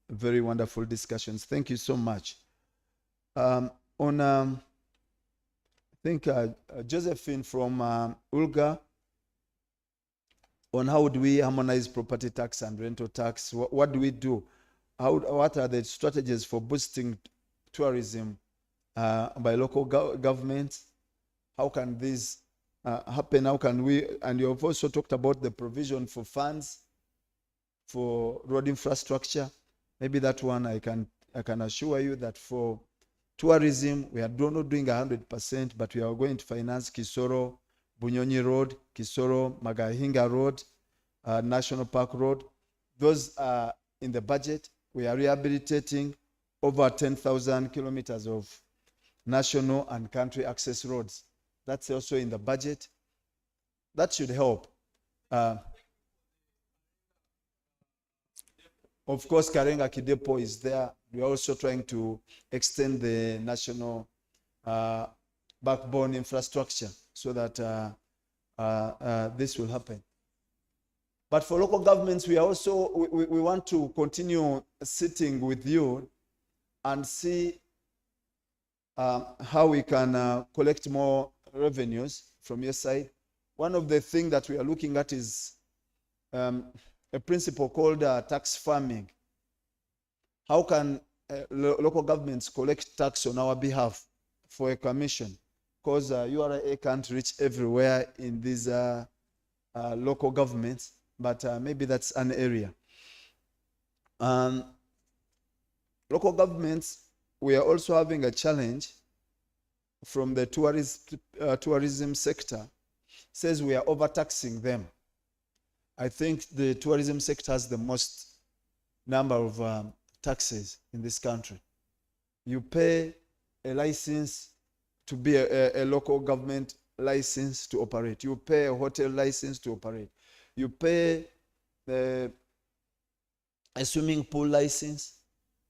very wonderful discussions. Thank you so much. I think Josephine from ULGA, on how do we harmonize property tax and rental tax? What do we do? What are the strategies for boosting tourism by local governments? How can this happen? How can we? And you have also talked about the provision for funds for road infrastructure. Maybe that one I can assure you that for tourism, we are not doing 100%, but we are going to finance Kisoro, Bunyonyi Road, Kisoro, Magahinga Road, National Park Road. Those are in the budget. We are rehabilitating over 10,000 kilometers of national and country access roads. That's also in the budget. That should help. Of course, Karenga Kidepo is there. We are also trying to extend the national backbone infrastructure so that this will happen. But for local governments, we want to continue sitting with you and see how we can collect more revenues from your side. One of the things that we are looking at is a principle called tax farming. How can local governments collect tax on our behalf for a commission? Because URA can't reach everywhere in these local governments, but maybe that's an area. local governments, we are also having a challenge from the tourism sector. Says we are overtaxing them. I think the tourism sector has the most number of taxes in this country. You pay a license to be a local government license to operate. You pay a hotel license to operate. You pay a swimming pool license.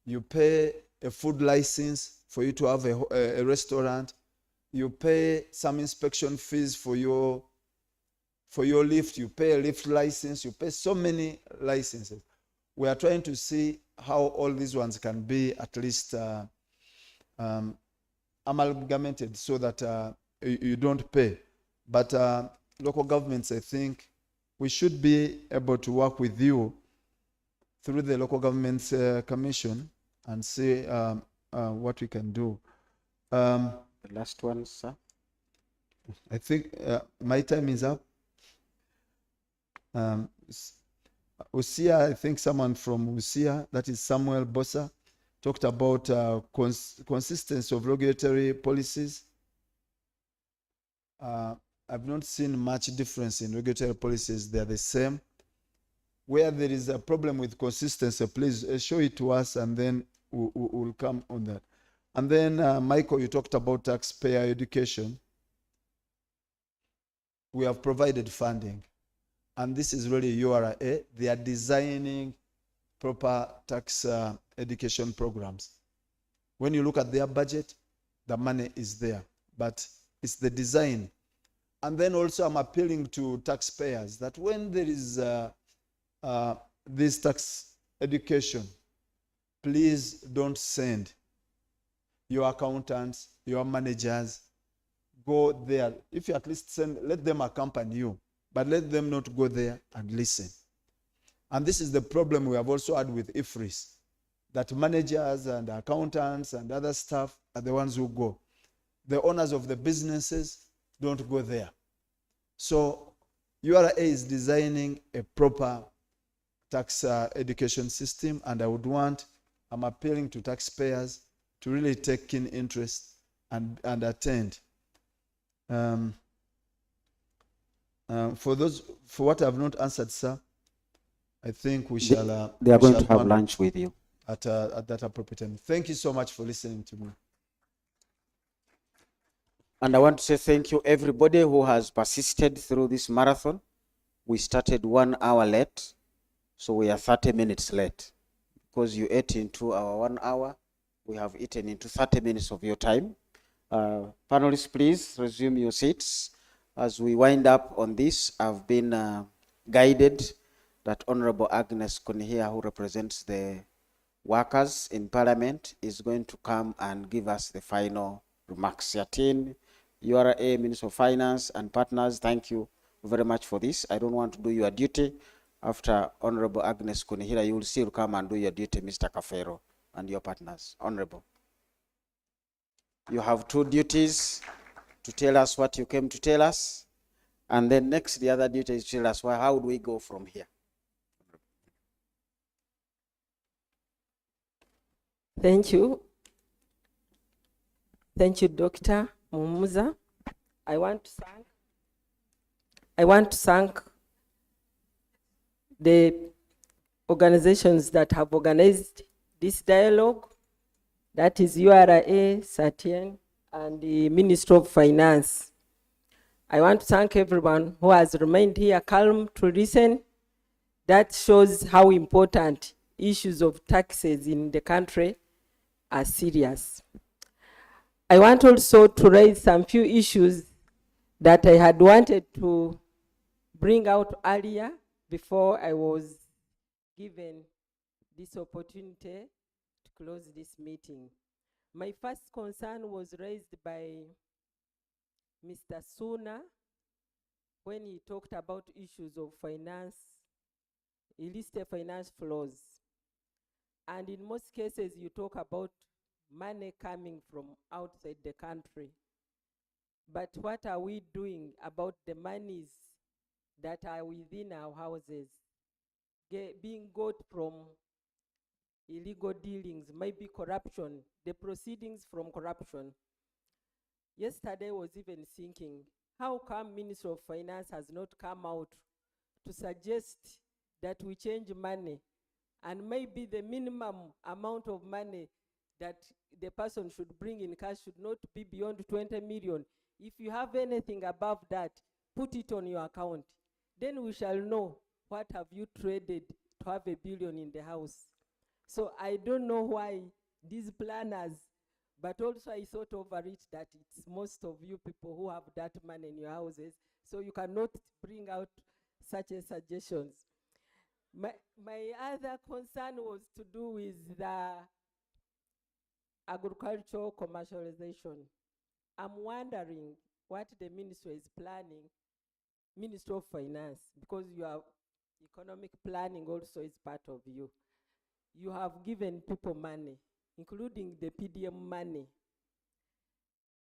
You pay a food license for you to have a restaurant. You pay some inspection fees for your lift. You pay a lift license. You pay so many licenses. We are trying to see how all these ones can be at least amalgamated so that you don't pay. But local governments, I think, we should be able to work with you through the Local Governments Commission and see what we can do. The last one, sir. I think my time is up. Usia, I think someone from Usia, that is Samuel Bossa, talked about consistency of regulatory policies. I've not seen much difference in regulatory policies. They're the same. Where there is a problem with consistency, please show it to us and then we'll come on that. And then, Michael, you talked about taxpayer education. We have provided funding. And this is really URA. They are designing proper tax education programs. When you look at their budget, the money is there, but it's the design. And then also I'm appealing to taxpayers that when there is this tax education, please don't send your accountants, your managers, go there. If you at least send, let them accompany you, but let them not go there and listen. And this is the problem we have also had with IFRIS, that managers and accountants and other staff are the ones who go. The owners of the businesses don't go there. So URA is designing a proper tax education system, and I'm appealing to taxpayers to really take keen interest and attend. For what I have not answered, sir, I think we shall. They are going to have lunch with you at that appropriate time. Thank you so much for listening to me. And I want to say thank you everybody who has persisted through this marathon. We started 1 hour late, so we are 30 minutes late. Because you ate into our 1 hour, we have eaten into 30 minutes of your time. Panelists, please resume your seats. As we wind up on this, I've been guided that Honorable Agnes Konihia, who represents the workers in Parliament, is going to come and give us the final remarks. Yatin, URA, Minister of Finance, and partners, thank you very much for this. I don't want to do your duty. After Honorable Agnes Konihira, you will still come and do your duty, Mr. Kafero, and your partners. Honorable, you have 2 duties: to tell us what you came to tell us, and then next, the other duty is to tell us how do we go from here. Thank you. Thank you, Dr. Mumuza. I want to thank the organizations that have organized this dialogue, that is URA, SEATINI, and the Ministry of Finance. I want to thank everyone who has remained here calm to listen. That shows how important issues of taxes in the country are serious. I want also to raise some few issues that I had wanted to bring out earlier before I was given this opportunity to close this meeting. My first concern was raised by Mr. Suna when he talked about issues of finance, illicit finance flows. And in most cases, you talk about money coming from outside the country. But what are we doing about the monies that are within our houses, being got from illegal dealings, maybe corruption, the proceedings from corruption. Yesterday I was even thinking, how come Minister of Finance has not come out to suggest that we change money, and maybe the minimum amount of money that the person should bring in cash should not be beyond 20 million. If you have anything above that, put it on your account. Then we shall know what have you traded to have $1 billion in the house. So I don't know why these planners, but also I thought over it that it's most of you people who have that money in your houses, so you cannot bring out such a suggestions. My other concern was to do with the agricultural commercialization. I'm wondering what the ministry is planning, Ministry of Finance, because you have economic planning also is part of you. You have given people money, including the PDM money.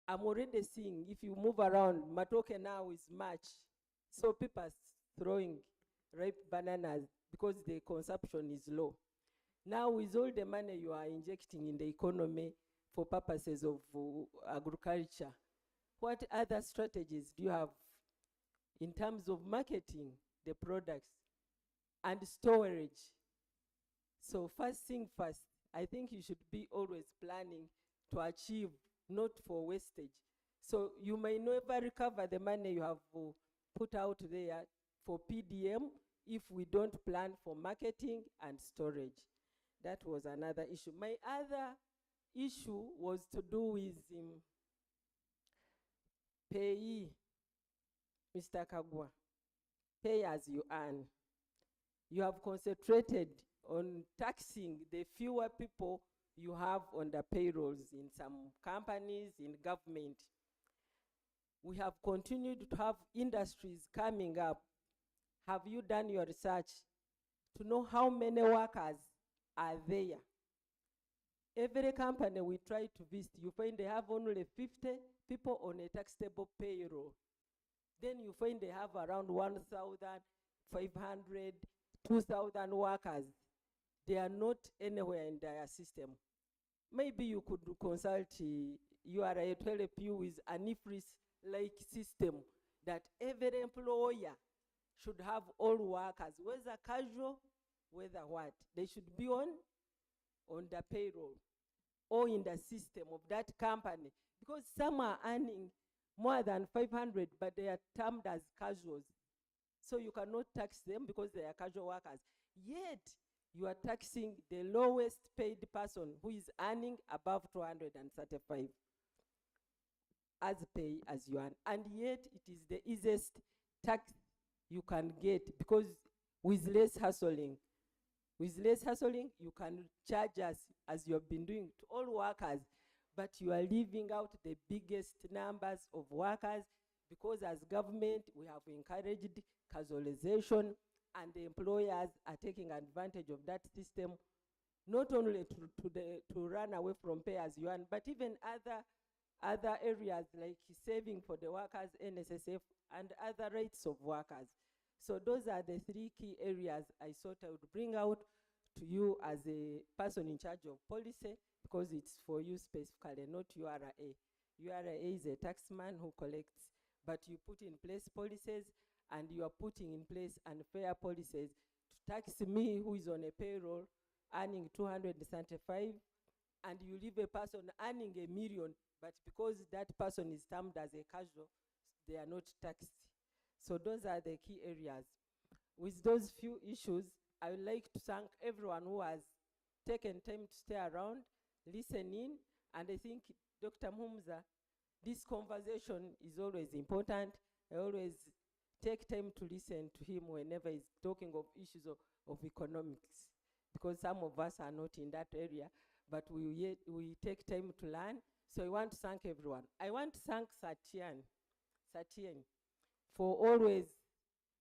I'm already seeing, if you move around, Matoke now is March, so people are throwing ripe bananas because the consumption is low. Now with all the money you are injecting in the economy for purposes of agriculture, what other strategies do you have in terms of marketing the products and storage? So first thing first, I think you should be always planning to achieve, not for wastage. So you may never recover the money you have put out there for PDM if we don't plan for marketing and storage. That was another issue. My other issue was to do with pay, Mr. Kagwa, pay as you earn. You have concentrated on taxing the fewer people you have on the payrolls in some companies, in government. We have continued to have industries coming up. Have you done your research to know how many workers are there? Every company we try to visit, you find they have only 50 people on a taxable payroll. Then you find they have around 1,500, 2,000 workers. They are not anywhere in their system. Maybe you could consult URA to help you with an IFRS-like system that every employer should have all workers, whether casual, whether what. They should be on the payroll or in the system of that company, because some are earning more than 500, but they are termed as casuals. So you cannot tax them because they are casual workers. Yet, you are taxing the lowest paid person who is earning above 235 as pay as you earn. And yet, it is the easiest tax you can get, because with less hassling, you can charge us, as you have been doing, to all workers, but you are leaving out the biggest numbers of workers, because as government, we have encouraged casualization, and the employers are taking advantage of that system, not only to run away from pay as you earn, but even other areas like saving for the workers, NSSF, and other rights of workers. So those are the three key areas I thought I would bring out to you as a person in charge of policy, because it's for you specifically, not URA. URA is a taxman who collects, but you put in place policies, and you are putting in place unfair policies to tax me, who is on a payroll earning 275, and you leave a person earning $1 million, but because that person is termed as a casual, they are not taxed. So those are the key areas. With those few issues, I would like to thank everyone who has taken time to stay around, listen in, and I think, Dr. Mumza, this conversation is always important. I always take time to listen to him whenever he's talking of issues of economics, because some of us are not in that area, but we take time to learn. So I want to thank everyone. I want to thank Satyen for always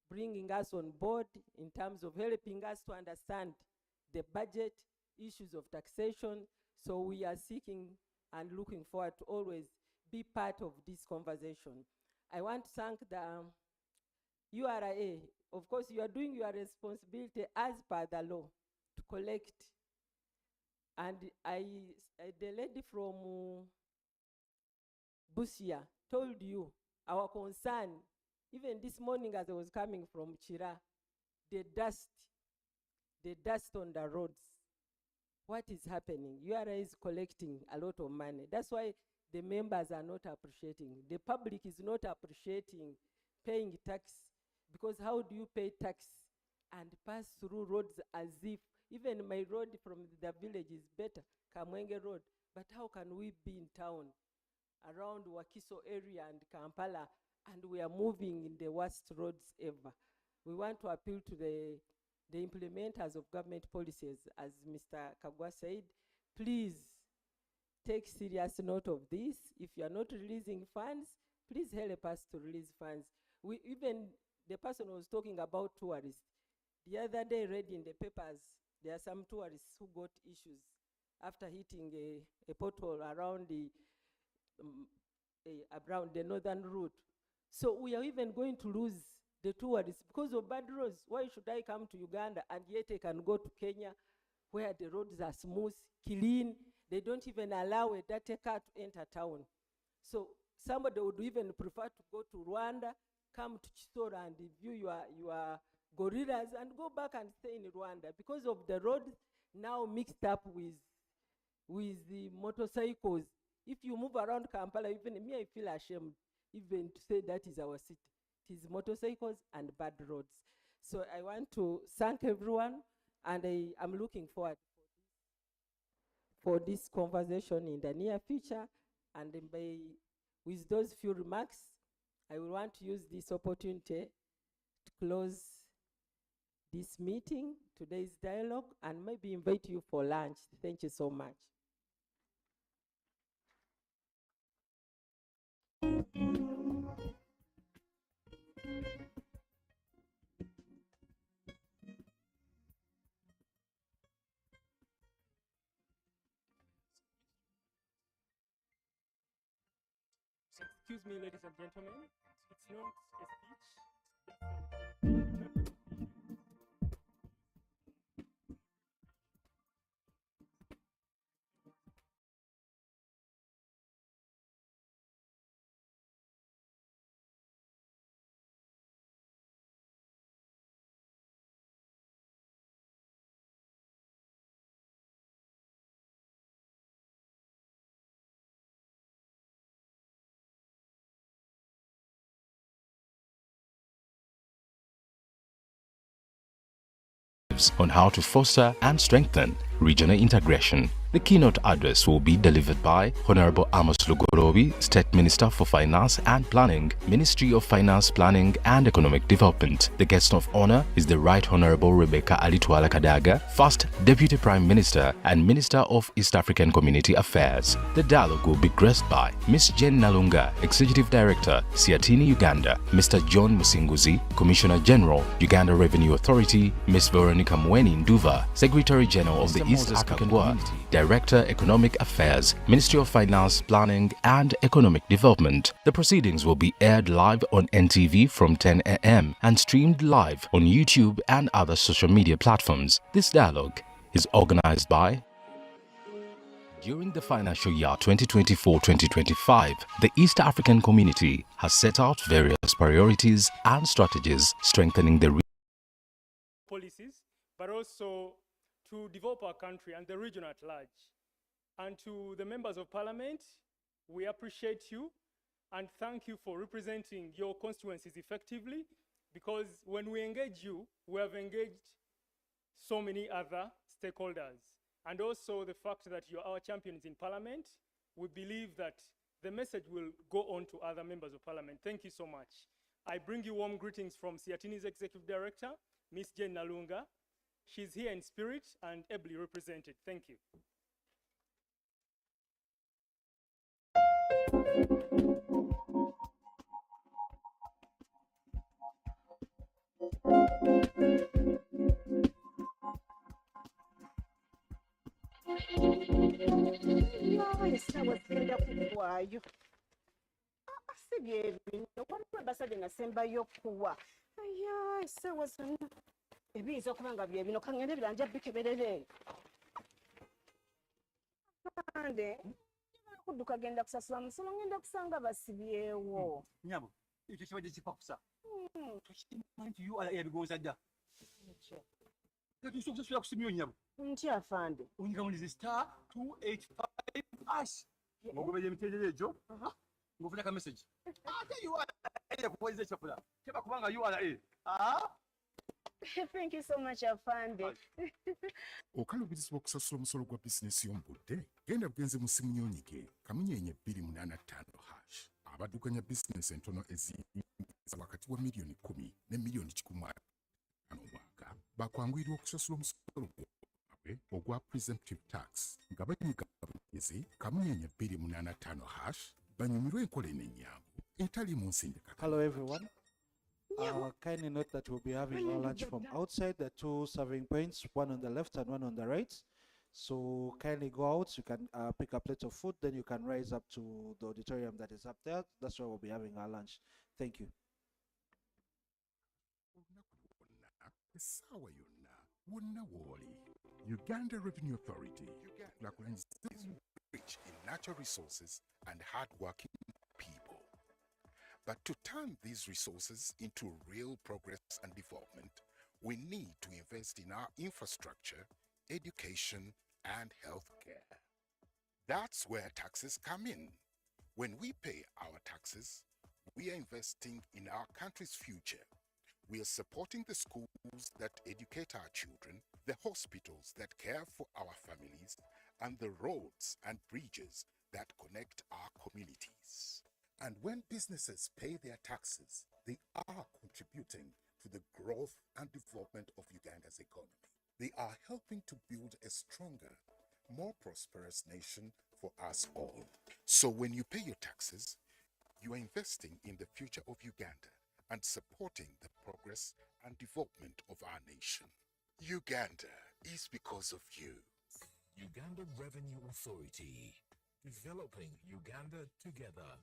bringing us on board in terms of helping us to understand the budget, issues of taxation. So we are seeking and looking forward to always be part of this conversation. I want to thank the URA. Of course, you are doing your responsibility as per the law to collect And the lady from Busia told you our concern, even this morning as I was coming from Chira, the dust on the roads. What is happening? URA is collecting a lot of money. That's why the members are not appreciating. The public is not appreciating paying tax, because how do you pay tax and pass through roads as if, even my road from the village is better, Kamwenge Road, but how can we be in town around Wakiso area and Kampala, and we are moving in the worst roads ever? We want to appeal to the implementers of government policies, as Mr. Kagwa said, please take serious note of this. If you are not releasing funds, please help us to release funds. Even the person was talking about tourists. The other day, read in the papers, there are some tourists who got issues after hitting a pothole around the northern route. So we are even going to lose the tourists because of bad roads. Why should I come to Uganda and yet I can go to Kenya where the roads are smooth, clean? They don't even allow a dirty car to enter town. So somebody would even prefer to go to Rwanda, come to Chisora and view your gorillas and go back and stay in Rwanda because of the road now mixed up with the motorcycles. If you move around Kampala, even me, I feel ashamed even to say that is our city. It is motorcycles and bad roads. So I want to thank everyone, and I'm looking forward for this conversation in the near future. And with those few remarks, I will want to use this opportunity to close this meeting, today's dialogue, and maybe invite you for lunch. Thank you so much. Excuse me, ladies and gentlemen, it's not a speech. on how to foster and strengthen regional integration. The keynote address will be delivered by Honorable Amos Lugorobi, State Minister for Finance and Planning, Ministry of Finance, Planning and Economic Development. The guest of honor is the Right Honorable Rebecca Alitwala Kadaga, First Deputy Prime Minister and Minister of East African Community Affairs. The dialogue will be graced by Ms. Jane Nalunga, Executive Director, SEATINI-Uganda, Mr. John Musinguzi, Commissioner General, Uganda Revenue Authority, Ms. Veronica Mweni Nduva, Secretary General of the East African Community, Director, Economic Affairs, Ministry of Finance, Planning and Economic Development. The proceedings will be aired live on NTV from 10 a.m. and streamed live on YouTube and other social media platforms. This dialogue is organized by During the financial year 2024-2025, the East African Community has set out various priorities and strategies strengthening the policies, but also to develop our country and the region at large. And to the members of parliament, we appreciate you and thank you for representing your constituencies effectively, because when we engage you, we have engaged so many other stakeholders. And also the fact that you are our champions in parliament, we believe that the message will go on to other members of parliament. Thank you so much. I bring you warm greetings from SEATINI's Executive Director, Ms. Jane Nalunga. She's here in spirit and ably represented. Thank you. Ebiyinza okuba nga bye bino kangende biranja bikeberere. Ande kudduka genda kusasula musomo ngenda kusanga basibyewo. Nyabo, ekyo kibadde kipakusa. Tukimanyi nti URA yabigonza dda. Tusobola kusasula kusimyo nyabo. Ntya afande. Onyigamulize *285#. Ngogoberera emitendera egyo. Ngofuna ka message. Ate URA yakuwaliza ekyapula. Teba kubanga URA. Thank you so much afande. Okalubirizibwa okusasula omusolo gwa bizinesi y'ombudde genda bugenze mu ssimu yoonyike kamunyenye 285#. Abaddukanya bizinesi entono eziyingiza wakati wa miliyoni 10 ne miliyoni 150 omwaka bakwanguyirwa okusasula omusolo gwabwe ogwa presumptive tax nga banyiga bunyezi kamunyenye 285#. Banyumirwe enkola enennyangu etali mu nsindika. Hello everyone. Kindly note that we'll be having our lunch from outside. There are 2 serving points, one on the left and one on the right. So kindly go out. You can pick a plate of food, then you can rise up to the auditorium that is up there. That's where we'll be having our lunch. Thank you. Essaawa yonna wonna w'oli Uganda Revenue Authority is rich in natural resources and hard-working people. But to turn these resources into real progress and development, we need to invest in our infrastructure, education, and healthcare. That's where taxes come in. When we pay our taxes, we are investing in our country's future. We are supporting the schools that educate our children, the hospitals that care for our families, and the roads and bridges that connect our communities. And when businesses pay their taxes, they are contributing to the growth and development of Uganda's economy. They are helping to build a stronger, more prosperous nation for us all. So when you pay your taxes, you are investing in the future of Uganda and supporting the progress and development of our nation. Uganda is because of you. Uganda Revenue Authority, developing Uganda together.